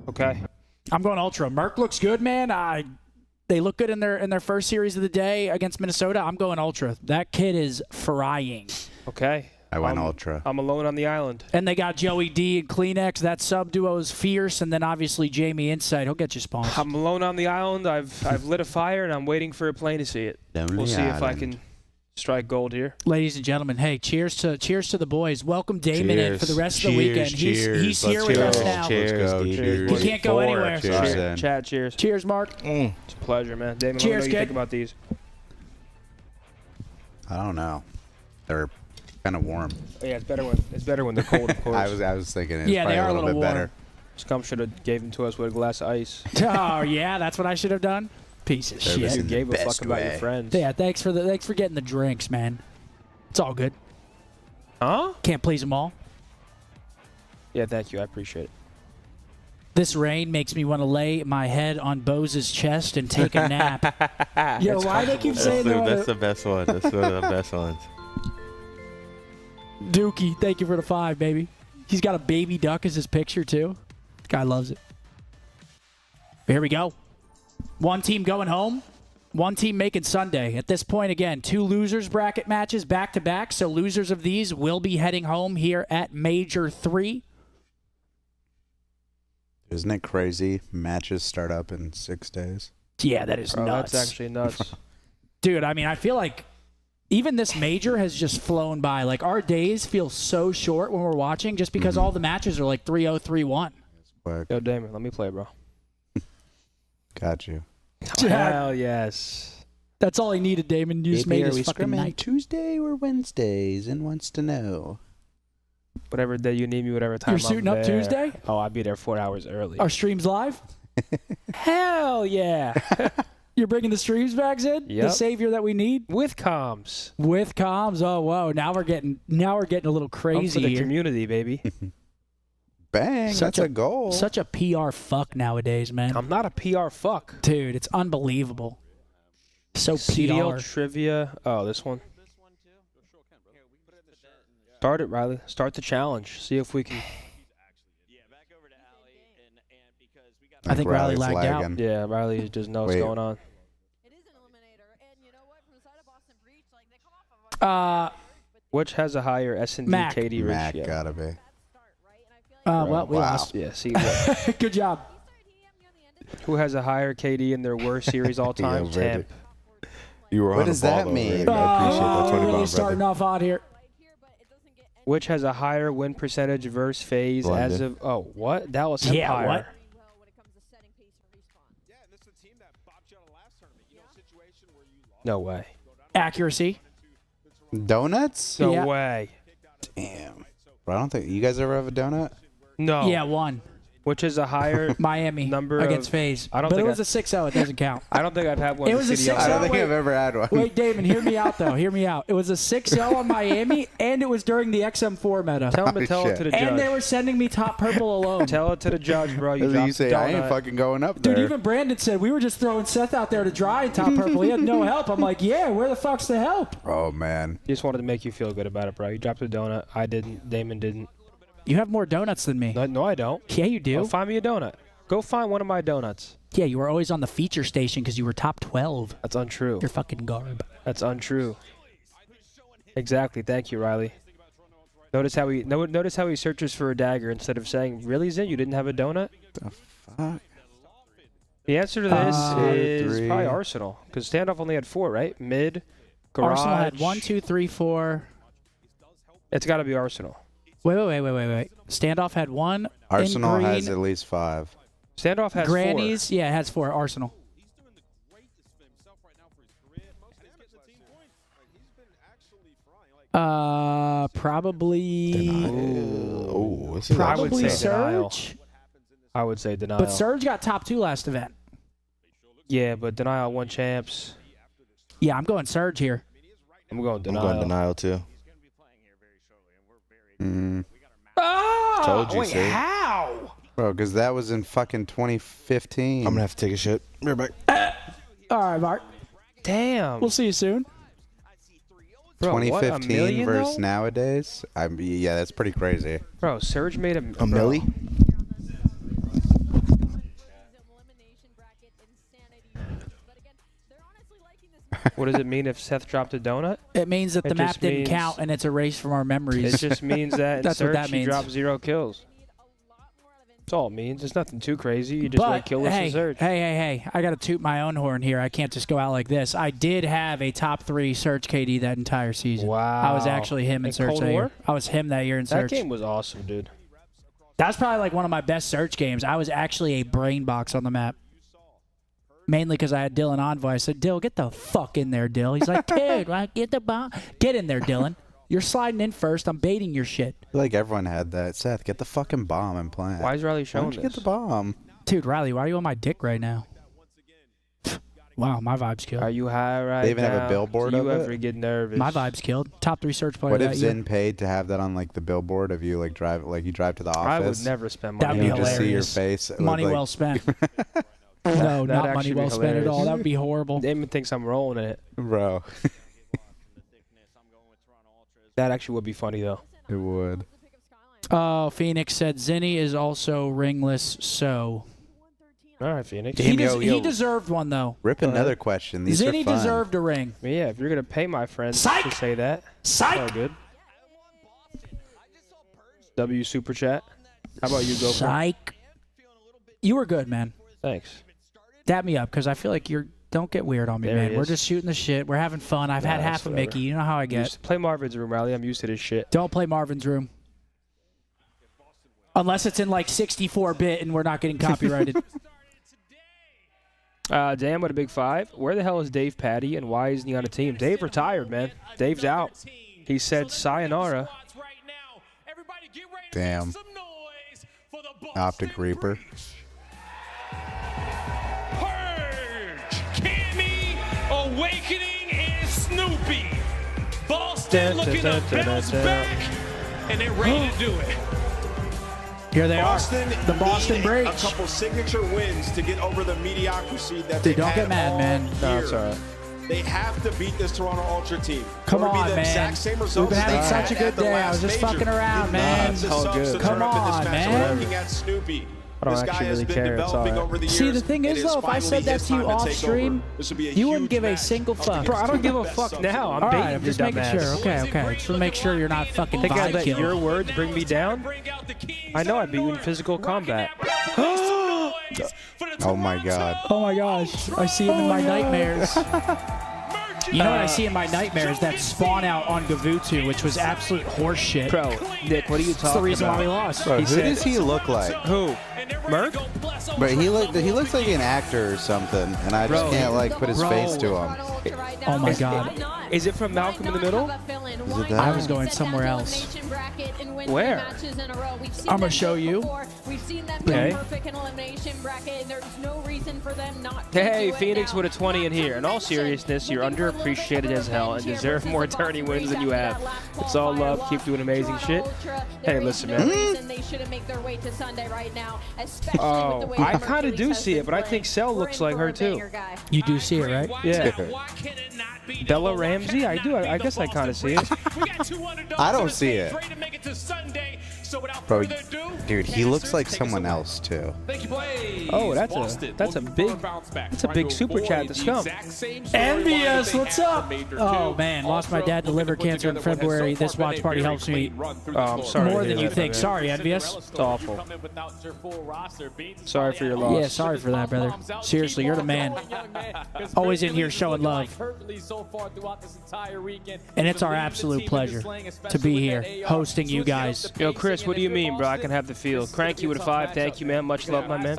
Okay. I'm going Ultra. Merc looks good, man. They look good in their first series of the day against Minnesota. I'm going Ultra. That kid is frying. Okay. I went Ultra. I'm alone on the island. And they got Joey D and Kleenex. That sub duo is fierce. And then obviously Jamie Insight. He'll get you spawns. I'm alone on the island. I've lit a fire, and I'm waiting for a plane to see it. We'll see if I can strike gold here. Ladies and gentlemen, hey, cheers to the boys. Welcome Damon in for the rest of the weekend. He's here with us now. Cheers. He can't go anywhere. Cheers. Chad, cheers. Cheers, Mark. It's a pleasure, man. Damon, cheers, what do you kid. think about these? I don't know. They're kind of warm. Yeah, it's better when they're cold, of course. I was thinking it's Yeah, probably they are a little bit warm. better. Scump should have gave them to us with a glass of ice. Oh yeah, that's what I should have done. Piece of shit. You gave a fuck about your friends. Yeah, thanks for getting the drinks, man. It's all good. Huh? Can't please them all. Yeah, thank you. I appreciate it. This rain makes me want to lay my head on Bose's chest and take a nap. Yo, why they keep saying that's the best one. That's one of the best ones. Dookie, thank you for the 5, baby. He's got a baby duck as his picture, too. Guy loves it. Here we go. One team going home. One team making Sunday. At this point, again, 2 losers bracket matches back-to-back. So losers of these will be heading home here at Major 3. Isn't it crazy? Matches start up in 6 days. Yeah, that is nuts. That's actually nuts. Dude, I mean, I feel like even this major has just flown by. Like, our days feel so short when we're watching just because all the matches are like 3-0, 3-1. Yo, Damon, let me play, bro. Got you. Hell yes. That's all he needed, Damon. You just made his fucking night. Tuesday or Wednesdays and wants to know. Whatever day you need me, whatever time You're suiting I'm up there. Tuesday? Oh, I'll be there 4 hours early. Our stream's live? Hell yeah. You're bringing the streams back, Zed? Yep. The savior that we need? With comms. With comms. Oh, whoa. Now we're getting a little crazy for the here. community, baby. Bang, that's a goal. Such a PR fuck nowadays, man. I'm not a PR fuck. Dude, it's unbelievable. So CDL PR. trivia. Oh, this one. Start it, Riley. Start the challenge. See if we can. I think Riley lagged out. Yeah, Riley just knows what's going on. Which has a higher S&D Mac. KD Mac ratio? gotta be. Well, we lost. Yeah, see. Good job. Who has a higher KD in their worst series all time? Temp. You were What on does the ball, that though, mean? Rick. I appreciate that 20 Really pound starting brother. off hot here. Which has a higher win percentage versus phase as London. of... Oh, what? Dallas Yeah, Empire. what? No way. Accuracy. Donuts? No Yeah. way. Damn. Bro, I don't think you guys ever have a donut. No. Yeah, 1. Which is a higher Miami number against of- FaZe. I don't but think it was a 6-0. It doesn't count. I don't think I've had one. It in was a CDL. 6-0. I don't think Wait. I've ever had one. Wait, Damon, hear me out, though. Hear me out. It was a 6-0 on Miami, and it was during the XM4 meta. Tell him to tell it to the judge. And they were sending me top purple alone. Tell it to the judge, bro. You You dropped say the I ain't donut. fucking going up there. Dude, even Brandon said we were just throwing Seth out there to dry in top purple. He had no help. I'm like, yeah, where the fuck's the help? Oh man. He just wanted to make you feel good about it, bro. You dropped the donut. I didn't. Damon didn't. You have more donuts than me. No, I don't. Yeah, you do. Go find me a donut. Go find one of my donuts. Yeah, you were always on the feature station because you were top 12. That's untrue. You're fucking garb. That's untrue. Exactly. Thank you, Riley. Notice how he searches for a dagger instead of saying, "Really, Zin? You didn't have a donut?" The fuck? The answer to this is 3. probably Arsenal, because Standoff only had 4, right? Mid, garage. Arsenal had 1, 2, 3, 4. It's got to be Arsenal. Wait. Standoff had 1. Arsenal in green. has at least 5. Standoff has Grannies, yeah, it has 4. Arsenal. Probably. Oh, this I is would Probably say denial. Surge. I would say denial. But Surge got top 2 last event. Yeah, but denial won champs. Yeah, I'm going Surge here. I'm going I'm denial. going denial too. Oh, Told you, wait, see? how? Bro, because that was in fucking 2015. I'm gonna have to take a shit. Be right back. All right, Mark. Damn. We'll see you soon. Bro, what, a 2015 million, versus though? nowadays. Yeah, that's pretty crazy. Bro, Surge made a milli? What does it mean if Seth dropped a donut? It means that the map didn't count and it's erased from our memories. It just means that in That's search what that he means. dropped 0 kills. That's all it means. It's nothing too crazy. You just went killless hey, in search. hey, I got to toot my own horn here. I can't just go out like this. I did have a top 3 search KD that entire season. Wow. I was actually him in search Cold that War? year. I was him that year in search. That game was awesome, dude. That was probably like one of my best search games. I was actually a brain box on the map. Mainly because I had Dylan Envoy. I said, Dill, get the fuck in there, Dill. He's like, dude, get the bomb. Get in there, Dylan. You're sliding in first. I'm baiting your shit. I feel like everyone had that. Seth, get the fucking bomb and plant. Why is Riley showing Why don't you this? get the bomb? Dude, Riley, why are you on my dick right now? Wow, my vibe's killed. Are you high right now? They even have a billboard Do of you it? ever get nervous? My vibe's killed. Top 3 search player What if that year. Zin paid to have that on like the billboard of you like drive to the office? I would never spend money. That'd and be you just see your hilarious. face. with, Money like- well spent. No, That'd not actually money be well spent at all. hilarious. That would be horrible. Damon thinks I'm rolling in it. Bro. That actually would be funny, though. It would. Oh, Phoenix said Zinni is also ringless, so. All right, Phoenix. He deserved one, though. Rip another question. These Zinni are fun. deserved a ring. Yeah, if you're going to pay my friends Psych! to say that, Psych! it's all good. W Super Chat. How about you, Gopher? Psych. You were good, man. Thanks. Dab me up, because I feel like you're. Don't get weird on me, There he man. We're is. just shooting the shit. We're having fun. I've had Nah, half a whatever. Mickey. You know how I get. Play Marvin's Room, Riley. I'm used to this shit. Don't play Marvin's Room. Unless it's in like 64-bit and we're not getting copyrighted. Damn, what a big 5. Where the hell is Dave Patty, and why isn't he on a team? Dave retired, man. Dave's out. He said sayonara. Damn. Optic Reaper. Cammy, Awakening, and Snoopy. Boston looking to bounce back, and they're ready to do it. Here they Boston are. The Boston need Breach. A couple signature wins to get over the mediocrity that Dude, they don't had get mad, all man. year. No, it's all right. They have to beat this Toronto Ultra team. Come Or it'll on, be the man. exact same We've results been having they such a had good at the day. I last was just major. fucking around, You man. need the All subs good. to Come turn up in this on, match. man. We're looking at Snoopy. I don't This guy actually has really been care. It's developing all over the years. See, the thing It is, though, if I finally said that his to you time to off take stream, over. This would be a you wouldn't huge give a match. single fuck. Bro, I don't give a fuck now. I'm All baiting right, I'm your just making dumb sure. ass. Okay. Just to make sure you're not fucking Think I vibe let killing. your words bring me down? I know I beat you in physical combat. Oh my god. Oh my gosh. I see him in my nightmares. You know what I see in my nightmares? That spawn out on Gavutu, which was absolute horse shit. Bro, Nick, what are you talking about? That's the reason why we lost. Bro, who does he look like? Who? Merc? But he looks like an actor or something, and I just can't like put his face to him. Oh my god. Is it from Malcolm in the Middle? Is it that? I was going somewhere else. Where? I'm gonna show you. Okay. Hey, Hey, Phoenix with a 20 in here. In all seriousness, you're underappreciated as hell and deserve more tourney wins than you have. It's all love. Keep doing amazing shit. Hey, listen, man. Oh, I kind of do see it, but I think Cell looks like her too. You do see it, right? Yeah. Bella Ramsey? I do. I guess I kind of see it. I don't see it. Bro, dude, he looks like someone else too. Oh, that's a big super chat to Scump. Envious, what's up? Oh man, lost my dad to liver cancer in February. This watch party helps me I'm sorry. more to than hear you that, think. man. Sorry, Envious. It's awful. Sorry for your loss. Yeah, sorry for that, brother. Seriously, you're the man. Always in here showing love. And it's our absolute pleasure to be here, hosting you guys. Yo, Chris, what do you mean, bro? I can have the field. Cranky with a 5. Thank you, man. Much love, my man.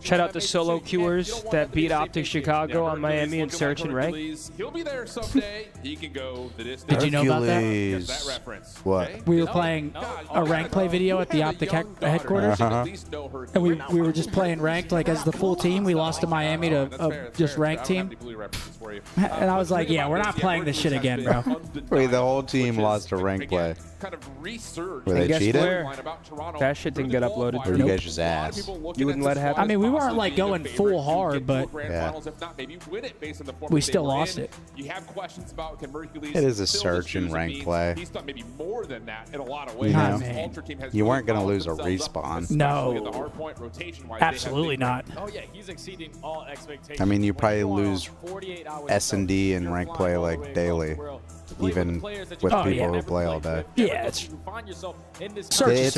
Shout out to Solo Qers that beat Optic Chicago on Miami in search and rank. He'll be there someday. He can go the distance. Did you know about that? Hercules. What? We were playing a rank play video at the Optic headquarters, and we were just playing ranked like as the full team. We lost to Miami to a just ranked team, and I was like, yeah, we're not playing this shit again, bro. Wait, the whole team lost a rank play. Kind of resurge. Were they guess cheated? That shit didn't get uploaded. Or you guys just ass? You wouldn't let it happen? I mean, we weren't like going full hard, but we still lost it. You have questions about can Mercules It is a search in rank play. He's done maybe more than that in a lot of ways. You know, Ultra team has you weren't going to really lose a followed themselves up, respawn. especially No. at the hardpoint rotation-wise, Absolutely not. Oh yeah, he's exceeding all expectations. I mean, you probably lose S&D in rank play like daily, even with people who play all day. Yeah, it's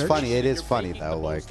funny. It is funny though. Like,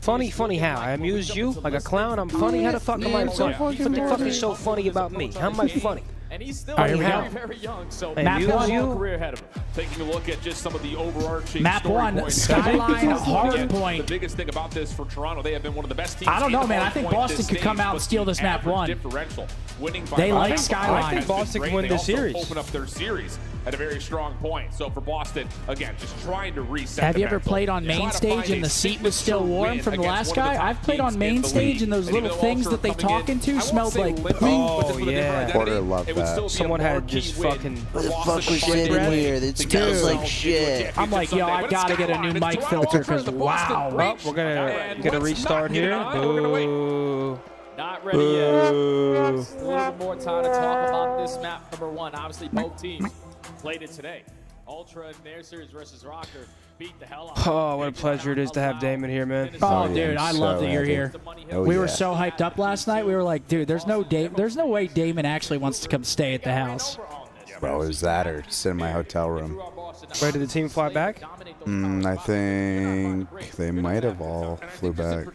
funny how? I amused you like a clown. I'm funny. How the fuck am I so? What the fuck is so funny about me? How am I funny? And he's still Funny very, how? very young, so Map one, career ahead of him. Taking a look at just some of the overarching Map story one, points. Skyline, The Hardpoint. biggest thing about this for Toronto, they have been one of the best teams. I don't know, in man. I think Hardpoint Boston this could come stage, out and but steal this the map average one. differential, winning by They five like has Skyline. been I think Boston great. can win They this also series. Open up their series at a very strong point. So for Boston, again, just trying to reset. Have the you ever mental. played on main Trying to stage find and a the seat was still signature warm win from the against last one of the guy? top I've played on teams main in the stage league. and those And little even things though that they Ultra coming talk in, into I won't smelled say like limited, Oh, but just with a different yeah. identity, Porter loved it would that. still be a Someone had marquee just win fucking. for Boston to find shit in their way here? to It get smells themselves like into a shit. championship I'm like, yo, Sunday. I But gotta it's get a Skyline. new It's mic Toronto filter Ultra, because the Boston wow. Well, Breach. we're gonna And get a let's restart not get it here. on. We're gonna wait. Boo. Not ready yet. Just a little bit more time to talk about this map number one. Obviously, both teams played it today. Ultra in their series versus Rocker beat the hell out of Oh, what a pleasure it is to have Damon here, man. Oh, yeah, dude, I I'm love so that you're happy. here. Oh, We yeah. were so hyped up last night. We were like, dude, there's no way Damon actually wants to come stay at the house. Bro, it was that or sit in my hotel room. Where did the team fly back? I think they might have all flew back.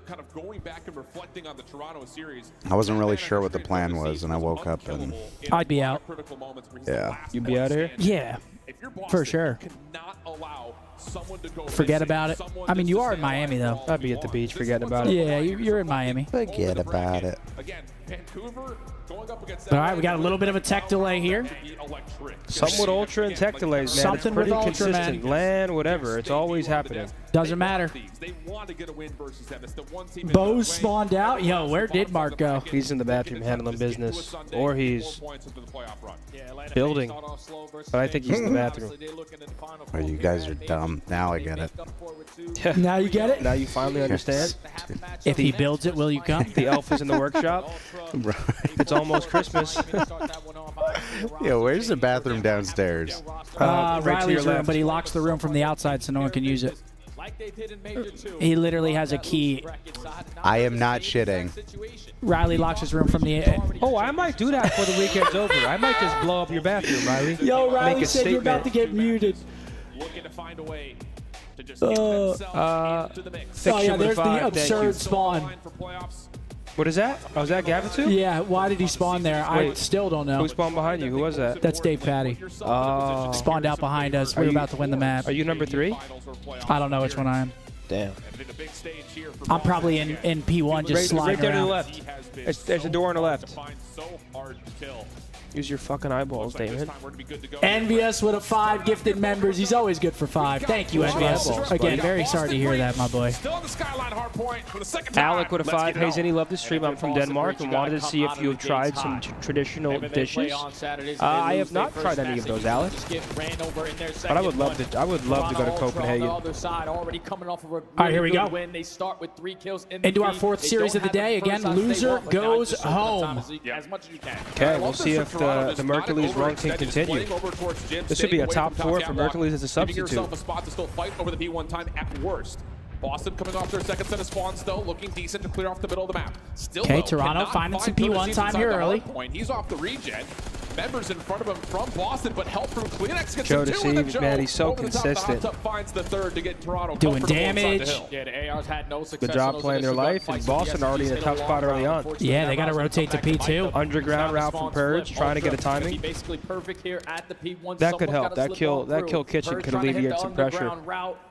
Kind of going back and reflecting on the Toronto series. I wasn't really sure what the plan was, and I woke up and I'd be out. yeah. You'd be out of here? Yeah, for sure. Forget about it. I mean, you are in Miami, though. I'd be at the beach forgetting about it. Yeah, you're in Miami. Forget about it. Again, Vancouver going up against All right, we got a little bit of a tech delay here. Something with Ultra and tech delays, man. Something it's pretty with Ultra, consistent. man. Land, whatever. It's always happening. Doesn't matter. They want to get a win versus them. It's the one team. Bose spawned out. Yo, where did Mark go? He's in the bathroom handling business. Or he's building. But I think he's in the bathroom. Oh, you guys are dumb. Now I get it. Now you get it? Now you finally understand? If he builds it, will you come? The elf is in the workshop. It's almost Christmas. Yo, where's the bathroom downstairs? Right to Riley's your room, left. but he locks the room from the outside so no one can use it. He literally has a key. I am not shitting. Riley locks his room from the. Oh, I might do that before the weekend's over. I might just blow up your bathroom, Riley. Yo, Riley Make a said you're about to statement. get muted. Looking to find a way to just Uh, get themselves into the mix. Oh, yeah, there's the 5, thank you. absurd spawn. For playoffs. What is that? Oh, is that Gavitu? Yeah, why did he spawn there? I Wait, still don't know. Who spawned behind you? Who was that? That's Dave Patty. Oh. Spawned out behind us. We were about to win the map. Are you number 3? I don't know which one I am. Damn. I'm probably in P1 just Right sliding there to the around. left. There's a door on the left. So hard to kill. Use your fucking eyeballs, Damon. Envious with a 5 gifted members. He's always good for 5. Thank you, Envious. Again, very sorry to hear that, my boy. Still on the Skyline Hardpoint for the second time. Alec with a 5. Hey, Zinni, love the stream. I'm from Denmark and wanted to see if you have tried some traditional dishes. I have not tried any of those, Alec. But I would love to. I would love to go to Copenhagen. All right, here we go. Into our 4th series of the day. Again, loser goes home. Okay, we'll see if the Mercules run can continue. This would be a top 4 for Mercules as a substitute. A spot to still fight over the P1 time at worst. Boston coming off their second set of spawns, though, looking decent to clear off the middle of the map. Still, Okay, though, Toronto cannot finding some find P1 time here early. Point. He's off the regen. Members in front of him from Boston, but help from Kleenex gets Joe him 2 with deceives, a man. He's so over the top, the consistent. hot top finds the third to get Toronto Doing comfortable inside the damage. hill. Yeah, the ARs had no success. Good job playing their life, and Boston already in a tough spot early on. Yeah, they got to rotate to P2. Underground route from Purge, trying to get a timing. Basically perfect here at the P1. That could help. That kill Kitchen could alleviate some pressure.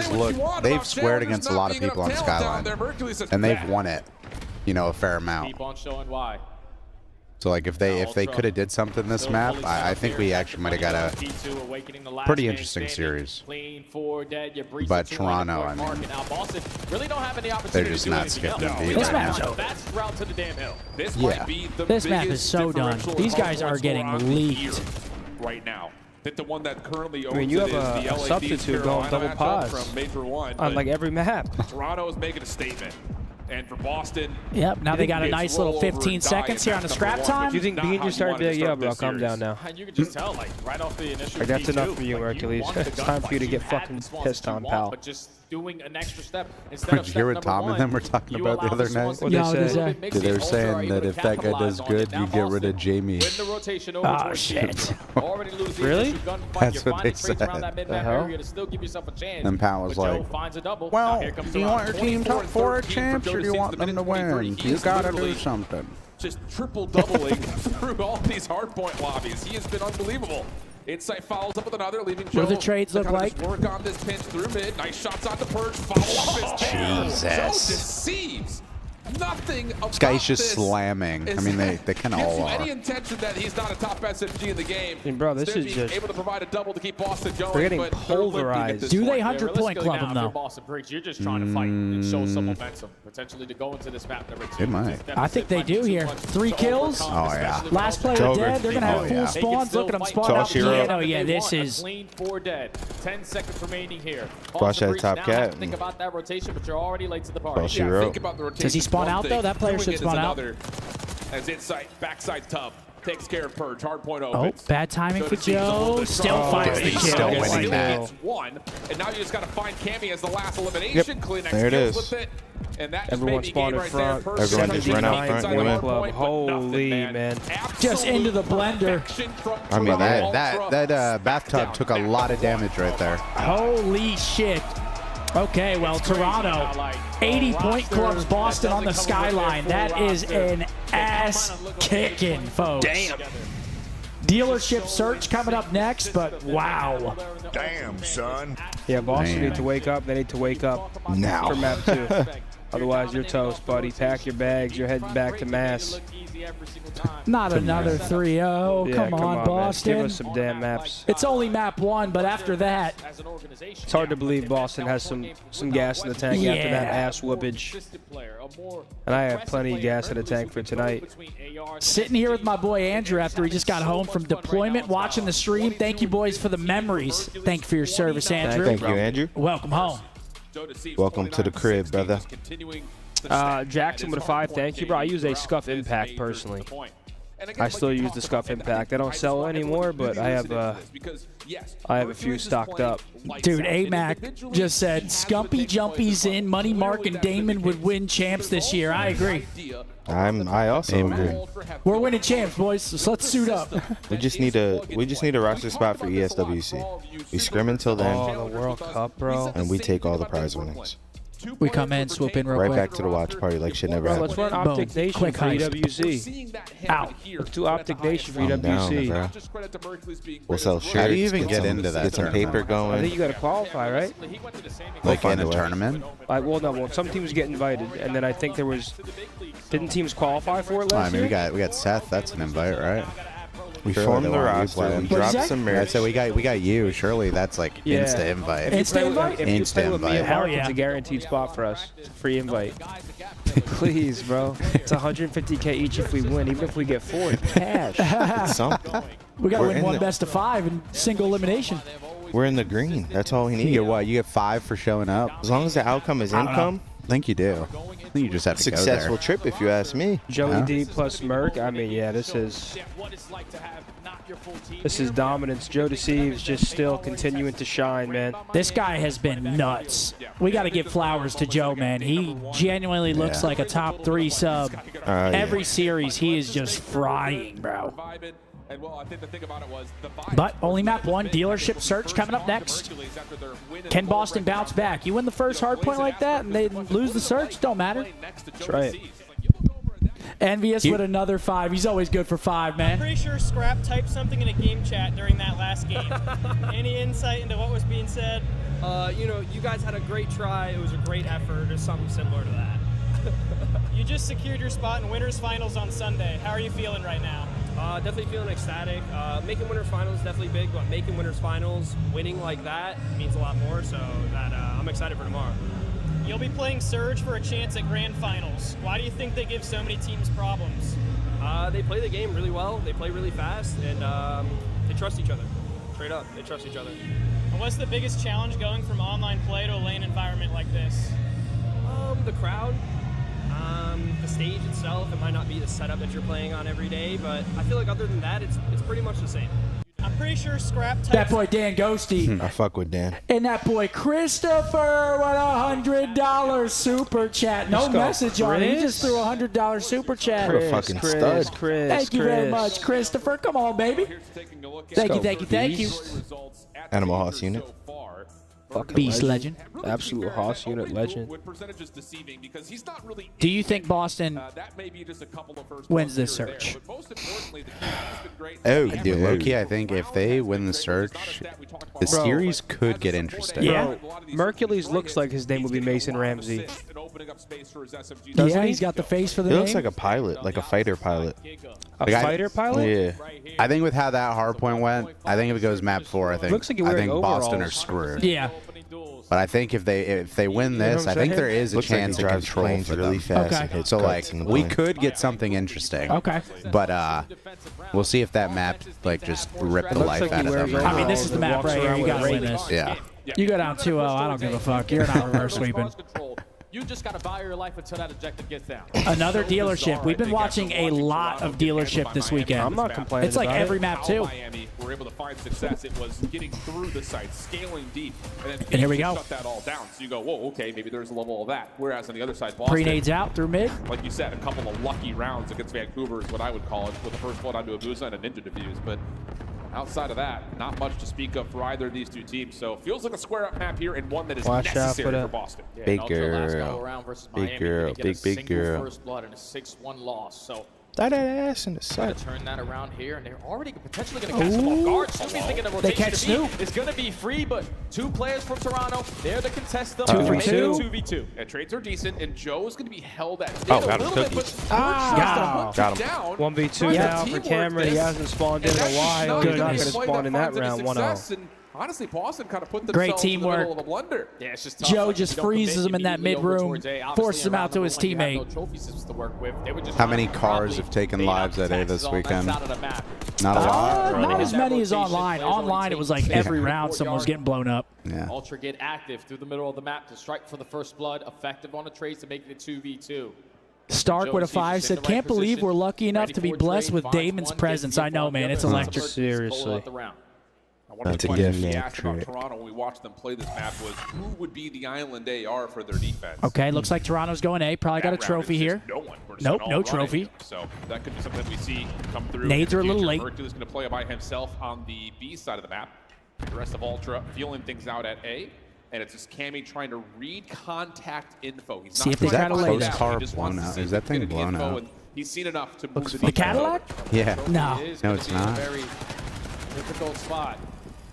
guys look, they've squared against a lot of people on Skyline, and they've won it, you know, a fair amount. Keep on showing why. So like if they could have did something this map, I think we actually might have got a pretty interesting series. But Toronto, I mean, they're just not skipping the beat right now. That's route to the damn hill. This might be the this map is so done. These guys are getting leaked right now. That the one that currently owns I mean, you have a substitute going double pause from Major 1 on like every map. Toronto is making a statement. And for Boston, yep. Now they got a nice little 15 seconds here on the scrap time. Do you think Bean just started being, yeah, bro, calm down now. And you can just tell, like, right off the initial Like, that's P2, enough for you, like, Hercules. want the It's time for you to gunfight. get had fucking the spawns pissed that you on, want, pal. But just doing an extra step instead Did of you step hear what number Tom and one, them were talking you about the allow other spawns night? to Yeah, get what a they little say? bit mixy. Because they were Ultra are saying able that to if that guy capitalize does on good, it. Now you get rid Boston of Jamie. win the rotation over Oh, towards shit. Jamie. Already lose the Really? initial gunfight. That's You're what finding they trades around said. that The mid-map hell? area to still give yourself a chance. And Pat was But Joe like, finds a double. well, Now here comes do you around want your team 24 top 4 and 13 for champs, Joe or do you Seems want to them to 23. win? He You is gotta literally do something. just triple-doubling through all these hardpoint lobbies. He has been unbelievable. Insight follows up with another, leaving Joe What do the trades to look kind of like? just work on this pinch through mid. Nice shots on the purge. Follow up his Jesus. Joe deceives. Nothing about This guy's just this slamming. I is mean, they kind of gives all you are. any intention that he's not a top SMG in the game. I mean, bro, this Instead is of being just- able to provide a double to keep Boston going. We're getting but they're limping at pulverized. this Do they point. 100-point club him, Now, if though? you're Boston Briggs, you're just trying to fight and show some momentum, potentially to go into this map number 2. It might. I think they do here. 3 kills. Oh, yeah. Last player It's over. dead. They're going to have Oh, full yeah. spawns. Look at them spawn Toss out the hero. end. Oh, yeah, this is... Clean 4 dead. 10 seconds remaining here. Squash Boston that Briggs top now cat. have to think about that rotation, but you're already late to the party. Toss hero. Think about the rotation. Does he spawn One out, thing. though? That player Doing should it is spawn out. another. As Insight, backside tub, takes care of Purge, Hardpoint Oh, opens. bad timing for Deceives a little Joe. bit Still strong. finds the He's kill. still winning Still that. gets one, and now you just got to find Cammy as the last elimination. Klinex There it kills is. with it, and that just Everyone may be spawned game in right front. there. Purge Everyone just run out 79 front, inside you the win. Hardpoint, but Holy, nothing, man. Just into the blender. Perfection from I mean, Toronto That Ultra. bathtub took a lot of damage right there. Holy shit. Okay, well, Toronto, 80-point clubs Boston on the skyline. That is an ass-kicking, folks. Damn. Dealership search coming up next, but wow. Damn, son. Yeah, Boston Man. need to wake up. They need to wake up Now. for map 2. Otherwise, you're toast, buddy. Pack your bags. You're heading back to Mass. Not another 3-0. Yeah, Come on, man. Boston. Give us some damn maps. It's only map 1, but after that, It's hard to believe Boston has some gas in the tank after that ass whoopage. And I have plenty of gas in the tank for tonight. sitting here with my boy Andrew after he just got home from deployment, watching the stream. Thank you, boys, for the memories. Thank you for your service, Andrew. Thank you, Andrew. Welcome home. Welcome to the crib, brother. Jackson with a 5. Thank you, bro. I use a Scuff Impact personally. I still use the Scuff Impact. I don't sell it anymore, but I have a few stocked up. Dude, AMAC just said Scumpy Jumpy's in. Money Mark and Damon would win champs this year. I agree. I also agree. We're winning champs, boys. So let's suit up. We just need a roster spot for ESWC. We scrim until then. Oh, the World Cup, bro. And we take all the prize winnings. We come in, swoop in real right quick. back to the watch party like shit never Bro, happened. let's run Optic Boom. Nation Quick for heist. EWC. Out. Let's do Optic Nation for I'm down, EWC. bro. We'll sell shirts. How do you even get into that Get some paper tournament? going. I think you got to qualify, right? Like find in a a way. tournament? Well, some teams get invited, and then I think there was. Didn't teams qualify for it I last mean, year? we got Seth. That's an invite, right? We Surely formed they the want you roster. playing. We What'd you dropped say? some I merch. said we got you. Surely that's like Yeah. insta invite. If you play with- If you Insta play with me and invite. Mark, Hell it's yeah. a guaranteed spot for us. It's a free invite. Please, bro. It's 150K each if we win. Even if we get 4, it's cash. It's something. We got to We're win in one the- best of 5 in single elimination. We're in the green. That's all we You need. get what? You get 5 for showing up. As long as the outcome is income, I think you do. I think you just have to go successful there. trip if you ask me. Joey Yeah. D plus Merc. I mean, yeah, this is dominance. Joe Deceives just still continuing to shine, man. This guy has been nuts. We got to give flowers to Joe, man. He genuinely looks Yeah. like a top 3 sub. Yeah. Every series, he is just frying, bro. And well, I think the thing about it was the But only map 1, dealership search coming up next. Can Boston bounce back? You win the first hard point like that and they lose the search? Don't matter. That's right. Envious with another 5. He's always good for 5, man. Pretty sure Scrap typed something in a game chat during that last game. Any insight into what was being said? You know, you guys had a great try. It was a great effort, or something similar to that. You just secured your spot in Winners Finals on Sunday. How are you feeling right now? Definitely feeling ecstatic. Making Winners Finals is definitely big, but making Winners Finals, winning like that, means a lot more, so that I'm excited for tomorrow. You'll be playing Surge for a chance at Grand Finals. Why do you think they give so many teams problems? They play the game really well, they play really fast, and they trust each other. Straight up, they trust each other. And what's the biggest challenge going from online play to a lane environment like this? The crowd. The stage itself, it might not be the setup that you're playing on every day, but I feel like other than that, it's pretty much the same. I'm pretty sure scrap type. That boy Dan Ghosty. I fuck with Dan. And that boy Christopher with $100 super chat. No message on it. He just threw a $100 super chat. What a fucking stud. Thank you very much, Christopher. Come on, baby. Thank you. Animal House unit. Beast legend. Absolute Hoss unit legend. Do you think Boston wins this search? Oh, dude, low-key, I think if they win the search, the series could get interesting. Yeah. Mercules looks like his name would be Mason Ramsey. Yeah, he's got the face for the He name. looks like a pilot, like a fighter pilot. A fighter pilot? Yeah. I think with how that hardpoint went, I think if it goes map 4, I think Looks like you're wearing Boston are overalls. screwed. Yeah. But I think if they win this, I think there is a Looks like he chance to drives control planes for really them. fast and hits So cuts like in the we plane. could get something interesting. Okay. But we'll see if that map like just rip the life out of them. I mean, this is the map right here. You got to win this. Yeah. You go down 2-0. I don't give a fuck. You're not reverse sweeping. You just got to buy your life until that objective gets down. Another dealership. We've been watching a lot of dealership this weekend. I'm not complaining. It's like about every it. map too. Miami were able to find success. It was getting through the site, scaling deep, and then here we go. shut that all down. So you go, whoa, okay, maybe there's a level of that. Whereas on the other side, Boston, Pre-nades out through mid. like you said, a couple of lucky rounds against Vancouver is what I would call it, with the first blood onto Abusa and a ninja defuse. But outside of that, not much to speak of for either of these two teams. So feels like a square-up map here and one that is Watch out necessary for for that. Boston. Big girl. Big girl. Big girl. First blood and a 6-1 loss. So That ass in the try side. to turn that around here, and they're already potentially going to catch them off guard. Snoopy's thinking the They rotation catch to beat Snoop. is going to be free, but two players from Toronto, they're the contestant. 2 for Make it a 2. 2v2. And trades are decent, and Joe is going to be held at Oh, a got him little bit, cookies. but Ah, got him. down. 1v2 now for Cameron. He hasn't spawned in a while. He's not going to spawn in that round 1-0. Honestly, Boston kind of put Great themselves in the middle teamwork. of a blunder. Yeah, it's just tough. Joe Like, just you don't freezes commit him in that immediately over mid-room, towards A. forces Obviously, him out to around his the one, you have teammate. no trophy systems to work with. They would just How many probably cars have taken fade lives out at A taxes this on that weekend? side of the map. Not a lot. Not as many as Rotation, online. players already Online, it was like taking every space. round someone was getting blown up. Yeah. Ultra get active through the middle of the map to strike for the first blood. Effective on the trades to make it a 2v2. Stark with a 5 said, "Can't believe we're lucky enough to be blessed with Damon's presence." I know, man. It's electric. Seriously. One of That's the a questions good we asked about trick. Toronto when we watched them play this map was who would be the island AR for their defense. Okay, looks like Toronto's going A. Probably got a That round trophy is here. just no one. We're just Nope, all no running. trophy. So that could be something that we see come through. Nades in are a the little future. late. Mercules going to play by himself on the B side of the map. The rest of Ultra feeling things out at A. And it's just Cammy trying to read contact info. He's See not if they trying try to find lay out. that. He Car just blown wants to out. see Is that if he thing can get blown info, out? and he's seen enough to move The Cadillac? Yeah. No. It is No, gonna it's be not. a very difficult spot.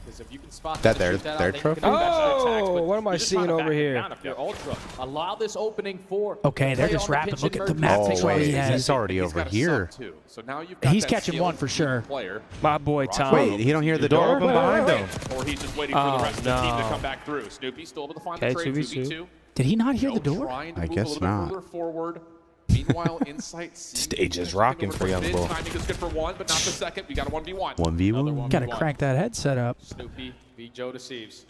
Because if you can spot That them, their- shoot that their out, then you can trophy? do best Oh, attacks, but what am I you're just seeing trying to over back here? down if you're Ultra. Allow this opening for Okay, they're play just on the rapping. pitch Look and at the Mercules map Oh, control wait, he has. he's already He's over got a here. sub too. So now you've got He's that catching one skilled for sure. Player. My boy Tom. Wait, he don't hear the door open behind him. Or he's just waiting for the Oh, rest of the team to no. come back through. Snoopy still able to find Okay, the trade. 2v2. 2v2. Did he not hear the Joe door? trying to I move guess a little not. bit further forward. Meanwhile, Insight Stage is rocking for young bull. Timing is good for one, but not the second. We got a 1v1. 1v1. Gotta crank that headset up. Snoopy beat Joe deceives.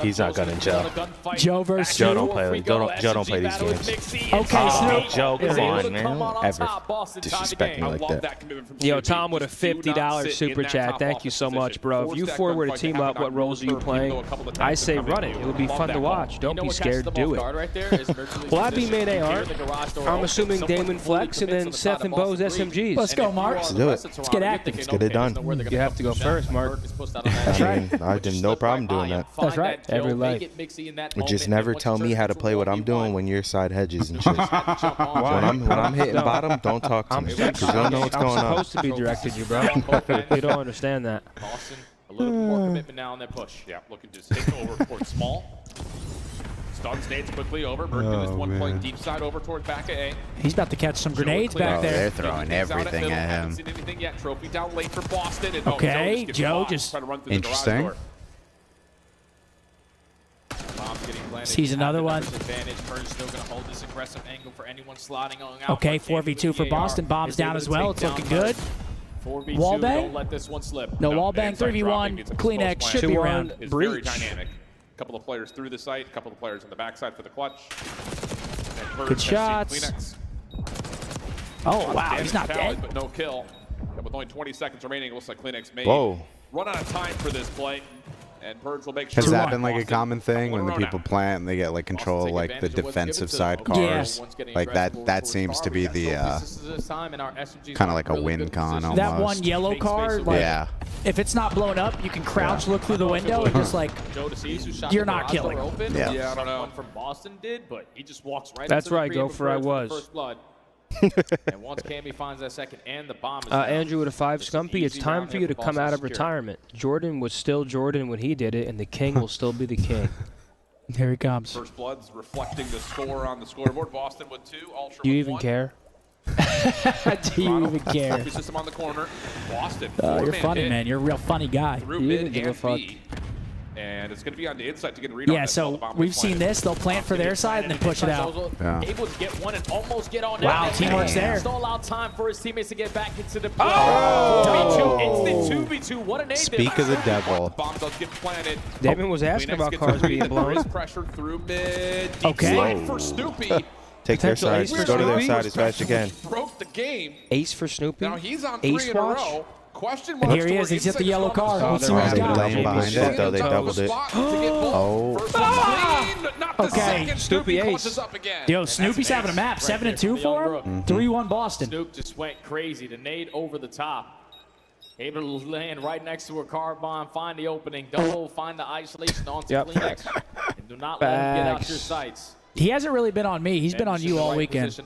He's not gonna Joe. Joe versus Joe Snoop. don't play. Joe don't play these games. Okay, Snoop. Joe, come on, man. Ever Boston disrespect me I like love that. that commitment from Yo, Snoopy. Tom with a Just do not $50 sit super in that chat. top Thank you office so much, position. bro. If Force you that forward a gunfight to team have up, it what on roles are you curve, even playing? though a couple of I times say they're run coming it. to you. It'll be Love fun to that watch. call. Don't be scared to do it. Will I be made AR? I'm assuming Damon Flex and then Seth and Bo's SMGs. Let's go, Mark. Let's do it. Let's get active. Let's get it done. You have to go first, Mark. I mean, I have no problem doing that. That's right. Every life. But just never tell me how to play what I'm doing when you're side hedges and shit. When I'm hitting bottom, don't talk to me. Because you don't know what's going I'm on. supposed to be directing you, bro. You don't understand that. Boston, a little bit more commitment now on their push. Yeah, looking to take over towards small. Stuns nades quickly over. Mercules 1 point deep side over towards back of A. He's about to catch some grenades back Oh, there. they're throwing everything at Haven't him. seen anything yet. Trophy down late for Boston. And, Okay, gets Joe caught. just- Trying to run through the garage Interesting. door. Bombs getting planted. Sees another one. Advantage. Burns still going to hold this aggressive angle for anyone sliding on out. Okay, 4v2 for Boston. Bombs down as well. It's looking good. 4v2, Wall bang? don't let this one slip. No wall bang. Insight 3v1. dropping. It's a Clean close X plan. should be 2-1. around. Is very Breach. dynamic. A couple of players through the site, a couple of players on the backside for the clutch. Good shots. Oh, wow, he's not dead. But no kill. And with only 20 seconds remaining, it looks like Clinics may run out of time for this play. And Purge will make sure. Has that been like a common thing when the people plant and they get like control of like the defensive side cars? Like that seems to be the kind of like a win con almost. That one yellow car, like, yeah. If it's not blown up, you can crouch, look through the window, and just like you're not killing. Yeah, I don't know. One from Boston did, but he just walks right. That's into where I the go pre-aim for I approach was. with the first blood. And once Cammy finds that second and the bomb is Andrew with a 5 Scumpy, it's time for you to come out of retirement. Jordan was still Jordan when he did it, and the king will still be the king. Here he comes. First Blood's reflecting the score on the scoreboard. Boston with 2, Ultra Do you with even 1. care? Do you even care? System on the corner. Boston. You're funny, man. You're a real funny guy. Through mid and B. And it's going to be on the inside to get a read on Yeah, it. so we've seen this. They'll plant for their side and then push it out. Yeah. Able to get one and almost get on. Wow, teamwork's there. Stall out time for his teammates to get back into the play. Oh! 2v2, instant 2v2. What an aid there. Speak of the devil. The bomb does get planted. Damon was asking about cars being blown. Pressure through mid. Okay. Slide for Snoopy. Take their Potential side. ace for Go to their Snoopy. side as fast as you can. Broke the game. Ace for Snoopy. Now he's on Ace 3 in a watch? row. Question And marks here he is. He's at the yellow car. Oh, Let's see they're what he's right. got. Double behind it, though. They doubled it. Okay. Snoopy ace. Yo, Snoopy's having a map. 7-2 for him. 3-1 Boston. Snoop just went crazy. The nade over the top. Able to land right next to a car bomb, find the opening, double, find the isolation onto Kleenex. And do not let him get out your sights. He hasn't really been on me. He's been on you all weekend.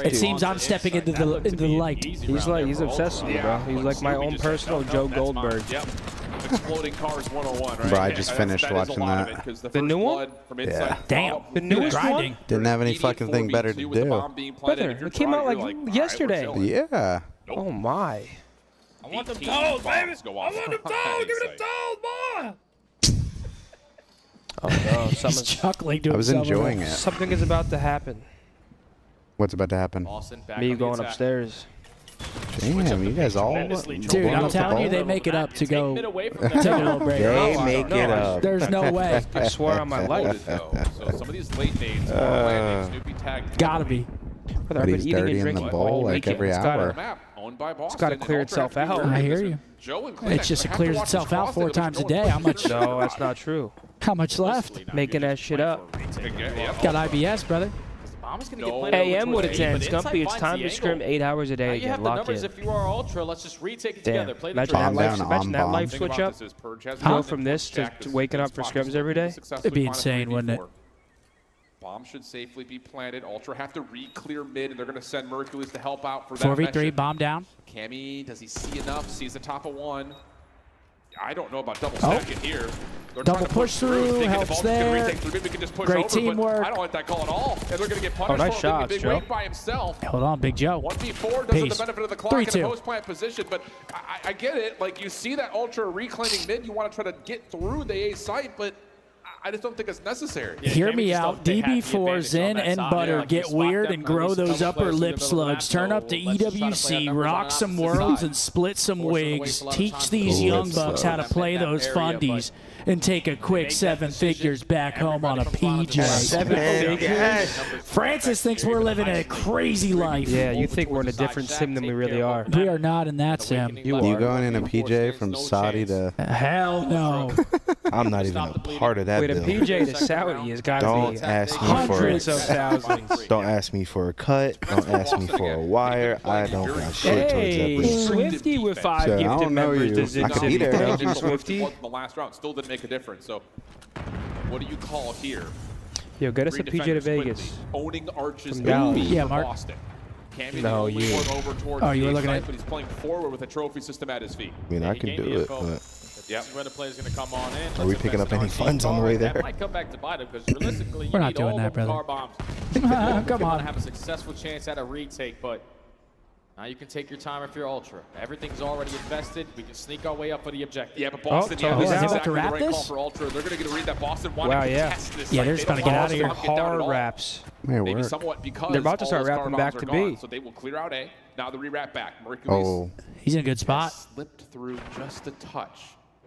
It seems I'm stepping into the light. He's obsessed with me, bro. He's like my own personal Joe Goldberg. Yep. Exploding Cars 101, right? Bro, I just finished watching that. The new one? Yeah. Damn. The newest one? Didn't have any fucking thing better to do. Brother, it came out like yesterday. Yeah. Oh my. I want them toes, baby. I want them toes. Give me them toes, boy. Oh no, He's chuckling to I was himself. enjoying it. Something is about to happen. What's about to happen? Me going upstairs. Damn, you guys all. Dude, I'm telling you, they make it up to go take a little break. They make it up. There's no way. I swear on my life. So some of these late nades are landing. Snoopy tagged. Gotta be. Brother, I've been he's eating dirty and in the drinking bowl all like weekend. every It's gotta- hour. Map owned by Boston. It's got to clear itself out. I hear you. It's just it clears itself out 4 times a day. How much? No, that's not true. How much left? Making that shit up. Got IBS, brother. AM would attend. Scumpy, it's time to scrim 8 hours a day You have again. the Lock numbers in. if you are Ultra. Let's just retake it Damn. together. Play the Imagine track. that life Bomb. switch up. Go from this to waking up for scrims every day. It'd be insane, wouldn't it? Bomb should safely be planted. Ultra have to re-clear mid, and they're going to send Mercules to help out for that 4v3, mission. bomb down. Cammy, does he see enough? Sees the top of one. I don't know about double stacking here. They're Double trying to push through, thinking helps if Ultra's gonna there. retake through mid, we can just push Great over, teamwork. But I don't like that call at all. And they're going to get punished nice for it. shots, Big Joe. wait by himself. Hold on, Big Joe. 1v4 doesn't Peace. the benefit of the clock in a 3-2. post-plant position, but I get it. Like, you see that Ultra reclaiming mid, you want to try to get through the A site, but I just don't think it's necessary. Hear me out. DB4, Zen, and Butter get weird and grow those upper lip slugs. Turn up to EWC, rock some worlds, and split some wigs. Teach these young bucks how to play those fundies and take a quick 7 figures back home on a PJ. 7 figures? Francis thinks we're living a crazy life. Yeah, you think we're in a different sim than we really are. We are not in that sim. You You are. going in a PJ from Saudi to? Hell no. I'm not even a part of that Wait, a bill. PJ to Saudi has got to Don't be ask me for hundreds of thousands. Don't ask me for a cut. Don't ask me for a wire. I don't got shit towards that Hey, bill. Swifty with 5 So, I gifted don't know members you. to Zin I could City. be there, Thank though. you, Swifty. The last round still didn't make a difference. So, what do you call here? Yo, get us a Three PJ to defenders Vegas. quickly. Owning arches. From Dallas. Yeah, Mark. Boston. Cammy No, the only you. one over towards Oh, you were the looking side, at- but he's playing forward with a trophy system at his feet. I mean, I can do it, but Yep. Where the player's going to come on in. are we picking up any funds on the way there? That might come back to bite him because realistically, you We're not need doing all that, the brother. car bombs. Come You want on. to have a successful chance at a retake, but now you can take your time if you're Ultra. Everything's already invested. We can sneak our way up for the objective. Yeah, but Boston, Oh, yeah, this is is it about exactly to the wrap right call this? for Ultra. They're going to get a read that Boston wanted Wow, to yeah. test this. Yeah, Like, they're they just don't gonna get want out of here. Scump get down at Hard all. wraps. May Maybe work. somewhat because They're about to all start those car wrapping bombs back are to gone. B. So they will clear out A. Now the re-wrap back. Mercules Oh, He's in a good spot. slipped through just a touch.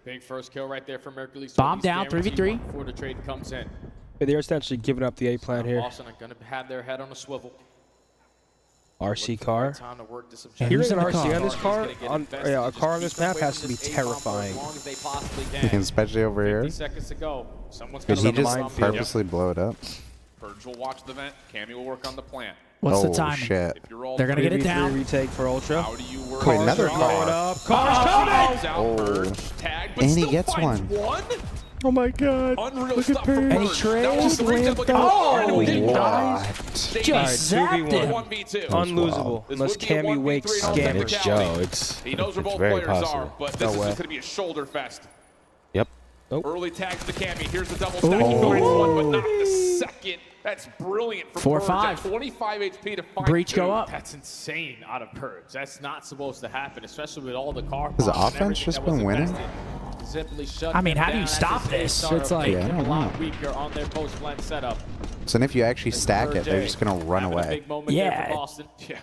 a big first kill right there for Mercury. Bomb down, 3v3. Before the trade comes in. They're essentially giving up the A plan here. Boston are going to have their head on a swivel. RC car. Yeah, Hearing who's an in the RC car? on this car, a car on this map has to be terrifying. Especially over here. Seconds to go. Someone's Did he gotta just stop it. purposely blow it up? Purge will watch the vent. Cammy will work on the plant. What's the Oh, timing? shit. They're going to get it down. Retake for Ultra. How do you work? Wait, another car. Up. Car's coming! Oh. And he gets one. Oh my god. Unreal stuff from Any Purge. trade? Now just the recap looking Oh, for it. What? Just zapped him. 1v2. Unlosable. This Unless would be a Cammy 1v3 wakes on Scammer. It's Joe. It's He knows where both very players possible. are, but this No is way. just going to be a shoulder fest. Yep. Early tags to Cammy. Here's the double stack. He finds one, but not the second. That's brilliant for 4 or Purge. 5. At 25 HP to find Breach two. go up. That's insane out of Purge. That's not supposed to happen, especially with all the car. Has the pops and offense everything just that was been winning? invested. Simply shut I mean, them how do you down. stop That's a this? start It's of like- Yeah, I making don't a lot know. weaker on their post blend setup. So then if you actually stack it, they're just going to run Having a away. big moment there Yeah. for Boston. Yeah.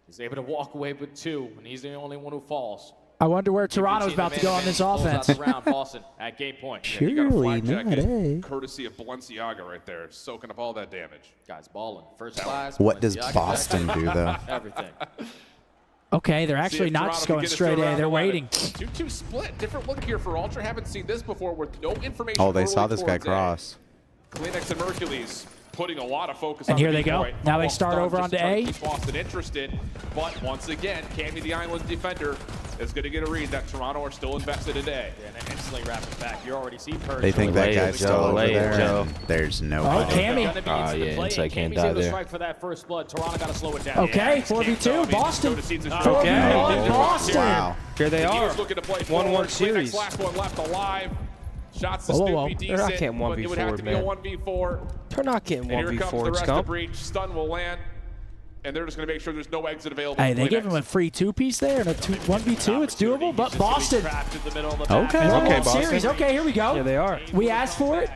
He's able to walk away with 2, and he's the only one who falls. I wonder where Toronto's about to go on this offense. Round, Boston at game point. He got a Surely flag not, jacket, eh? courtesy of Balenciaga right there, soaking up all that damage. Guys balling. First class. What does Balenciaga. Boston do, though? Everything. Okay, they're See actually if not Toronto just can going get us straight to A. around They're 11. waiting. 2-2 split. Different look here for Ultra. Haven't seen this before with no information. Oh, they saw early this guy towards A. cross. Kleenex and Mercules putting a lot of focus And on here the they go. point. Now they Almost start done over just to onto try to A. keep Boston interested, but once again, Cammy the Island defender is going to get a read that Toronto are still invested in A. And then instantly wrap it back. You already see Purge. They think that Lay it, guy's Joe, still over lay it, there. Joe. And there's no Oh, way. Cammy. Ah, yeah, Insight can't die there. Strike for that first blood. Toronto got to slow it down. Okay, 4v2. Boston. Okay. 4v1 Boston. Wow. Here they are. 1-1 series. Last one left alive. Shots to Whoa, whoa, Snoopy whoa. decent, They're not getting but it would have 1v4, to be a man. 1v4. They're not getting And here comes the 1v4 rest of Scump. Breach. Stun will land, and they're just going to make sure there's no exit available. Hey, for they gave him Kleenex. a free 2-piece there and a 1v2. It's doable, but Boston. Trapped in the middle of the Okay, back. okay, Boston. series. Okay, here we go. Yeah, they are. We asked for it.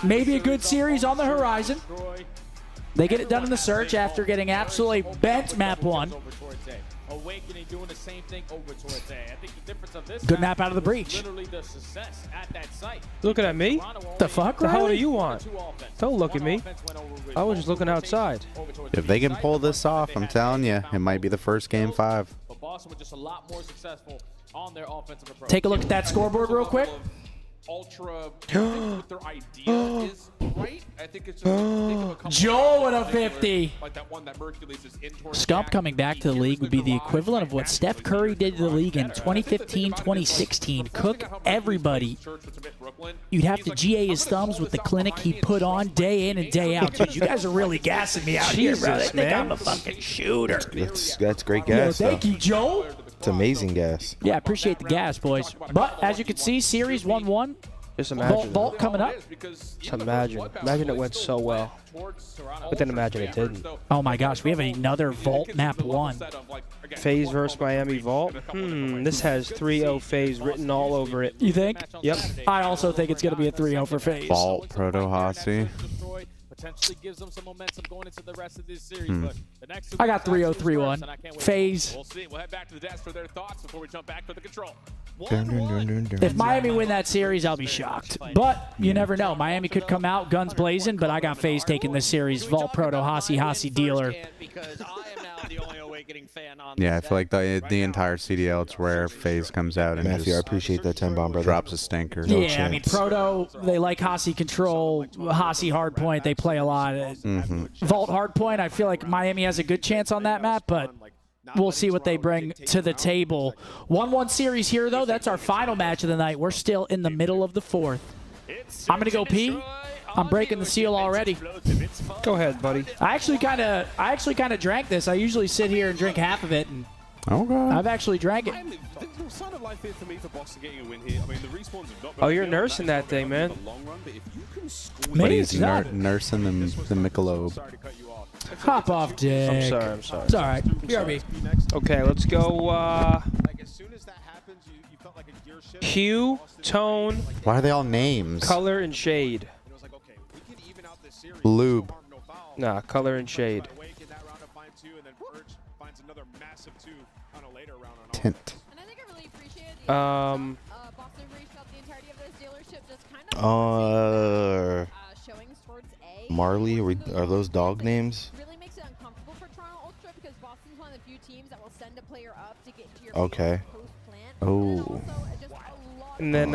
Maybe a good series on the horizon. They get it done in the search after getting absolutely bent map 1. Awakening doing the same thing over towards A. I think the difference of this Good map out of the breach. literally the success at that site. Looking at me? The fuck, The hell do Riley? you want? Don't look at me. I was just looking outside. If they can pull this off, I'm telling you, it might be the first game 5. But Boston was just a lot more successful on their offensive approach. Take a look at that scoreboard real quick. Ultra, I think what their idea is right. I think it's just think of a couple Joel with a of things 50. like that one that Mercules is in towards Scump back. coming back to the league would be the equivalent of what Steph Curry did to the league in 2015, 2016. Cook everybody. You'd have to GA his thumbs with the clinic he put on day in and day out. Dude, you guys are really gassing me out here, bro. They Jesus, think man. I'm a fucking shooter. That's great Yo, gas, though. thank you, Joel. It's amazing gas. Yeah, appreciate the gas, boys. But as you can see, series 1-1. Just Vault, imagine. Vault coming up. Just imagine. Imagine it went so well. But then imagine it didn't. Oh my gosh, we have another Vault map 1. FaZe versus Miami Vault. This has 3-0 FaZe written all over it. You think? Yep. I also think it's going to be a 3-0 for FaZe. Vault, Proto Hossie. Potentially gives them some momentum going into the rest of this series. But the next two I got games 3-0, 3-1. and I can't wait. FaZe. We'll see. We'll head back to the desk for their thoughts before we jump back for the control. If Miami win that series, I'll be shocked. But you never know. Miami could come out guns blazing, but I got FaZe taking this series. Vault, Proto, Hossie dealer. Yeah, I feel like the entire CDL, it's rare FaZe comes out and Matthew, I just appreciate that 10-bomb, brother. drops a stinker. Yeah, I mean, Proto, they like Hossie control, Hossie hardpoint, they play a lot. Vault hardpoint, I feel like Miami has a good chance on that map, but we'll see what they bring to the table. 1-1 series here, though. That's our final match of the night. We're still in the middle of the 4th. I'm going to go pee. I'm breaking the seal already. Go ahead, buddy. I actually kind of drank this. I usually sit here and drink half of it, and I've actually drank it. Oh, you're nursing that thing, man. But he's nursing the Michelob. Hop off, Dick. I'm sorry, I'm sorry. It's all right. BRB. Okay, let's go. Hue, tone, Why are they all names? color, and shade. Lube. Nah, color and shade. Tint. Boston reached out the entirety of this dealership, just kind of Marley, are those dog names? really makes it uncomfortable for Toronto Ultra because few teams that will send a player up to get to your Okay. post-plant. Oh. And then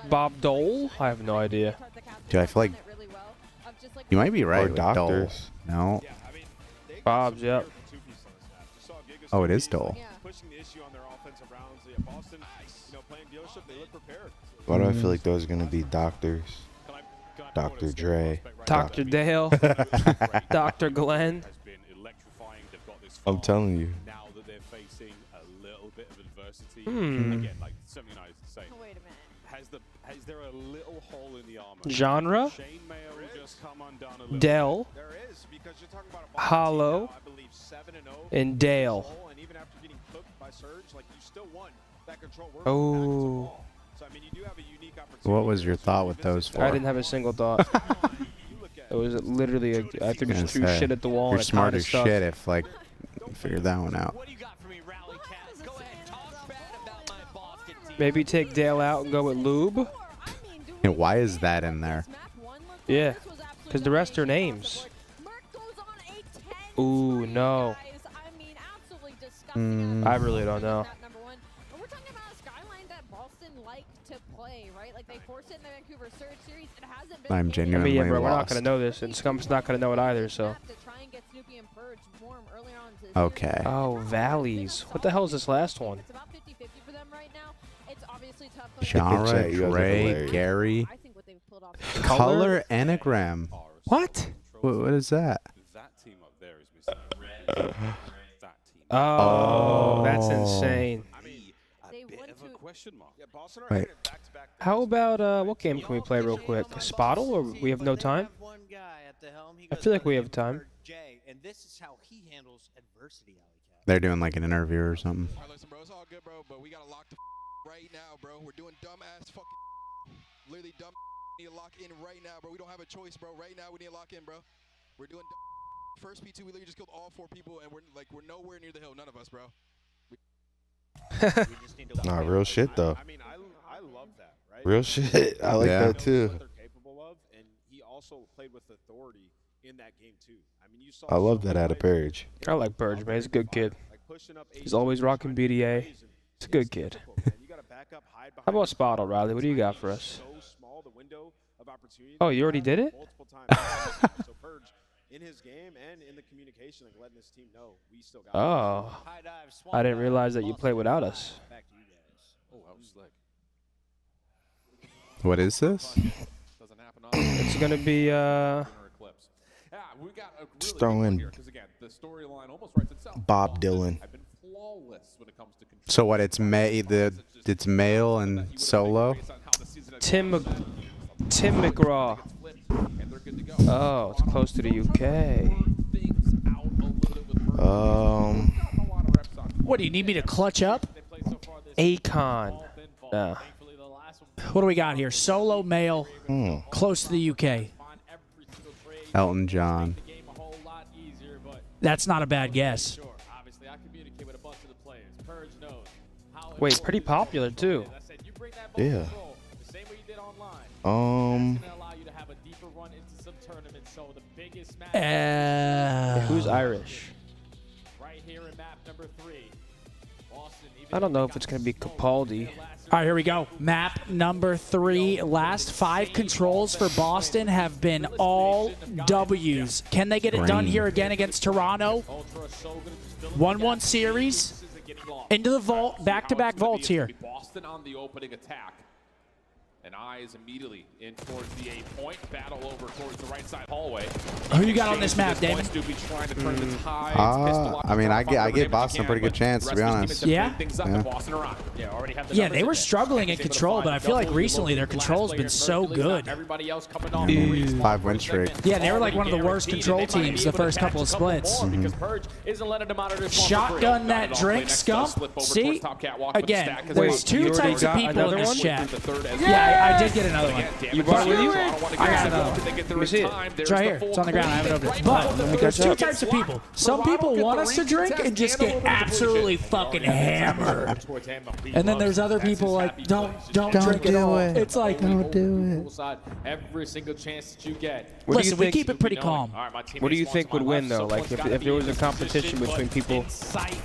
Bob Dole? I have no idea. Dude, I feel like you might be right. Or with Dole. doctors. No. Bob's, yep. Oh, it is Dole. Pushing the issue on their offensive rounds. Yeah, Boston, playing dealership, they look prepared. Why do I feel like those are gonna be doctors? Dr. Dre. Dr. Dale. Dr. Glenn. I'm telling you. Now that they're facing a little bit of adversity, Hmm. again, like 79 is the same. Wait a minute. Has there a little hole in the armor? Genre? Shane Mayer will just come undone a little Dell. bit. There is, because you're talking about a Hollow. now, I believe 7-0. And Dale. And even after getting cooked by Surge, like you still won that control work. Oh. So I mean, you do have a unique opportunity. What was your thought with those four? I didn't have a single thought. It was literally I think just threw shit at the wall. You're and it smart kinda as stuck. shit if like you figured that one out. Maybe take Dale out and go with Lube. And why is that in there? Yeah, because the rest are names. Ooh, no. I really don't know. I'm I genuinely mean, yeah, bro, we're not lost. going to know this, and Scump's not going to know it either, so. Okay. Oh, Valleys. What the hell is this last one? Genre, You guys are Dre, hilarious. Gary. Color? Color anagram. What? What is that? That team up there is missing. Oh, that's insane. I mean, a bit of a question mark. Yeah, Boston are Wait. headed back-to-back. How about, what game can we play real quick? Spottle, or we have no time? I feel like we have time. And this is how he handles adversity, They're doing like an interview or something. All right, listen, bro, it's all good, bro, but we gotta lock the right now, bro. We're doing dumbass fucking, literally dumb. We need to lock in right now, bro. We don't have a choice, bro. Right now, we need to lock in, bro. We're doing first P2. We literally just killed all 4 people, and we're nowhere near the hill. None of us, bro. Nah, real shit though. I mean, I love that, right? Real shit. I like that too. What they're capable of, and he also played with authority in that game too. I mean, you saw. I love that out of Purge. I like Burge, man. He's a good kid. He's always rocking BDA. He's a good kid. How about Spottle, Riley? What do you got for us? Oh, you already did it? So Purge, in his game and in the communication, like letting his team know we still got. Oh. I didn't realize that you played without us. Oh, that was slick. What is this? It's going to be, Just throw in Bob Dylan. So what? It's it's male and solo. Tim McGraw. Oh, it's close to the UK. What, do you need me to clutch up? Akon. No. What do we got here? Solo male, close to the UK. Elton John. That's not a bad guess. Wait, pretty popular too. Yeah. Who's Irish? I don't know if it's going to be Capaldi. All right, here we go. Map number 3. Last 5 controls for Boston have been all W's. Can they get it done here again against Toronto? 1-1 series. Into the vault. Back-to-back vaults here. Boston on the opening attack. And eyes immediately in towards the A point. Battle over towards the right side hallway. Who you got on this map, Damon? I mean, I gave Boston a pretty good chance, to be honest. Yeah? Yeah, they were struggling in control, but I feel like recently their control's been so good. 5-win streak. Yeah, they were like one of the worst control teams the first couple of splits. Shotgun that drink, Scump. See? Again, there's 2 types of people in this chat. Yeah, I did get another one. You brought it with you? I got another one. Let me see it. It's right here. It's on the ground. I have it over there. But there's two types of people. Some people want us to drink and just get absolutely fucking hammered. And then there's other people like, don't drink at all. It's like, don't do it. Every single chance that you get. Listen, we keep it pretty calm. What do you think would win, though? Like, if there was a competition between people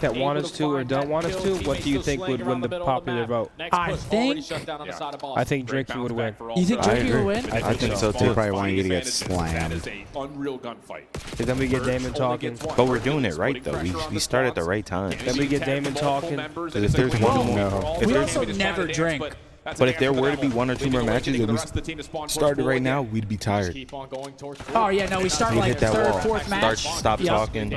that want us to or don't want us to, what do you think would win the popular vote? I think drinking would win. You think drinking would win? I think so too. They probably want you to get That slammed. is a unreal gunfight. Then we get Damon talking. But we're doing it right though. We start at the right time. Then we get Damon talking. Because if there's one more, We also never drink. but if there were to be one or two more matches, if we started right now, we'd be tired. Oh, yeah, no, we start We'd like hit that third, wall. fourth match. Stop talking.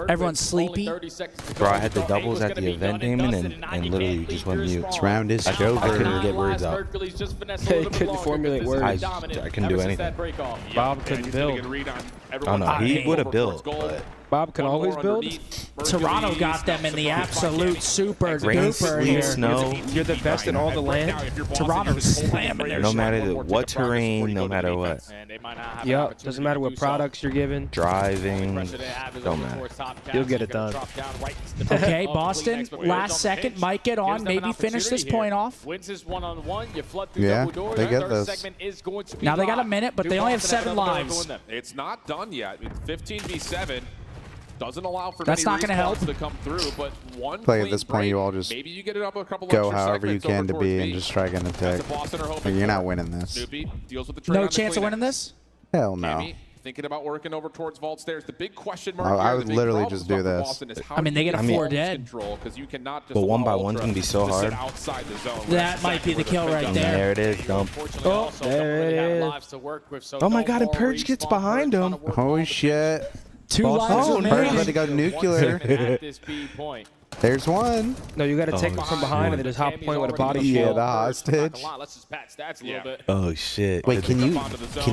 Everyone's sleepy. Bro, I had the doubles at the event, Damon, and literally just went mute. This round is over. I couldn't get words out. They couldn't formulate words. I couldn't do anything. Bob couldn't build. I don't know. He would have built, but Bob can always build. Toronto got them in the absolute super rain, duper sleet, here. snow. You're the best in all the land. Toronto's slamming their No matter what terrain, no matter what. Yep. Doesn't matter what products you're given. Driving, don't matter. You'll get it done. Okay, Boston, last second, might get on, maybe finish this point off. Wins his one-on-one. You flood through Yeah, double doors. they get Third this. segment is going to be Now they got a live. minute, but they only have 7 lives. It's not done yet. 15v7 doesn't allow for That's many not gonna help. respawns to come through, but one Play at clean this point, break, you all just maybe you get it up a couple go extra however you segments can over to towards be B. and just try and That's attack. what Boston are hoping But you're for. not winning this. Snoopy deals with the trade on No the chance of Kleenex. winning this? Hell no. Cammy thinking about working over towards vault stairs. The big question mark I here, would the big literally problem just do for this. Boston is how I mean, they do you get a get 4 balls dead. control, 'cause you cannot just But one allow by one's Ultra gonna be so to sit hard. outside the zone. That might be the kill right there. There it is, dump. Oh, there it is. Oh my God, and Purge gets behind him. Holy shit. 2 lives Oh, remaining. Purge about to go nuclear. There's one. No, you got to take them from behind and then just hop point with a body Yeah, shield. the hostage. Let's just pat stats a little bit. Oh shit. Wait, can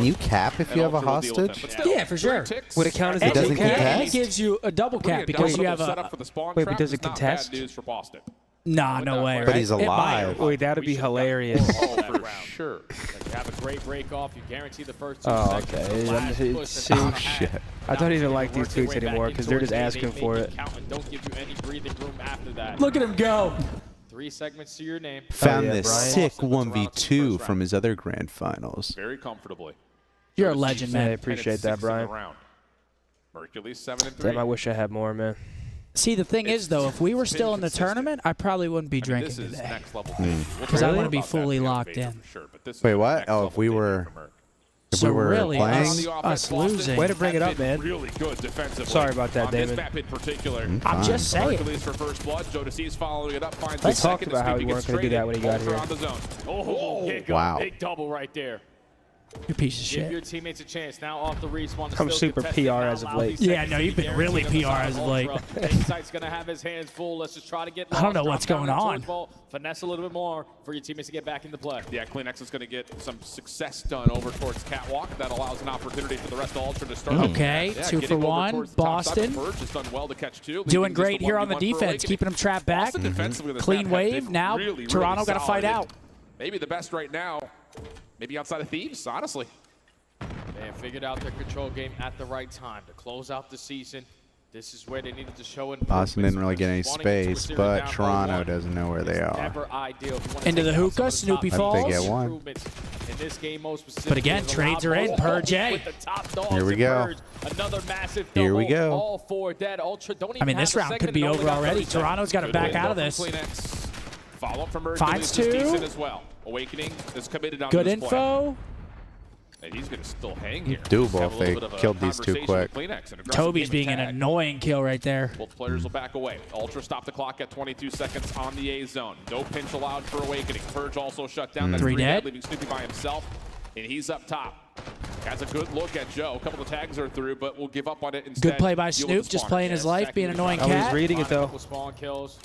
you cap if you have a hostage? Yeah, for sure. Would it count as a It doesn't double cap? contest? And it gives you a double cap because you have a... Wait, but does it contest? News for Boston. Nah, no way, right? But he's It might. alive. Wait, that would be hilarious. Oh, for sure. You have a great break off. You guarantee the first 2 Oh, seconds. okay. Last See, push see, and shit. I don't even like these work their tweets way back anymore in because they're just towards asking they for make it. count and don't give you any breathing room after that. Look at him go. 3 segments to your name. Found yeah, this Brian. sick 1v2 from his other grand finals. Very comfortably. You're a legend, Yeah, I man. appreciate that, Brian. Mercury's 7 and 3. Damn, I wish I had more, man. See, the thing is, though, if we were still in the tournament, I probably wouldn't be drinking This is today. next level. Because I want to be fully locked in. Wait, what? Oh, if we were So really, playing? us losing. Way to bring it up, man. Really good defensively. Sorry about that, on this Damon. map in particular. I'm just saying. Hercules for first blood. Jodeci's following it up. Finds We the talked second. about how we Snoopy weren't gets going to do that when he got traded. here. Ultra on the zone. Oh, big, Wow. big double right there. You piece of Give your shit. teammates a chance. Now off the respawn. I'm super PR as of late. Yeah, no, you've been really PR as of late. Insight's going to have his hands full. Let's just try to get I don't know lost, what's drop going down on. towards vault, finesse a little bit more for your teammates to get back into play. Yeah, Kleenex is going to get some success done over towards Catwalk. That allows an opportunity for the rest of Ultra to start. Okay, Yeah, 2 getting for over 1. towards the top side. Boston Purge has done well to catch 2. doing leaving great just a here on the 1v1 for defense, Awakening. keeping them trapped back. Boston defensively this Clean map wave. have been Now really, Toronto really got to fight solid. out. Maybe the best right now. Maybe outside of Thieves, honestly. They have figured out their control game at the right time to close out the season. This is where they needed to show improvements. Boston didn't really get any Wanting to get to a space, series but down by Toronto 1 doesn't know where they is are. never ideal if you want to Into take the down some hookah, of the Snoopy top falls. They get one. improvements in this game most specifically. But again, has trades allowed are in. Ultra Purge A. with the top dogs Here we and go. Purge. Another massive Here we double. go. All 4 dead. Ultra don't even I mean, this have a round second could be and only over got already. 30 seconds. Toronto's got to Good back window out of from this. Kleenex. Follow up from Hercules Finds is 2. decent as well. Awakening is committed on Good this play. info. And he's going to still hang here. Doable Have a if little they bit of a killed these 2 conversation quick. with Kleenex, an aggressive Toby's game being an attack. annoying kill right there. Both players will back away. Ultra stop the clock at 22 seconds on the A zone. No pinch allowed for Awakening. Purge also shut down. That's 3 dead. leaving Snoopy by himself. And he's up top. Has a good look at Joe. A couple of tags are through, but we'll give up on it instead. Good play by Deal with Snoop, the just spawners. playing his life, being an annoying I was cat. reading it, though. Spawn kills.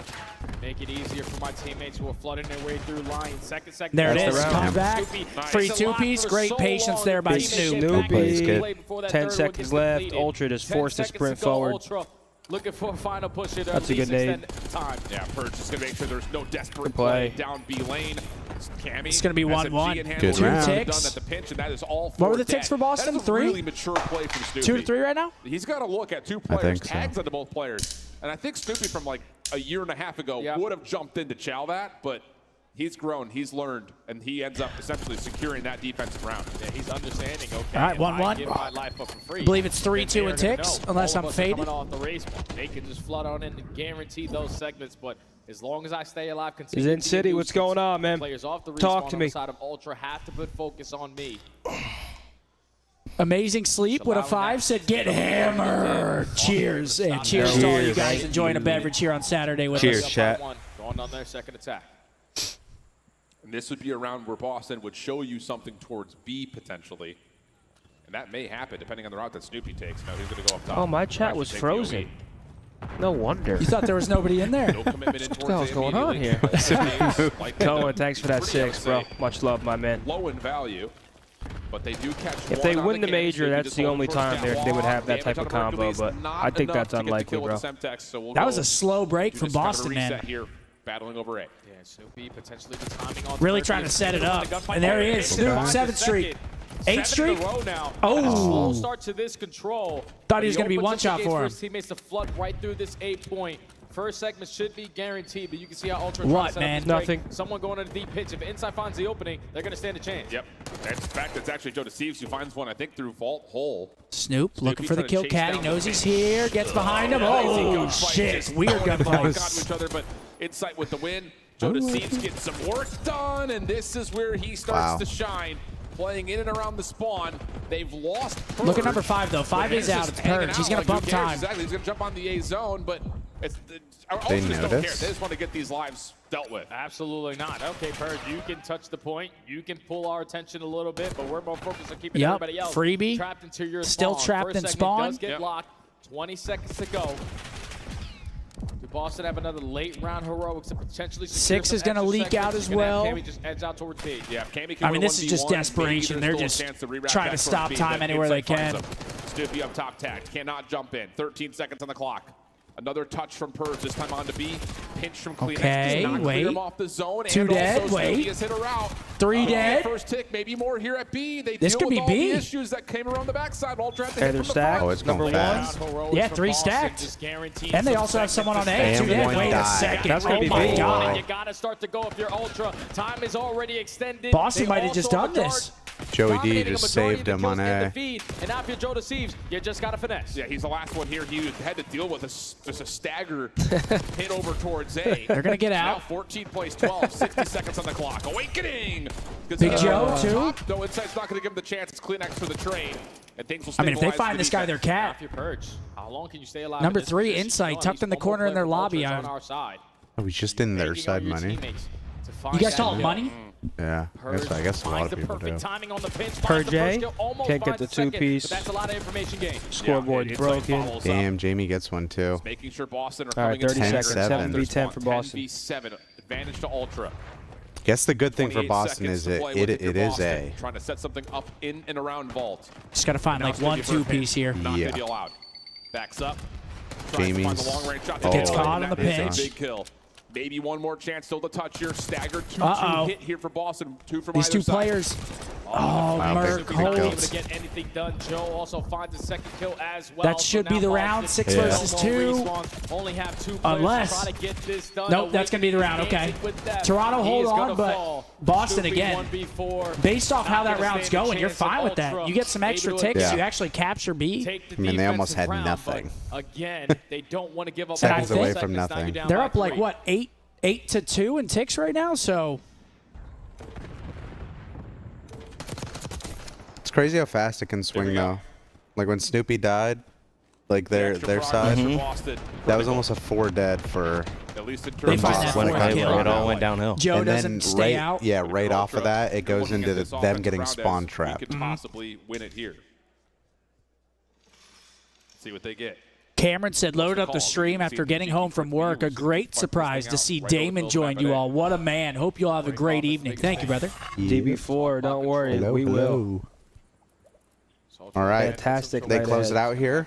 Make it easier for my teammates who are flooding their way through line. Second. There it That's is. the round. Comes back. Snoopy Free takes a lot 2-piece. for Great so patience long. there by Teammates get Snoop. back Plays into good. play before that 10 third one seconds gets left. completed. Ultra just 10 forced to seconds sprint to go. forward. Ultra Looking for a final push here. That's a good nade. Time. Yeah, Purge just going to make sure there's no desperate play. Down B lane. Cammy It's going to be 1-1. Good 2 ticks. At the pinch, and that is all What were the ticks for Boston? That is 3? A really mature play from Snoopy. 2 to 3 right now? He's got to look at 2 I players, think so. tags onto both players. And I think Snoopy from like a year and a half ago would have jumped in to chow that, but he's grown, he's learned, and he ends up essentially securing that defensive round. Yeah, he's understanding, okay. All right, 1-1. Give my life up for free, I believe it's 3-2 and ticks, unless I'm faded. Coming off the race, they can just flood on in and guarantee those segments, but as long as I stay alive, He's in City. What's going on, man? Players off the Talk to on me. the side of Ultra have to put focus on me. Amazing Sleep with a 5 said, get hammered. Cheers. And cheers to all you guys enjoying a beverage here on Saturday with us. Cheers, chat. Going on their second attack. And this would be a round where Boston would show you something towards B potentially. And that may happen depending on the route that Snoopy takes. Now he's going to go up top. Oh, my chat was frozen. No wonder. You thought there was nobody in there? No commitment in What the hell's going on here? Cohen, thanks for that 6, bro. Much love, my man. Low in value, but they do catch If they win the major, that's the only time they would have that type of combo, but I think that's unlikely, bro. That was a slow break from Boston, man. Here, battling over A. Yeah, Snoopy potentially the timing on Really trying to set it up. And there he is, Snoop, 7th Street. 8th Street? Oh! Start to this control. Thought he was going to be one-shot for him. His teammates to flood right through this 8-point. First segment should be guaranteed, but you can see how Ultra What, man? Nothing. Someone going on a deep pitch. If Inside finds the opening, they're going to stand a chance. Yep. And in fact, it's actually Joe Thieves who finds one, I think, through Vault Hole. Snoop looking for the kill cat. He knows he's here. Gets behind him. Oh, shit. Weird gunfight. Each other, but Insight with the win. Joe Thieves gets some work done, and this is where he starts to shine. Playing in and around the spawn. They've lost Purge. Look at number 5, though. 5 is out. It's Purge. He's going to bump time. Exactly. He's going to jump on the A zone, but They don't care. They notice. just want to get these lives dealt with. Absolutely not. Okay, Purge, you can touch the point. You can pull our attention a little bit, but we're more focused on keeping everybody else freebie. trapped into your Still spawn. trapped First in segment spawn. does get locked. 20 seconds to go. Do Boston have another late round heroics to potentially secure 6 is going to leak out as well. Cammy just edge out towards B. Yeah, Cammy can I mean, win this is just 1v1. desperation. They're just trying to stop time anywhere they can. Snoopy up top tagged. Cannot jump in. 13 seconds on the clock. Another touch from Purge, this time on to B. Pinch from Kleenex. Okay, does not wait. clear him off the zone. 2 and dead, also wait. Snoopy has hit her out. 3 dead. First tick, maybe more here at B. They This deal could with be all B. the issues that came around the backside. Ultra had to Hey, hit they're from the stacked. front. Oh, it's going fast. Yeah, 3 stacked. And they also have someone on A. 2 dead. one Wait a died. second. That's gonna be Oh, my big. God. You got to start to go if you're Ultra. Time is already extended. Boston They might have just also done this. Joey D dominating a just majority saved of him the on kills in A. the feed. And now if you're Joe Thieves, you just got to finesse. Yeah, he's the last one here. He had to deal with just a stagger hit over towards A. They're going to get Now out. 14 plays 12, 60 seconds on the clock. Awakening! Big Joe, too. Though Insight's not going to give him the chance. It's Kleenex for the trade. And things will I mean, if they stabilize find the this guy, defense. their cat. Off your Purge. How long can you stay alive? Number in this 3, position? Insight, No, tucked he's in the one more corner in player their for lobby. Ultras on our side. Oh, he's just in their Banking side on your money. teammates to find You guys that call it kill. money? Yeah, I guess a lot Finds of the people perfect do. timing on the pinch. Per Finds the first J. kill, almost Can't get finds the second, 2-piece. but that's a lot of information gained. Scoreboard's broken. Damn, Jamie gets one too. Making sure Boston are All right, coming 30 in seconds. 7v10 for Boston. 10v7. Advantage to Ultra. Guess the good thing for 28 Boston seconds is to it play with if you're is Boston, A. Trying to set something up in and around Vault. Just got to find like Now 1 it's gonna be for a 2-piece here. Not Yeah. gonna be allowed. Backs up. Tries to find Jamie's. the long range shot. Gets Oh, caught on the That is a pinch. Big kill. Maybe one more chance still to touch here. Stagger 2-2 Uh-oh. hit here for Boston. 2 from These either 2 side. players. Oh, Wow, Merc, big Not kill. able holds. to get anything done. Joe also finds a second kill as well. That should So be now the Boston round, 6 Yeah. versus no 2. respawns, only have 2 players Unless- to try to get this done. Nope, that's going to be the round. Okay. Toronto, hold on, but Boston again. Based off how that round's going, you're fine with that. You get some extra ticks, Yeah. you actually capture B. I mean, they almost had nothing. Again, they don't want to give up. Seconds away from nothing. They're up like, what, 8 to 2 in ticks right now, so It's crazy how fast it can swing though. Like when Snoopy died, like their side, that was almost a 4 dead for. At least in They terms find of that When fourth kill. it all went downhill. Joe And doesn't then stay right, out. yeah, right off of that, it goes Looking into at this them offensive getting round spawn as trapped. We could possibly win it here. See what they get. Cameron said, load up the stream after getting home from work. A great surprise to see Damon join you all. What a man. Hope you all have a great evening. Thank you, brother. DB4, don't worry. Hello, we will. hello. All right. Fantastic They night close it ahead. out here.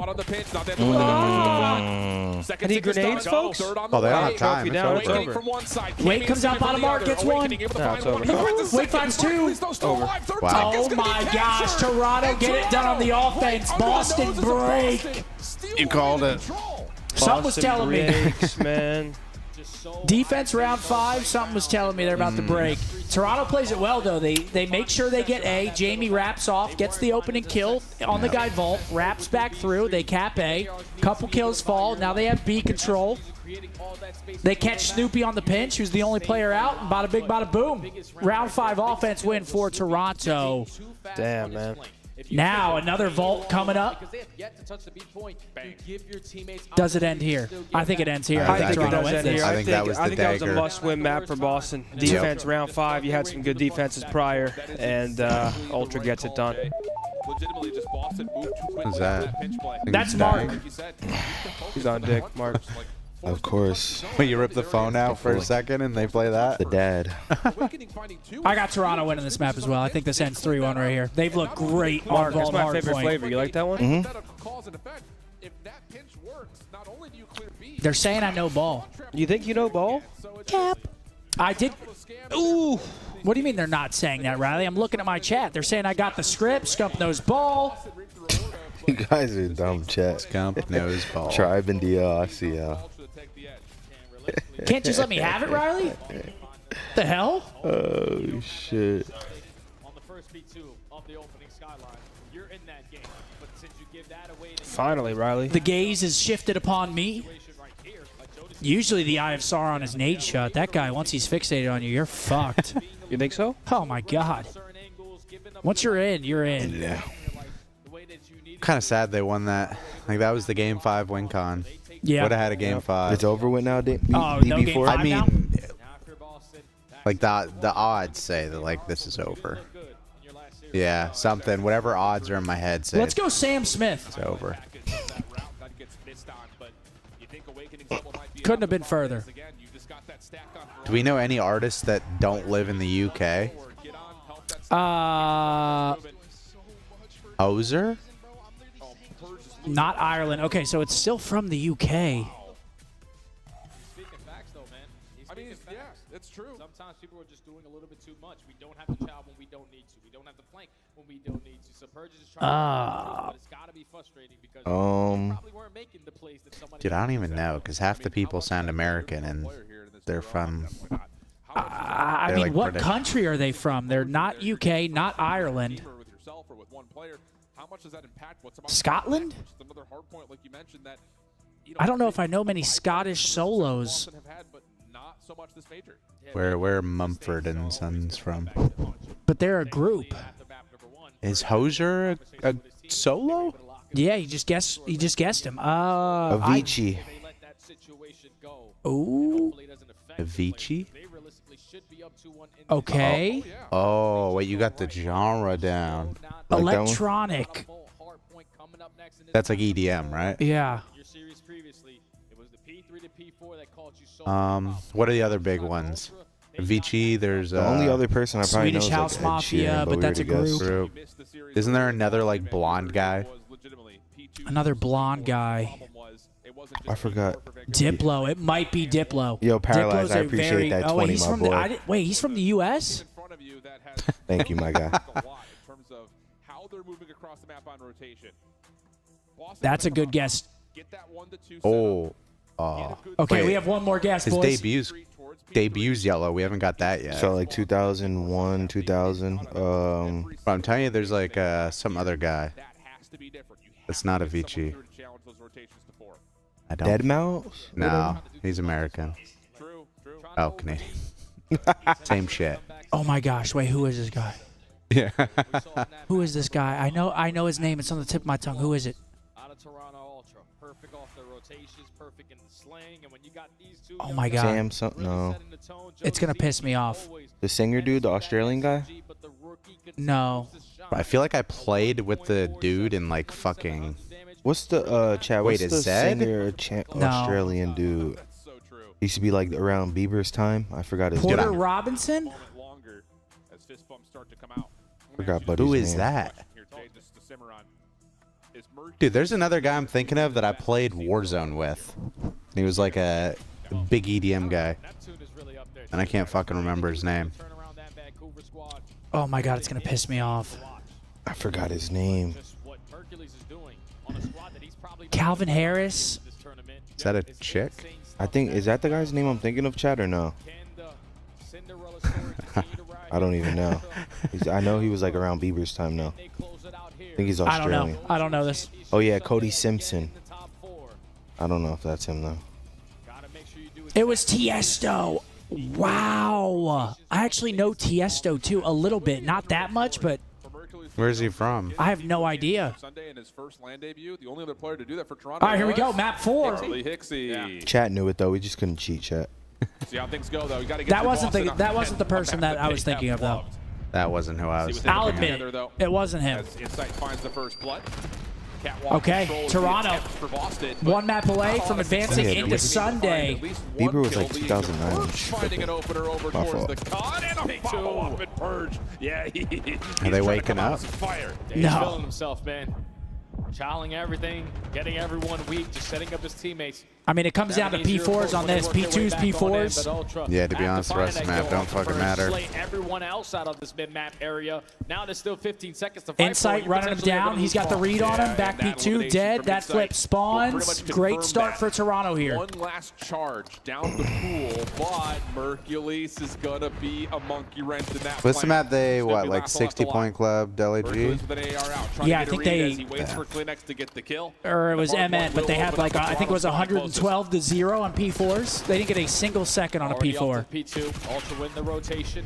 caught on the pinch. Not that the win. Any grenades, folks? Oh, they don't have time. It's Down, it's over. over. From one side. Wade comes out bottom arc, gets one. No, it's over. Wade finds two. Over. Wow. Oh my gosh, Toronto get it done on the offense. Boston break. You called it. Something was telling me. Breaks, man. Defense round 5, something was telling me they're about to break. Toronto plays it well, though. They make sure they get A. Jamie wraps off, gets the opening kill on the guy Vault, wraps back through. They cap A. Couple kills fall. Now they have B control. They catch Snoopy on the pinch, who's the only player out, and bada big, bada boom. Round 5 offense win for Toronto. Damn, man. Now another Vault coming up. Does it end here? I think it ends here. I think it does end here. I think that was the that was a dagger. must-win map for Boston. Defense round 5. You had some good defenses prior, and Ultra gets it done. Legitimately, just Boston moved too quickly. Who's that? Pinch play. That's Mark. He's on dick, Mark. Of course. When you rip the phone out for a second and they play that? The dad. I got Toronto winning this map as well. I think this ends 3-1 right here. They've looked great on Mark, that's Vault my favorite Hardpoint. flavor. You like that one? They're saying I know ball. You think you know ball? Cap. I did. Ooh. What do you mean they're not saying that, Riley? I'm looking at my chat. They're saying I got the script. Scump knows ball. You guys are dumb, chat. Scump knows ball. Tribe and DL, I see y'all. Can't just let me have it, Riley? The hell? Oh, shit. On the first B2 of the opening skyline, you're in that game. But since you give that away, Finally, Riley. The gaze is shifted upon me. Usually the Eye of Sauron is nade shot. That guy, once he's fixated on you, you're fucked. You think so? Oh, my God. Once you're in, you're in. Yeah. Kind of sad they won that. Like, that was the Game 5 win con. Yeah. Would have had a Game 5. It's over with now, Oh, no Game DB4? 5 I mean, now? like, the odds say that, like, this is over. Yeah, something. Whatever odds are in my head say Let's go Sam Smith. it's over. Couldn't have been further. Do we know any artists that don't live in the UK? Hoser? Not Ireland. Okay, so it's still from the UK. I mean, yeah, it's true. Sometimes people are just doing a little bit too much. We don't have to child when we don't need to. We don't have to flank when we don't need to. So Purge is just trying to but it's got to be frustrating because they probably weren't making the plays that somebody Dude, I don't even know, because half the people sound American and they're from... I They're mean, like what British. country are they from? They're not UK, not Ireland. Scotland? I don't know if I know many Scottish solos. Where Mumford and Sons from. But they're a group. Is Hoser a solo? Yeah, you just guessed him. Avicii. Ooh. Avicii? Okay. Oh, wait, you got the genre down. Like that one? Electronic. That's like EDM, right? Yeah. What are the other big ones? Avicii, there's The only other person I probably know Swedish is like House Ed Mafia, Sheeran, but we that's a already guessed. group. Isn't there another like blonde guy? Another blonde guy. I forgot. Diplo. It might be Diplo. Yo, Paralyzed, Diplo's I a appreciate that wait, 20, he's my from boy. wait, he's from the U.S.? Thank you, my guy. That's a good guess. Oh. Okay, wait. we have one more guess, His boys. debut's yellow. We haven't got that yet. So like 2001, 2000. But I'm telling you, there's like some other guy. That's not Avicii. I don't. Deadmau5? No, he's American. Oh, Canadian. Same shit. Oh my gosh! Wait, who is this guy? Yeah. Who is this guy? I know his name. It's on the tip of my tongue. Who is it? Oh my god. Sam something. No. It's gonna piss me off. The singer dude, the Australian guy? No. I feel like I played with the dude in like fucking. What's the chat? Wait, What's is the Zed? singer Australian dude? He used to be like around Bieber's time. I forgot his Porter name. Robinson? Forgot buddy's Who is name. that? Dude, there's another guy I'm thinking of that I played Warzone with. He was like a big EDM guy. And I can't fucking remember his name. Oh my god, it's gonna piss me off. I forgot his name. Calvin Harris? Is that a chick? I think, is that the guy's name I'm thinking of, Chad, or no? I don't even know. I know he was like around Bieber's time now. I think he's Australian. I don't know this. Oh yeah, Cody Simpson. I don't know if that's him though. It was Tiesto. Wow. I actually know Tiesto too a little bit, not that much, but Where's he from? I have no idea. Sunday in his first land debut, the only other player to do that for Toronto. All right, here we go. Map 4. Hicksy. Chat knew it though. We just couldn't cheat, chat. See how things go though. You got to get That wasn't the person that I was thinking of though. That wasn't who I was thinking. I'll admit it wasn't him. As Insight finds the first blood. Okay, Toronto. One map away from advancing into Sunday. Bieber was like 2009. Finding an opener over My towards fault. the con and a follow-up and purge. Yeah, Are they waking up? Fire. He's No. feeling himself, man. Challenging everything, getting everyone weak, just setting up his teammates. I mean, it comes down to P4s on this. P2s, P4s. Yeah, to be honest, the rest of the map don't fucking matter. Slay everyone else out of this mid-map area. Now there's still 15 seconds to fight. Insight running him down. He's got the read on him. Back P2, dead. That flip spawns. Great start for Toronto here. One last charge down the pool, but Mercules is gonna be a monkey wrench in that. What's the plan. map they, It's gonna what, be like last one off the 60 point club, Deli G? Mercules with an AR out, trying Yeah, to I get a think read they- as he waits for Kleenex to get the kill. Or it was The hard MN, point but they will had open like, up I think it was Toronto's spawning 112 to 0 on P4s. They didn't get a single second on a Already P4. up to P2, Ultra win the rotation.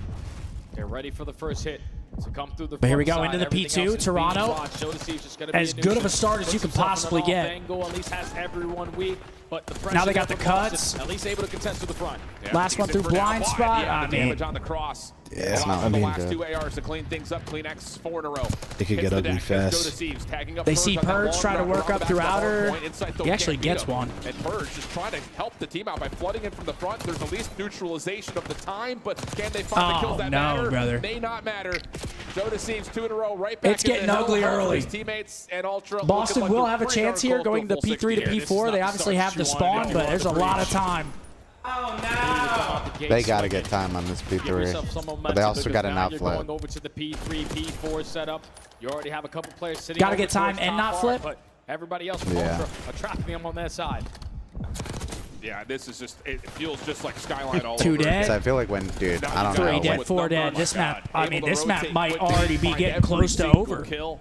They're ready for the first hit to come through the But here we front go side. into the Everything P2. else is Toronto, being watched. Show to see if it's gonna be as a good of a nuisance. start as you Puts could himself in possibly an get. off angle, at least has everyone weak. But the Now they got pressure the never cuts. lost. At least able to contest to the front. Last one through blind spot. Yeah, I the mean, damage on the cross. Yeah, it's not the looking last good. 2 ARs to clean things up. Kleenex 4 in a row. It could Hits get the ugly deck. Let's go fast. to Thieves, tagging up They Purge see on that Purge long try to run work around up the through back of outer. Hardpoint. Insight, though, He actually can't beat gets him. one. And Purge just trying to help the team out by flooding in from the front. There's at least neutralization of the time, but can they find the kills that no, matter? brother. May not matter. Joe to Thieves 2 in a row, right back It's in getting the hill. ugly early. His teammates and Ultra Boston looking like will they're have a pretty chance darn here close going to a full P3 to 60 here. P4. They obviously have the spawn, but there's a lot of time. They got to get time on this P3. But they also got an outflip. Going over to the P3, P4 setup. You already have a couple players sitting. Gotta over get time towards and top not art, flip. But everybody else from Yeah. Ultra are trapping them on their side. Yeah, this is just, it feels just like Skyline all 2 over. dead. So I feel like when, dude, I don't 3 know. dead, 4 dead. This map, I mean, Able to this map rotate might quickly, already be find getting every close to single over. Kill.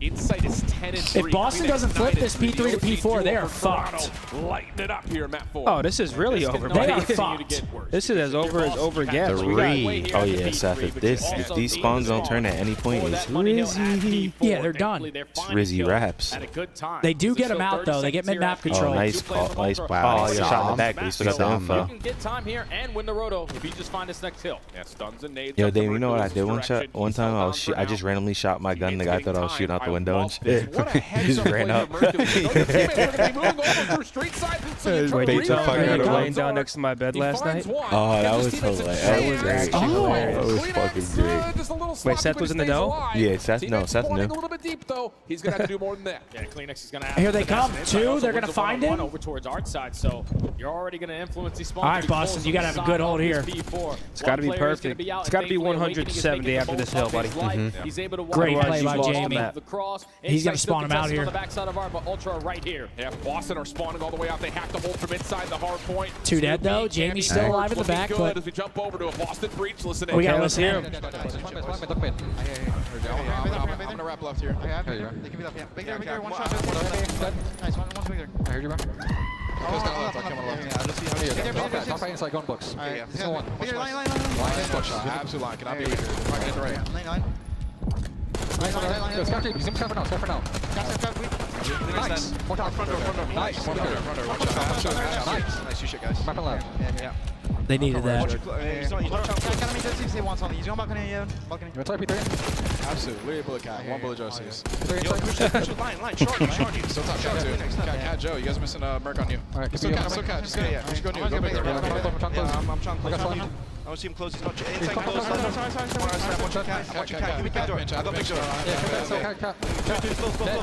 Insight is 10 and 3. If Boston doesn't flip this P3 to P4, they are fucked. Lighten it up here, Map 4. Oh, this is really over, They buddy. are fucked. This is as over gets. The We got- read. Oh yeah, Seth. If these spawns don't turn at any point, it's Rizzy. Yeah, they're done. It's Rizzy raps. At a good time. They do get him out, though. They get mid-map control. Oh, nice call. Nice. Wow, Oh, you shot in the back, but you still got the You info. can get time here and win the roto if you just find this next hill. Yeah, stuns and nades. Yo, up the Dave, you know what I Mercules' did direction. one He's time? held I on was for I just now. randomly shot my gun. The guy thought I was shooting out the window and shit. What a He heads just up ran play up. for Mercules. Those teammates are gonna be moving over through street side, so you try to Bait the rebound fuck there. out of him. Laying down next to my bed last night. Oh, that was hilarious. That was actually hilarious. That was fucking great. Just a little Wait, sloppy, Seth but was he in the stays know? alive. Yeah, Seth Teammates knew. spawning a little bit deep though. He's gonna have to do more than that. Yeah, Kleenex is gonna have Here to they come. finesse. 2, Also they're wins gonna a find one-on-one him. over towards our side, so you're already gonna influence these spawns. All right, Boston, you gotta have a good hold here. It's got to be perfect. It's got to be 170 after this hill, buddy. He's able to Great walk play around, by he's Jamie. lost the cross. He's gonna Insight still spawn him out contested here. On the backside of our, but Ultra are right here. Yeah, Boston are spawning all the way out. They have to hold from inside the hard point. 2 dead, though. Jamie's still alive in the back, Looking good but as we jump over to a Boston breach. Listen we in. gotta listen in. I'm gonna wrap left here. They can be left, yeah. Big there, one shot. Nice, one's big there. I heard you, bro. Just got left, I'll come on left. Yeah, let's see how he is. Top right inside, going books. Alright, yeah. This is one. Big there, line. Line is bush. Absolute line, cannot be weaker. Right, get the right. Line. Go, Scump, you see him Scump for now, Scump for now. Nice. More top. Front door. Nice. One shot. Nice, you shit, guys. Map and left. Yeah. They needed that. He's not gotta make that 6 they want something. He's going balcony, yeah. Balcony. You want to play P3? Absolutely. Lead bullet cat. One bullet Joseph's. Line. Short. Still top cat too. Cat Joe, you guys are missing Merc on you. Alright, Still cat. Just get it. Just go new. Go big. I'm trying to close. I want to see him close. He's not. Inside close. Sorry. One shot. Cat. Give me cat door. I got big door. Cat.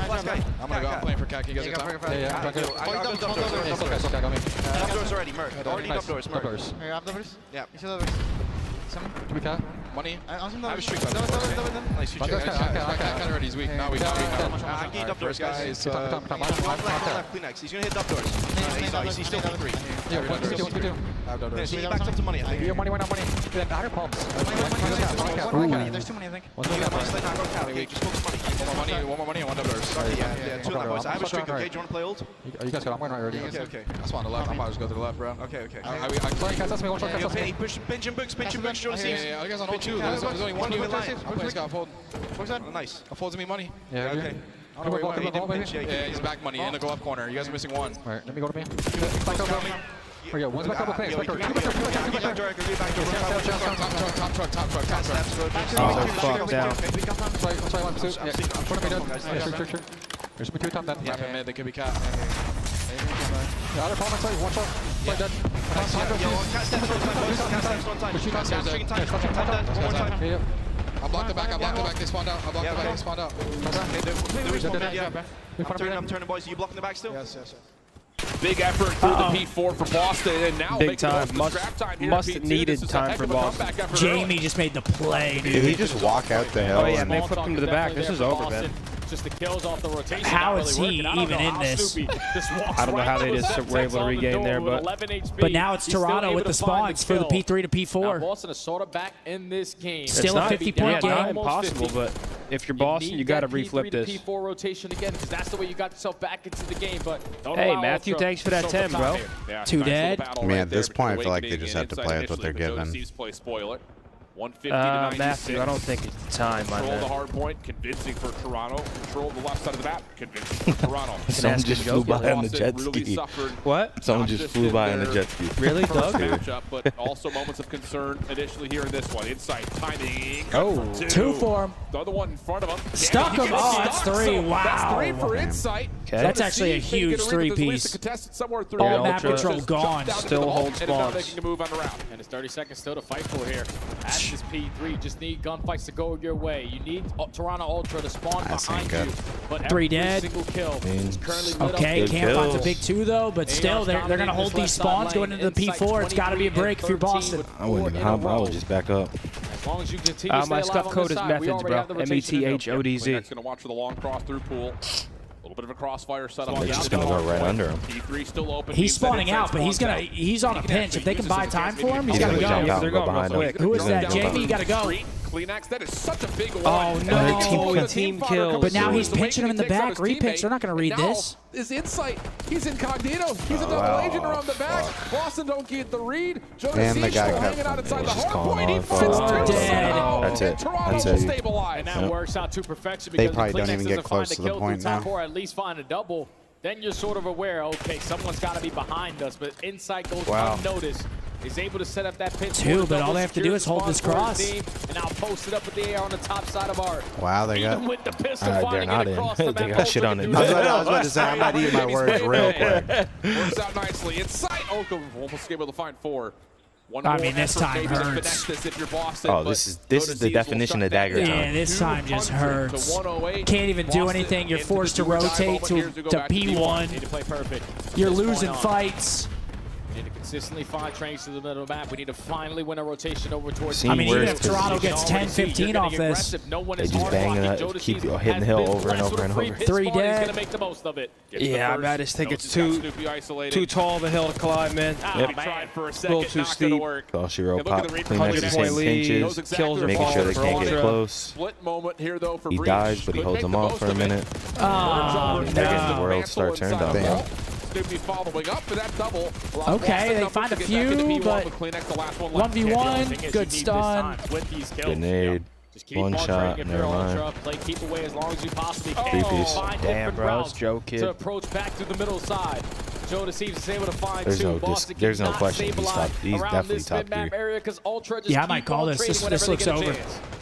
Last guy. I'm gonna go. I'm playing for cat. Can you guys get top? Yeah. I got double doors. Okay, got me. Double doors already. Merc. Already double doors. Double doors. Here, I have double doors. Yeah. You see double doors. Do we cat? Money. I have a streak. Nice, you check. Kind of ready. He's weak. Not weak. I can up doors, guys. Kleenex. He's gonna hit up doors. He's still P3. Yeah, he backs up to money. Money. Then outer pumps. There's too many, I think. Just focus money. One more money and one up doors. Yeah, two left, boys. I have a streak, okay? Do you want to play ult? You guys got I'm going right already. Okay. That's fine on the left. I might just go to the left, bro. Okay. Sorry, guys, that's me. One shot, Pinch and books. Do you want to see? Yeah, you guys on ult too. There's only one even live. Please got fold. What's that? Nice. Folds me money. Yeah, okay. Yeah, he's back money in the glove corner. You guys are missing one. Alright, let me go to me. Oh yeah, one's back up with Top truck. Fuck down. Sorry, one, two. Yeah, front of me dead. Sure. There's me two top dead. Yeah, mid, they could be cat. The other palm inside, one shot. Sorry, dead. Yeah. I blocked the back, they spawned out. They spawned out. I'm turning, boys. Are you blocking the back still? Yes. Big effort through the P4 for Boston, and now big time. Must needed time for Boston. Jamie just made the play, dude. Did he just walk out the hill? Oh yeah, and they flipped him to the back. This is over, man. Just the kills off the rotation. How is he even in this? I don't know how they just were able to regain there, but now it's Toronto with the spawns for the P3 to P4. Boston is sort of back in this game. Still a 50-point game. Not impossible, but if you're Boston, you got to reflip this. P4 rotation again, because that's the way you got yourself back into the game. But hey, Matthew, thanks for that 10, bro. Two dead. I mean, at this point, I feel like they just have to play with what they're given. Matthew, I don't think it's time on Control that. the hard point, convincing for Toronto. Control the left side of the map, convincing for Toronto. Someone just flew by on the jet ski. What? Someone just flew by on the jet ski. Really, Doug? Matchup, but also moments of concern initially here in this one. Inside timing. Oh, two for him. The other one in front of him. Stuck him. Oh, that's three. Wow. That's three for Insight. Okay. That's actually a huge three-piece. All map control gone. Still holds spawns. Making a move on the route. And it's 30 seconds still to fight for here. At this P3, just need gunfights to go your way. You need Toronto Ultra to spawn behind you. But Three dead. Single kill is currently lit Okay, up. Camp finds a big two though, but still they're gonna hold these spawns going into the P4. It's got to be a break if you're Boston. I wouldn't even hop. I would just back up. As long as you continue to My stay Scump alive on code this is side, we methods, already bro. have the rotation to go. METHODZ. Kleenex gonna watch for the long cross through pool. A little bit of a crossfire setup. They're just gonna go right under him. P3 still open. He's spawning out, but he's on a pinch. If they can buy time for him, he's gotta go. They're going real quick. Who is that? Jamie, you gotta go. Kleenex, that is such a big one. Oh no, team kill. But now he's pinching him in the back. Repinch. They're not gonna read this. Is Insight. He's incognito. He's a double agent around the back. Boston don't get the read. And the guy hanging out inside the hard calling point. He on finds for two. That's it. Toronto That's will it. stabilize. And that works out to perfection They because probably the don't Kleenex even get doesn't close find to a the kill point through top now. or at least find a double. Then you're sort of aware, okay, someone's got to be behind us. But Insight goes unnoticed. Is able to set up that pinch. Two, but all they have to do is hold this cross. And now post it up with the air on the top side of Art. Wow, they got. Even with the pistol They're finding not it in. across the They map, got shit on it. I was about to say, I'm not eating my words real quick. Works out nicely. Insight. Oh, almost able to find four. I mean, this time hurts. This is the definition of dagger time. Yeah, this time just hurts. Can't even do anything. You're forced to rotate to P1. Need to play perfect. You're losing fights. Need to consistently find trains to the middle of the map. We need to finally win a rotation over towards. I mean, even if Toronto gets 10, 15 off this, they just banging it, keep hitting the hill over and over and over. Three dead. Make the most of it. Yeah, I just think it's too tall of a hill to climb, man. Yep. A little too steep. Oh, she wrote pop. Kleenex 100-point lead. pinches, Kills are making sure they falling can't for get Ultra. close. Split moment here though for He Breach. dies, but he holds them off for a minute. The world star turned on him. Snoopy following up for that double. Okay, they find a few, but 1v1, good stun. Grenade. One shot, never mind. Play keep away as long as you possibly can. Three-piece. Find Damn, different bro, routes it's Joe Kid. to approach back through the middle side. Joe Deceives is able to find two. There's no question. He's definitely top 3. Yeah, I might call this. This looks over.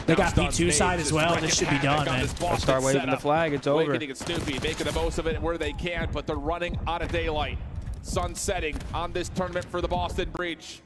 They got P2 side as well. This should be done, man. Let's start waving the flag. It's over. Awakening and Snoopy making the most of it where they can, but they're running out of daylight. Sun setting on this tournament for the Boston Breach.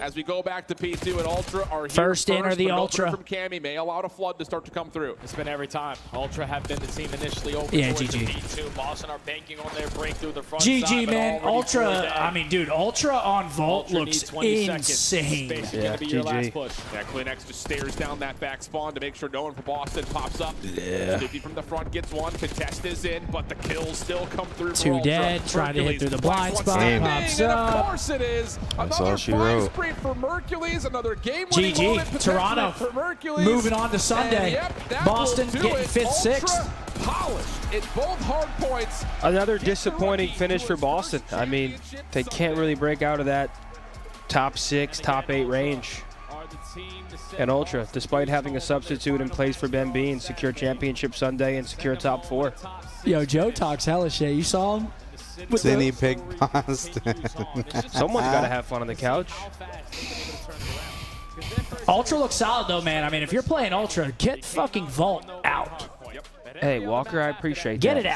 As we go back to P2 and Ultra are here First in or the but an Ultra. opener from Cammy may allow a flood to start to come through. It's been every time. Ultra have been the team initially open. Yeah, towards the GG. P2. Boston are banking on their breakthrough the front side. GG, but man. already Ultra, forward I mean, dude, Ultra on Vault Ultra looks needs 20 seconds. insane. Basically gonna be your last push. Yeah, Kleenex just stares down that back spawn to make sure no one from Boston pops up. Yeah. Stiffy from the front gets one. Contest is in, but the kills still come through. for Two Ultra. dead, trying to hit Hercules, through the blind last spot, one pops standing, and up. of course it is. That's all Another she 5 wrote. spree for Hercules. Another game-winning moment GG, potentially Toronto for Hercules. moving on to Sunday. And yep, that Boston will do getting it. 5th, Ultra 6th. Polished in both hard points. Another disappointing finish for Boston. I mean, they can't really break out of that top 6, top 8 range. And Ultra, despite having a substitute in place for Ben Bean, secure championship Sunday and secure top 4. Yo, Joe talks hella shit. You saw him? With Zinny Pig Boston. Someone's got to have fun on the couch. Ultra looks solid, though, man. I mean, if you're playing Ultra, get fucking Vault out. Hey, Walker, I appreciate Get that.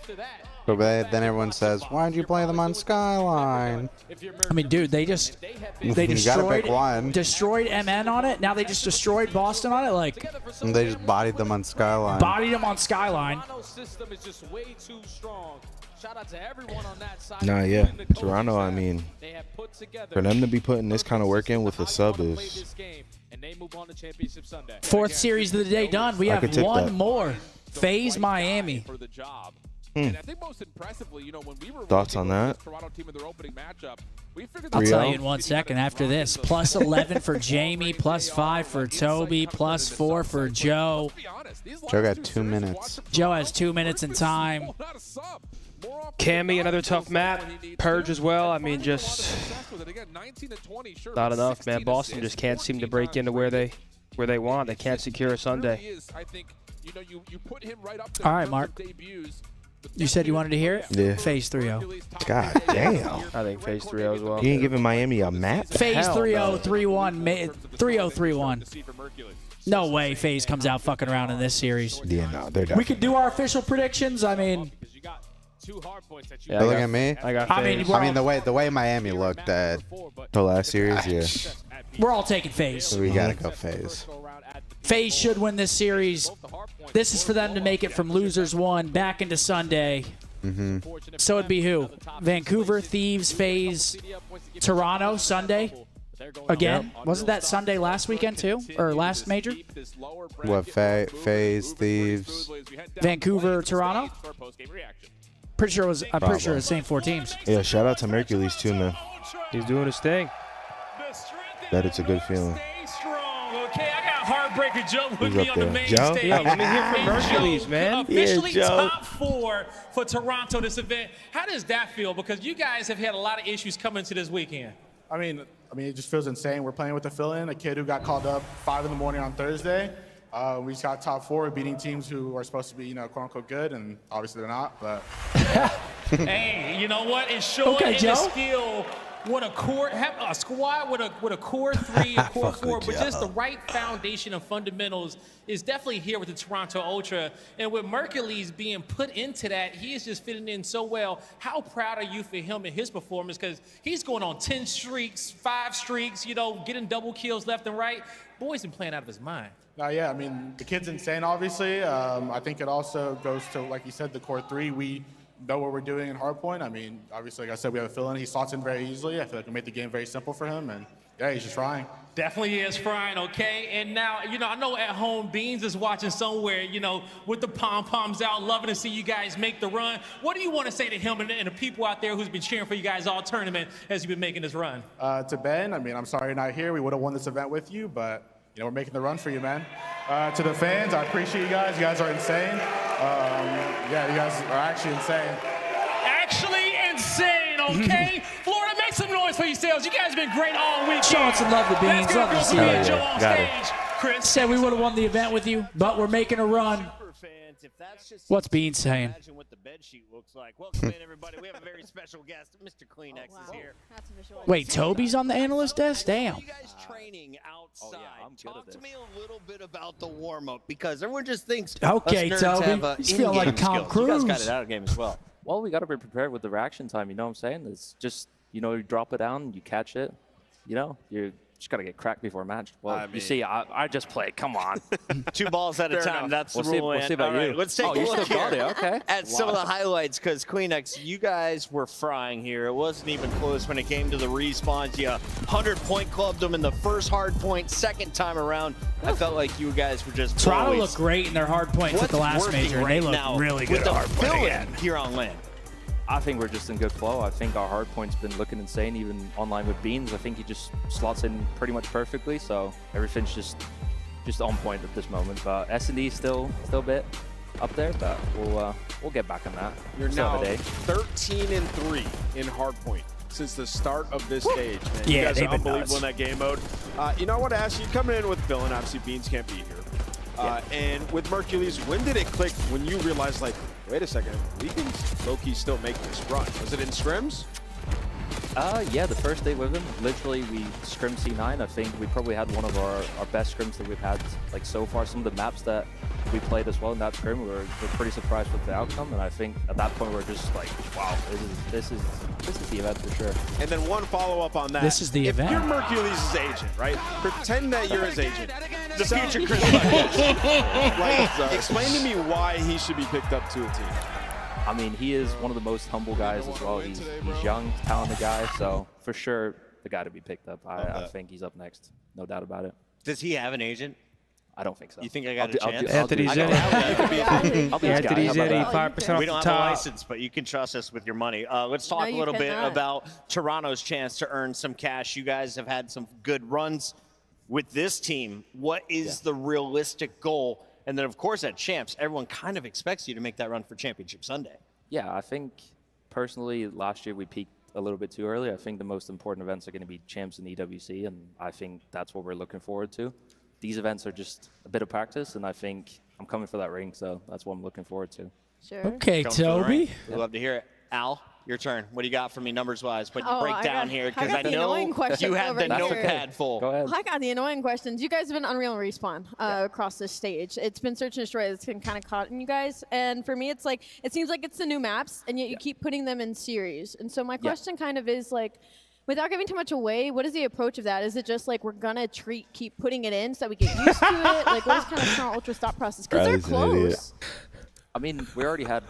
it out. But then everyone says, why'd you play them on Skyline? I mean, dude, they You gotta pick one. destroyed MN on it. Now they just destroyed Boston on it. Like, And they just bodied them on Skyline. bodied them on Skyline. System is just way too strong. Shout out to everyone on that side. Nah, yeah. Toronto, I mean, for them to be putting this kind of work in with a sub is... And they move on to championship Sunday. 4th series of the day done. We I have could take one that. more. FaZe Miami. For the job. Hmm. And I think most impressively, you know, when we were Thoughts on that? this Toronto team in their opening matchup, we figured I'll Three tell oh. you in 1 second after this. Plus 11 for Jamie, plus 5 for Toby, plus 4 for Joe. Joe got 2 minutes. Joe has 2 minutes in time. Cammy, another tough map. Purge as well. I mean, just not enough, man. Boston just can't seem to break into where they want. They can't secure a Sunday. All right, Mark. You said you wanted to hear it? Yeah. FaZe 3-0. God damn. I think FaZe 3-0 as well. You ain't giving Miami a map? FaZe Hell 3-0, 3-1, 3-0, 3-1. No way FaZe comes out fucking around in this series. Yeah, no, they're We definitely. could do our official predictions. I mean, Yeah, Look at me. I got I mean, FaZe. we're I mean, the way Miami looked at, The last series, yeah. we're all taking FaZe. we gotta go FaZe. FaZe should win this series. This is for them to make it from losers 1 back into Sunday. So it'd be who? Vancouver, Thieves, FaZe, Toronto, Sunday. Again, wasn't that Sunday last weekend too, or last major? What, FaZe, Thieves? Vancouver, Toronto. Pretty sure it was. I'm pretty sure it's the same 4 teams. Yeah, shout out to Hercules too, man. He's doing his thing. That it's a good feeling. Okay, I got Heartbreaker Joe with Who's me up on the there? main Joe? stage. Yeah, let me hear from Hey, Hercules, Joe, man. Officially Yeah, Joe. top 4 for Toronto this event. How does that feel? Because you guys have had a lot of issues coming to this weekend. I mean, it just feels insane. We're playing with a fill-in, a kid who got called up 5 in the morning on Thursday. We just got top 4, beating teams who are supposed to be, quote unquote good, and obviously they're not. But Hey, you know what? It's showing Okay, in Joe. the skill what a core, have a squad with a core 3, a core 4, but just the right foundation of fundamentals is definitely here with the Toronto Ultra. And with Hercules being put into that, he is just fitting in so well. How proud are you for him and his performance? Because he's going on 10 streaks, 5 streaks, getting double kills left and right. Boy's been playing out of his mind. yeah, I mean, the kid's insane, obviously. I think it also goes to, like you said, the core 3. We know what we're doing in Hardpoint. I mean, obviously, like I said, we have a fill-in. He slots in very easily. I feel like we made the game very simple for him, and yeah, he's just trying. Definitely is frying, okay? And now, I know at home Beans is watching somewhere, with the pom-poms out, loving to see you guys make the run. What do you want to say to him and the people out there who's been cheering for you guys all tournament as you've been making this run? To Ben, I mean, I'm sorry you're not here. We would have won this event with you, but we're making the run for you, man. To the fans, I appreciate you guys. You guys are insane. Yeah, you guys are actually insane. Actually insane, okay? Florida, make some noise for yourselves. You guys have been great all week. Showing some love to Beans. Love to see you. it. Joe on Got stage. Chris. Said we would have won the event with you, but we're making a run. What's Beans saying? Imagine what the bed sheet looks like. Welcome in, everybody. We have a very special guest. Mr. Kleenex is here. Wait, Toby's on the analyst desk? Damn. You guys training outside. Talk to me a little bit about the warm-up because everyone just thinks Okay, us nerds Toby. have He's feeling like in-game Tom skills. Cruise. You guys got it out of game as well. Well, we got to be prepared with the reaction time. You know what I'm saying? It's just, you drop it down, you catch it, you know, you just got to get cracked before a match. Well, you see, I just play. Come on. 2 balls at a time. That's the rule. We'll see about you. Let's take a you look still got it. Okay. at some of the highlights, because Queenex, you guys were frying here. It wasn't even close when it came to the respawns. You 100-point clubbed them in the first hard point. Second time around, I felt like you guys were just Toronto looked great in their hard points at the last major. They look really good at hard point again. Here on land. I think we're just in good flow. I think our hard point's been looking insane, even online with Beans. I think he just slots in pretty much perfectly, so everything's just on point at this moment. But S&D still a bit up there, but we'll get back on that. You're Still now have a day. 13-3 in hardpoint since the start of this stage. Man. Yeah, you guys they've are been unbelievable nuts. in that game mode. You know, I want to ask you, coming in with Phil, and obviously Beans can't be here. And with Mercules, when did it click when you realized, like, wait a second, we can low-key still make this run? Was it in scrims? Yeah, the first day with him, literally we scrimmed C9. I think we probably had one of our best scrims that we've had like so far. Some of the maps that we played as well in that scrim, we're pretty surprised with the outcome. And I think at that point we're just like, wow, this is the event for sure. And then one follow-up on that. This is the event. If you're Mercules' agent, right? Pretend that you're his agent. The future Chris. Like, explain to me why he should be picked up to a team. I mean, he is one of the most humble guys as well. He's young, talented guy, so for sure the guy to be picked up. I think he's up next, no doubt about it. Does he have an agent? I don't think so. You think I got a chance? Anthony's in it. Anthony's in 85% off We the don't have a top. license, but you can trust us with your money. Let's talk a little bit about Toronto's chance to earn some cash. You guys have had some good runs with this team. What is the realistic goal? And then, of course, at Champs, everyone kind of expects you to make that run for Championship Sunday. Yeah, I think personally last year we peaked a little bit too early. I think the most important events are going to be Champs and EWC, and I think that's what we're looking forward to. These events are just a bit of practice, and I think I'm coming for that ring, so that's what I'm looking forward to. Sure. Okay, Toby. We'd love to hear it. Al, your turn. What do you got for me numbers-wise? But you break I down got- here, I because got I the know annoying questions you had over the here. notepad full. Go ahead. I got the annoying questions. You guys have been Unreal and Respawn across this stage. It's been Search and Destroy that's been kind of caught in you guys. And for me, it's like, it seems like it's the new maps, and yet you keep putting them in series. And so my question kind of is like, without giving too much away, what is the approach of that? Is it just like we're gonna keep putting it in so that we get used to it? Like, what is kind of Toronto Ultra's thought process? Because they're close. I mean, we already had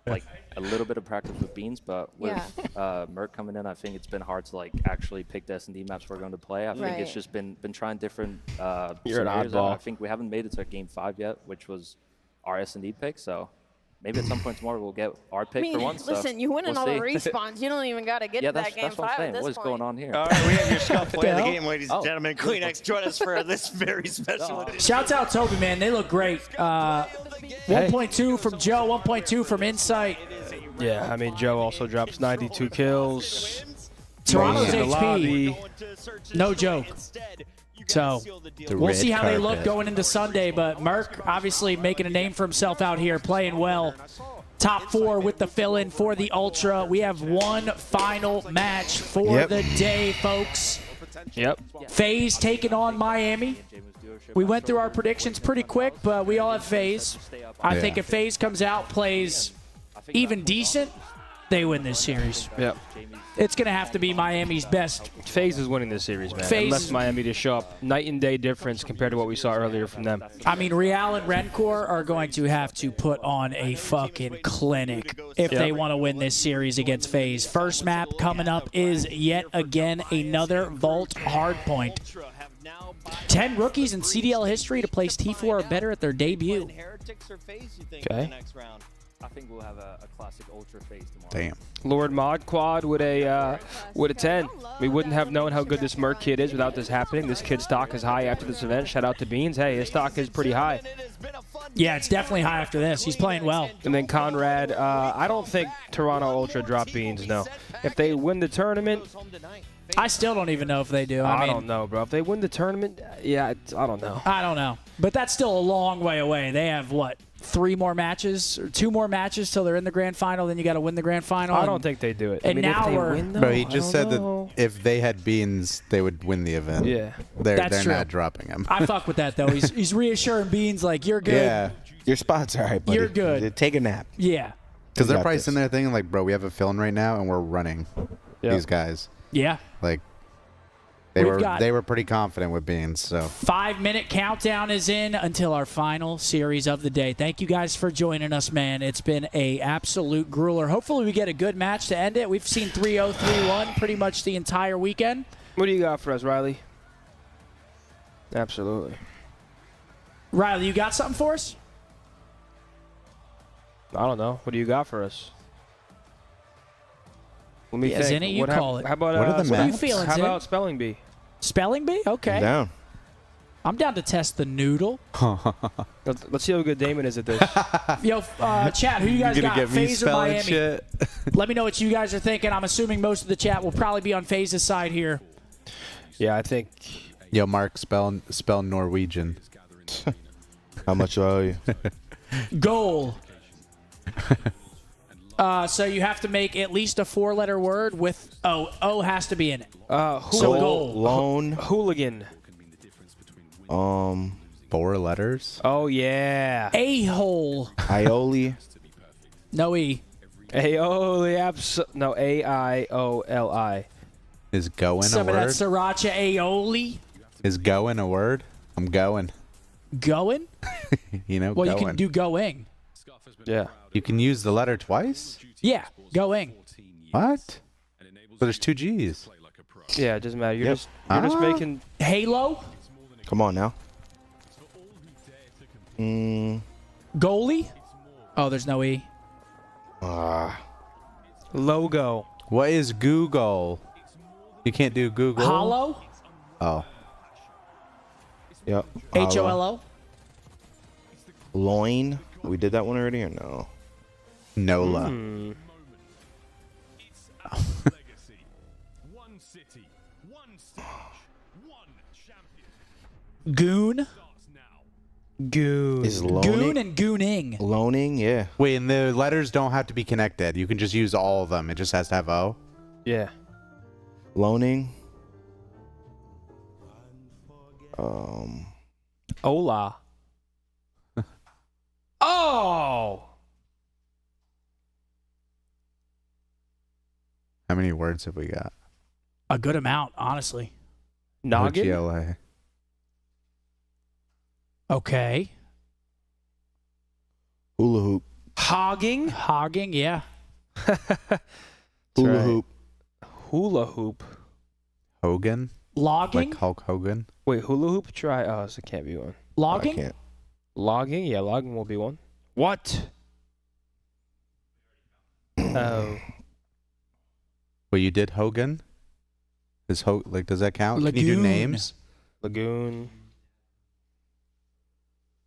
like a little bit of practice with Beans, but with Merc coming in, I think it's been hard to like actually pick the S&D maps we're going to play. I think it's just been trying different You're an scenarios. oddball. I think we haven't made it to Game 5 yet, which was our S&D pick, so maybe at some point tomorrow we'll get our pick for once. Listen, you winning we'll all the see. respawns. You don't even got to get to that Game 5 that's what I'm saying. at this What is point. going on here? All right, we have your Scump play of the hell? game, ladies and gentlemen. Queenex, join us for this very special edition. Shouts out Toby, man. They look great. 1.2 from Joe, 1.2 from Insight. Yeah, I mean, Joe also drops 92 kills. Toronto's in the HP, lobby. no joke. So we'll see how they look going into Sunday, but Merc obviously making a name for himself out here, playing well. Top 4 with the fill-in for the Ultra. We have one final match for the day, folks. Yep. FaZe taking on Miami. We went through our predictions pretty quick, but we all have FaZe. I think if FaZe comes out, plays even decent, they win this series. Yep. It's going to have to be Miami's best. FaZe is winning this series, man. FaZe Unless Miami just show up. Night and day difference compared to what we saw earlier from them. I mean, Real and Rencor are going to have to put on a fucking clinic if they want to win this series against FaZe. First map coming up is yet again another Vault Hardpoint. 10 rookies in CDL history to place T4 or better at their debut. Heretics or FaZe, you think, Okay. in the next round? I think we'll have a classic Ultra phase tomorrow. Damn. Lord Mod Quad with a 10. We wouldn't have known how good this Merc kid is without this happening. This kid's stock is high after this event. Shout out to Beans. Hey, his stock is pretty high. Yeah, it's definitely high after this. He's playing well. And then Conrad, I don't think Toronto Ultra drop Beans, no. If they win the tournament, I still don't even know if they do. I mean, don't know, bro. If they win the tournament, yeah, I don't know. I don't know. But that's still a long way away. They have, what, 3 more matches or 2 more matches till they're in the grand final? Then you got to win the grand final. I don't think they do it. And I mean, now if they we're. win, though, Bro, he I just don't said know. that if they had Beans, they would win the event. Yeah. That's true. They're not dropping him. I fuck with that, though. He's reassuring Beans, like, you're good. Yeah. Your spot's all right, buddy. You're good. Take a nap. Yeah. Because they're got probably this. sitting there thinking, like, bro, we have a fill-in right now, and we're running these guys. Yeah. Like, They were pretty confident with Beans, so 5-minute countdown is in until our final series of the day. Thank you guys for joining us, man. It's been a absolute grueler. Hopefully we get a good match to end it. We've seen 3-0, 3-1 pretty much the entire weekend. What do you got for us, Riley? Absolutely. Riley, you got something for us? I don't know. What do you got for us? Let me think. Zinni, you call it. How about what are the what are you feeling, How Zin? about spelling bee? Spelling bee? Okay. I'm down. I'm down to test the noodle. Let's see how good Damon is at this. Yo, chat, who you guys got? FaZe or Miami? Shit? Let me know what you guys are thinking. I'm assuming most of the chat will probably be on FaZe's side here. Yeah, I think. Yo, Mark, spell Norwegian. How much are you? Goal. So you have to make at least a 4-letter word with O has to be in it. So goal. Lone. Hooligan. 4 letters. Oh yeah. A-hole. Aioli. No E. Aioli. No, A-I-O-L-I. Is going Some a of that word? sriracha aioli. Is going a word? I'm going. Going? You know, Well, going. you can do going. Yeah. You can use the letter twice? Yeah, going. What? But there's 2 G's. Yeah, it doesn't matter. You're just making Halo. Come on now. Goalie. Oh, there's no E. logo. What is Google? You can't do Google. Hollow. Oh. Yep. H-O-L-O. Loin. We did that one already or no? Nola. Goon. Goon. Is loaning? Goon and gooning. Loaning, yeah. Wait, and the letters don't have to be connected. You can just use all of them. It just has to have O. Yeah. Loaning. Hola. Oh. How many words have we got? A good amount, honestly. Noggin. OGLA. Okay. Hula hoop. Hogging. Hogging, yeah. Hula right. hoop. Hula hoop. Hogan? Logging. Like Hulk Hogan? Wait, hula hoop? Try. Oh, so it can't be one. I Logging. can't. Logging? Yeah, logging will be one. What? Oh. Well, you did Hogan? Does that count? Can you do Lagoon. names? Lagoon.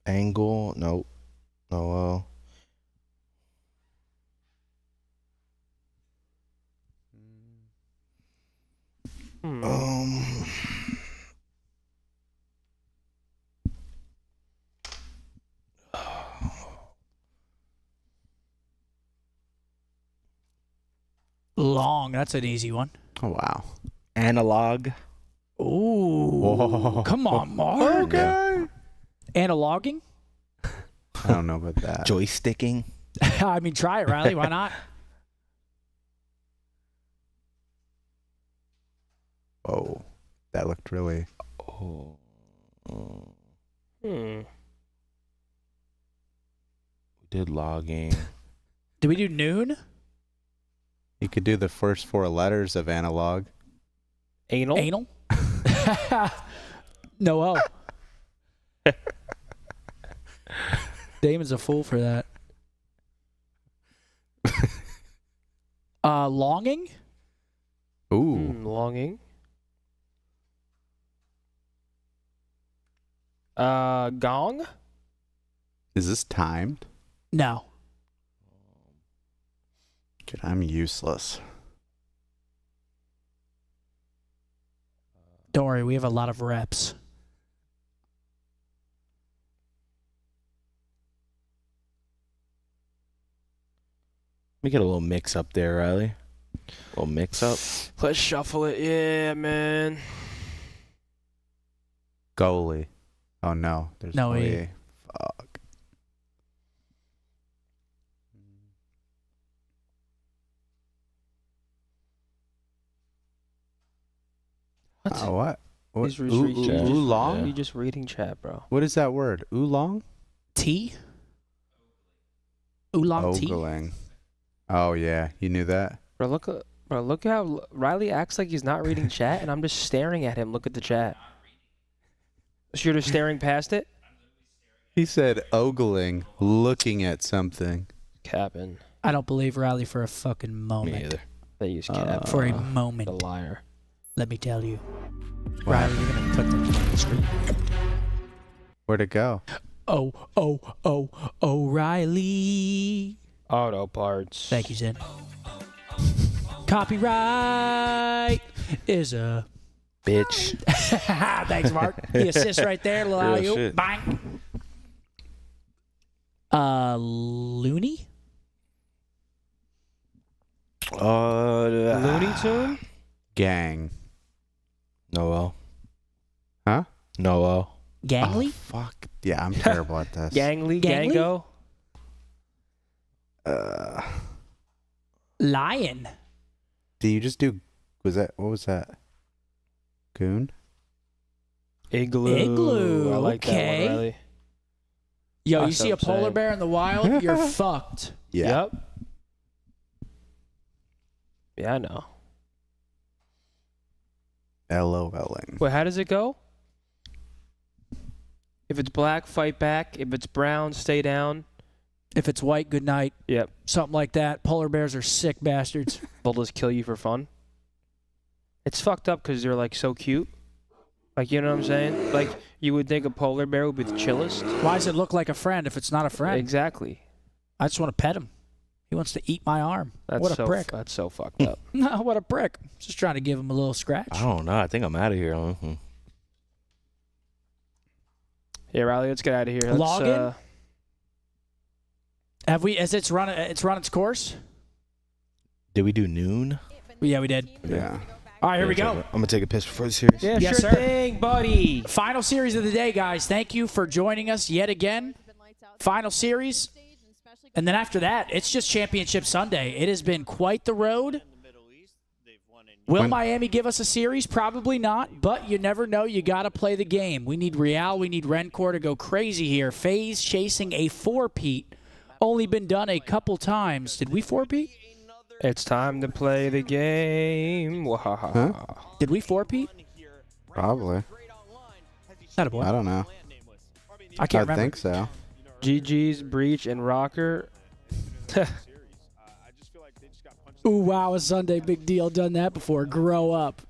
Angle. Nope. No. Long. That's an easy one. Oh, wow. Analog. Ooh. Whoa. Come on, Mark. Okay. Analogging. I don't know about that. Joysticking. I mean, try it, Riley. Why not? Whoa. That looked really... We did logging. Did we do noon? You could do the first 4 letters of analog. Anal. Anal? No O. Damon's a fool for that. Longing? Ooh. Longing. Gong. Is this timed? No. Dude, I'm useless. Don't worry, we have a lot of reps. Let me get a little mix up there, Riley. A little mix up. Let's shuffle it. Yeah, man. Goalie. Oh, no. There's No E. E. Fuck. What? What? What? He's reading chat. Oolong? He's just reading chat, bro. What is that word? Oolong? Tea? Oolong tea? Ogling. Oh, yeah. You knew that? Bro, look how Riley acts like he's not reading chat, and I'm just staring at him. Look at the chat. So you're just staring past it? He said ogling, looking at something. Capping. I don't believe Riley for a fucking moment. Me either. They use cap. For a moment. The liar. Let me tell you. Riley, you're going to put them on the screen. Where'd it go? O'Reilly. Auto parts. Thank you, Zen. Copyright is a bitch. Thanks, Mark. The assist right there. Little alley-oop. Bang. Looney? Looney Tune? Gang. Noel. Huh? Noel. Gangly? Oh, fuck. Yeah, I'm terrible at this. Gangly? Gango? Lion. Do you just do... what was that? Goon? Igloo. I like that one, Riley. Yo, That's you see a what I'm polar saying. bear in the wild, you're fucked. Yeah. Yep. Yeah, I know. LOLing. Wait, how does it go? If it's black, fight back. If it's brown, stay down. If it's white, good night. Yep. Something like that. Polar bears are sick bastards. They'll just kill you for fun. It's fucked up because they're like so cute. Like, you know what I'm saying? Like, you would think a polar bear would be the chillest. Why does it look like a friend if it's not a friend? Exactly. I just want to pet him. He wants to eat my arm. What a prick. That's so fucked up. No, what a prick. Just trying to give him a little scratch. I don't know. I think I'm out of here. Yeah, Riley, let's get out of here. Let's, Log in? Have we? It's run its course? Did we do noon? Yeah, we did. Yeah. All right, here we go. I'm going to take a piss before the series. Yeah, Yes, sure sir. thing, buddy. Final series of the day, guys. Thank you for joining us yet again. Final series. And then after that, it's just Championship Sunday. It has been quite the road. Will Miami give us a series? Probably not, but you never know. You got to play the game. We need Real. We need Rencor to go crazy here. FaZe chasing a four-peat. Only been done a couple times. Did we four-peat? It's time to play the game. Huh? Did we four-peat? Probably. Not a boy. I don't know. I can't remember. I think so. GG's, Breach, and Rocker. Ooh, wow, a Sunday big deal. Done that before. Grow up.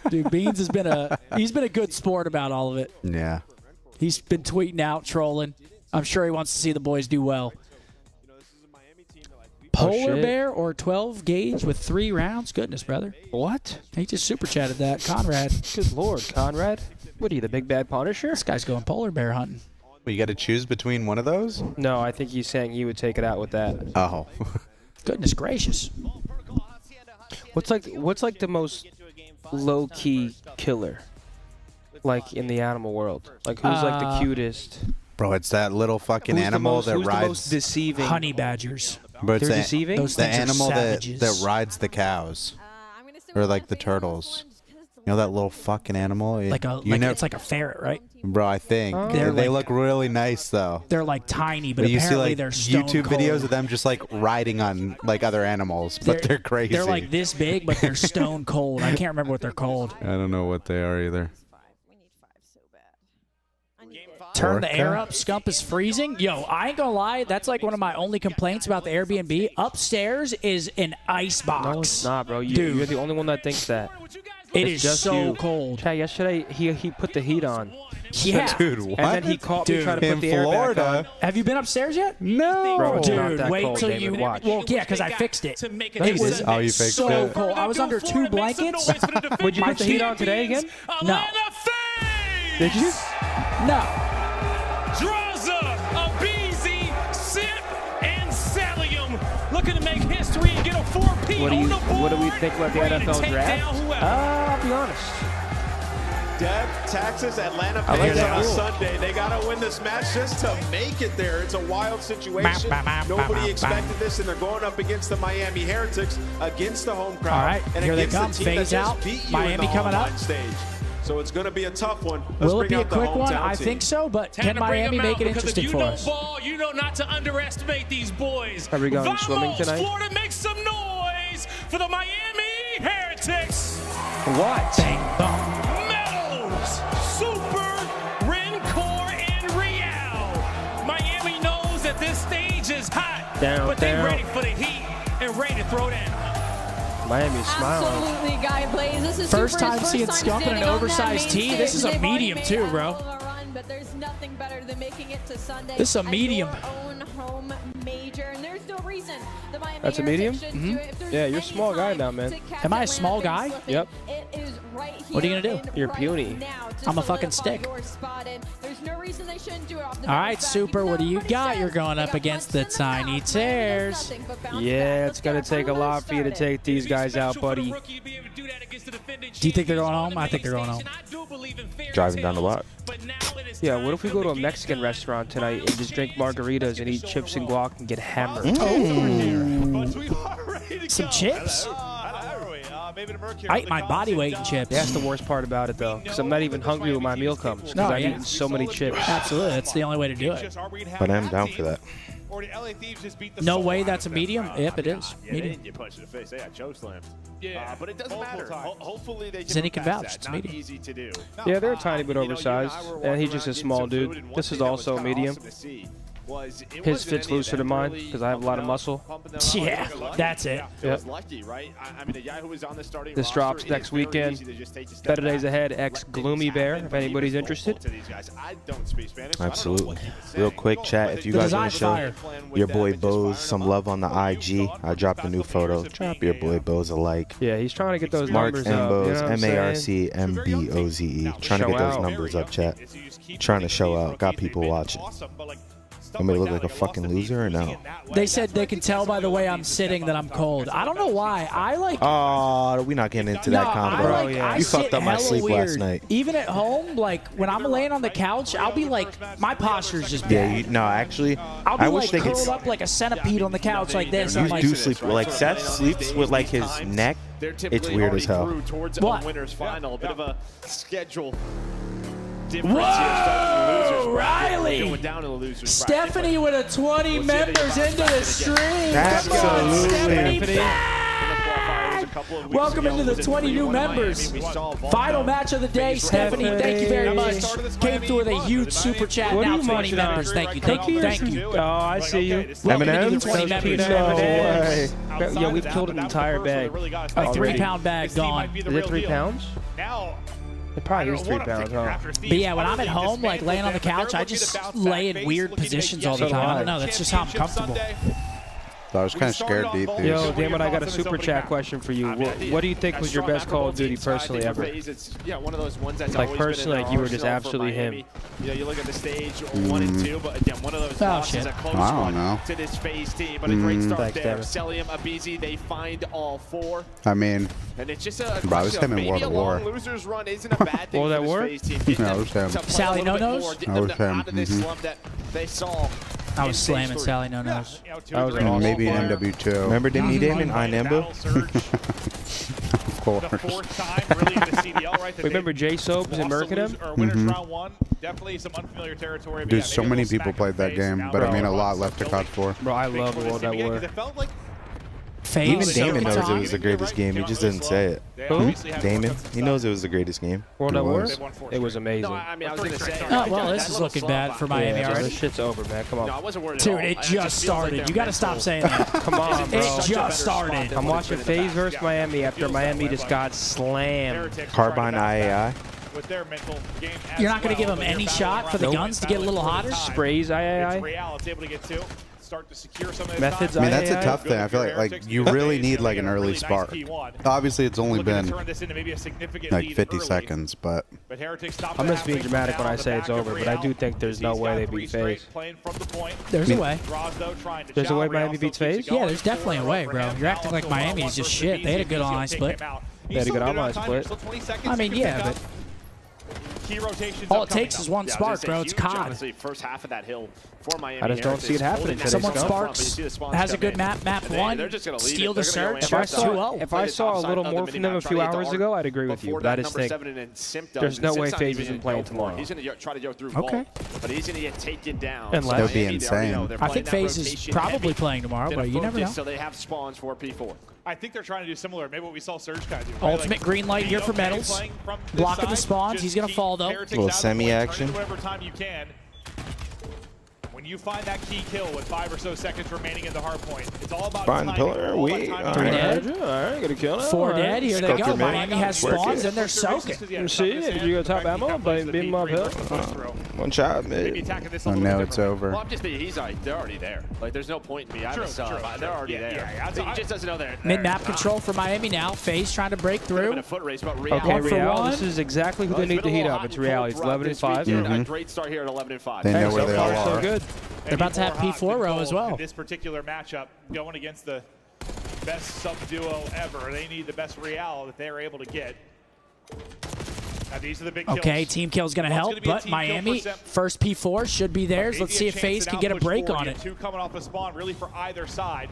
Dude, Beans has been he's been a good sport about all of it. Yeah. He's been tweeting out, trolling. I'm sure he wants to see the boys do well. Polar bear or 12 gauge with 3 rounds? Goodness, brother. What? He just super chatted that. Conrad. Good lord, Conrad. What are you, the big bad Punisher? This guy's going polar bear hunting. Well, you got to choose between one of those? No, I think he's saying he would take it out with that. Oh. Goodness gracious. What's like the most low key killer? Like in the animal world? Like who's like the cutest? Bro, it's that little fucking Who's animal that who's rides. the most deceiving? Honey badgers. But They're deceiving? Those the things are animal savages. that rides the cows. Or like the turtles. You know that little fucking animal? It's like a ferret, right? Bro, I think. Oh. They look really nice, though. They're like tiny, but you see apparently like they're stone YouTube cold. videos of them just like riding on like other animals, but they're crazy. They're like this big, but they're stone cold. I can't remember what they're called. I don't know what they are either. Turn the air up. Scump is freezing. Yo, I ain't gonna lie. That's like one of my only complaints about the Airbnb. Upstairs is an ice box. No, it's not, bro. Dude. You're the only one that thinks that. It It's is just so you. cold. Chad, yesterday he put the heat on. Yeah. Dude, what? And then he caught me trying to in put the air back Florida? on. Have you been upstairs yet? No. Bro, it's not Dude, that wait cold, till David. you Watch. Well, yeah, because I fixed it. No, you It was didn't. Oh, you fixed so it? cold. I was under 2 blankets. Would you put the heat on today again? No. Did you? No. Draza, Abizi, Sip, and Salium looking to make history and get a 4-peat What on the board. do we think about the Ready to NFL take draft? down whoever. I'll be honest. Dev, Texas, Atlanta I like fans that on a rule. Sunday. They got to win this match just to make it there. It's a wild situation. Nobody expected this, and they're going up against the Miami Heretics, against the home crowd. All right, and here they against come. the team Phase that just out. beat you Miami in the coming up. online stage. So it's going to be a tough one. Let's Will it bring be a out the quick one? hometown I team. think so, but Time can to bring Miami them make out, it because interesting if for you know us? ball, you know not to underestimate these boys. Are we going Vamos, swimming tonight? Florida, make some noise for the Miami Heretics. What? Bang, bong. Medals, Super, Rencor, and Real. Miami knows that this stage is hot, but they ready for the heat and ready to throw down. Miami smiling. Absolutely, Guy Blaze. This is First Super's time seeing time Scump in an standing on that oversized main tee. This is stage. a They've already medium made too, a bro. hell of a run, but there's nothing better than making it to Sunday. This is a at medium. your own home major, and there's no reason the Miami That's a medium? Heretics shouldn't do it. If there's Yeah, you're a any small guy time now, man. to catch Am I a Atlanta small from guy? slipping, Yep. It is right here. What are you gonna do? You're right puny. now to I'm a fucking solidify stick. your spot in. There's no reason they shouldn't do it off the All bounce right, back, Super, even what do though you everybody got? says You're going they up got against punched the in mouth. Tiny Miami does Tears. nothing but bounce Yeah, back. it's going to take a lot for you to take these guys out, buddy. Do you think they're going home? I think they're going home. Driving down the lot. Yeah, what if we go to a Mexican restaurant tonight and just drink margaritas and eat chips and guac and get hammered? Some chips? I eat my body weight in chips. That's the worst part about it, though, because I'm not even hungry when my meal comes, because No, I've yeah. eaten so many chips. Absolutely, that's the only way to do it. But I'm down for that. No way that's a medium? Yep, it is. Yeah, they Medium. didn't get punched in the face. They got chokeslammed. Yeah, but it doesn't matter. Hopefully they can Zenny can move past vouch. that. It's Not medium. easy to do. Yeah, they're a tiny bit oversized, and he's just a small dude. This is also a medium. His fits looser than mine, because I have a lot of muscle. Yeah, that's it. It was lucky, right? I mean, the guy who was on the starting This roster, drops it next is very weekend. easy to just take a step Better back, days ahead, let ex things Gloomy Bear, happen, if but he anybody's was interested. vocal to these guys. I don't speak Spanish, so I don't know Absolutely. what he was Real saying. quick, chat, if you The guys want to show design your boy Boz some love on the IG, I dropped a new photo. Drop your boy Boz a like. Yeah, he's trying to get those Mark numbers up. You know Mboz, what I'm saying? M-A-R-C-M-B-O-Z-E. Trying to Show get those out. numbers up, chat. Trying to show out. Got people watching. Want me to look like a fucking loser or no? They said they can tell by the way I'm sitting that I'm cold. I don't know why. I like. Oh, we're not getting into that No, combo. I like, I You sit fucked up my hella sleep weird. last night. Even at home, like when I'm laying on the couch, I'll be like, my posture's just Yeah, bad. no, actually, I'll be I wish like they could. curled up like a centipede on the couch like this. I'm You like, do sleep like Seth sleeps with like his neck. It's weird as hell. Towards What? a winners final, a bit of a schedule difference Whoa, here. Starting in the losers bracket, Riley! going down in the losers Stephanie with a 20 members into the stream. Absolutely. Come on, Stephanie. bracket. Back. A couple of weeks Welcome ago, into the was it 20 new 3-1 Miami? members. We saw Volta Final match of the day, face Stephanie. Riley. Thank you very much. Started this Came Miami through with a run. huge super chat. What are Now you 20 munching on? members. Thank you. Thank you. Thank you. Oh, I see you. Welcome into the M&Ms? 20 Those members. peanut M&Ms. Yeah, we've killed an entire bag. A already. 3-pound bag gone. Is it 3 pounds? It probably is 3 pounds, huh? But yeah, when I'm at home, like laying on the couch, I just lay in weird positions all the So do time. I I. don't know. That's just how I'm comfortable. So I was kind of scared to eat these. Yo, Damon, I got a super chat question for you. What do you think was your best Call of Duty personally ever? Yeah, one of those ones that's Like always been personally, in like you were just arsenal for absolutely Miami. him. You know, you look at the stage 1 and 2, but again, one of those losses, shit. a close I don't one know. to this phase team. But a great start Thanks, there. Devin. Celium, Abizi, they find all 4. I mean, And it's just a Bro, I was question of him in maybe World a War. long losers run isn't a bad thing World for at this War? phase team. Get Yeah, I them was him. to play Sally a little bit No-Nos? more, getting I them was him, out of this mhm. slump that they saw. I in was stage slamming 3. Sally No Nose. That was and awesome. maybe an MW2. Remember Damon I Nembo? Of course. Remember J Sobes and Mercadem? Dude, so many people played that game, but I mean, a lot left to COD 4. Bro, I love World at War. Even Phase Damon knows it time. was the greatest game. He just didn't say it. Who? Damon, he knows it was the greatest game. World It at War? was. It was amazing. No, I mean, I was going to say. Oh, well, this is looking bad for Miami Yeah, already. this shit's over, man. Come No, I on. wasn't worried at Dude, all. it I just feels like started. their You got to stop mental saying that. Come on, bro. It just started. I'm watching FaZe versus Miami after Miami just got slammed. Carbine IAI. You're not going to give them any shot for the Nope. guns to get a little hotter? Sprays III? Methods I mean, that's a III? tough thing. I feel like you really need like an early spark. Obviously, it's only been like 50 seconds, but I'm just being dramatic when I say it's over, but I do think there's no way they beat FaZe. There's a way. There's a way Miami beats FaZe? Yeah, there's definitely a way, bro. You're acting like Miami is just shit. They had a good online split. They had a good online split. I mean, yeah, but key rotations. All it takes is one spark, bro. It's COD. Honestly, first half of that hill for Miami. I just don't see it happening today. Someone sparks, has a good map, map one, steal the surge, starts 2-0. If I saw a little more from them a few hours ago, I'd agree with you. But I just think there's no way FaZe isn't playing tomorrow. He's going to try to go through Okay. but he's going to get taken down. That would be insane. I think FaZe is probably playing tomorrow, but you never know. So they have spawns for P4. I think they're trying to do similar, maybe what we saw Surge kind of do. Ultimate green light here for Metals. Blocking the spawns. He's going to fall, though. Little semi-action. Whatever time you can. When you find that key kill with 5 or so seconds remaining in the hard point, it's all about Find pillar. We 3 dead. All right, gonna kill it. 4 dead. Here they go. Miami has spawns, and they're soaking. You see? Did you go top ammo? Beat him uphill. One shot, man. Oh, now it's over. Well, I'm just being, he's like, they're already there. Like, there's no point in me. I have a sub. They're already there. He just doesn't know they're Mid-map control for Miami now. FaZe trying to break through. Okay, Real. This is exactly who they need to heat up. It's Real. It's 11-5. A great start here at 11-5. They know where they all So are. good. They're about to have P4 row as well. In this particular matchup, going against the best sub duo ever, they need the best Real that they're able to get. Now these are the big kills. Okay, team kill's going to help, but Miami, first P4 should be theirs. Let's see if FaZe can get a break on it. 2 coming off the spawn, really for either side.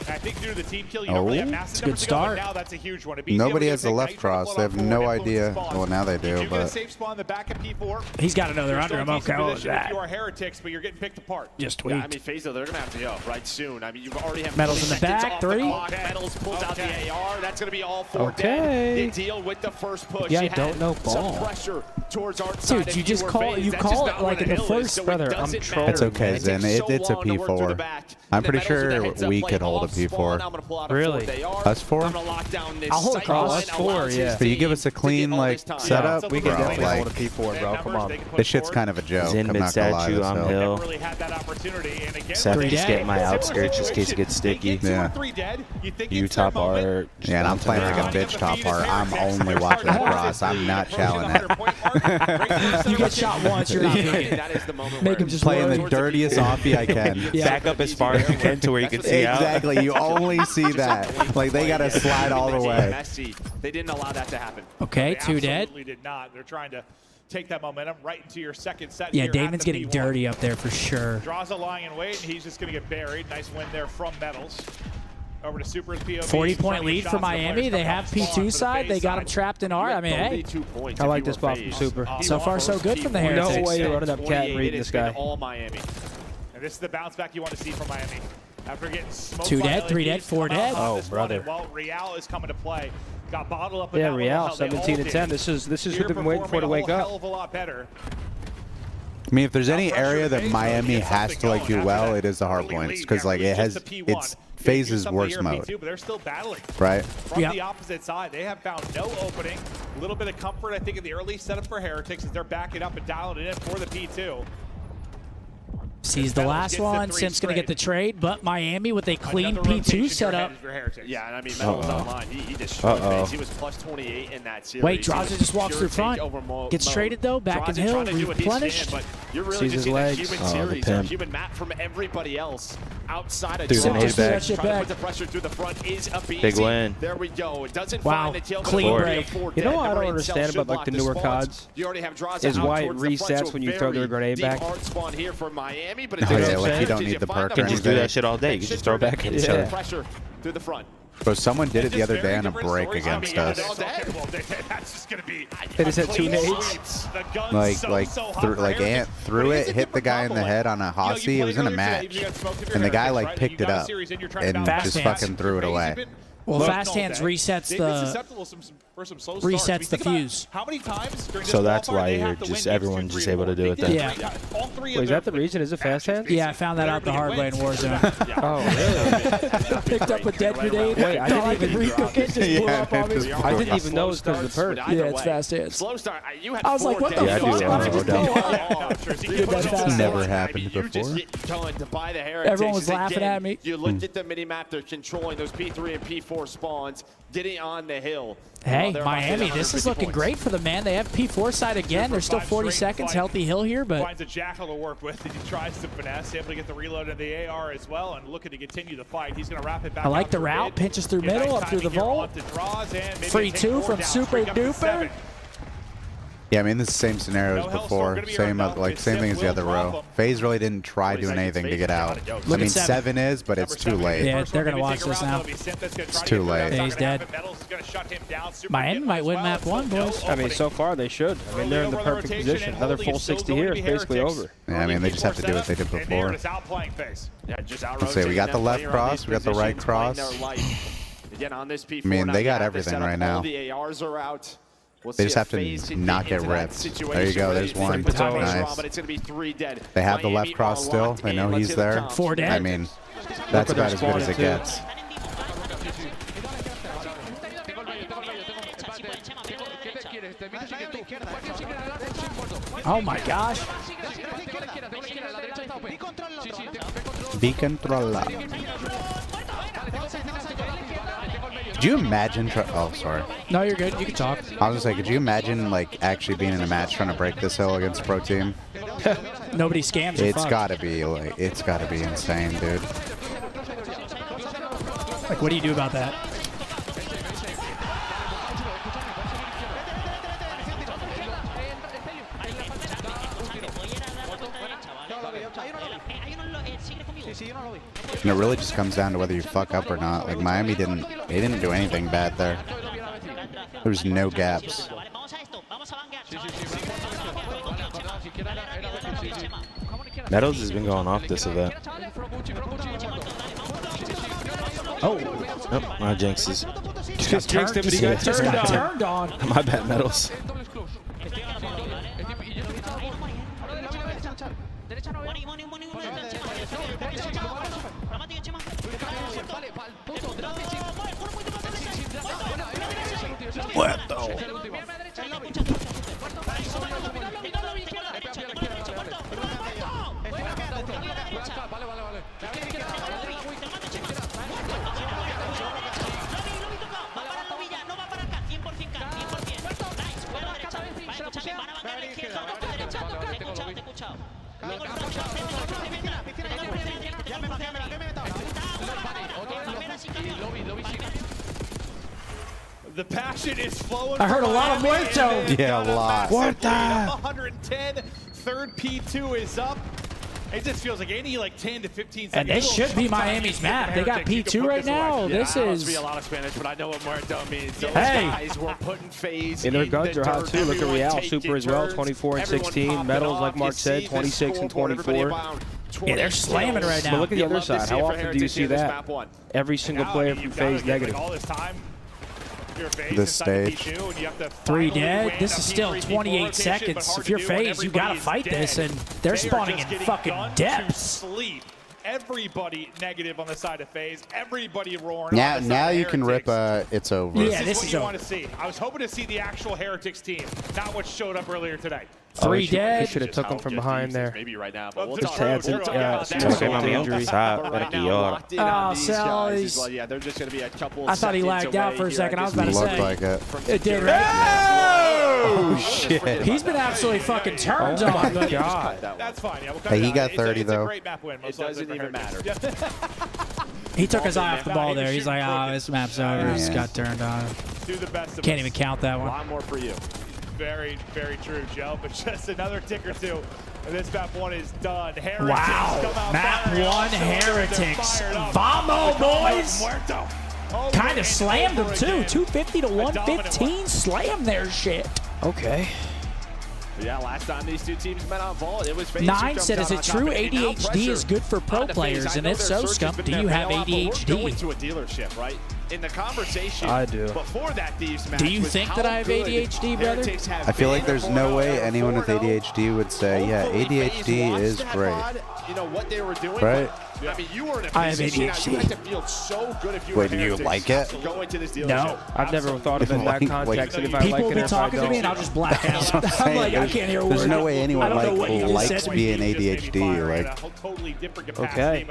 And I think due to the team kill, you don't really have massive numbers to go, but now that's a huge one. Nobody has the left cross. They have no idea. Well, now they do, but safe spawn the back of P4. He's got to know they're under him. Okay, what was that? You are heretics, but you're getting picked apart. Just tweaked. Yeah, I mean, FaZe, though, they're going to have to go right soon. I mean, you already have Metals in the back, 3. Metals pulls out the AR. That's going to be all 4 Okay. dead. They deal with the first push. Yeah, I don't know ball. Some pressure towards our side. Dude, you just call it. You call it like in the first. Brother, I'm trolling. it's okay, Zen. It's a P4. I'm pretty sure we could hold a P4. Really? Us 4? I'm gonna lock down this I'll hold a cross. Us 4, yeah. But you give us a clean setup, We can bro, definitely like, hold a P4, bro. Come on. this shit's kind of a joke. Zen I'm mid not gonna lie. statue on hill. Really had that opportunity, and again, Seth just getting my outskirts just in case it gets sticky. Yeah. You top art. Yeah, and I'm playing like a bitch top art. I'm only watching the cross. I'm not challenging it. You get shot once, you're not making. That is the moment Make where him just Playing work. the dirtiest offie I can. Back up as far as you can to where you can see out. Exactly. You only see that. Like, they got to slide all the way. They didn't allow that to happen. Okay, They 2 dead. absolutely did not. They're trying to take that momentum right into your second set. Yeah, here Damon's at the getting P1. dirty up there for sure. Draws a lying in wait, and he's just going to get buried. Nice win there from Metals. Over to Super's POV. 40-point lead for Miami. They have P2 side. They got him trapped in R. I mean, hey. I like this ball from Super. So far, so good from the Heretics. No way you're running up cat and reading this guy. All Miami. And this is the bounce back you want to see from Miami. After getting smoked 2 by dead, 3 dead, 4 dead. Oh, brother. Well, Real is coming to play. Got bottled up in Yeah, that Real, little hell. They 17-10. all This is did. who they've been waiting for to wake Hell up. of a lot better. I mean, if there's any area that Miami has to like do well, it is the hard points, because like it's FaZe's worst mode, but they're still battling. right? From the opposite side, they have found no opening. A little bit of comfort, I think, in the early setup for Heretics as they're backing up and dialing it in for the P2. Sees the last one. Sim's going to get the trade, but Miami with a clean P2 setup. Yeah, and I mean, Metal was online. He destroyed FaZe. He was plus 28 in that series. Wait, Draza just walks through front. Gets traded, though. Back in hill. Replenished. But you're really just seeing a human series, a human map from everybody else outside of Dude, Draza. back. Trying to put the pressure through the front is a BC. Big win. There we go. It doesn't Wow, find the tail. clean break. You know what I don't understand about like the newer CODs? You already have Draza Is out why it towards the front, resets so when you throw their grenade very back. deep hard spawn here for Miami, but Oh, yeah, like you don't need the perk or You can just do anything. that shit all day. You can just throw it back at each other. Pressure through the front. Bro, someone did it the other day on a break against us. That's just going to be They just had 2 nades. Like Ant threw it, hit the guy in the head on a Hossie. It was in a match, and the guy like picked it up and just fucking threw it away. Well, Fast Hands resets the fuse. How many times during So that's why you're just everyone's just able to do it then. Yeah. Wait, is that the reason? Is it Fast Hands? Yeah, I found that out the hard way in Warzone. Oh, really? Picked up a dead grenade. Wait, I didn't even recook it. Just blew up on me. I didn't even know it was because of the perk. Yeah, it's Fast Hands. Slow start. You had I was like, what the Yeah, I fuck? do Why have did no I doubt. just Did that fast. Never happened You just before. get done to buy the Heretics. Everyone was laughing Again, at me. You looked at the mini-map. They're controlling those P3 and P4 spawns, getting on the hill. Hey, They're Miami, this is looking great for the man. They have P4 side again. There's still 40 seconds, healthy hill here, but finds a Jackal to work with, and he tries to finesse, able to get the reload in the AR as well, and looking to continue the fight. He's going to wrap it back. I like the route. Pinches through middle, up through the vault. Free 2 from Super Duper. Yeah, I mean, this is the same scenario as before. Same thing as the other row. FaZe really didn't try doing anything to get out. I mean, 7 is, but it's too late. Yeah, they're going to watch this now. It's too late. FaZe dead. Miami might win map 1, boys. I mean, so far they should. I mean, they're in the perfect position. Another full 60 here is basically over. Yeah, I mean, they just have to do what they did before. Let's say we got the left cross, we got the right cross. I mean, they got everything right now. They just have to not get ripped. There you go. There's one. Nice. They have the left cross still. They know he's there. 4 dead. I mean, that's about as good as it gets. Oh my gosh. Be controlled. Could you imagine? Oh, sorry. No, you're good. You can talk. I was gonna say, could you imagine like actually being in a match trying to break this hill against a pro team? Nobody scams. It's gotta be like, it's gotta be insane, dude. Like, what do you do about that? And it really just comes down to whether you fuck up or not. Like Miami didn't do anything bad there. There's no gaps. Metals has been going off this event. Oh, my jinxes. Just jinxed him, but he got turned on. My bad, Metals. Muerto. The passion is flowing. I heard a lot of muerto. Yeah, a lot. Muerto. 110. Third P2 is up. It just feels like any 10 to 15 seconds. And this should be Miami's map. They got P2 right now. Yeah, this I is. don't speak a lot of Spanish, but I know what muerto means. Those Hey. guys were putting FaZe And their in guns the are hot dirt. too. Look at Everyone Real, taking super as well, turns. 24 and Everyone 16. popping Metals, off. like Mark You said, see 26 and scoreboard, everybody 24. around. Yeah, they're slamming right But now. look at the other Love to side. see it How for often do you Heretics see here this that? map 1. Every single Now, player I mean, from you've gotta FaZe get, negative. all this time. You're FaZe This inside the stage. P2, and you have to 3 finally dead. win This a is still P3, P4 28 rotation, seconds. but hard If to you're do when FaZe, you got to everybody fight is this, dead. and they're They are spawning just in getting fucking done to depths. sleep. Everybody negative on the side of FaZe. Everybody roaring. Now, on the now side of you can rip Heretics. it's over. Yeah, This is what you over. want to see. I was hoping to see the actual Heretics team, not what showed up earlier today. 3 dead. He should have took him from behind there. Maybe right now, but we'll Just talk had some injury. Oh, Sally's. Well, yeah, they're just going to be a couple I thought he seconds lagged out away for a here. second. I was about to Looked say. like it. It did, right? Oh shit! He's been absolutely fucking turned Oh my on. But God. That's fine. Yeah, we'll cut Hey, it he out. got It's 30 it's a though. great map win. Most It doesn't likely for even matter. Heretics. he took his eye off the No, ball he was there. He's shooting like, crooked. this map's over. Just got turned on. Do the best of Can't us. even count that A one. lot more for you. Very, very true, Joe. But just another tick or two, and this map 1 is done. Heretics come Wow. out Map firing 1 on cylinders. They're Heretics. fired up. Vamo, boys. Muerto. Oh, Kind we're of slammed them over too. again. 250 to A dominant 115. one. Slam their shit. Okay. Yeah, last time these two teams met on Vault, it was FaZe who 9 jumped said, out is on it top true and now ADHD pressure is good for pro onto FaZe. players? I And know if their so, search has Scump, been do their you have bailout, but we're going ADHD? to a dealership, right? In the conversation I do. before that Thieves match Do you was think how that I have good ADHD, brother? Heretics have I feel like been. there's no way anyone with ADHD would say, yeah, Hopefully, FaZe ADHD wants is that great. VOD, you know what they were doing. Right? But, I mean, you were in a I have position now, ADHD. you had to feel so good if you were Wait, do you Heretics like it? to go into this dealership. No. I've never thought of it in that Wait, context. And if I People like will it, be if I talking to me, don't. and I'll just black out. I'm I'm saying, like, I can't hear a word. there's no way I anyone don't know what you just likes said. being ADHD. Like, Okay.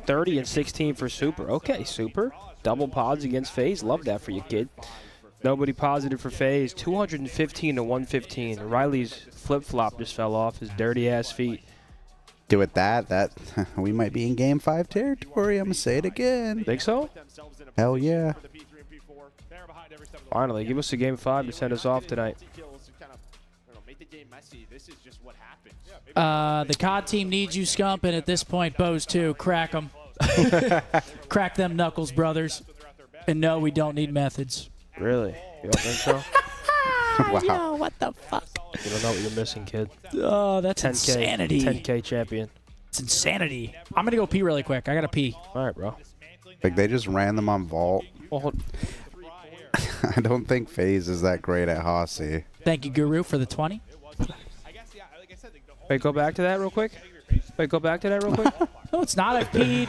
30 and 16 for Super. Okay, Super. Double pods against FaZe. Love that for you, kid. Nobody positive for FaZe. 215 to 115. Riley's flip-flop just fell off his dirty-ass feet. do it that we might be in Game 5 territory. I'm gonna say it again. Think so? Hell yeah. Finally, give us a Game 5 to send us off tonight. make the game messy. This is just what happens. The COD team needs you, Scump, and at this point, Bose too. Crack them. Crack them knuckles, brothers. And no, we don't need methods. Really? You don't think so? Wow. Yo, what the fuck? You don't know what you're missing, kid. Oh, that's 10K, insanity. 10K champion. It's insanity. I'm going to go pee really quick. I got to pee. All right, bro. Like, they just ran them on Vault. Well, I don't think FaZe is that great at Hossy. Thank you, Guru, for the 20. wait, go back to that real quick. Wait, go back to that real quick. No, it's not. I've peed.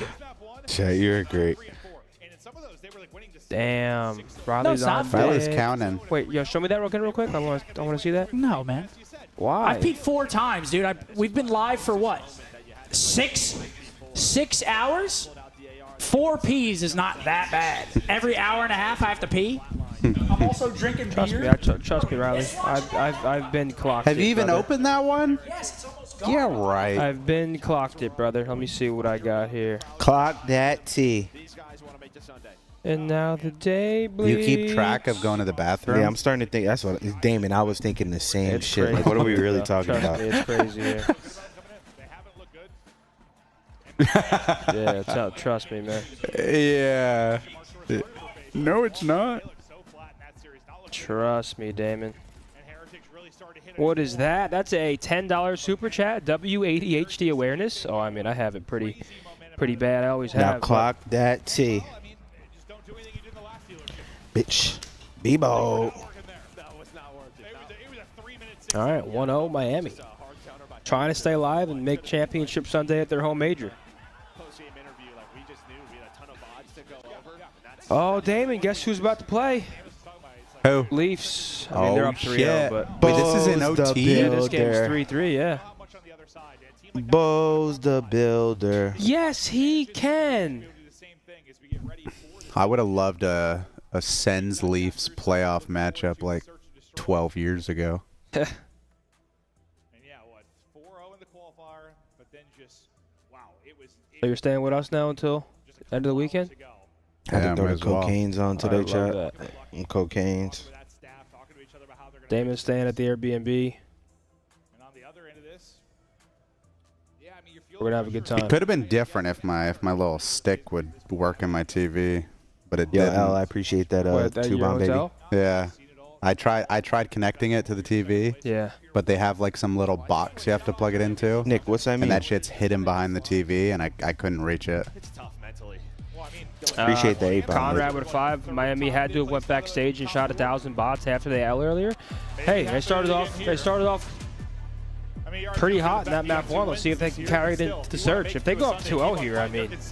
Chat, you're great. Damn. Riley's No, it's not. on Riley's deck. counting. Wait, yo, show me that real quick. I want to see that. No, man. Why? I peed 4 times, dude. We've been live for what? 6 hours? 4 pees is not that bad. Every hour and a half I have to pee. I'm also drinking Trust beer. me, trust me, Riley. I've been clocked. Have you even brother. opened that one? Yes, it's almost gone. Yeah, right. I've been clocked it, brother. Let me see what I got here. Clock that T. And now the day bleeds. You keep track of going to the bathroom? Yeah, I'm starting to think that's what Damon. I was thinking the same It's shit. crazy. Like, what are we really talking Trust about? me, it's crazy here. Yeah, trust me, man. Yeah. No, it's not. Trust me, Damon. What is that? That's a $10 super chat. W80HD awareness. Oh, I mean, I have it pretty bad. I always have. Now clock that T. Bitch. Bebo. All right, 1-0 Miami. Trying to stay alive and make Championship Sunday at their home major. Oh, Damon, guess who's about to play? Who? Leafs. I mean, they're up 3-0, shit. but Wait, this is an Bo's the OT? yeah, this game's Builder. 3-3, yeah. Bo's the builder. Yes, he can. I would have loved a Sens Leafs playoff matchup like 12 years ago. So you're staying with us now until the end of the weekend? I had Yeah, to throw might the as well. cocaine's on I today, love chat. that. Cocaine's. Damon's staying at the Airbnb. We're gonna have a good time. It could have been different if my little stick would work in my TV, but it Yo, didn't. Al, I appreciate that. What, at your Two-bomb baby. hotel? Yeah. I tried connecting it to the TV. Yeah. But they have like some little box you have to plug it into. Nick, what's that mean? And that shit's hidden behind the TV, and I couldn't reach it. It's tough mentally. Appreciate the 8-bomb. Conrad with a 5. Miami had to have went backstage and shot 1,000 bots after the L earlier. Hey, they started off pretty hot in that map 1. Let's see if they can carry it into the search. If they go up 2-0 here, I mean, it's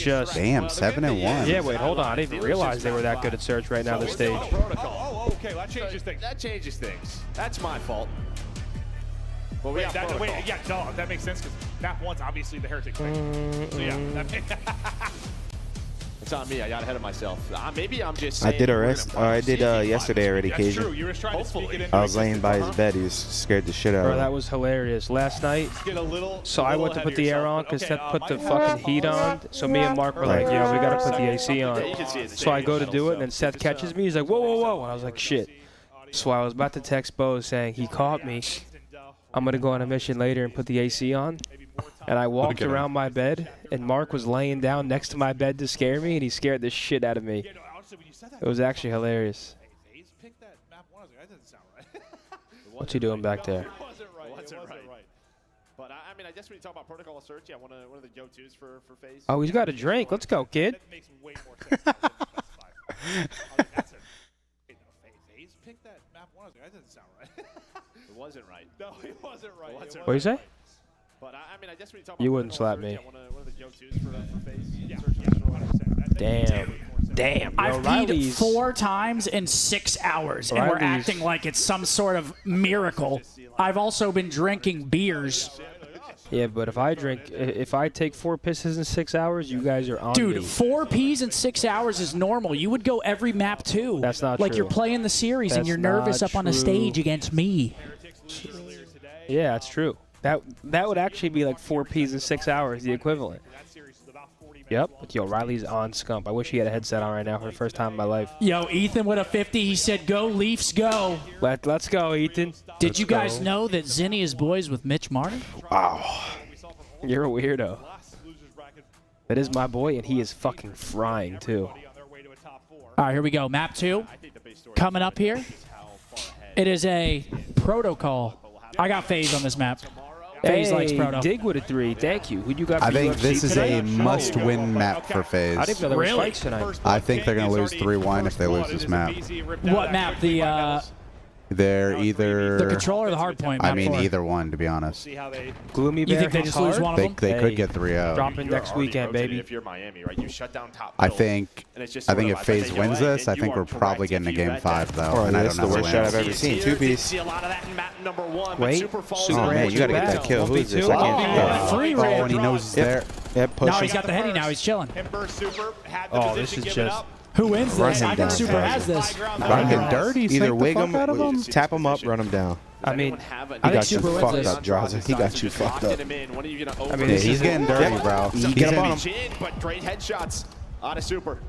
just... Damn, 7-1. Yeah, wait, hold on. I didn't even realize they were that good at search right now this stage. Oh, okay, that changes things. That changes things. That's my fault. Well, Wait, yeah, duh, that makes sense because map 1's obviously the Heretics thing. So yeah, it's on me. I got ahead of myself. Maybe I'm just I saying did we're arrest. gonna I did yesterday already, that's true. Cajun. You were trying to speak it into I was laying by his bed. He was scared the shit out Bro, of that him. was hilarious. Last night, Get a little, so I went to put the air on because Seth put the fucking heat on. So me and Mark were like, we got to put the AC on. So I go to do it, and then Seth catches me. He's like, whoa, whoa, whoa. And I was like, shit. So I was about to text Bo saying he caught me. I'm going to go on a mission later and put the AC on. And I walked around my bed, and Mark was laying down next to my bed to scare me, and he scared the shit out of me. It was actually hilarious. What's he doing back there? wasn't right. But I mean, I guess when you talk about protocol search, yeah, one of the go-tos for FaZe. Oh, he's got a drink. Let's go, kid. Makes way more sense than FaZe picked that map 1. I was like, that doesn't sound right. It wasn't right. No, it wasn't right. What do you say? But I mean, I guess when you talk about You wouldn't protocol slap me. search, yeah, one of the go-tos for FaZe. Yeah, 100%. Damn. I've peed 4 times in 6 hours, and we're Riley's- acting like it's some sort of miracle. I've also been drinking beers. Yeah, but if I take 4 pisses in 6 hours, you guys are on Dude, me. 4 pees in 6 hours is normal. You would go every map too. That's not like true. you're playing the series and That's you're nervous not up on a true. stage against me. Yeah, that's true. That would actually be like 4 pees in 6 hours, the equivalent. Yep. But yo, Riley's on Scump. I wish he had a headset on right now for the first time in my life. Yo, Ethan with a 50. He said, "Go Leafs, go." Let's go, Ethan. Did you guys know that Zinni is boys with Mitch Martin? Wow. You're a weirdo. That is my boy, and he is fucking frying too. All right, here we go. Map 2 coming up here. It is a protocol. I got FaZe on this map. FaZe likes proto. Dig with a 3. Thank you. Who you got for I think UFC this is today? a must-win map for FaZe. I didn't know there were spikes tonight. I think they're going to lose 3-1 if they lose this map. What map? They're either the controller or the hardpoint. I mean, either one, to be honest. Gloomy You think they just lose one of them? They could get 3-0. Dropping next weekend, baby. If you're Miami, right? You shut down top. I think if FaZe wins this, I think we're probably getting a Game 5 though, and I don't know the who worst shot I've wins. ever seen. 2-piece. See a lot of that in map number 1. Wait. Oh man, you gotta get that kill. Who is this? Free Oh, and he knows he's there. Yep, push Now him. he's got the heady. Now he's chilling. Oh, this is just. Who wins Run this? him I think down, Super Tyler. has this. Run him dirty. Either wig him, tap him up, run him down. I mean, He got you fucked up, Draza. He got you fucked up. I mean, Yeah, he's getting dirty, bro. Get him on him. But great headshots out of Super.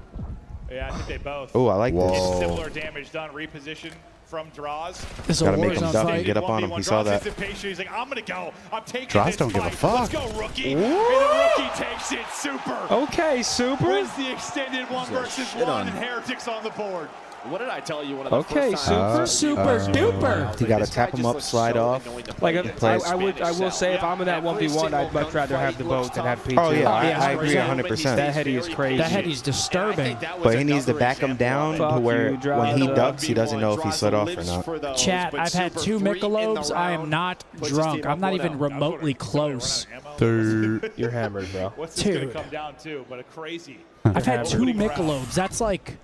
Yeah, I think they both. Oh, I like Whoa. this. Similar damage done, reposition from Draws. This is a Gotta make him Warzone duck fight. and get up on him. He saw that. He's like, I'm gonna go. I'm taking Draws this don't give a fight. fuck. Let's go, rookie. And the rookie takes it. Super. Okay, Super. Wins the extended 1 versus 1 and Heretics on the board. What did I tell you? One of the Okay, first times Super duper. You gotta tap him up, slide off. Like, play I will say, if I'm in that 1v1, I'd much rather have the boat than have P2. Oh yeah, I agree 100%. That heady is crazy. That heady's disturbing. But he needs to back him down to where when he ducks, he doesn't know if he slid off or not. Chat, I've had 2 Michelobes. I am not drunk. I'm not even remotely close. You're hammered, bro. What's this gonna Dude. come down to? But a crazy. I've had 2 Michelobes. That's like.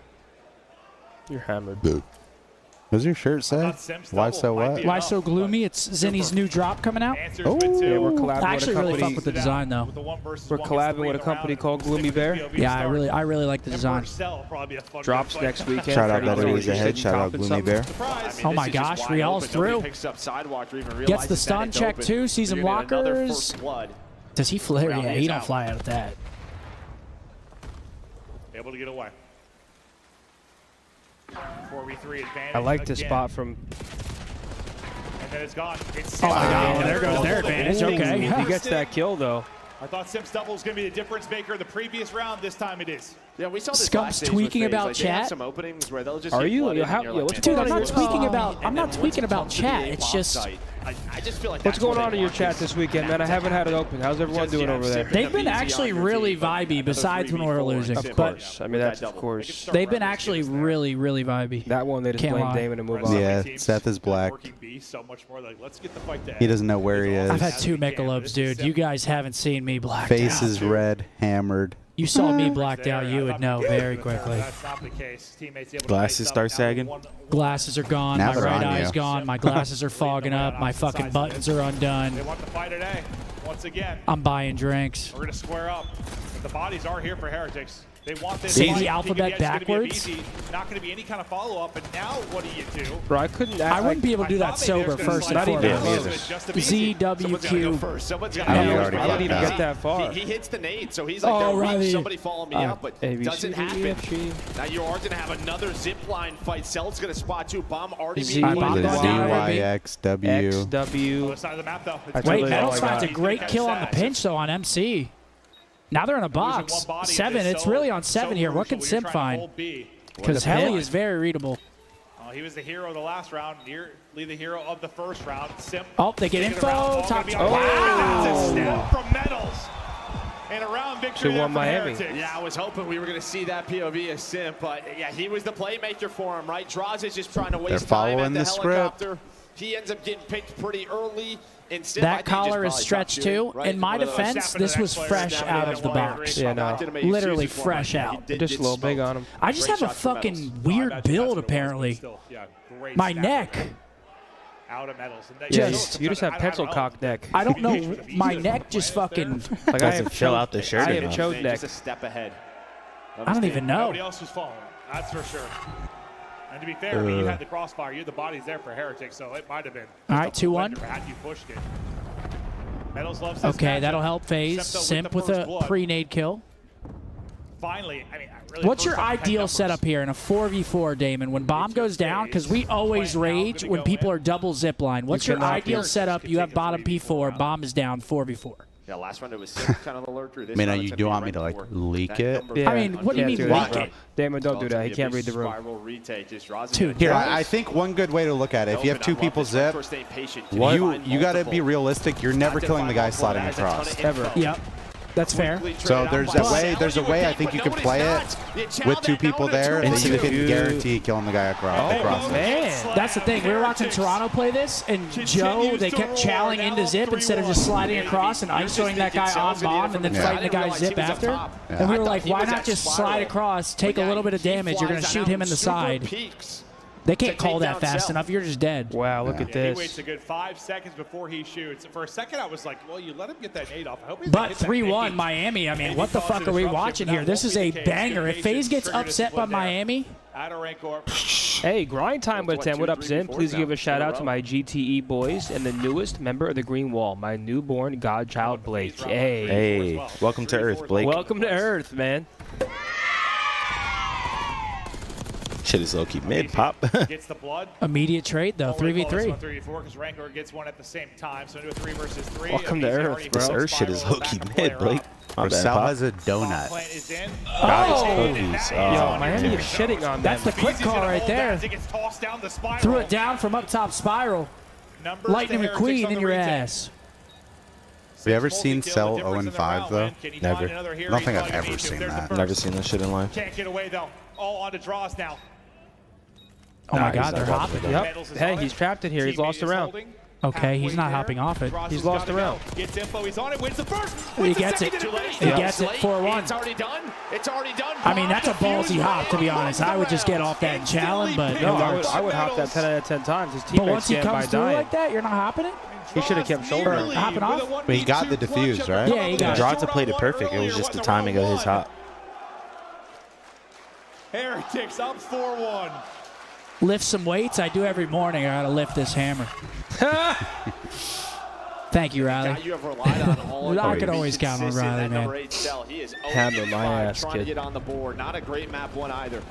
You're hammered. What does your shirt say? Why so what? Why so gloomy? It's Zinni's new drop coming out. Oh, Yeah, we're collabing I actually with a really company. fuck with the design though. We're collabing with a company called Gloomy Bear. Yeah, I really like the design. Drops next weekend. Shout out that Freddie he's ahead. said Shout out dropping Gloomy something. Bear. Oh my gosh, Real's through. Gets the stun check too. Sees him lockers. Does he flare? Yeah, he don't fly out of that. Able to get away. 4v3 advantage. I like this again. spot from. And then it's gone. It's Oh my God, there goes their advantage. Okay. He gets that kill though. I thought Sim Stubble was going to be the difference maker the previous round. This time it is. Yeah, we saw this Scump's last stage tweaking with FaZe. about Like, they have chat. some openings where they'll just Are get you? flooded, How- and you're yeah, like, what's man, Dude, I'm not what's tweaking going about. on? I'm not And then tweaking once it about comes to chat. the It's A-block just. site, I just feel like What's that's where going on they in your want chat this this weekend, man? I haven't had it open. How's everyone doing over there? They've been actually really vibey. Besides when we're losing, Of but course. I mean, that's of course. they've been actually really vibey. That one, they just Can't blame lie. Damon and move on. Yeah, Seth is black. Working B so much more like, let's get the fight to He doesn't know where he is. I've had 2 Michelobes, dude. You guys haven't seen me blacked Face out. is red, hammered. You saw me blacked out, you would know very quickly. That's not the case. Teammates able to Glasses face up. start Now sagging. one- Glasses are gone. Now My they're right on eye's you. gone. My glasses are fogging up. My fucking buttons are undone. They want the fight today. Once again, I'm buying drinks. we're going to square up. But the bodies are here for Heretics. They want this Say fight. the King of alphabet Edge is gonna be backwards? easy. Not going to be any kind of follow-up. And now what do you do? Bro, I couldn't. I wouldn't be able to do that sober first and Not even foremost. close. ZWQ. Someone's got I to don't even get that far. He hits the nade, so he's like, Oh, "There, Riley. somebody follow me up," but A, B, doesn't C, D, E, happen. F, G. Now you are going to have another zip line fight. Celt's going to spot 2. Bomb already Z, being I bombed planted. on down. ZYXW. XW. Other side of the map, though. That's Wait, really Metal all I finds a got. great kill on the pinch, though, on MC. Now they're in a box. 7. It's really on 7 here. What can Simp find? Because Heli is very readable. He was the hero of the last round, nearly the hero of the first round. Simp. Oh, they get taking info. it around, all Top. gonna be on fire. That's a step from Metals. And a round victory Should've there won for Miami. Heretics. Yeah, I was hoping we were going to see that POV as Simp, but yeah, he was the playmaker for him, right? Draws is just trying to waste time following at the the script. helicopter. He ends up getting picked pretty early. And Simp, I That think, just collar is probably stretched dropped shooting, too. right? In my One of those. defense, this was fresh out of the box. Yeah, no. Literally fresh out. Just a little big on him. I just have a fucking weird build, apparently. My neck. Out of Metals. And Yeah, Just- you just have pencil cock neck. I don't know. My neck just fucking. Like I Doesn't have fill chode- out the shirt I have enough. chode Man, neck. just a step ahead. I don't even know. Nobody else was falling. That's for sure. And to be fair, I mean, you had the crossfire. You had the bodies there for Heretics, so it might have been. All right, 2-1. Had you pushed it. Metals loves this Okay, matchup. that'll help FaZe. Simp, though, Simp with with the a first blood. pre-nade kill. finally, I mean, really What's your ideal setup here in a 4v4, Damon, when bomb goes down? Because we always rage when people are double zipline. What's your ideal setup? You have bottom P4, bomb is down, 4v4. Yeah, last round it was 6 kind of the lurker. I mean, you do want me to like leak it? I mean, what do you mean leak it? Damon, don't do that. He can't read the room. Dude, here, I think one good way to look at it, if you have 2 people zip, you got to be realistic. You're never killing the guy sliding across. Ever. Yep. That's fair. So there's a way I think you can play it with 2 people there, and you can guarantee killing the guy across. Man, that's the thing. We were watching Toronto play this, and Joe, they kept chowing into zip instead of just sliding across and isoing that guy on bomb and then fighting the guy zip after. And we were like, why not just slide across, take a little bit of damage, you're going to shoot him in the side. They can't call that fast enough. You're just dead. Wow, look at this. He waits a good 5 seconds before he shoots. For a second, I was like, well, you let him get that nade off. I hope he But 3-1 Miami. I mean, what the fuck are we watching here? This is a banger. If FaZe gets upset by Miami. Hey, grind time with 10. What up, Zim? Please give a shout out to my GTE boys and the newest member of the Green Wall, my newborn godchild Blake. Hey, welcome to Earth, Blake. Welcome to Earth, man. Shit is low-key mid, pop. Gets the blood. Immediate trade, though, 3v3. 3v4 because Rancor gets one at the same time. So into a 3 versus 3. Welcome to Earth, bro. This Earth shit is low-key mid, Blake. Sal has a donut. Yo, Miami is shitting on them. That's the quick call right there. Threw it down from up top spiral. Lightning McQueen in your ass. Have you ever seen Cell 0-5, though? Never. I don't think I've ever seen that. Never seen that shit in life. Can't get away, though. All on to draws now. Oh my God, they're hopping. Yep. Hey, he's trapped in here. He's lost a round. Okay, he's not hopping off it. He's lost a round. Gets info. He's on it. Wins the first. He gets it. He gets it. 4-1. It's already done. It's already done. I mean, that's a ballsy hop, to be honest. I would just get off that and challenge, but no, I would hop that 10 out of 10 times. His but teammates once he stand by comes through dying. like that, you're not hopping it? He should have kept shouldering. Hopping off? But he got the defuse, right? Yeah, he got it. Drawta played it perfect. It was just the timing of his hop. Heretics up 4-1. Lift some weights. I do every morning. I gotta lift this hammer. Thank you, Riley. You have relied on all I could always count on Riley, man. He is Hammer my ass, trying to kid. get on the board. Not a great map one either.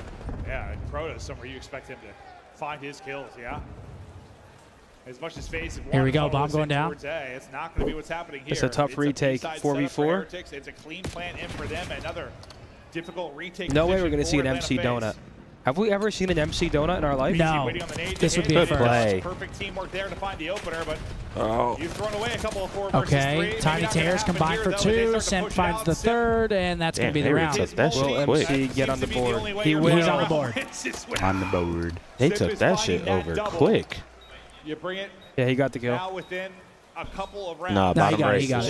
Yeah, and Crota somewhere you expect him to find his kills, yeah? As much as FaZe Here we go, bomb going down. It's not going to be what's happening here. It's a tough retake. 4v4. It's a clean plan in for them. Another difficult retake. No way we're going to see an MC donut. Have we ever seen an MC donut in our life? No. This would be a Good first. play. Perfect teamwork there to find the opener, but you've thrown away a couple of 4 versus 3. Okay, Tiny Tears combined for 2. Sim finds the third, and that's going to be the round. That shit Will quick. MC get on the board? He He's will. on the board. On the board. They took that shit over quick. You bring it Yeah, he got the kill. now within a couple of rounds. Nah, bottom right. He got it.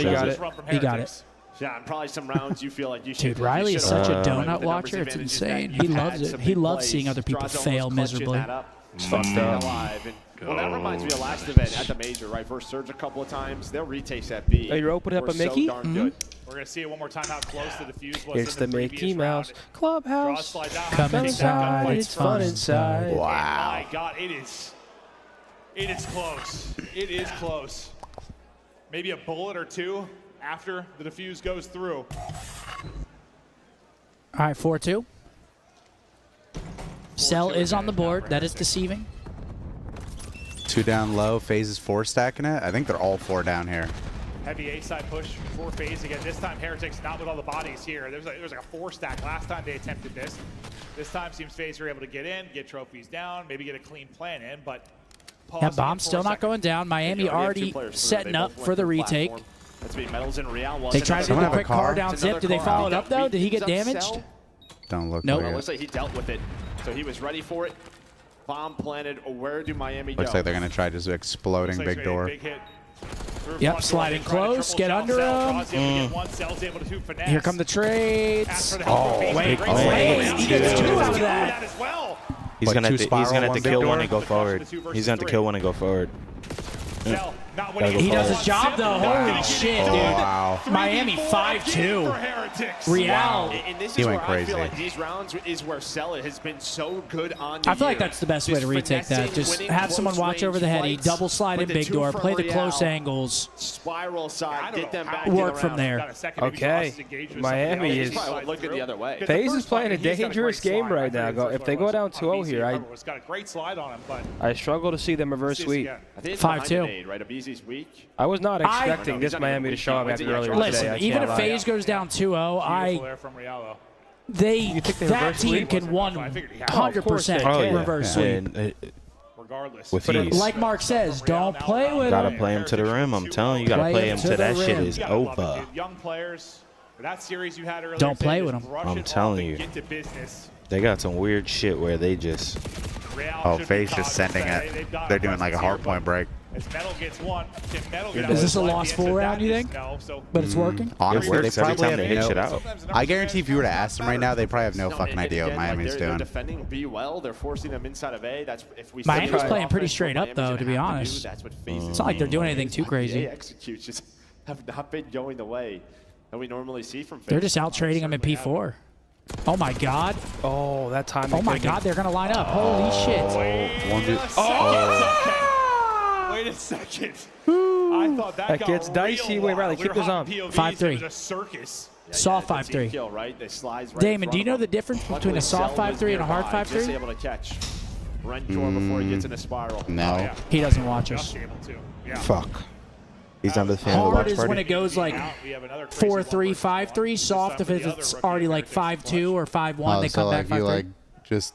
He got it. Yeah, and probably some rounds you feel like you should. Dude, Riley is such a donut the numbers watcher. It's advantages insane. that He you loves had, it. some He big loves plays. seeing other people Draws fail almost clutching miserably. that up. It's fucked up. Alive. And, well, that reminds me of last event at the major, right? Versus Surge a couple of times. Their retakes at B. Oh, you're opening up were a Mickey? So darn good. We're going to see it one more time how close the defuse was. It's in the previous Mickey Mouse round. Clubhouse. Draws slide down. Come inside. It's fun inside. Wow. My God, it is close. It is close. Maybe a bullet or two after the defuse goes through. All right, 4-2. Cell is on the board. That is deceiving. 2 down low. FaZe is 4 stacking it. I think they're all 4 down here. Heavy A-side push for FaZe again. This time, Heretics not with all the bodies here. There was like a 4-stack last time they attempted this. This time, seems FaZe were able to get in, get trophies down, maybe get a clean plan in, but Yeah, bomb's still not going down. Miami already setting up for the retake. That's being Metals and Real. They tried to do the quick car down zip. Did they follow it up, though? Did he get damaged? Don't look Nope. like It it. looks like he dealt with it. So he was ready for it. Bomb planted. Where do Miami go? Looks like they're going to try just exploding Looks like big it's gonna door. be a big hit. Yep, sliding close. Get under him. Here come the trades. Oh, wait. wait. He gets 2 out of that. He's Like gonna two have to spiral, kill one one big and go forward. He's gonna have to kill one and go forward. He does his job, though. Holy shit, dude. Wow. Miami 5-2. Real. And this He is went where I feel crazy. like these rounds is where Sella has been so good on. I feel like that's the best way to retake that. Just have someone watch over the heady, double slide in big door, play the close angles. Spiral side, get them back. Work from there. Okay. Miami is. Look at the other way. FaZe is playing a dangerous game right now. If they go down 2-0 here, got a great slide on him, but I struggle to see them reverse sweep. 5-2. Right, Abizi's weak. I was not expecting this Miami to show up after earlier today. Listen, even if FaZe goes down 2-0, that team can 100% reverse sweep. Regardless. With But ease. like Mark says, don't play with Gotta him. play him to the rim. I'm telling you, gotta play him till that shit is over. Young players, that series you had earlier. Don't play with them. I'm telling you. Get to business. They got some weird shit where they just. Oh, FaZe just sending it. They're doing like a hardpoint break. As Metal gets one, can Metal get Is this a lost full round, you think? No, so But it's working? Honestly, It they works every probably time they have hit no. shit out. I guarantee if you were to ask them right now, they probably have no fucking idea what Miami's They're doing. defending B well. They're forcing them inside of A. That's if we. Miami's playing pretty straight up, though, to be honest. That's what FaZe is. It's not like they're doing anything too crazy. The executes just have not been going the way that we normally see from FaZe. They're just out trading them in P4. Oh my God. Oh, that time. Oh my God, they're going to line up. Holy shit. Wait a second. I thought that gets dicey. Wait, Riley, keep this on. 5-3. A circus. Soft 5-3. Kill, right? They slides right Damon, in do you front know of the them. difference between a Luckily, soft Sel was 5-3 and a hard nearby, Just 5-3? able to catch Rentor before he gets in a spiral. No. He doesn't watch us. Fuck. He's under the fan of the Hard watch is party. when it goes like 4-3, 5-3. Soft if it's already like 5-2 or 5-1, they so come like back you 5-3. like just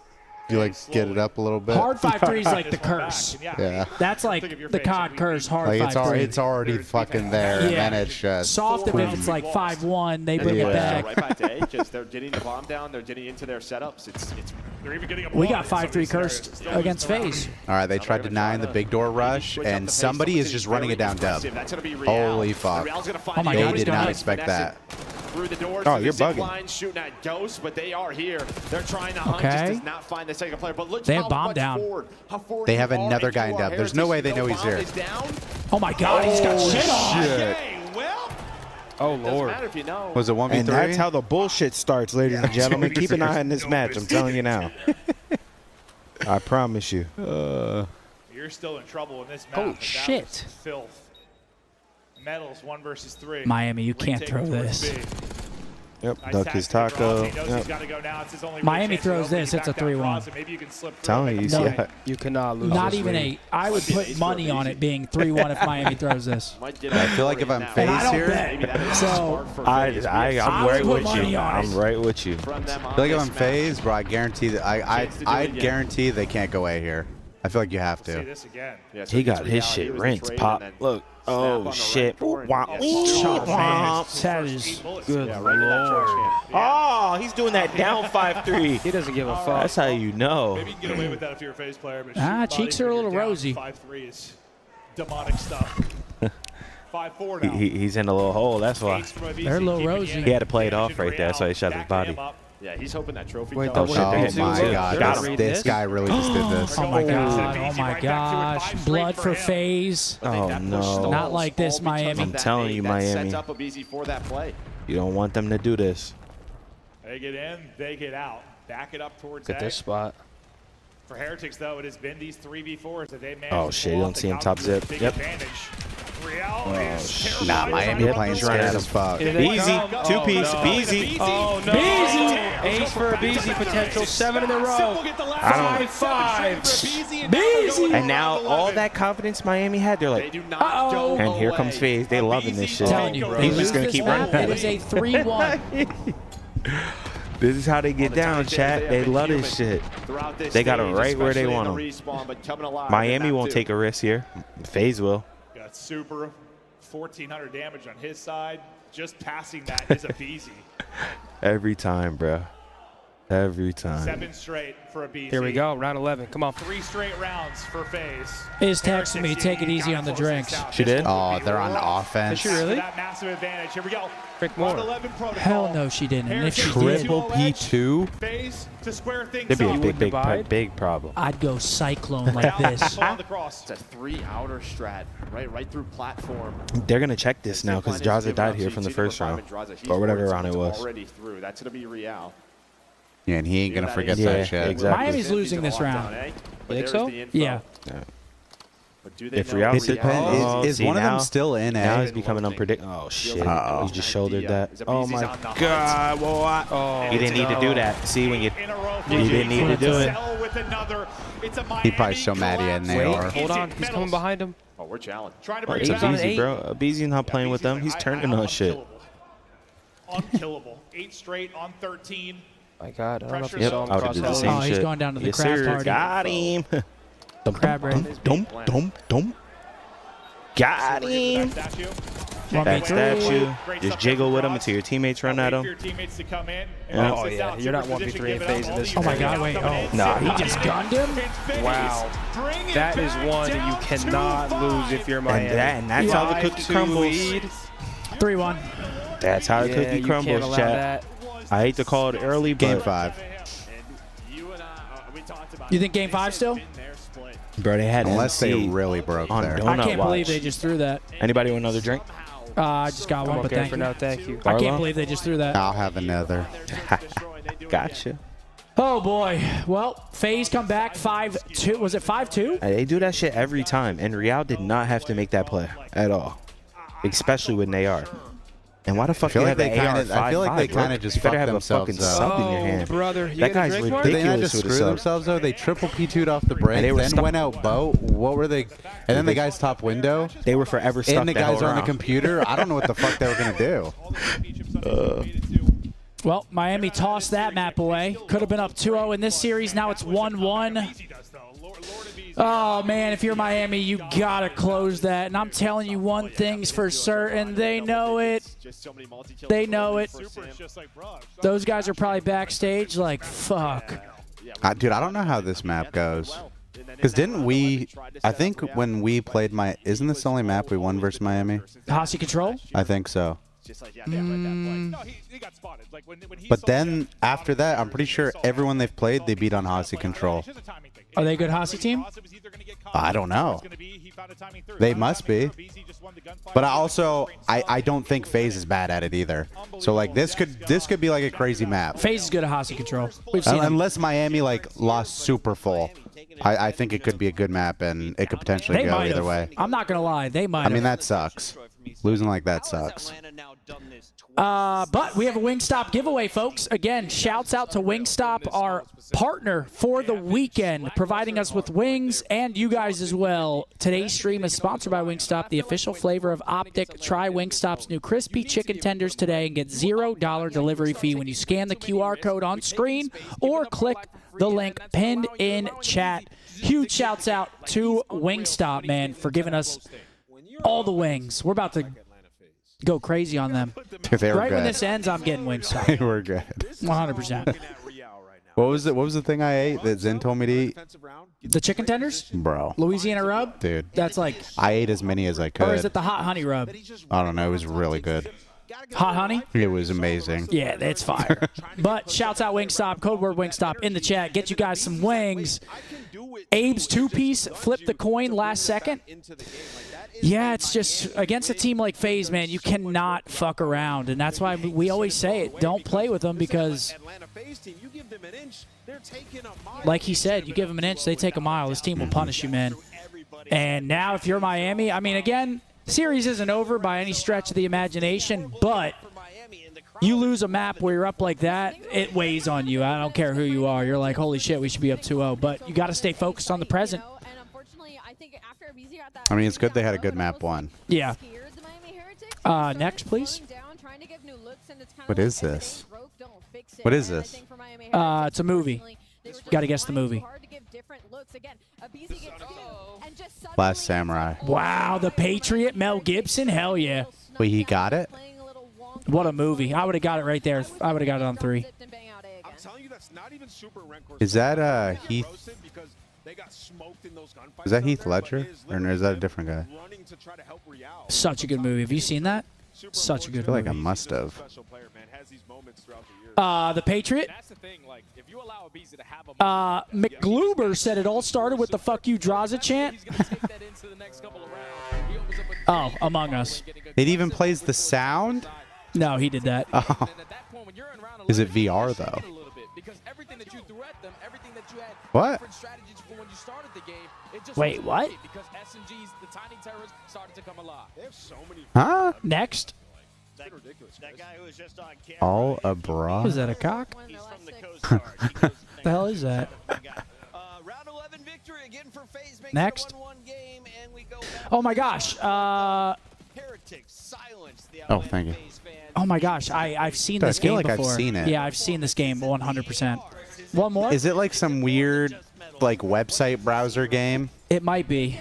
you like get it up a little bit. Hard 5-3 is like the curse. Yeah. That's like the COD curse, hard Like 5-3. it's already fucking there, and then it's just Soft if it's like 5-1, they bring it back. Right back to A because they're getting the bomb down. They're getting into their setups. They're even getting a We got 5-3 cursed against FaZe. All right, they tried denying the big door rush, and somebody is just running it down dub. Holy fuck. Oh my They God, did not expect that. Through the doors. Oh, to the you're zip bugging. line, shooting at Ghost, but they are here. They're trying to hunt. Okay. Just does not find the second player. But look They have how bomb much down. forward, how forward They you have are another if guy you in are dub. There's no way they know he's bomb here. is down. Oh my God, he's got shit on. Okay, well, Oh, doesn't Lord. matter if you know. Was it 1v3? And that's how the bullshit starts, ladies and gentlemen. Keep an eye on this match. I'm telling you now. I promise you. You're still in trouble in this map. Oh, but that shit. was filth. Metals 1 versus 3. Miami, you can't Retake throw towards this. B. Yep, Nice duck his tactic from taco. Ross. He knows Yep. he's gotta go now. It's his only real Miami chance to throws open. this, You it's a back down 3-1. cross, and maybe you can slip through. Telling you, you see No. how You cannot lose. Not this even league. I would put money on it being 3-1 if Miami throws this. Might get I feel like if I'm now. And I FaZe don't here, bet. So I'm I right would with put money you. on it. I'm right with you. From them I on feel like if this I'm map. FaZe, bro, I guarantee that Chance to do it I again. guarantee they can't go A here. I feel like you have See to. this again. Yeah, so He it's got his reality. shit It was the rinsed. trade Pop. and then Look. snap on Oh, the shit. red cord. Wow. Chop, that is good. Yeah, right to that trash can. Oh, he's doing that down 5-3. He doesn't give a fuck. That's how you know. Maybe you can get away with that if you're a FaZe player. But Cheeks are a little rosy. 5-3 is demonic stuff. 5-4 now. He's in a little hole. That's why. They're a little rosy. He had to play it off right there, so he shot his body. Yeah, he's hoping that trophy. Wait, comes. the shit, Oh they're my hitting god, Got this, him. this guy really just did this. Oh my God, oh my gosh. Blood for FaZe. Oh, no. Not like this, Miami. I'm telling you, that Miami. sets up Abizi for that play. You don't want them to do this. They get in, they get out. Back it up towards At A. this spot. For Heretics, though, it has been these 3v4s that they managed Oh, to shit, pull you off. don't They see him got top them with a zip. big Yep. advantage. Real is shit. terrified. Nah, Miami Yep, playing he's scared running as fuck. Here they Beezy, come. two-piece, no. Beezy. Oh, no. Beezy. Ace for a Beezy potential. 7 in a row. I don't- 5-5. Beezy. And now all that confidence Miami had, they're They like, do not go and here away. comes FaZe. They loving this shit. Telling you, He's just gonna keep running. It is a 3-1. This is how they get down, chat. They love this shit. They got them right where they want them. Miami won't take a risk here. FaZe will. Got super 1,400 damage on his side. Just passing that is a Beezy. Every time, bro. Every time. 7 straight for a BZ. Here we go, round 11. Come on. 3 straight rounds for FaZe. Is texting me, take it easy on the drinks. She did? Oh, they're on offense. Did she really? That massive advantage. Here we go. Rick Moore. 11 protocol. Hell no, she didn't. And if she did, Triple P2? FaZe to square things It'd be a up. big problem. I'd go cyclone like this. On the cross. It's a 3 outer strat, right through platform. They're going to check this now because Draza died here from the first round. Or whatever round it was. Already through. That's going to be Real. Yeah, and he ain't going to forget that shit. Exactly. Miami's losing this round. You think so? Yeah. If Real It depends. Is one of them still in Now A? he's becoming unpredictable. Oh, shit. Uh-oh. He just shouldered that. Oh, my God. Boy. Oh, He didn't need to do that. See, when you didn't need to do it. He probably so mad he had an AR. Hold on, he's coming behind him. Oh, we're challenged. Trying to Oh, bring it's it back. easy, bro. BZ's not playing with them. He's turning on shit. Unkillable. 8 straight on 13. My God, I don't know if you Yep, saw him I would cross do the that same line. Oh, he's going down to the yes, craft sir. party. Got him. Crab raid. Got him. Backstab you. Just jiggle with him until your teammates run at him. Oh, yeah. You're not 1v3 in FaZe in this. Oh my God, wait. Oh, Nah, he just gunned him? Wow. That is one that you cannot lose if you're Miami. And that's how the cookie crumbles. 3-1. That's how the Yeah, cookie you crumbles, can't allow chat. that. I hate to call it early, Game but 5. You think game 5 still? bro, they had Unless they MC really broke on there. donut I can't believe watch. they just threw that. Anybody want another drink? I just got one, I'm but okay thank for you. now, thank you. I Barlow? can't believe they just threw that. I'll have another. Gotcha. Oh boy. Well, FaZe come back 5-2. Was it 5-2? They do that shit every time, and Real did not have to make that play at all, especially with AR. And why the fuck I feel you like have the AR? I feel like they kind of just you better fucked have a fucking themselves sub up. in your hand. Brother, you That gonna guy's drink more? Did they not ridiculous just with screw a sub. themselves though? They triple P2'd off the break, they were then stuck. went out boat. What were they? And then the guy's top window. They were forever stuck. And the that guys whole are on the round. computer. I don't know what the fuck they were gonna do. Well, Miami tossed that map away. Could have been up 2-0 in this series. Now it's 1-1. Oh, man, if you're Miami, you got to close that. And I'm telling you one thing's for certain. They know it. They know it. Those guys are probably backstage like, fuck. Dude, I don't know how this map goes. Because didn't we, I think when we played isn't this the only map we won versus Miami? Hossie Control? I think so. But then after that, I'm pretty sure everyone they've played, they beat on Hossie Control. Are they a good Hossie team? I don't know. They must be. But I don't think FaZe is bad at it either. So like this could be like a crazy map. FaZe is good at Hossie Control. We've seen them. Unless Miami like lost super full. I think it could be a good map and it could potentially They go might either have. way. I'm not going to lie. They might I have. mean, that sucks. Losing like that sucks. But we have a Wingstop giveaway, folks. Again, shouts out to Wingstop, our partner for the weekend, providing us with wings and you guys as well. Today's stream is sponsored by Wingstop, the official flavor of Optic. Try Wingstop's new crispy chicken tenders today and get $0 delivery fee when you scan the QR code on screen or click the link pinned in chat. Huge shouts out to Wingstop, man, for giving us all the wings. We're about to go crazy on them. They were Right good. when this ends, I'm getting Wingstop. They were good. 100%. What was the thing I ate that Zen told me to eat? The chicken tenders? Bro. Louisiana rub? Dude. That's like... I ate as many as I could. Or is it the hot honey rub? I don't know. It was really good. Hot honey? It was amazing. Yeah, that's fire. But shouts out Wingstop, code word Wingstop in the chat. Get you guys some wings. Abe's two-piece flipped the coin last second. Yeah, it's just against a team like FaZe, man, you cannot fuck around. And that's why we always say it. Don't play with them because, like he said, you give them an inch, they take a mile. This team will punish you, man. And now if you're Miami, I mean, again, series isn't over by any stretch of the imagination, but you lose a map where you're up like that, it weighs on you. I don't care who you are. You're like, holy shit, we should be up 2-0. But you got to stay focused on the present. I mean, it's good they had a good map one. Yeah. Next, please. What is this? What is this? It's a movie. Got to guess the movie. Last Samurai. Wow, The Patriot, Mel Gibson. Hell yeah. Wait, he got it? What a movie. I would have got it right there. I would have got it on 3. that's not even super rank course. Is that Heath? Because they got smoked in those gunfights. Is that Heath Ledger, or is that a different guy? Running to try to help Real. Such a good movie. Have you seen that? Such a good I feel like movie. I must have. The Patriot. McGluber said it all started with the "fuck you, Draza" chant. Oh, Among Us. It even plays the sound? No, he did that. Oh. Is it VR though? What? Wait, what? Huh? Next. That guy who was just on camera. All abroad? Was that a cock? He's from the Coast Guard. He goes, The hell is that? round 11 victory again for FaZe. Makes Next. it a 1-1 game, and we go back Oh my gosh. Heretics silence the Oh, thank you. Oh my gosh. I've seen I this feel game like before. I've seen it. Yeah, I've seen this game 100%. One more? Is it like some weird, like, website browser game? It might be.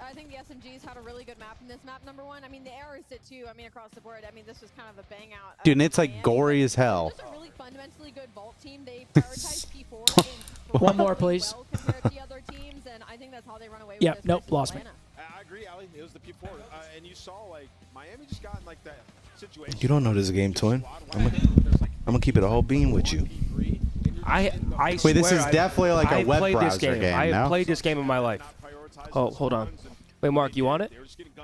I think the SMGs had a really good map in this map, number one. I mean, the errors did too. I mean, across the board. I mean, this was kind of a bang out. Dude, and it's like gory as hell. Just a really fundamentally good vault team. They prioritize P4 One more, please. well compared to the other teams, and I think that's how they run away with Yep, this nope, versus lost me. Atlanta. I agree, Ali. It was the P4, and you saw like Miami just got in like that situation. You don't know this game, twin. I'm gonna keep it a whole beam with you. I Wait, this swear is definitely like a I web played this browser game, I have no? played this game in my life. Oh, hold on. Wait, Mark, you want it?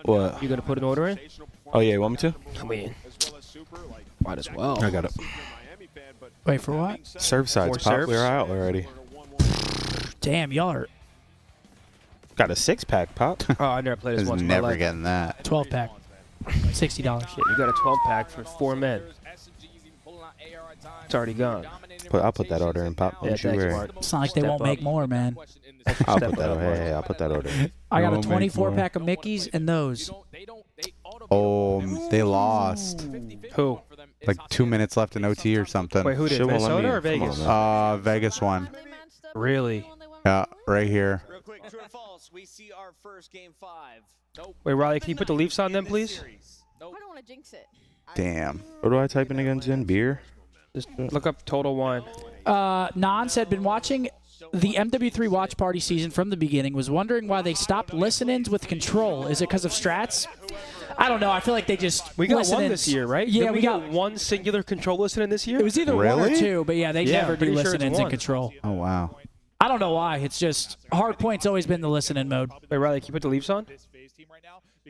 What? You gonna put an order in? Oh yeah, you want me to? I mean, might as well. I got it. Wait, for what? Serve sides, More pop. serves? We're out already. Damn, y'all are Got a 6-pack, pop. Oh, I never played this Is once in my never life. getting that. 12-pack. $60. Shit, you got a 12-pack for 4 men. It's already gone. I'll put that order in, pop. Yeah, Don't you thanks, worry. Mark. It's not like they Step won't up. make more, man. I'll Step put that. up, Hey, I'll put that order in. I got a Don't make more. 24-pack of Mickeys and those. Oh, they lost. Who? Like 2 minutes left in OT or something. Wait, who did? Shit won't let Minnesota me or in. Come on, Vegas? man. Vegas won. Really? Yeah, right here. Real quick, true or false, we see our first game 5. Nope. Wait, Riley, can you put the Leafs on them, please? I don't want to jinx it. Damn. What do I type in again, Jen? Beer? Just look up total wine. Nance had been watching the MW3 watch party season from the beginning, was wondering why they stopped listen-ins with Control. Is it because of strats? I don't know. I feel like they just We got one listen-ins. this year, right? Yeah, Didn't we got one singular control listen in this year. It was either one or Really? two, but yeah, they Yeah, never I'm do pretty sure it's listen-ins in one. Control. Oh, wow. I don't know why. It's just Hardpoint's always been the listen-in mode. Wait, Riley, can you put the Leafs on?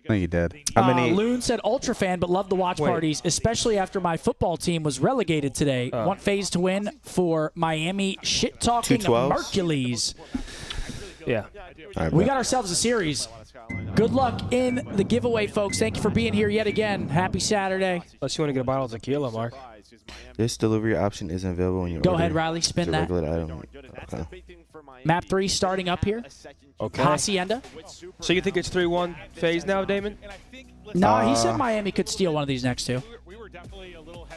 No, you did. How many? Loon said ultra fan, but loved the watch Wait. parties, especially after my football team was relegated today. Want FaZe to win for Miami shit-talking 212s? Mercules. Yeah. All right, We bet. got ourselves a series. Good luck in the giveaway, folks. Thank you for being here yet again. Happy Saturday. Unless you want to get a bottle of tequila, Mark. This delivery option isn't available when you Go order. ahead, Riley. Spin It's a that. regular item. Okay. Map 3 starting up here. Okay. Hacienda. So you think it's 3-1 phase now, Damon? No, he said Miami could steal one of these next two.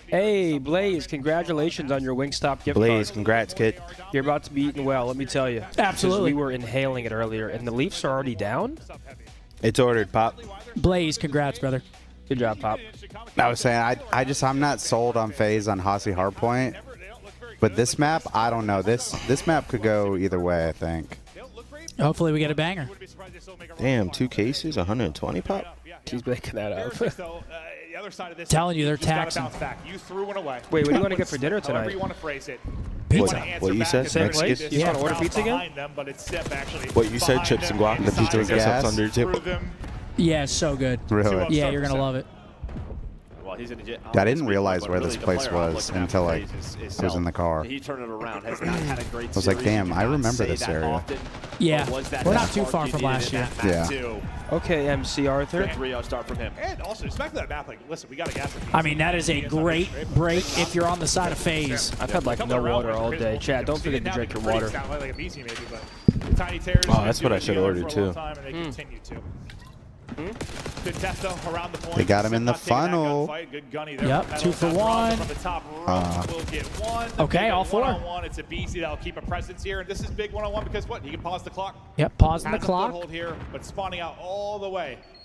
Hey, Blaze, congratulations on your Wingstop gift Blaze, card. congrats, kid. You're about to be eating well, let me tell you. Absolutely. We were inhaling it earlier, and the Leafs are already down? It's ordered, pop. Blaze, congrats, brother. Good job, Pop. I was saying, I'm not sold on FaZe on Hossie Hardpoint. But this map, I don't know. This map could go either way, I think. Hopefully we get a banger. Damn, 2 cases, 120, pop. She's making that up. The other side of this, Telling you, they're just gotta taxing. bounce back. You threw one away. Wait, what do you want to get for dinner However tonight? you want to phrase it. What- wanna answer what you back said? and Same say, place? this You is want to order not pizza again? behind them, but it's Sip actually What you said, behind chips and them, guac, and the decided pizza to with go gas gas? under your tip. through them. Yeah, so good. Really? Yeah, you're going to love it. Well, he's gonna I didn't realize where this place was until I was in the car. He turned it around. Has not had a great I was like, series. damn, You I cannot remember say this that area. often. Yeah, But was that we're that not too spark far you from needed last in year. that map Yeah. too? Okay, MC Arthur. 3-0 start from him. And also, just back to that map, like, listen, we got to gas it. I mean, that is a great break if you're on the side of FaZe. I've had like no water all day. Chad, don't forget to drink your water. Like a BC maybe, but Tiny Terrors Oh, that's what I been should doing it order, for a long too. time, and they continue to. Good test though around the point. They got him in the Not taking that funnel. gunfight. Good gunny there. Yep, from 2 for Pedals. 1. From the top rope, will get one. Okay, all 4. One-on-one. It's a BC that'll keep a presence here, and this is big one-on-one because what? He can pause the clock. Yep, pausing the Has a clock. foothold here, but spawning out all the way.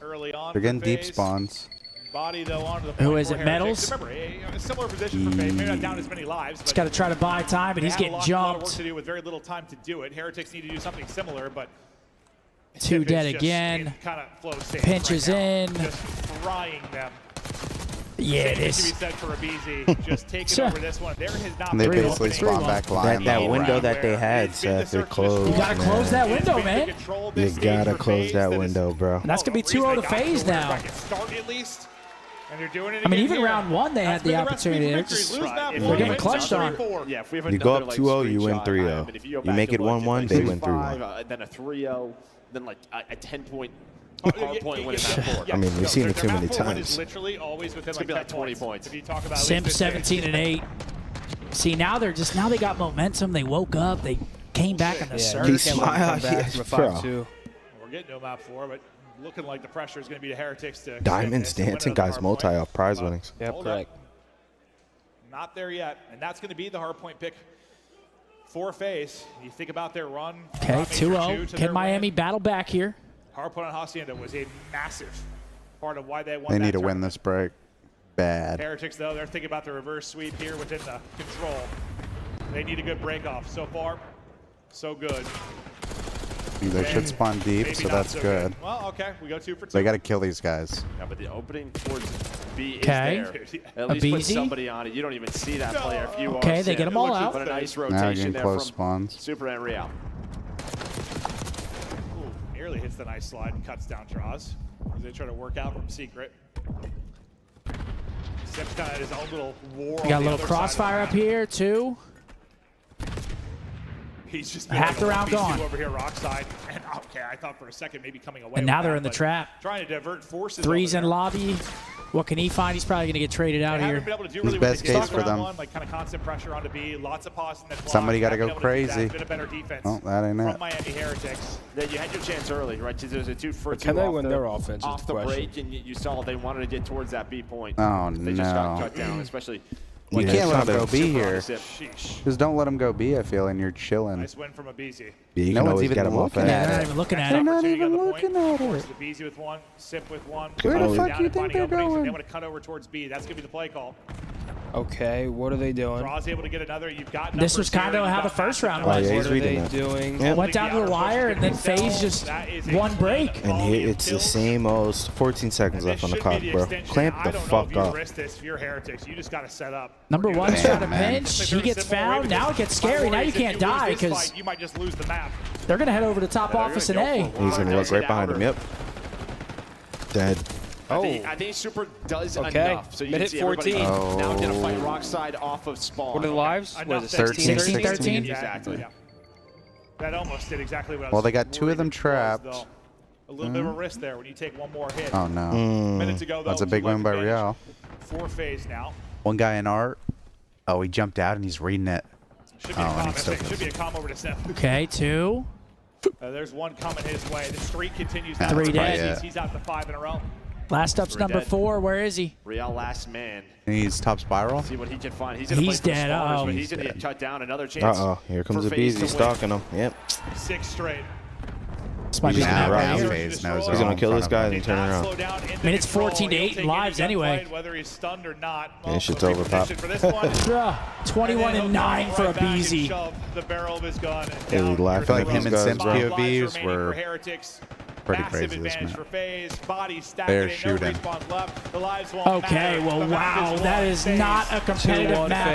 A. Early on They're getting for deep FaZe. spawns. Body though onto the Who point is for it, Heretics. Metals? Remember, a similar position for FaZe, maybe not down as many lives. He's got to try to buy time, but he's getting A lot of jumped. work to do with very little time to do it. Heretics need to do something similar, but Two dead just again. kind of flow Pinches right in. now, just frying them. Yeah, it Same is. thing to be said for Abizi, just taking over this one. There has not And they been an basically opening spawn back line. That the whole window round. that they had, Seth, it closed. You gotta close that window, man. You gotta close that window, bro. And that's gonna be 2-0 to FaZe now. Start at least. And they're doing it I mean, again even here. round one, they had the opportunity. They're just they're getting clutched on. Yeah, if we have You go another, up 2-0, you win screenshot, 3-0. and if you go You back make and it look, 1-1, it's they like win 3-1. then a 3-0, then like a 10-point hardpoint win in that four. I mean, we've seen it too many Is times. literally always within It's gonna be like 20 points. points. If you talk about Simp 17 and 8. See, now they're just they got momentum. They woke up. They came back on the surge. He smiled. We're getting to a map 4, but looking like the pressure is going to be the Heretics to Diamonds dancing, guys, multi off prize winnings. Yep, correct. Not there yet, and that's going to be the hardpoint pick for FaZe. You think about their run. Okay, 2-0. Can Miami battle back here? Hardpoint on Hacienda was a massive part of why they won. They that need to win tournament. this break. Bad. Heretics, though, they're thinking about the reverse sweep here within the control. They need a good break off. So far, so good. They should spawn deep, Maybe so not that's so good. Well, okay, we go 2 for 2. They got to kill these guys. Yeah, but the opening towards B is Okay. there. At least put somebody on it. You don't even see that player if you are. Okay, they get them all out. But a nice Now rotation getting there close from spawns. Super and Real. Ooh, nearly hits the nice slide and cuts down draws. As they try to work out from secret. Simps kind of had his own little war. We got a little crossfire up here, too. He's just Half the round gone. over here, rock side. And okay, I thought for a second maybe coming away. And now they're in the trap. Trying to divert forces. Threes over in lobby. What can he find? He's probably going to get traded out here. His best case for them. Like kind of constant pressure onto B, lots of pause in the clock. Somebody got to Haven't go been able to do that. crazy. Been a better defense Oh, that ain't from it. Miami Heretics. That you had your chance early, right? There's a 2 for 2 can they off win the, their offense is off the the question. break, and you saw they wanted to get towards that B point. Oh, They just got no. cut down, especially. You Yeah, can't let it's them not go a- B Super on here. the sip. Sheesh. Just don't let them go B, I feel, and you're chilling. Nice win from Abizi. Yeah, you No can one's always even get them off looking that. Yeah, they're not at it. even looking at They're it. not Opportunity even on the point. looking at Force it. the Abizi with one, Sip with one. Where the Close fuck down you and think finding they're openings, and going? They want to cut over towards B. That's going to be the play call. Okay, what are they doing? Draw's able to get another. You've got This was numbers here, kind of you've how the got first round Oh, was. yeah, What he's are reading they that. doing? Yep. Went down to the wire, and then FaZe just one break. And here it's the same old 14 seconds left on the clock, bro. Clamp the fuck up. up. Risk this if you're Heretics. You just got to set up. Number one's Damn, trying to man. pinch. He gets found. Now it gets scary. Now you can't die because you might just lose the map. they're going to head over to top office in A. He's going to look right behind him. Yep. Dead. I think Super does Okay. enough. So you Mid can hit see everybody 14. now going to fight rock side off of spawn. What are the lives? What is it, 13, 16, 13? Exactly. Yeah. That almost did exactly what I was Well, they got 2 of them worried it was, trapped. though. A little bit of a risk there when you take one more hit. Oh, no. Minutes ago, though, That's a it was big win by advantage Real. for FaZe now. One guy in art. Oh, he jumped out and he's reading it. Should be a Oh, and calm. he still Should be a calm over to Seth. Okay, 2. There's one coming his way. The streak continues. That's now. Three dead. He's out to 5 in a row. Last up's Three number dead. 4. Where is he? Real last man. And he's top spiral. See what he can find. He's going to He's play for dead. the spawners, Uh-oh. but he's going to get cut down. Another chance. Uh-oh. Here comes for the FaZe to bees. He's win. stalking him. Yep. 6 straight. This might be He's the gonna map run right out. here. He's going to kill this guy and turn around. I mean, it's 14 to 8 in lives anyway. Whether he's stunned or not. Yeah, shit's over, Pop. For this one. 21 and 9 for Abizi. The barrel of his gun. Hey, we laugh I feel like at him these and guys, Sim's bro. POVs were pretty Massive crazy this advantage map. for FaZe. Body stacking. They're No shooting. respawns left. The lives won't Okay, matter. well, The map wow. is That won. is FaZe. not a competitive 2-1 map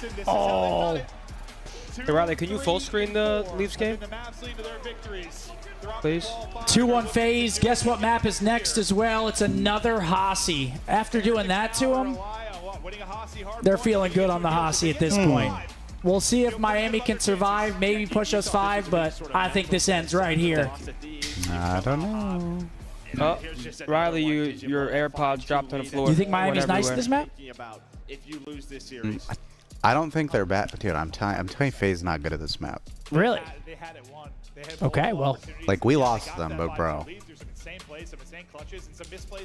FaZe. at all. Hey, Riley, can you full screen the Leafs game? The maps lead to their victories. Please. 2-1 FaZe. Guess what map is next as well? It's another Hossie. After doing that to him, they're feeling good on the Hossie at this point. We'll see if Miami can survive, maybe push us 5, but I think this ends right here. I don't know. Oh, Riley, your AirPods dropped on the floor. You think Miami's Went nice everywhere. this map? If you lose this series. I don't think they're bad. Dude, I'm telling you, FaZe's not good at this map. Really? Okay, well. Like, we lost them, but bro.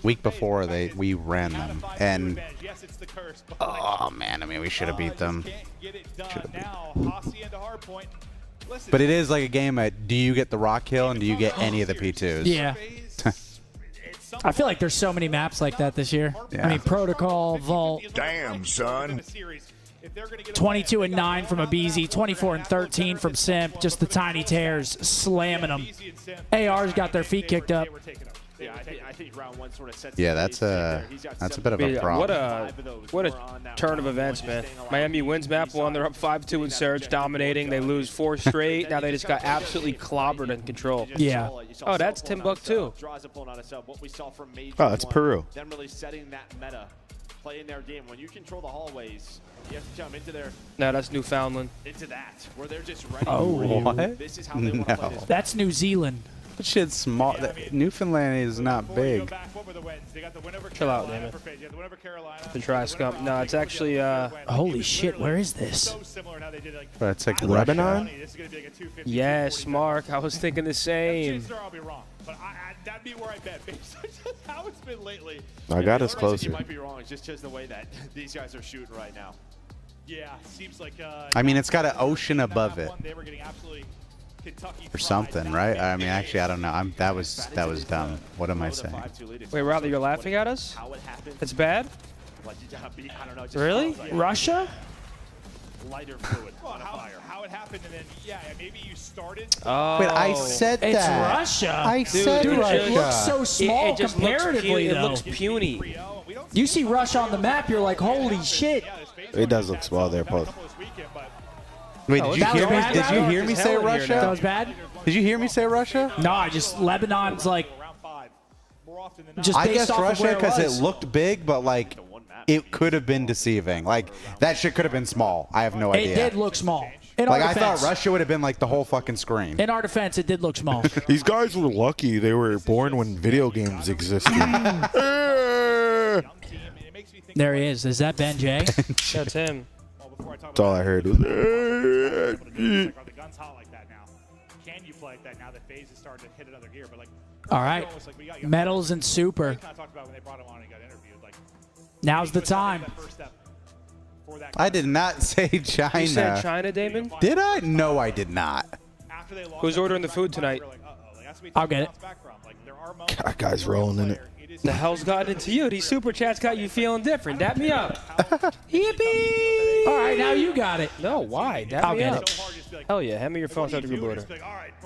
Week before, we ran them. And, oh, man, I mean, we should have beat them. Should have beat them. But it is like a game at, do you get the rock kill and do you get any of the P2s? Yeah. I feel like there's so many maps like that this year. Yeah. I mean, Protocol, Vault. Damn, son. 22 and 9 from Abizi, 24 and 13 from Simp. Just the tiny tears slamming them. AR's got their feet kicked up. Yeah, I think round one sort of sets. Yeah, that's a bit of a problem. What a turn of events, man. Miami wins map 1. They're up 5-2 in Surge, dominating. They lose 4 straight. Now they just got absolutely clobbered in control. Yeah. Oh, that's Timbuktu. Oh, that's Peru. Them really setting that meta, playing their game. When you control the hallways, you have to jump into their. No, that's Newfoundland. Into that, where they're just ready. Oh, what? This is how they want to play this. That's New Zealand. That shit's small. Newfoundland is not big. Chill out, damn it. To try Scump. No, it's actually. Holy shit, where is this? That's like Lebanon? Yes, Mark. I was thinking the same. I'll be wrong, but that'd be where I bet based on just how it's been lately. I got us closer. You might be wrong. It's just the way that these guys are shooting right now. Yeah, seems like. I mean, it's got an ocean above it. They were getting absolutely Kentucky Or something, right? I mean, actually, I don't know. That was dumb. What am I saying? Wait, Riley, you're laughing at us? It's bad? Really? Russia? Lighter fluid on fire. How it happened, and then maybe you started. Oh. Wait, I said that. It's Russia. I said Russia. It looks so small comparatively, it though. looks puny. You see Russia on the map, you're like, holy shit. It does look small there, Paul. Wait, did you hear me? Did you hear me say Russia? That was bad. Did you hear me say Russia? No, I just Lebanon's like. Just I based guess off Russia of because where it looked big, but like it could have been deceiving. Like that shit could have been small. I have no idea. It did look small. In Like our I defense, thought Russia would have been like the whole fucking screen. In our defense, it did look small. These guys were lucky. They were born when video games existed. There he is. Is that Ben J? That's him. That's all I heard. Was, The gun's hot like that now. Can you play like that now that FaZe is starting to hit another gear? But like, All right. Metals and Super. kind of talked about when they brought him on and got interviewed. Like, Now's the time. I did not say China. You said China, Damon? Did I? No, I did not. Who's ordering the food tonight? I'll get it. that guy's rolling in it. The hell's gotten into you? These super chats got you feeling different. Dap me up. Yippee! All right, now you got it. No, why? Dap I'll me get up. it. Hell yeah. Hand me your phone. Start the group order.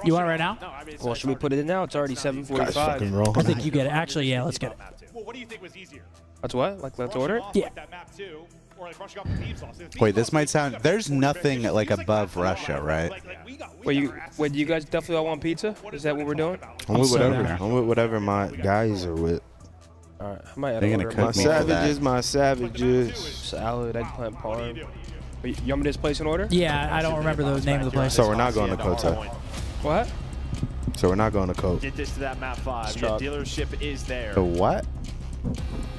You want it right now? Well, should we put it in now? It's already 7:45. Fucking rolling. I think you get it. Actually, yeah, let's get it. Well, what do you think was easier? That's what? Like, let's order it? Yeah. That map too, or like rushing off the Thieves loss? Wait, this might sound. There's nothing like above Russia, right? Wait, you guys definitely all want pizza? Is that what we're doing? I'm with whatever. I'm with whatever my guys are with. All right, I might They're gonna order cook My me for that. savages, my savages. salad, eggplant parm. Wait, you want me to just place an order? Yeah, I don't remember the name of the place. So we're not going to Kota. What? So we're not going to Kota. Get this to that map 5. Stop. Your dealership is there. The what?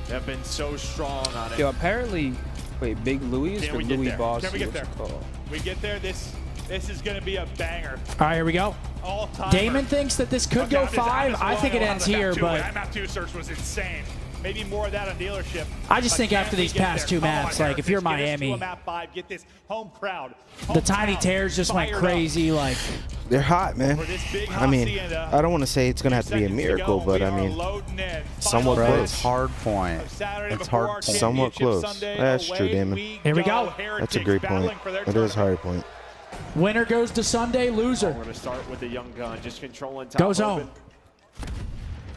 They've been so strong on it. Yo, apparently, wait, Big Louis Can or we get Louis there? Boss? Can we get What's there? it called? We get there. This is going to be a banger. All right, here we go. All time. Damon thinks that this could go 5. I think it ends here, but That map 2 search was insane. Maybe more of that on dealership. I just think But after can we these get past there? 2 maps, Come on, like if you're Heretics, get us to Miami, a map 5, get this home crowd. the Tiny Tears just went crazy. Like They're hot, man. I mean, I don't want to say it's going to have to be a miracle, but I mean, somewhat Bro, close. it's Hardpoint. It's Hardpoint. Somewhat close. That's true, Damon. Here we go. That's a great point. It is Hardpoint. Winner goes to Sunday, loser We're going to start with the young gun, just controlling top goes open. home.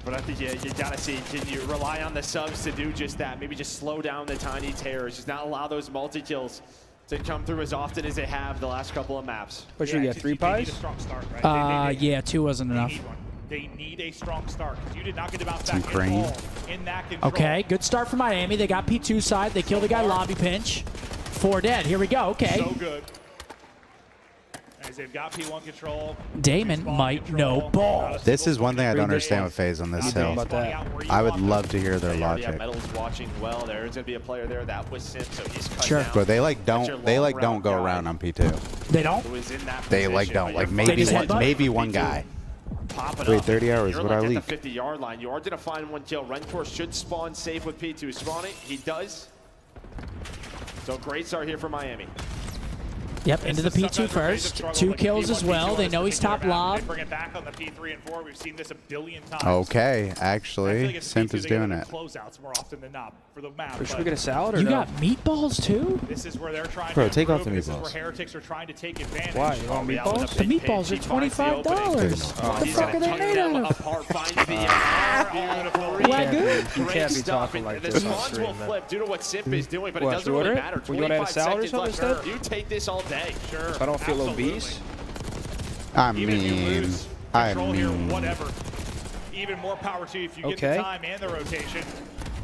But I think you got to see, can you rely on the subs to do just that? Maybe just slow down the Tiny Terrors, just not allow those multi-kills to come through as often as they have the last couple of maps. What should we get, 3 pies? They need a strong start, right? Yeah, 2 wasn't enough. They need a strong start because you did not get to bounce back Ukraine. in that control. Okay, good start for Miami. They got P2 side. They killed a guy lobby pinch. 4 dead. Here we go. Okay. So good. As they've got P1 control. Damon might know ball. This is one thing I don't understand with FaZe on this hill. I would love to hear their Yeah, logic. Metal's watching well. There's going to be a player there that was Sim, so he's cut Sure. down. But they like don't go guy around on P2. They don't? who is in that They like position, don't. but Like you're maybe just one, headbutt? maybe one guy. Pop it Wait, up. 30 hours. You're What I like leak? at the 50-yard line. You are going to find 1 kill. Rentor should spawn safe with P2 spawning. He does. So great start here for Miami. Yep, into the P2 first. 2 kills as well. They know he's top lob. Bring it back on the P3 and 4. We've seen this a billion times. Okay, actually, Simp is doing it. Closeouts more often than not for the map. Should we get a salad or You no? got meatballs too? This is where they're trying Bro, to take off the improve. This meatballs. is where Heretics are trying to take advantage. Why? You want meatballs? The meatballs are $25. What the fuck are they made out of? Wagyu? You can't be talking like this on Spawns stream, will man. flip due to what Simp is doing, but it What, doesn't you really order it? matter. Well, you wanna add a 25 salad or seconds something left. instead? You take this all day. Sure. If I don't feel obese. I Even if you mean, lose I control here, mean. whatever. Even more power to you if you get the Okay. time and the rotation.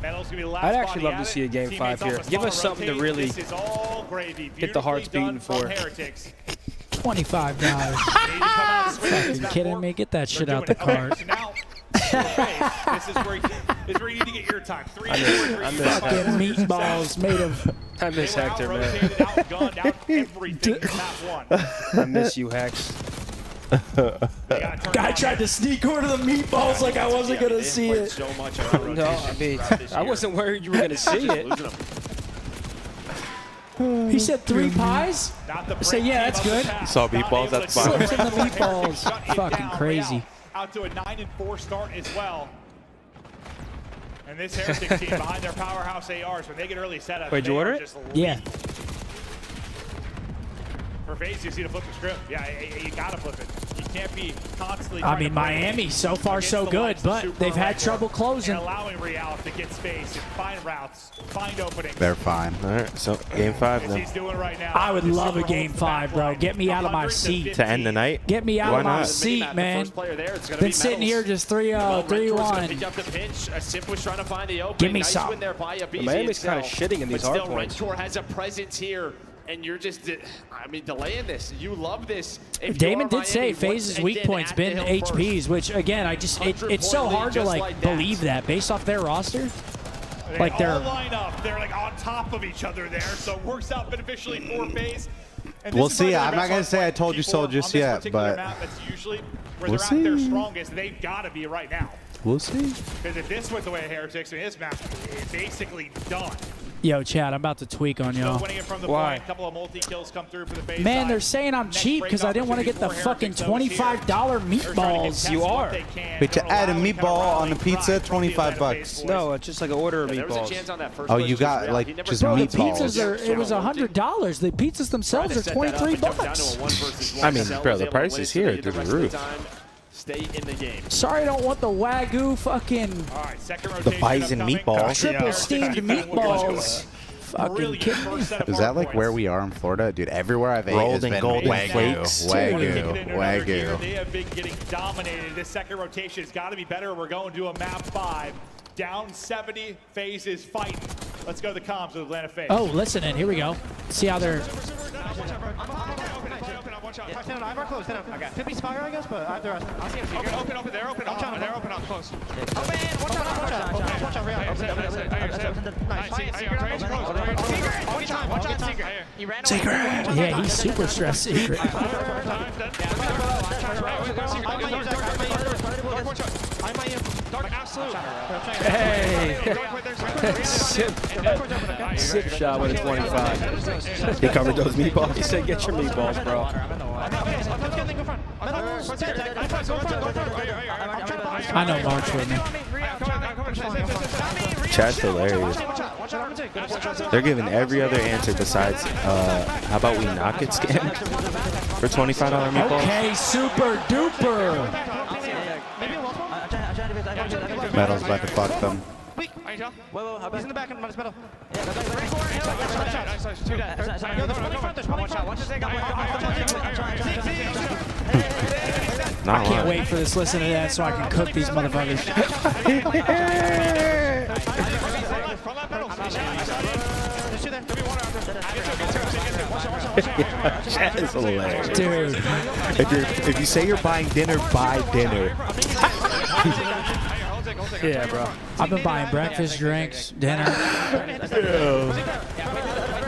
Metal's gonna be the last I'd actually body love at to it. see a game Teammates 5 here. off a Give spot us something to rotate. really This is all gravy. get the hearts Beautifully beating done for. from Heretics. $25. Fucking kidding me? Get that shit out the cart. This is where you need to get your time. 3 I miss Fucking meatballs made of. I miss Hector, man. outgunned, out everything in map 1. I miss you, Hex. Guy tried to sneak over to the meatballs like I wasn't going to see it. So much around No, I mean, I wasn't worried you were going to see it. He said 3 pies? I said, yeah, that's good. Saw meatballs, that's fine. Slips in the meatballs. Fucking crazy. Out to a 9-4 start as well. And this Heretics team behind their powerhouse ARs, when they get early setups, Wait, did you they order are it? just Yeah. For FaZe, you see the flip the script. Yeah, you gotta flip it. You can't be constantly. I trying mean, to play Miami, so far against so the good, likes of but Super they've had Hardcore trouble closing. And allowing Real to get space and find routes, find openings. They're fine. All right, so game 5 As then. he's doing right now. I would This love a Super game holds 5, the bro. backline. Get me out of my 100 seat. To end the night? Get me out Why of my not? seat, The man. first player there, it's gonna Been be sitting Metals. here just 3-0, 3-1. Pick up the pinch. Simp was trying to find the opening. Give me nice some. win there by Abizi Miami's kind of itself. shitting in these But still, hard points. Rentor has a presence here, and you're just, delaying this. You love this. If Damon you're did say Miami, FaZe's once weak again point's at the been hill HPs, first. which again, it's so 100-point hard to lead like just like believe that based off their roster. They Like all they're line up. They're like on top of each other there, so it works out beneficially for FaZe. And We'll this is see. why I'm they're not gonna best say I on told you so P4 just on this yet, particular but map, that's usually where we'll they're at their see. strongest. They've got to be right now. we'll see. Because if this went the way of Heretics, I mean, this map is basically done. Yo, Chad, I'm about to tweak on Still y'all. winning it from the Why? point. A couple of multi-kills come through for the FaZe Man, side. they're saying I'm Next cheap break because I didn't want to get the opportunity for fucking Heretics over here. $25 meatballs. You are. But you add a meatball on the pizza, 25 bucks. No, it's just like an order of There was a meatballs. chance on that first Oh, push you as got well. like He never just Bro, the meatballs. pizzas are, it was $100. The pizzas themselves are 23 bucks. I mean, bro, the price is here through the roof. Stay in the game. Sorry, I don't want the Wagyu fucking All right, second The rotation bison upcoming. meatball. triple steamed meatballs. Fucking Brilliant kidding me? first set of Is that like hard where points. we are in Florida? Dude, everywhere I've ate Rolled has in been golden Wagyu, flakes. Wagyu, Kicking into another gear. Wagyu. They have been getting dominated. This second rotation has got to be better. We're going to a map 5. Down 70, FaZe is fighting. Let's go to the comms with Atlanta FaZe. Oh, listen in. Here we go. See how they're. I'm close. Okay. Could be Spire, I guess, but I have the rest. I'll see him. Open, there, open up, close. Open, watch out, real. Watch out, Secret. He ran away. Secret. Yeah, he's super stressed. Secret. Hey! Sip shot with a 25. He covered those meatballs. He said, get your meatballs, bro. I know Mark's with me. Chat's hilarious. They're giving every other answer besides, how about we not get scammed for $25 meatballs? Okay, super duper. Metal's about to fuck them. He's in the back of the middle. I can't wait for this. Listen to that so I can cook these motherfuckers. That is hilarious. Dude. If you say you're buying dinner, buy dinner. Yeah, bro. I've been buying breakfast, drinks, dinner.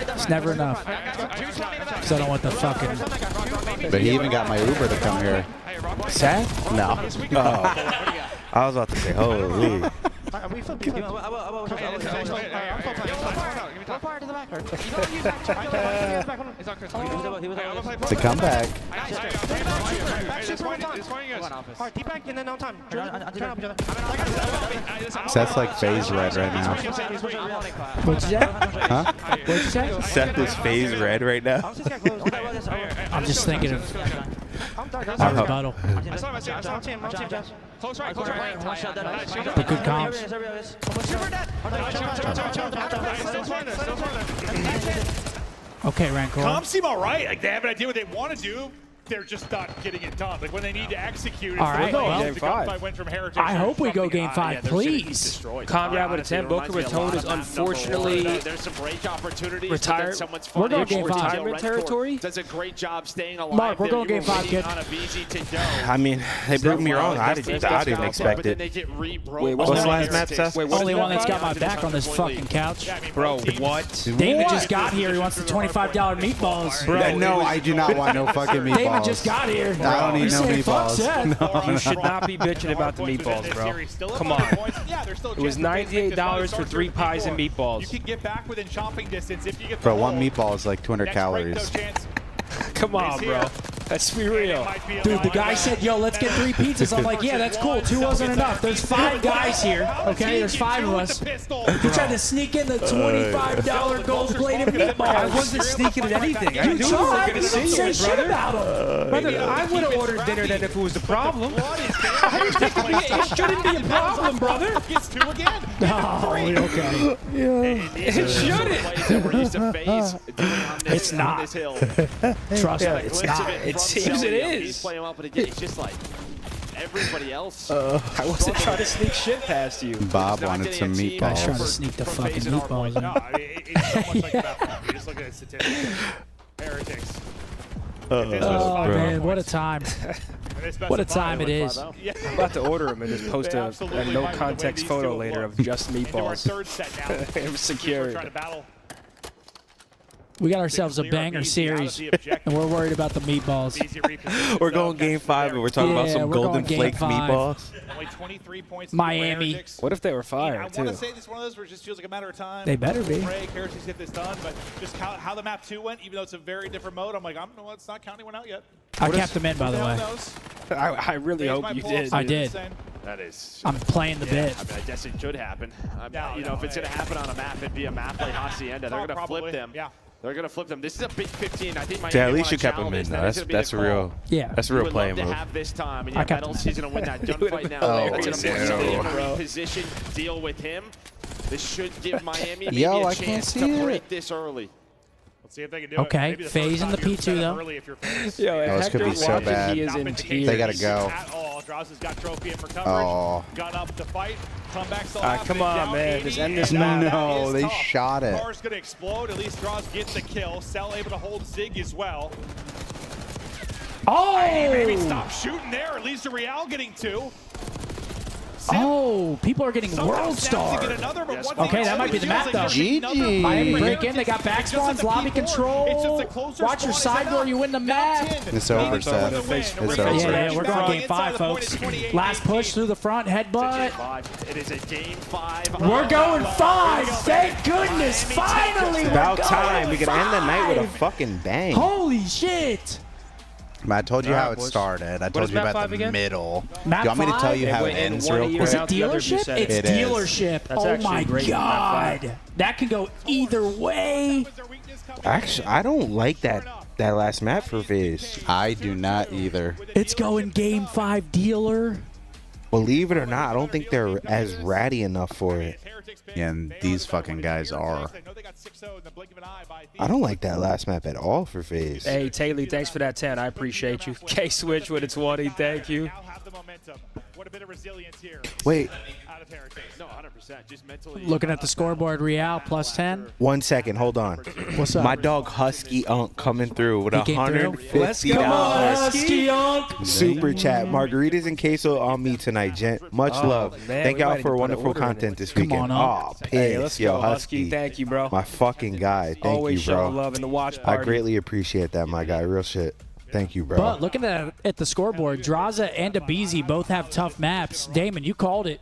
It's never enough. Because I don't want the fucking... But he even got my Uber to come here. Seth? No. Oh. I was about to say, holy. We flip you. I'm so far to the back. It's a comeback. Hard, deep back and then on time. Seth's like phase red right now. What'd you say? Huh? What'd you say? Seth is phase red right now. I'm just thinking of I hope- rebuttal. Close right, close right. The good comps. Okay, Rancor. Comps seem all right. Like they have an idea what they want to do. They're just not getting it done. Like when they need to execute. All right, well, the gunfight went from Heretics I to hope we go something- game 5, please. Conrad with a 10. Boca Raton is unfortunately there's some break opportunities. retired. We're going game 5. Retirement territory. Does a great job staying alive. Mark, we're going game 5, kid. I mean, they proved me wrong. I didn't expect it. Wait, what's the last map, Seth? Only one that's got my back on this fucking couch. Bro, what? Damon just got here. He wants the $25 meatballs. Bro, no, I do not want no fucking meatballs. Damon just got here. I don't need no meatballs. You should not be bitching about the meatballs, bro. Come on. It was $98 for 3 pies and meatballs. You can get back within chopping distance if you get the Bro, one hole. meatball is like 200 calories. Come on, bro. Let's be real. Dude, the guy said, yo, let's get 3 pizzas. I'm like, yeah, that's cool. 2 wasn't enough. There's 5 guys here. Okay, there's 5 of us. He tried to sneak in the $25 gold-plated meatballs. I wasn't sneaking at anything. I You knew we were tried. going You to didn't see say it, shit brother. about him. Brother, I would have ordered dinner then if it was a problem. I didn't think it shouldn't be a problem, brother. Gets 2 again. Oh, okay. It shouldn't. It's not. Trust me, it's not. It seems it is. He's playing well, but again, he's just like everybody else. I wasn't trying to sneak shit past you. Bob wanted some I was trying to meatballs. sneak the fucking meatballs in. No, I mean, it's so much like that. You just look at the statistics. Heretics. Oh, man, what a time. What a time it is. I'm about to order them and just post a no context photo later of just meatballs. It was secure. We got ourselves a banger series, and we're worried about the meatballs. We're going game 5 and we're talking about some we're golden going game flake 5. meatballs. Only 23 points. Miami. What if they were fire, I want too? to say this is one of those where it just feels like a matter of time. They better be. Pray Heretics get this done, but just how the map 2 went, even though it's a very different mode, I'm like, it's not counting one out yet. I kept them in, by the way. I really hope you did. I did. That is. I'm playing the bit. I mean, I guess it should happen. You know, if it's going to happen on a map, it'd be a map like Hacienda. They're going to flip them. Yeah. They're going to flip them. This is a big 15. I think Miami Yeah, at least wanna you kept them challenge in. this. Though. That's a real. Yeah. That's a real play You would move. love to have this time, and I you kept have them. he's going to win that gunfight now. Oh, It's going to be no. a position deal with him. This should give Miami maybe Yo, a I can't chance see to it. break this early. Let's see if they can do Okay, it. Maybe phase in the first time P2 you're though. early if you're phased. Yo, Oh, this could be Hector's so watching, bad. He is in tears. They gotta go. At all. Draws has got trophy in for coverage. Oh. Got up to fight. Comeback still Come happening. on, Down man. 80, Just end this and match. that No, is they tough. shot it. Car's going to explode. At least Draws gets the kill. Cell able to hold Zig as well. Oh! Maybe stop shooting there. At least a Real getting 2. Oh, people are getting World Star. Okay, that might be the map, though. GG. Miami break in. They got back spawns, lobby control. Watch your side door. You win the map. It's over, Seth. It's over. Yeah, we're going game 5, folks. Last push through the front, headbutt. It is a game 5. We're going 5. Thank goodness. Finally, we're About going time. We could end the night with a 5. fucking bang. Holy shit. I told you All how right, it boys. started. I What told is you map about 5 the again? middle. Map Do you want me to 5? tell you It how it went in ends 1 real year quick? Is it out the other dealership? said It's it. It is. dealership. That's Oh actually my great map 5. god. That can go either way. Actually, I don't like that last map for FaZe. I do not either. It's going game 5 dealer. Believe it or not, I don't think they're as ratty enough for it. And these fucking guys are. I don't like that last map at all for FaZe. Hey, Taylor, thanks for that 10. I appreciate you. K-Switch with a 20. Thank you. What a bit of resilience here. Wait, No, 100%. Just mentally. Looking at the scoreboard, Real plus 10. 1 second. Hold on. What's up? My dog Husky Unk coming through with He came through? $150. Come on, Husky Unk. Super chat. Margaritas and queso on me tonight, gent. Much love. man, Thank we y'all might for need to put wonderful an order in content it. this Come weekend. on, Oh, Unk. piss. Hey, let's Yo, go, Husky. Thank you, bro. My fucking guy. Thank Always you, bro. showing love in the watch I party. greatly appreciate that, my guy. Real shit. Thank you, bro. But looking at the scoreboard, Draza and Abizi both have tough maps. Damon, you called it.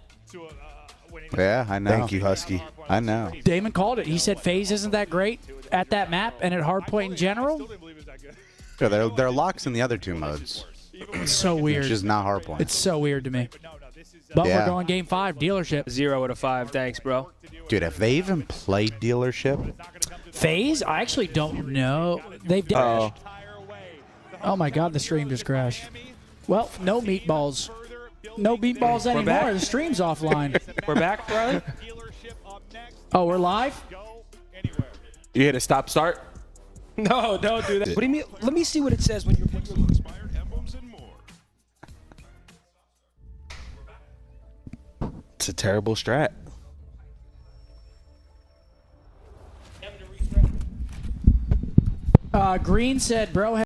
Yeah, I know. Thank you, Husky. I know. Damon called it. He said FaZe isn't that great at that map and at Hardpoint in general. Yeah, there are locks in the other two modes. It's so weird. It's just not Hardpoint. It's so weird to me. But we're going game 5, dealership. 0 out of 5. Thanks, bro. Dude, have they even played dealership? FaZe? I actually don't know. They've done. Oh my God, the stream just crashed. Well, no meatballs. No meatballs anymore. back. The stream's offline. We're back, brother. Oh, we're live? You hit a stop start? No, don't do that. What do you mean? Let me see what it says when you're. It's a terrible strat. Green said, bro.